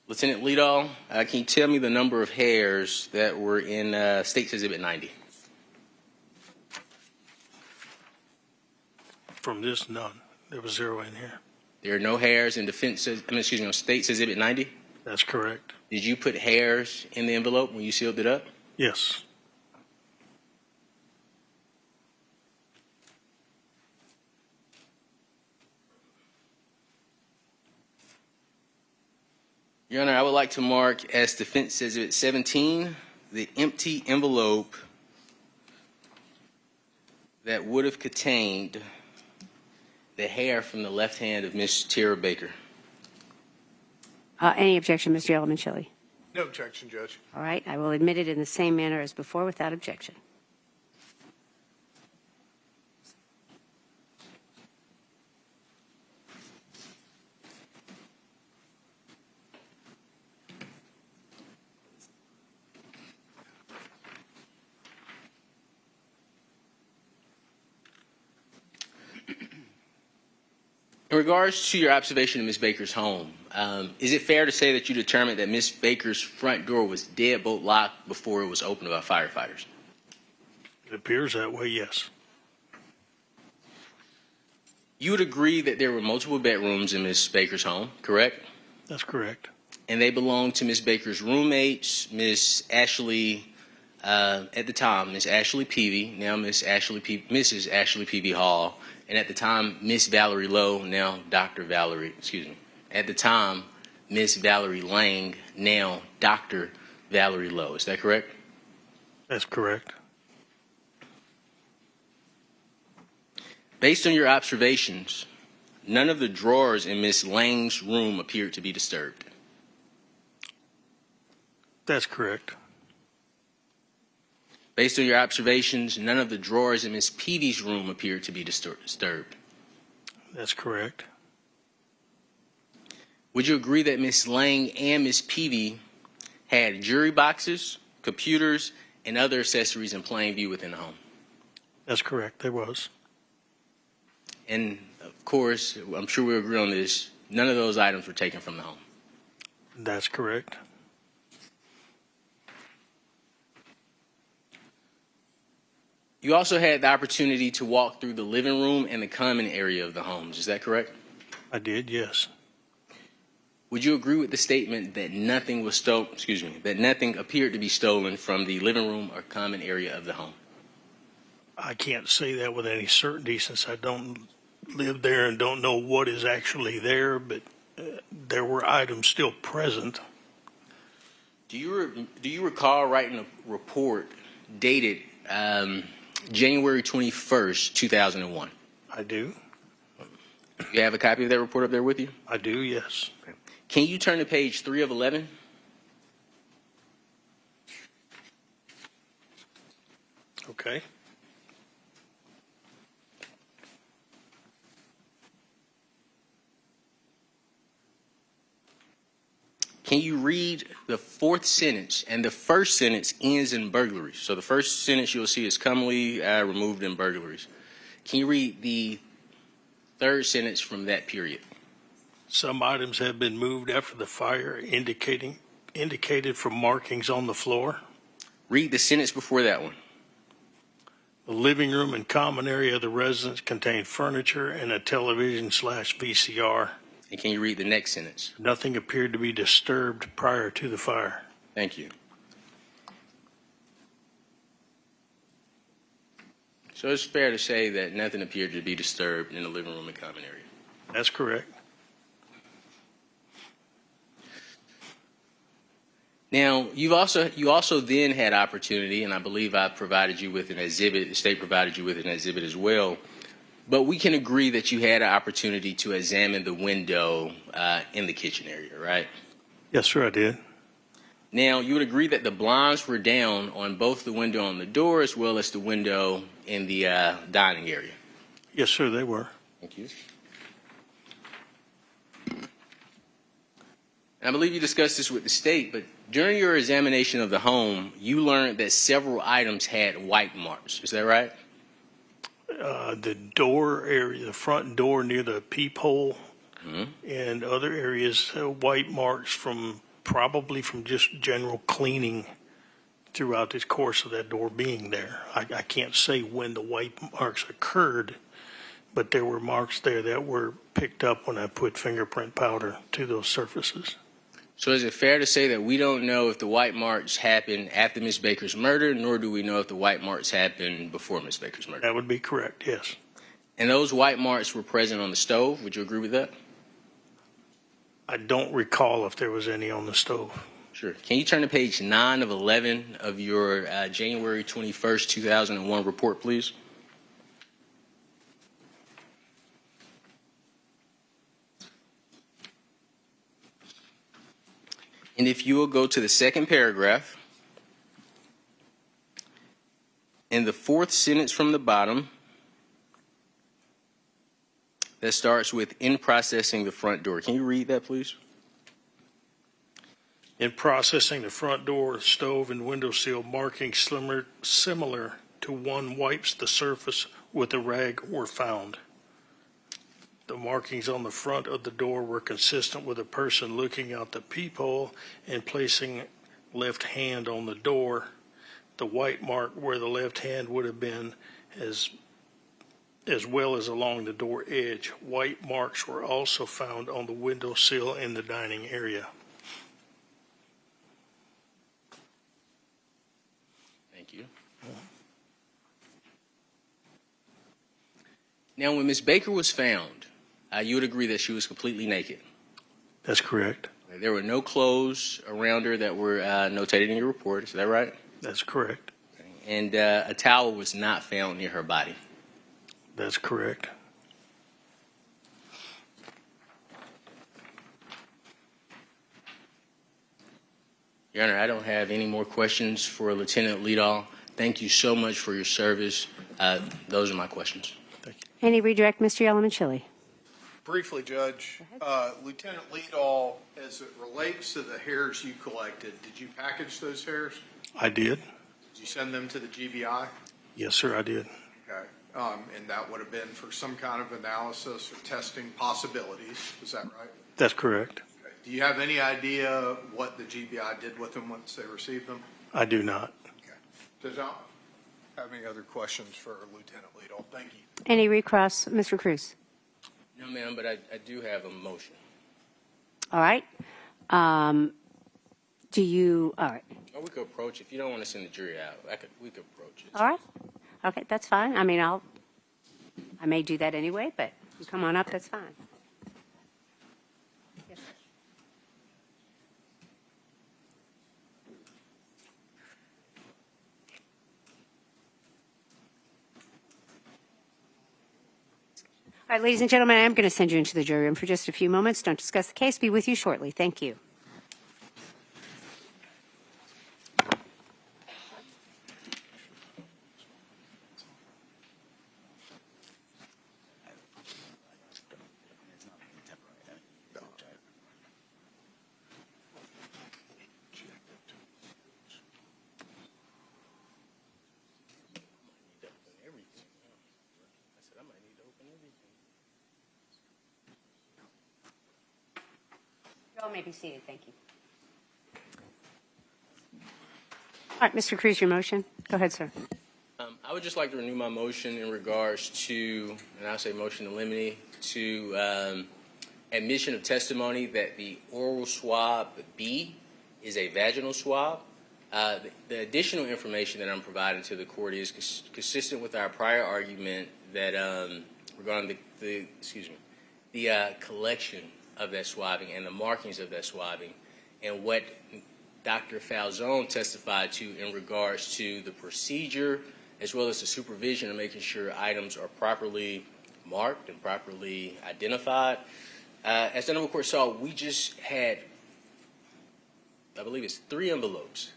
Lieutenant Lidow, can you tell me the number of hairs that were in State's Exhibit 90? From this, none. There was 0 in here. There are no hairs in State's Exhibit 90? That's correct. Did you put hairs in the envelope when you sealed it up? Yes. Your Honor, I would like to mark as defense exhibit 17 the empty envelope that would have contained the hair from the left hand of Miss Tara Baker. Any objection, Mr. Yeoman-Chili? No objection, Judge. All right, I will admit it in the same manner as before, without objection. In regards to your observation of Ms. Baker's home, is it fair to say that you determined that Ms. Baker's front door was deadbolt locked before it was opened by firefighters? It appears that way, yes. You would agree that there were multiple bedrooms in Ms. Baker's home, correct? That's correct. And they belonged to Ms. Baker's roommates, Ms. Ashley, at the time, Ms. Ashley Peavy, now Mrs. Ashley Peavy Hall, and at the time, Miss Valerie Lowe, now Dr. Valerie, at the time, Miss Valerie Lang, now Dr. Valerie Lowe. Is that correct? That's correct. Based on your observations, none of the drawers in Miss Lang's room appeared to be disturbed. That's correct. Based on your observations, none of the drawers in Miss Peavy's room appeared to be disturbed. That's correct. Would you agree that Miss Lang and Miss Peavy had jury boxes, computers, and other accessories in plain view within the home? That's correct. There was. And, of course, I'm sure we agree on this, none of those items were taken from the home. That's correct. You also had the opportunity to walk through the living room and the common area of the homes. Is that correct? I did, yes. Would you agree with the statement that nothing was stolen, that nothing appeared to be stolen from the living room or common area of the home? I can't say that with any certainty since I don't live there and don't know what is actually there, but there were items still present. Do you recall writing a report dated January 21st, 2001? I do. You have a copy of that report up there with you? I do, yes. Okay. Can you turn to page 3 of 11? Okay. Can you read the 4th sentence? And the first sentence ends in burglaries. So the first sentence you'll see is commonly removed in burglaries. Can you read the 3rd sentence from that period? Some items have been moved after the fire, indicated from markings on the floor. Read the sentence before that one. The living room and common area of the residence contain furniture and a television/VCR. And can you read the next sentence? Nothing appeared to be disturbed prior to the fire. Thank you. So it's fair to say that nothing appeared to be disturbed in the living room and common area. That's correct. Now, you also then had opportunity, and I believe I provided you with an exhibit, the state provided you with an exhibit as well, but we can agree that you had an opportunity to examine the window in the kitchen area, right? Yes, sir, I did. Now, you would agree that the blinds were down on both the window on the door as well as the window in the dining area? Yes, sir, they were. Thank you. And I believe you discussed this with the state, but during your examination of the home, you learned that several items had wipe marks. Is that right? The door area, the front door near the peephole, and other areas, white marks probably from just general cleaning throughout the course of that door being there. I can't say when the white marks occurred, but there were marks there that were picked up when I put fingerprint powder to those surfaces. So is it fair to say that we don't know if the white marks happened after Ms. Baker's murder, nor do we know if the white marks happened before Ms. Baker's murder? That would be correct, yes. And those white marks were present on the stove. Would you agree with that? I don't recall if there was any on the stove. Sure. Can you turn to page 9 of 11 of your January 21st, 2001 report, please? And if you will go to the second paragraph, in the 4th sentence from the bottom, that starts with in processing the front door. Can you read that, please? In processing the front door, stove, and window sill, markings similar to one wipes the surface with a rag were found. The markings on the front of the door were consistent with a person looking out the peephole and placing left hand on the door. The white mark where the left hand would have been as well as along the door edge. White marks were also found on the window sill in the dining area. Thank you. Now, when Ms. Baker was found, you would agree that she was completely naked. That's correct. There were no clothes around her that were notated in your report. Is that right? That's correct. And a towel was not found near her body. That's correct. Your Honor, I don't have any more questions for Lieutenant Leadall. Thank you so much for your service. Those are my questions. Any redirect, Mr. Yellowman-Chili? Briefly, Judge, Lieutenant Leadall, as it relates to the hairs you collected, did you package those hairs? I did. Did you send them to the GBI? Yes, sir, I did. Okay. And that would have been for some kind of analysis or testing possibilities. Is that right? That's correct. Okay. Do you have any idea what the GBI did with them once they received them? I do not. Okay. Does y'all have any other questions for Lieutenant Leadall? Thank you. Any recross, Mr. Cruz? No, ma'am, but I do have a motion. All right. Do you, all right. Or we could approach, if you don't want to send the jury out, we could approach it. All right. Okay, that's fine. I mean, I may do that anyway, but you come on up, that's fine. Yes, sir. All right, ladies and gentlemen, I am going to send you into the jury room for just a few moments. Don't discuss the case. Be with you shortly. Thank you. You all may be seated. Thank you. All right, Mr. Cruz, your motion. Go ahead, sir. I would just like to renew my motion in regards to, and I'll say motion to limine, to admission of testimony that the oral swab B is a vaginal swab. The additional information that I'm providing to the court is consistent with our prior argument that regarding the collection of that swabbing and the markings of that swabbing, and what Dr. Falzone testified to in regards to the procedure as well as the supervision of making sure items are properly marked and properly identified. As the court saw, we just had, I believe it's 3 envelopes.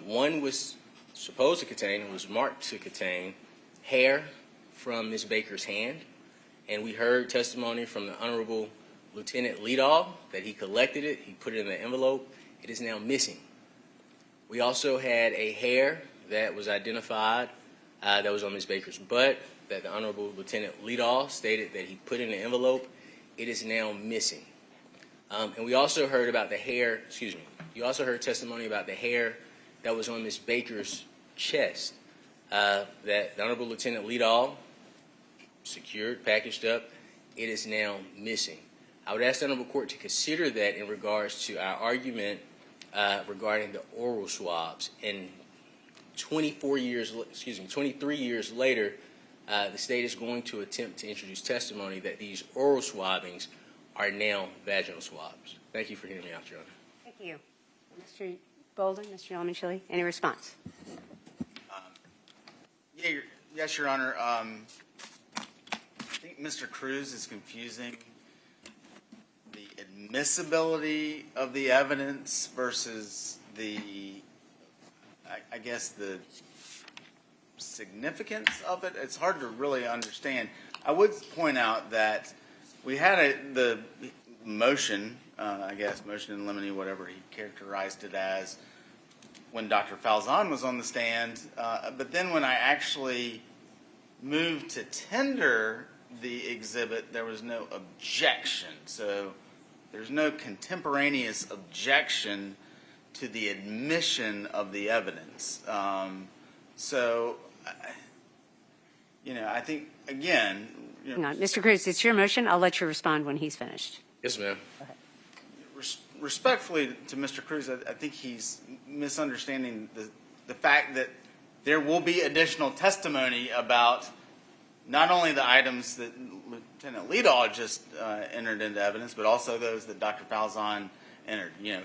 One was supposed to contain, and was marked to contain, hair from Ms. Baker's hand, and we heard testimony from the Honorable Lieutenant Leadall that he collected it, he put it in the envelope. It is now missing. We also had a hair that was identified that was on Ms. Baker's butt that the Honorable Lieutenant Leadall stated that he put in the envelope. It is now missing. And we also heard about the hair, you also heard testimony about the hair that was on Ms. Baker's chest that the Honorable Lieutenant Leadall secured, packaged up. It is now missing. I would ask the Honorable Court to consider that in regards to our argument regarding the oral swabs. And 23 years later, the state is going to attempt to introduce testimony that these oral swabbings are now vaginal swabs. Thank you for hearing me out, Your Honor. Thank you. Mr. Bolden, Mr. Yellowman-Chili, any response? Yes, Your Honor. I think Mr. Cruz is confusing the admissibility of the evidence versus the, I guess, the significance of it. It's hard to really understand. I would point out that we had the motion, motion in limine, whatever he characterized it as, when Dr. Falzone was on the stand. But then when I actually moved to tender the exhibit, there was no objection. So there's no contemporaneous objection to the admission of the evidence. I think, again... Mr. Cruz, it's your motion. I'll let you respond when he's finished. Yes, ma'am. Respectfully to Mr. Cruz, I think he's misunderstanding the fact that there will be additional testimony about not only the items that Lieutenant Leadall just entered into evidence, but also those that Dr. Falzone entered. You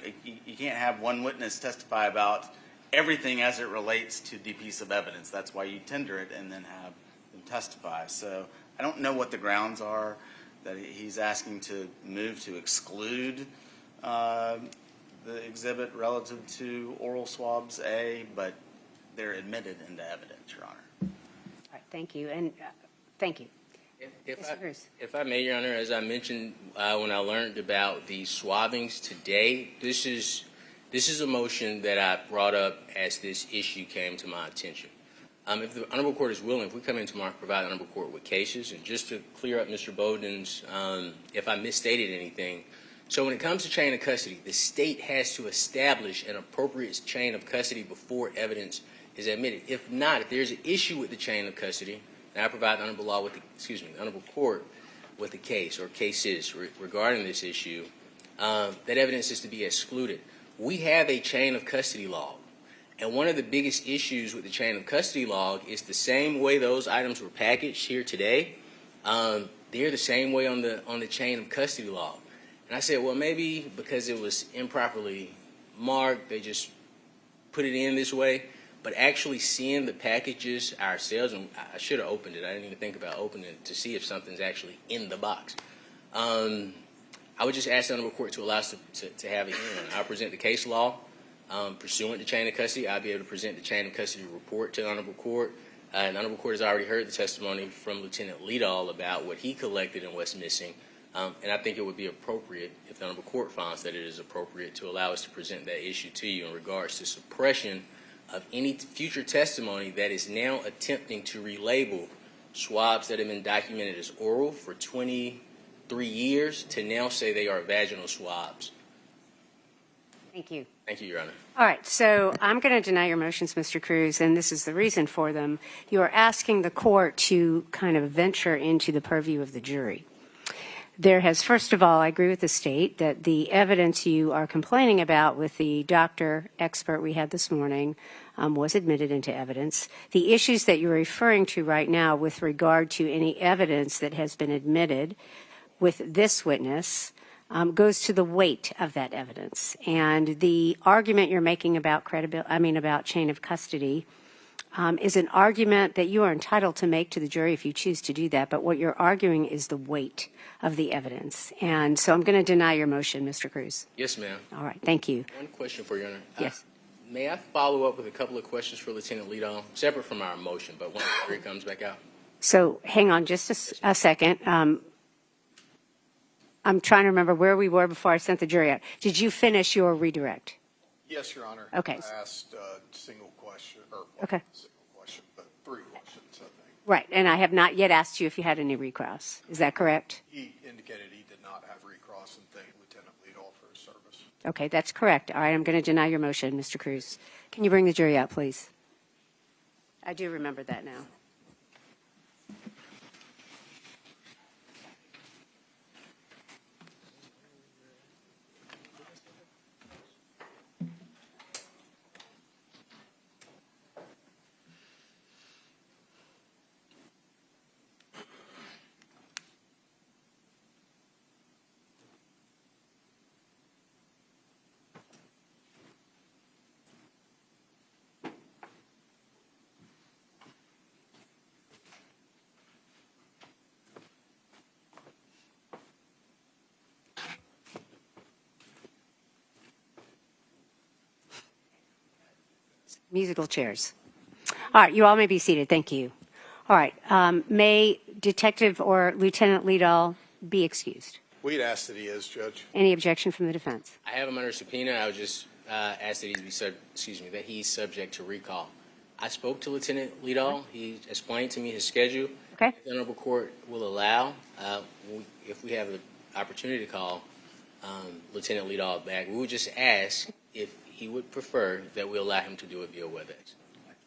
can't have one witness testify about everything as it relates to the piece of evidence. That's why you tender it and then have them testify. So I don't know what the grounds are that he's asking to move to exclude the exhibit relative to oral swabs A, but they're admitted into evidence, Your Honor. All right, thank you. And thank you. If I may, Your Honor, as I mentioned when I learned about the swabbings today, this is a motion that I brought up as this issue came to my attention. If the Honorable Court is willing, if we come in tomorrow, provide the Honorable Court with cases, and just to clear up Mr. Bowden's, if I misstated anything, so when it comes to chain of custody, the state has to establish an appropriate chain of custody before evidence is admitted. If not, if there's an issue with the chain of custody, and I provide the Honorable Honorable Court with a case or cases regarding this issue, that evidence is to be excluded. We have a chain of custody log, and one of the biggest issues with the chain of custody log is the same way those items were packaged here today. They're the same way on the chain of custody log. And I said, well, maybe because it was improperly marked, they just put it in this way. But actually seeing the packages ourselves, and I should have opened it. I didn't even think about opening it to see if something's actually in the box. I would just ask the Honorable Court to allow us to have a hearing. I'll present the case law pursuant to chain of custody. I'll be able to present the chain of custody report to the Honorable Court. And the Honorable Court has already heard the testimony from Lieutenant Liedall about what he collected and what's missing. And I think it would be appropriate, if the Honorable Court finds that it is appropriate, to allow us to present that issue to you in regards to suppression of any future testimony that is now attempting to relabel swabs that have been documented as oral for 23 years to now say they are vaginal swabs. Thank you. Thank you, Your Honor. All right, so I'm going to deny your motions, Mr. Cruz, and this is the reason for them. You are asking the court to kind of venture into the purview of the jury. There has, first of all, I agree with the state that the evidence you are complaining about with the doctor expert we had this morning was admitted into evidence. The issues that you're referring to right now with regard to any evidence that has been admitted with this witness goes to the weight of that evidence. And the argument you're making about about chain of custody is an argument that you are entitled to make to the jury if you choose to do that. But what you're arguing is the weight of the evidence. And so I'm going to deny your motion, Mr. Cruz. Yes, ma'am. All right. Thank you. One question for you, Your Honor. Yes. May I follow up with a couple of questions for Lieutenant Liedall, separate from our motion, but once the jury comes back out? So hang on just a second. I'm trying to remember where we were before I sent the jury out. Did you finish your redirect? Yes, Your Honor. Okay. I asked a single question, or Okay. single question, but 3 questions, I think. Right. And I have not yet asked you if you had any recross. Is that correct? He indicated he did not have recross and thanked Lieutenant Liedall for his service. Okay, that's correct. All right, I'm going to deny your motion, Mr. Cruz. Can you bring the jury out, please? I do remember that now. Musical chairs. All right, you all may be seated. Thank you. All right, may Detective or Lieutenant Liedall be excused? We'd ask that he is, Judge. Any objection from the defense? I have him under subpoena. I would just ask that that he's subject to recall. I spoke to Lieutenant Liedall. He explained to me his schedule. Okay. If the Honorable Court will allow, if we have an opportunity to call Lieutenant Liedall back, we would just ask if he would prefer that we allow him to do it via WebEx.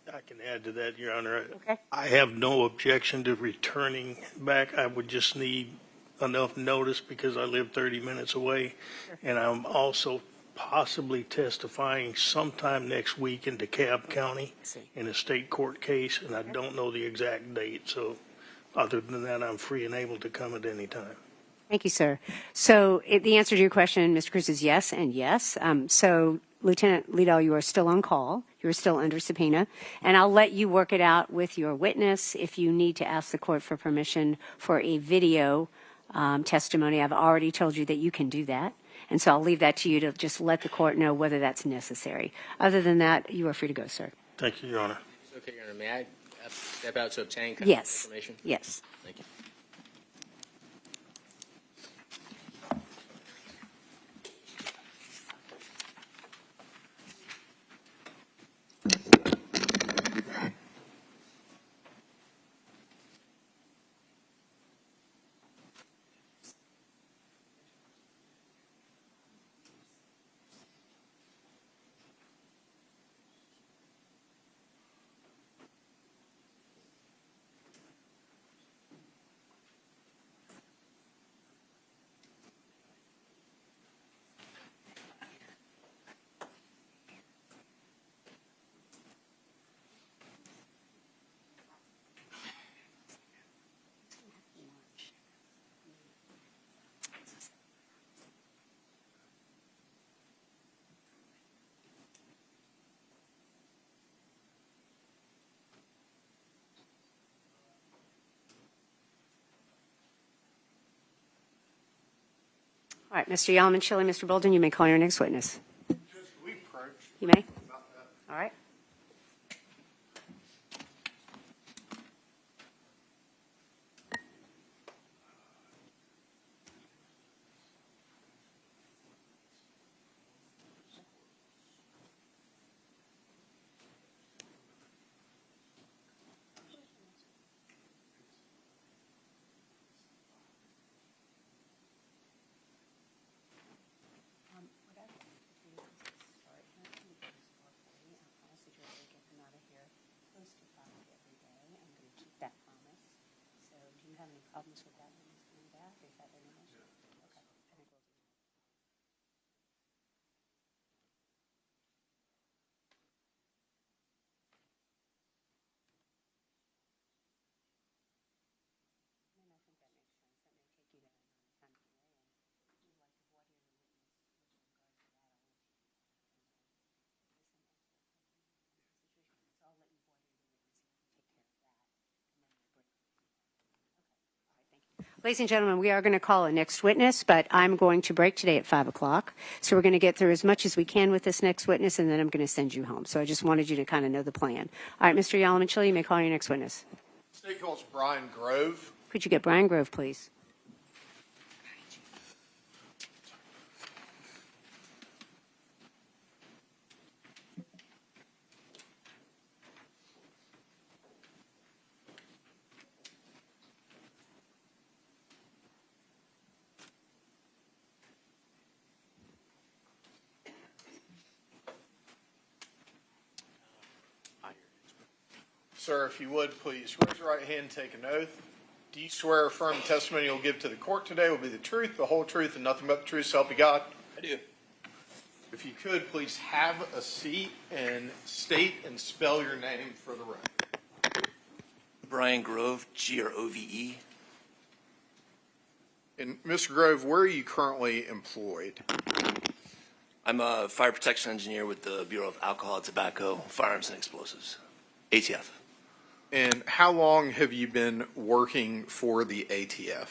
I can add to that, Your Honor. Okay. I have no objection to returning back. I would just need enough notice because I live 30 minutes away. Sure. And I'm also possibly testifying sometime next week in DeKalb County in a state court case, and I don't know the exact date. So other than that, I'm free and able to come at any time. Thank you, sir. So the answer to your question, Mr. Cruz, is yes and yes. So Lieutenant Liddell, you are still on call. You are still under subpoena. And I'll let you work it out with your witness if you need to ask the court for permission for a video testimony. I've already told you that you can do that. And so I'll leave that to you to just let the court know whether that's necessary. Other than that, you are free to go, sir. Thank you, Your Honor. Okay, Your Honor, may I step out to obtain Yes. information? Yes. Thank you. All right, Mr. Yalamanchili, Mr. Bolden, you may call your next witness. You may. All right. Problems with that when he's coming back? Is that very much? Okay. I think we'll do. And I think that makes sense. That may take you that amount of time anyway. And we'd like to voir dire the witness with regard to that. So I'll let you voir dire the witness and take care of that. And then we'll break. Ladies and gentlemen, we are going to call a next witness, but I'm going to break today at 5 o'clock. So we're going to get through as much as we can with this next witness, and then I'm going to send you home. So I just wanted you to kind of know the plan. All right, Mr. Yalamanchili, you may call your next witness. State calls Brian Grove. Could you get Brian Grove, please? Sir, if you would, please raise your right hand and take an oath. Do you swear or affirm the testimony you'll give to the court today will be the truth, the whole truth, and nothing but the truth, so help you God? I do. If you could, please have a seat and state and spell your name for the record. Brian Grove, Grove. And Mr. Grove, where are you currently employed? I'm a fire protection engineer with the Bureau of Alcohol, Tobacco, Firearms, and Explosives, ATF. And how long have you been working for the ATF?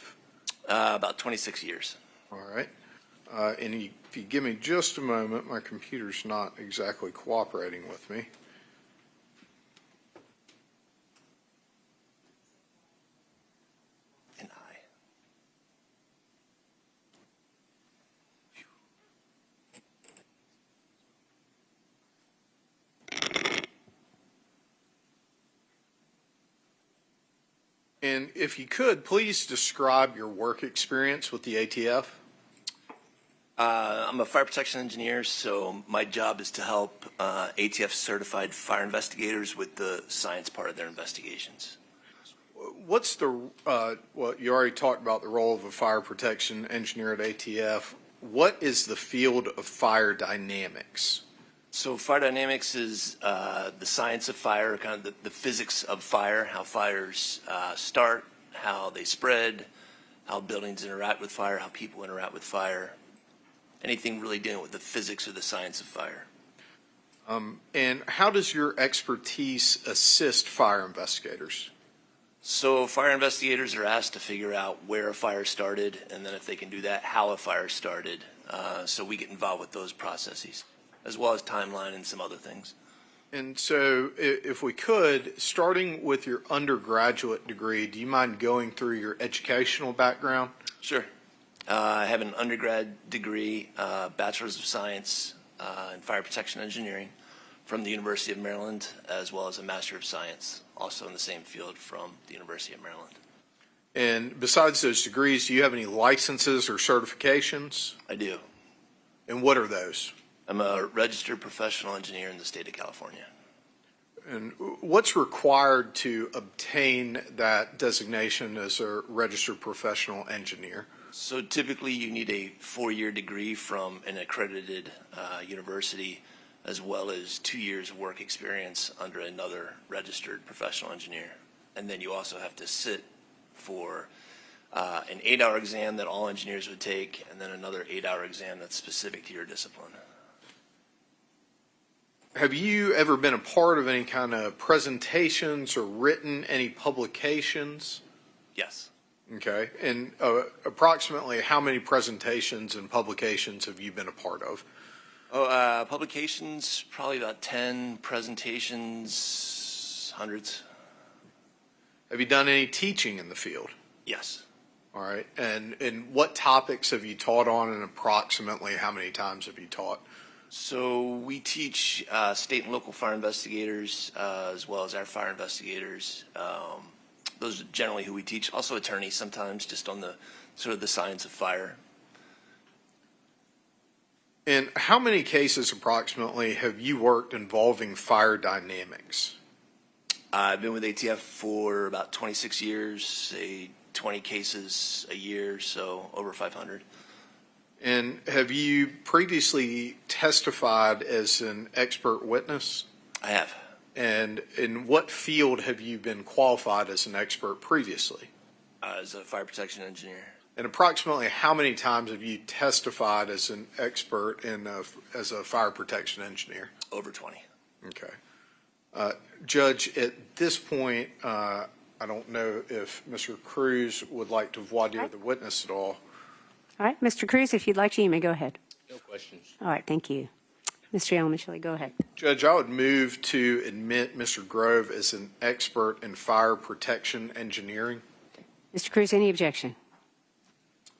About 26 years. All right. And if you give me just a moment, my computer's not exactly cooperating with me. And I. And if you could, please describe your work experience with the ATF. I'm a fire protection engineer, so my job is to help ATF certified fire investigators with the science part of their investigations. What's the, well, you already talked about the role of a fire protection engineer at ATF. What is the field of fire dynamics? So fire dynamics is the science of fire, kind of the physics of fire, how fires start, how they spread, how buildings interact with fire, how people interact with fire, anything really dealing with the physics or the science of fire. And how does your expertise assist fire investigators? So fire investigators are asked to figure out where a fire started, and then if they can do that, how a fire started. So we get involved with those processes, as well as timeline and some other things. And so if we could, starting with your undergraduate degree, do you mind going through your educational background? Sure. I have an undergrad degree, Bachelor's of Science in Fire Protection Engineering from the University of Maryland, as well as a Master of Science, also in the same field from the University of Maryland. And besides those degrees, do you have any licenses or certifications? I do. And what are those? I'm a registered professional engineer in the state of California. And what's required to obtain that designation as a registered professional engineer? So typically you need a 4-year degree from an accredited university, as well as 2 years of work experience under another registered professional engineer. And then you also have to sit for an 8-hour exam that all engineers would take, and then another 8-hour exam that's specific to your discipline. Have you ever been a part of any kind of presentations or written any publications? Yes. Okay. And approximately how many presentations and publications have you been a part of? Publications, probably about 10. Presentations, hundreds. Have you done any teaching in the field? Yes. All right. And what topics have you taught on, and approximately how many times have you taught? So we teach state and local fire investigators, as well as our fire investigators. Those are generally who we teach. Also attorneys sometimes, just on the sort of the science of fire. And how many cases approximately have you worked involving fire dynamics? I've been with ATF for about 26 years, say 20 cases a year, so over 500. And have you previously testified as an expert witness? I have. And in what field have you been qualified as an expert previously? As a fire protection engineer. And approximately how many times have you testified as an expert as a fire protection engineer? Over 20. Okay. Judge, at this point, I don't know if Mr. Cruz would like to voir dire the witness at all. All right, Mr. Cruz, if you'd like to, you may go ahead. No questions. All right, thank you. Mr. Yelmicheli, go ahead. Judge, I would move to admit Mr. Grove as an expert in fire protection engineering. Mr. Cruz, any objection?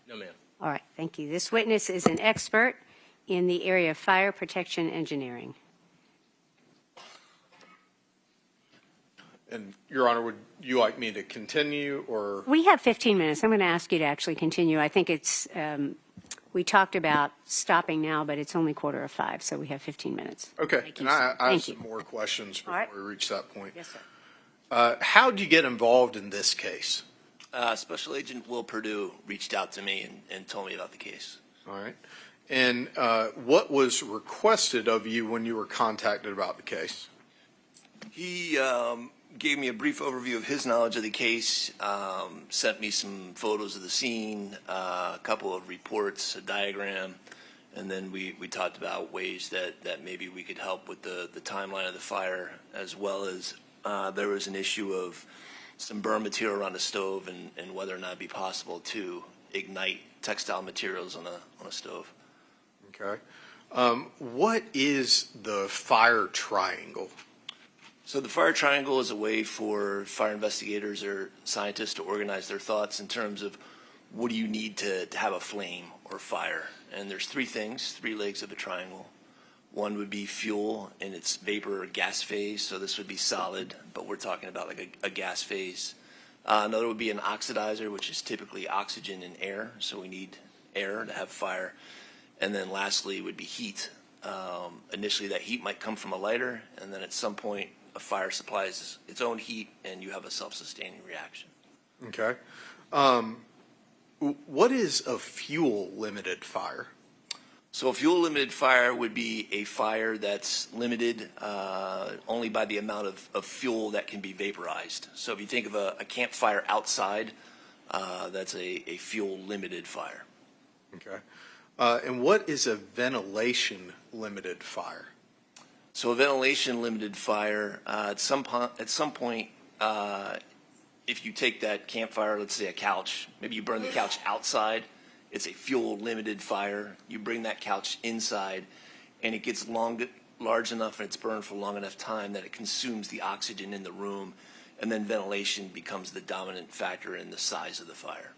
No, ma'am. All right, thank you. This witness is an expert in the area of fire protection engineering. And, Your Honor, would you like me to continue, or? We have 15 minutes. I'm going to ask you to actually continue. I think it's, we talked about stopping now, but it's only 4:45, so we have 15 minutes. Okay, Thank you, and sir. I have Thank some you. more questions before All right. we reach that point. Yes, sir. How did you get involved in this case? Special Agent Will Perdue reached out to me and told me about the case. All right. And what was requested of you when you were contacted about the case? He gave me a brief overview of his knowledge of the case, sent me some photos of the scene, a couple of reports, a diagram, and then we talked about ways that maybe we could help with the timeline of the fire, as well as there was an issue of some burn material around the stove and whether or not it'd be possible to ignite textile materials on a stove. Okay. What is the fire triangle? So the fire triangle is a way for fire investigators or scientists to organize their thoughts in terms of what do you need to have a flame or fire. And there's three legs of a triangle. One would be fuel in its vapor or gas phase, so this would be solid, but we're talking about like a gas phase. Another would be an oxidizer, which is typically oxygen and air, so we need air to have fire. And then lastly would be heat. Initially that heat might come from a lighter, and then at some point a fire supplies its own heat and you have a self-sustaining reaction. Okay. What is a fuel-limited fire? So a fuel-limited fire would be a fire that's limited only by the amount of fuel that can be vaporized. So if you think of a campfire outside, that's a fuel-limited fire. Okay. And what is a ventilation-limited fire? So a ventilation-limited fire, at some point, if you take that campfire, let's say a couch, maybe you burn the couch outside, it's a fuel-limited fire. You bring that couch inside, and it gets large enough and it's burned for long enough time that it consumes the oxygen in the room, and then ventilation becomes the dominant factor in the size of the fire.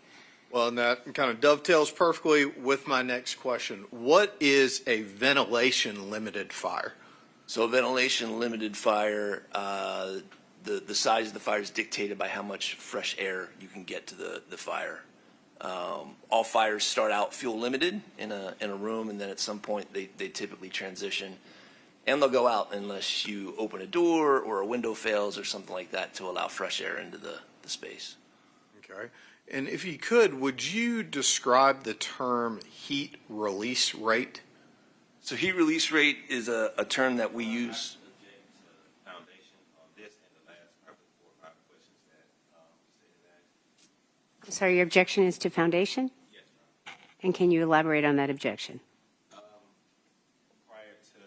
Well, and that kind of dovetails perfectly with my next question. What is a ventilation-limited fire? So a ventilation-limited fire, the size of the fire is dictated by how much fresh air you can get to the fire. All fires start out fuel-limited in a room, and then at some point they typically transition, and they'll go out unless you open a door or a window fails or something like that to allow fresh air into the space. Okay. And if you could, would you describe the term heat release rate? So heat release rate is a term that we use. I'm sorry, your objection is to foundation? Yes, ma'am. And can you elaborate on that objection? Prior to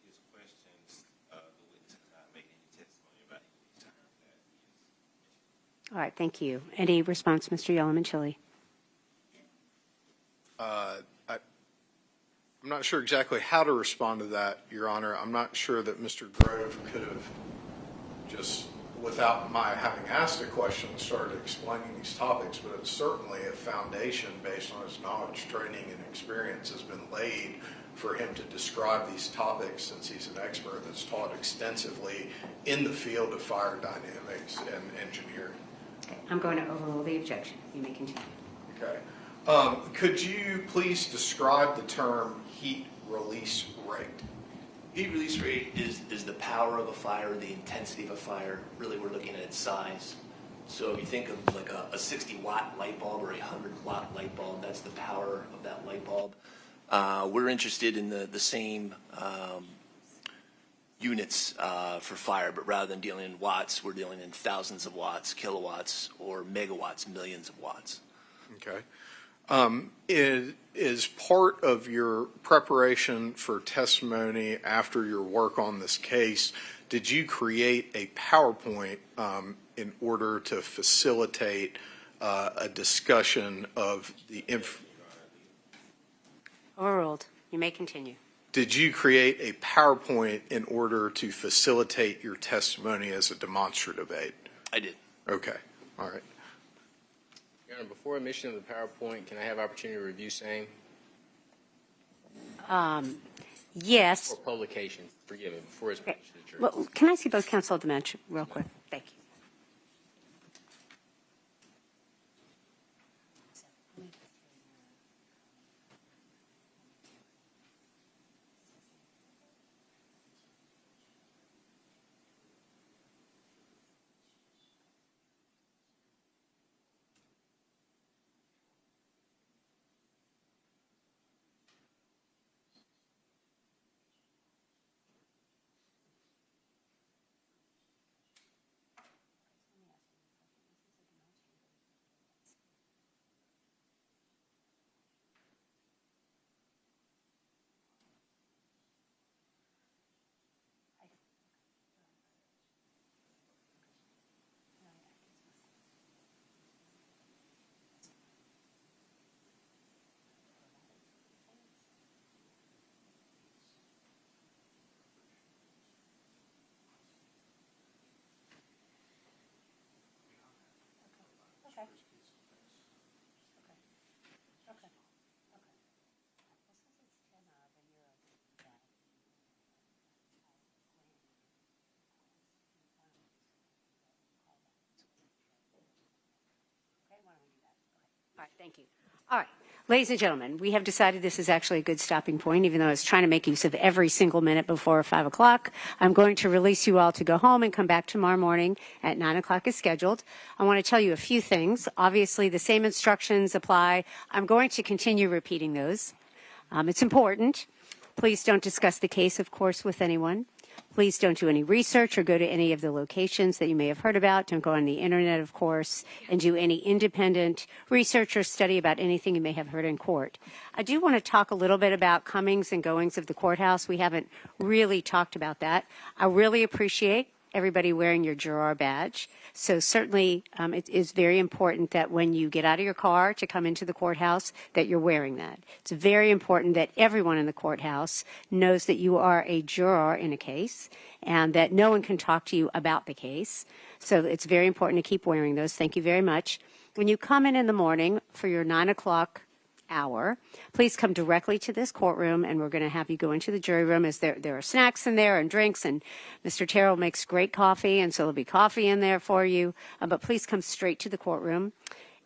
his questions, the witness has not made any testimony about any term that he is. All right, thank you. Any response, Mr. Yalamanchili? I'm not sure exactly how to respond to that, Your Honor. I'm not sure that Mr. Grove could have just, without my having asked a question, started explaining these topics, but it's certainly a foundation based on his knowledge, training, and experience has been laid for him to describe these topics, since he's an expert that's taught extensively in the field of fire dynamics and engineering. Okay, I'm going to overrule the objection. You may continue. Okay. Could you please describe the term heat release rate? Heat release rate is the power of a fire, the intensity of a fire. Really, we're looking at its size. So if you think of like a 60-watt light bulb or a 100-watt light bulb, that's the power of that light bulb. We're interested in the same units for fire, but rather than dealing in watts, we're dealing in thousands of watts, kilowatts, or megawatts, millions of watts. Okay. Is part of your preparation for testimony after your work on this case, did you create a PowerPoint in order to facilitate a discussion of the Overruled. You may continue. Did you create a PowerPoint in order to facilitate your testimony as a demonstrative aid? I did. Okay. All right. Your Honor, before admission of the PowerPoint, can I have opportunity to review same? Yes. Or publication, forgive me, before it's Okay. published to the jury. Well, can I see both counsel at the bench real quick? Thank you. All right, thank you. All right, ladies and gentlemen, we have decided this is actually a good stopping point, even though I was trying to make use of every single minute before 5 o'clock. I'm going to release you all to go home and come back tomorrow morning at 9 o'clock as scheduled. I want to tell you a few things. Obviously, the same instructions apply. I'm going to continue repeating those. It's important. Please don't discuss the case, of course, with anyone. Please don't do any research or go to any of the locations that you may have heard about. Don't go on the internet, of course, and do any independent research or study about anything you may have heard in court. I do want to talk a little bit about comings and goings of the courthouse. We haven't really talked about that. I really appreciate everybody wearing your juror badge. So certainly it is very important that when you get out of your car to come into the courthouse that you're wearing that. It's very important that everyone in the courthouse knows that you are a juror in a case and that no one can talk to you about the case. So it's very important to keep wearing those. Thank you very much. When you come in the morning for your 9 o'clock hour, please come directly to this courtroom, and we're going to have you go into the jury room. As there are snacks in there and drinks, and Mr. Terrell makes great coffee, and so there'll be coffee in there for you. But please come straight to the courtroom.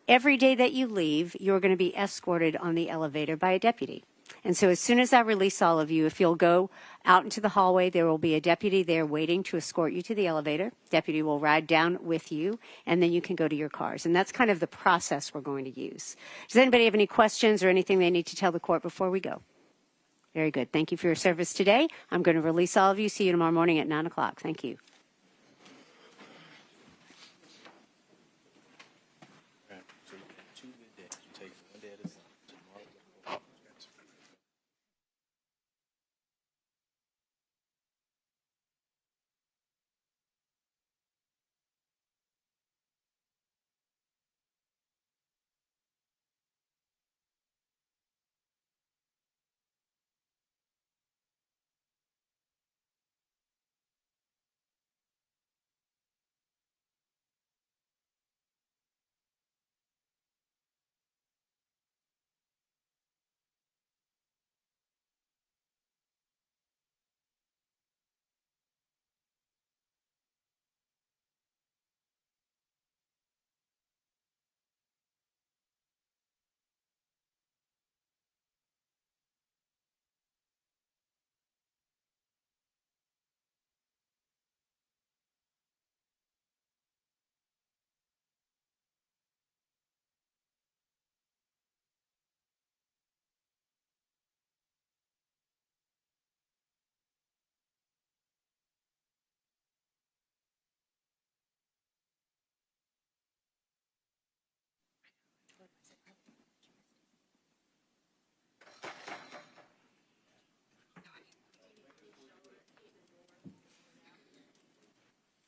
Every day that you leave, you're going to be escorted on the elevator by a deputy. And so as soon as I release all of you, if you'll go out into the hallway, there will be a deputy there waiting to escort you to the elevator. Deputy will ride down with you, and then you can go to your cars. And that's kind of the process we're going to use. Does anybody have any questions or anything they need to tell the court before we go? Very good. Thank you for your service today. I'm going to release all of you. See you tomorrow morning at 9 o'clock. Thank you.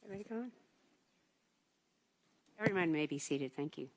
Everybody going? Everyone may be seated. Thank you.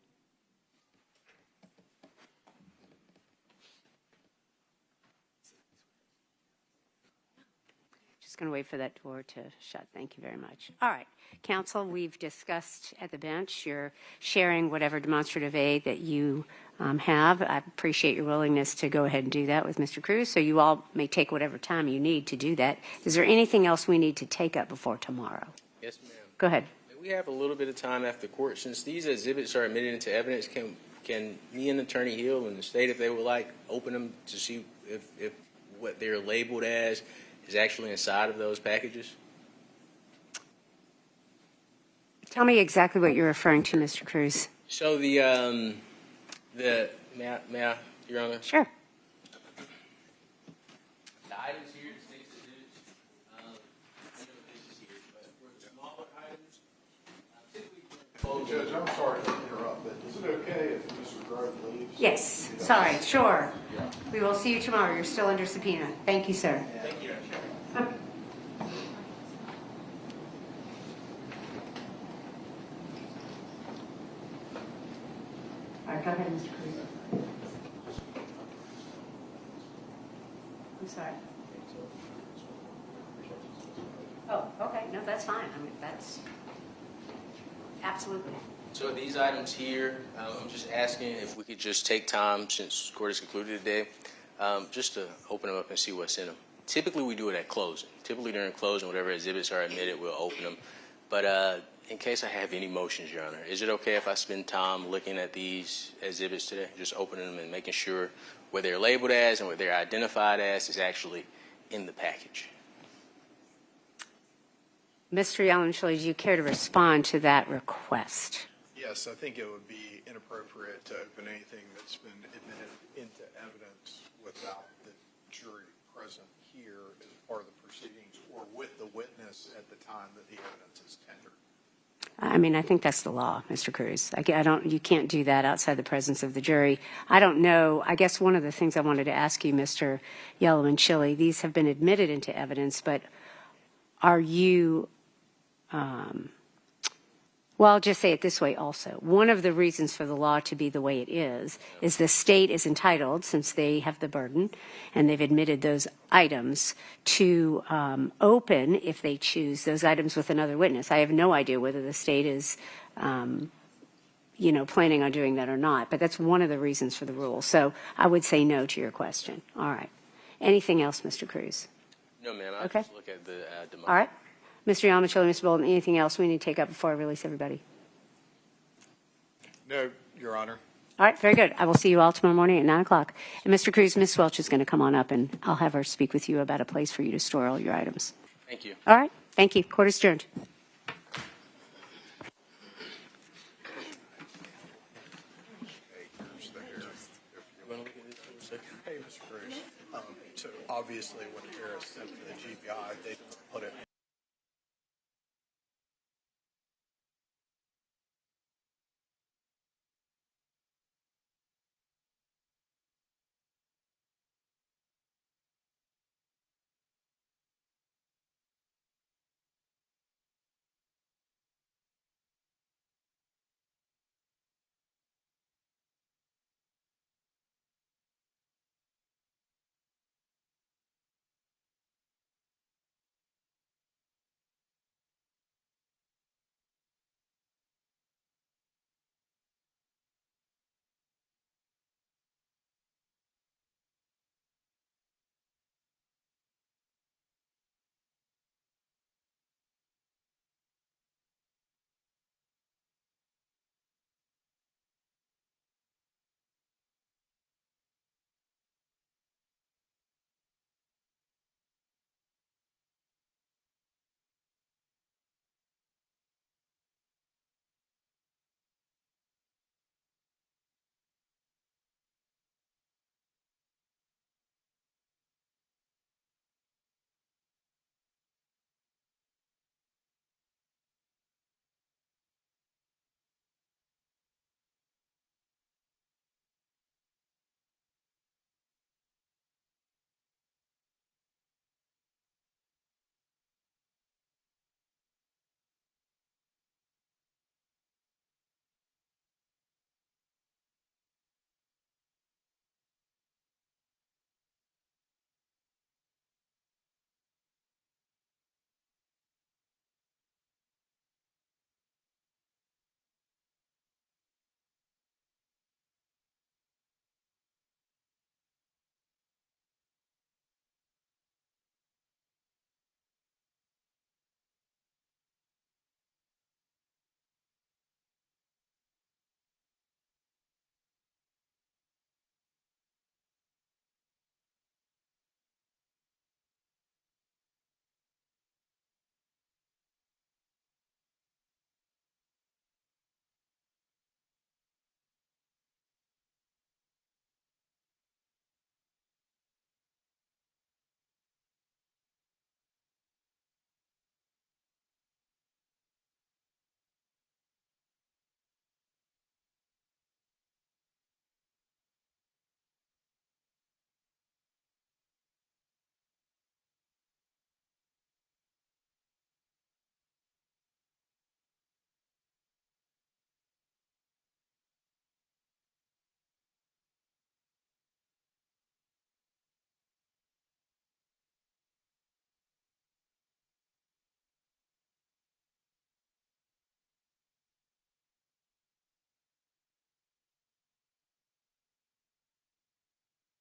Just going to wait for that door to shut. Thank you very much. All right. Counsel, we've discussed at the bench. You're sharing whatever demonstrative aid that you have. I appreciate your willingness to go ahead and do that with Mr. Cruz. So you all may take whatever time you need to do that. Is there anything else we need to take up before tomorrow? Yes, ma'am. Go ahead. We have a little bit of time after court. Since these exhibits are admitted into evidence, can me and Attorney Hill and the state, if they would like, open them to see if what they're labeled as is actually inside of those packages? Tell me exactly what you're referring to, Mr. Cruz. So may I, Your Honor? Sure. The items here, the state's exhibits, I know this is here, but for the smaller items, typically. Judge, I'm sorry to interrupt, but is it okay if Mr. Grove leaves? Yes. Sorry. Sure. Yeah. We will see you tomorrow. You're still under subpoena. Thank you, sir. Thank you. All right, go ahead, Mr. Cruz. I'm sorry. Oh, okay. No, that's fine. I mean, that's absolutely. So these items here, I'm just asking if we could just take time, since court is concluded today, just to open them up and see what's in them. Typically, we do it at closing. Typically, during closing, whatever exhibits are admitted, we'll open them. But in case I have any motions, Your Honor, is it okay if I spend time looking at these exhibits today, just opening them and making sure what they're labeled as and what they're identified as is actually in the package? Mr. Yalenshaw, do you care to respond to that request? Yes, I think it would be inappropriate to open anything that's been admitted into evidence without the jury present here as part of the proceedings or with the witness at the time that the evidence is tendered. I mean, I think that's the law, Mr. Cruz. You can't do that outside the presence of the jury. I don't know. I guess one of the things I wanted to ask you, Mr. Yellow and Chili, these have been admitted into evidence, but are you, well, I'll just say it this way also. One of the reasons for the law to be the way it is the state is entitled, since they have the burden and they've admitted those items, to open, if they choose, those items with another witness. I have no idea whether the state is, planning on doing that or not, but that's one of the reasons for the rule. So I would say no to your question. All right. Anything else, Mr. Cruz? No, ma'am. I'll Okay. just look at the demand. All right. Mr. Yamachili, Mr. Bolden, anything else we need to take up before I release everybody? No, Your Honor. All right, very good. I will see you all tomorrow morning at 9 o'clock. And Mr. Cruz, Ms. Welch is going to come on up, and I'll have her speak with you about a place for you to store all your items. Thank you. All right. Thank you. Court is adjourned. Hey, Mr. Cruz. So obviously when Harris sent to the GBI, they put it